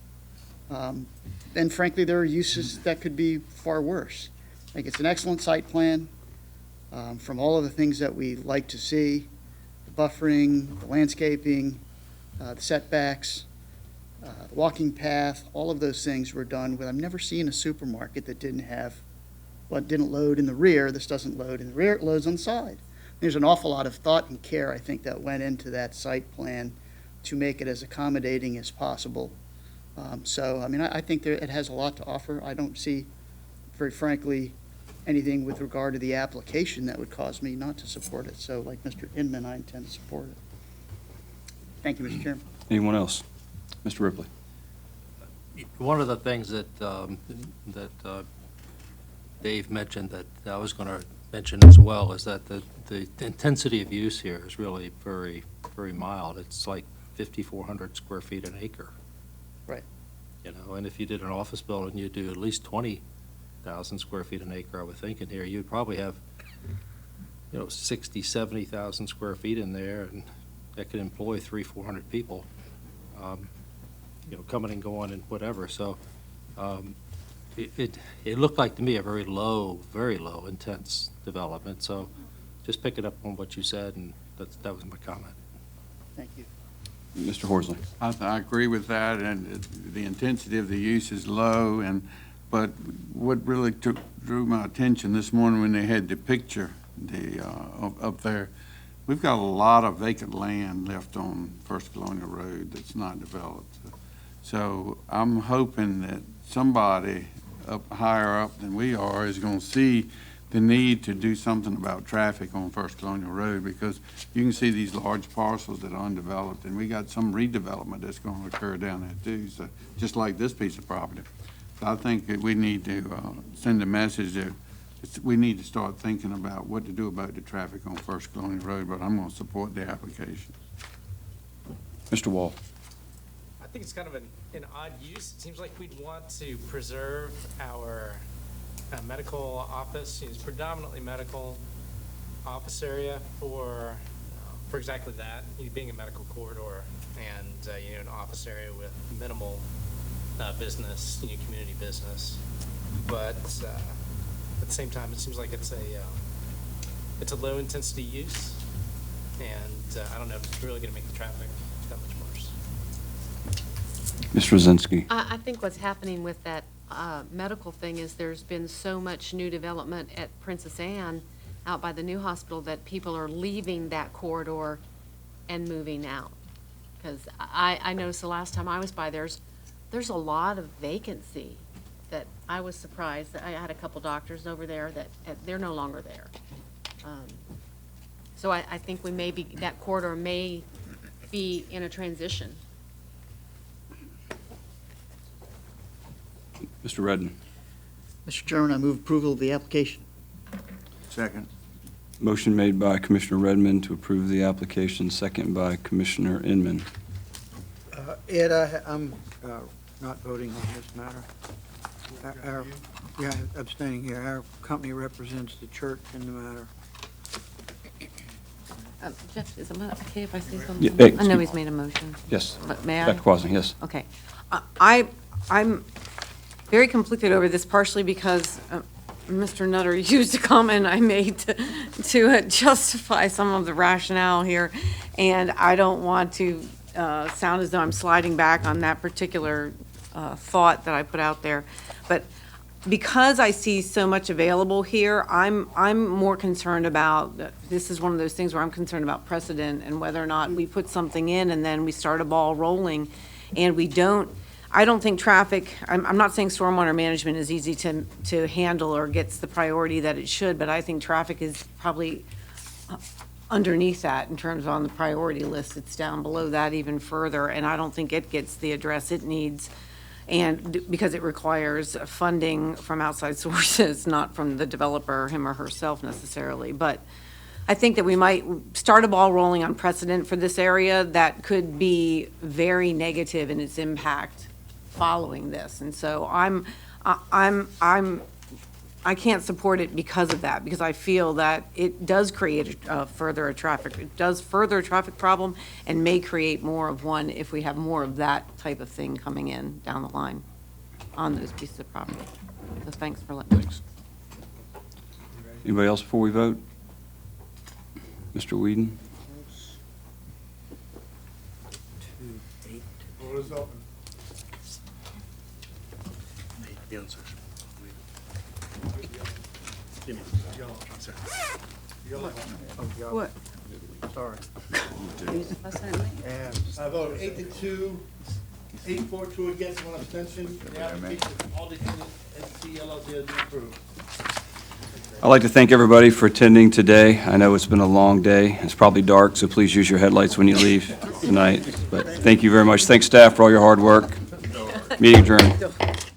And frankly, there are uses that could be far worse. I think it's an excellent site plan from all of the things that we like to see, the buffering, the landscaping, the setbacks, the walking path, all of those things were done with. I've never seen a supermarket that didn't load in the rear. This doesn't load in the rear, it loads on the side. There's an awful lot of thought and care, I think, that went into that site plan to make it as accommodating as possible. I think it has a lot to offer. I don't see, very frankly, anything with regard to the application that would cause me not to support it. So like Mr. Inman, I intend to support it. Thank you, Mr. Chairman.
Anyone else? Mr. Ripley.
One of the things that Dave mentioned that I was going to mention as well is that the intensity of use here is really very, very mild. It's like 5,400 square feet an acre.
Right.
And if you did an office building, you'd do at least 20,000 square feet an acre, I would think. In here, you'd probably have, 60, 70,000 square feet in there, and that could employ 300-400 people, coming and going and whatever. So it looked like to me a very low, intense development. So just picking up on what you said, and that was my comment.
Thank you.
Mr. Horsley.
I agree with that, and the intensity of the use is low. But what really drew my attention this morning when they had the picture up there, we've got a lot of vacant land left on First Colonial Road that's not developed. So I'm hoping that somebody up higher up than we are is going to see the need to do something about traffic on First Colonial Road, because you can see these large parcels that are undeveloped, and we got some redevelopment that's going to occur down there too, so just like this piece of property. So I think that we need to send a message that we need to start thinking about what to do about the traffic on First Colonial Road, but I'm going to support the application.
Mr. Wall.
I think it's kind of an odd use. It seems like we'd want to preserve our medical office. It's predominantly medical office area for exactly that, being a medical corridor and an office area with minimal business, community business. But at the same time, it seems like it's a low intensity use, and I don't know if it's really going to make the traffic that much worse.
Ms. Rosinski.
I think what's happening with that medical thing is there's been so much new development at Princess Anne out by the new hospital that people are leaving that corridor and moving out. Because I noticed the last time I was by, there's a lot of vacancy that I was surprised. I had a couple doctors over there that they're no longer there. So I think that corridor may be in a transition.
Mr. Redden.
Mr. Chairman, I move approval of the application.
Second.
Motion made by Commissioner Redmond to approve the application, second by Commissioner Inman.
Ed, I'm not voting on this matter. Abstaining here. Our company represents the church in the matter.
Jeff, is it okay if I say something?
Yeah, hey,
I know he's made a motion.
Yes.
But may I?
Dr. Quasny, yes.
Okay. I'm very conflicted over this, partially because Mr. Nutter used a comment I made to justify some of the rationale here, and I don't want to sound as though I'm sliding back on that particular thought that I put out there. But because I see so much available here, I'm more concerned about, this is one of those things where I'm concerned about precedent and whether or not we put something in and then we start a ball rolling and I don't think traffic, I'm not saying stormwater management is easy to handle or gets the priority that it should, but I think traffic is probably underneath that in terms of on the priority list. It's down below that even further, and I don't think it gets the address it needs. And because it requires funding from outside sources, not from the developer, him or herself necessarily. But I think that we might start a ball rolling on precedent for this area that could be very negative in its impact following this. And so I can't support it because of that, because I feel that it does create further a traffic problem and may create more of one if we have more of that type of thing coming in down the line on those pieces of property. So thanks for letting me.
Thanks. Anybody else before we vote? Mr. Whedon?
Vote is open.
What?
Sorry.
I vote 8-2, 8-4-2 against, 1 abstention. The application of all defendants SC LLC has been approved.
I'd like to thank everybody for attending today. I know it's been a long day. It's probably dark, so please use your headlights when you leave tonight. But thank you very much. Thanks, staff, for all your hard work. Meeting adjourned.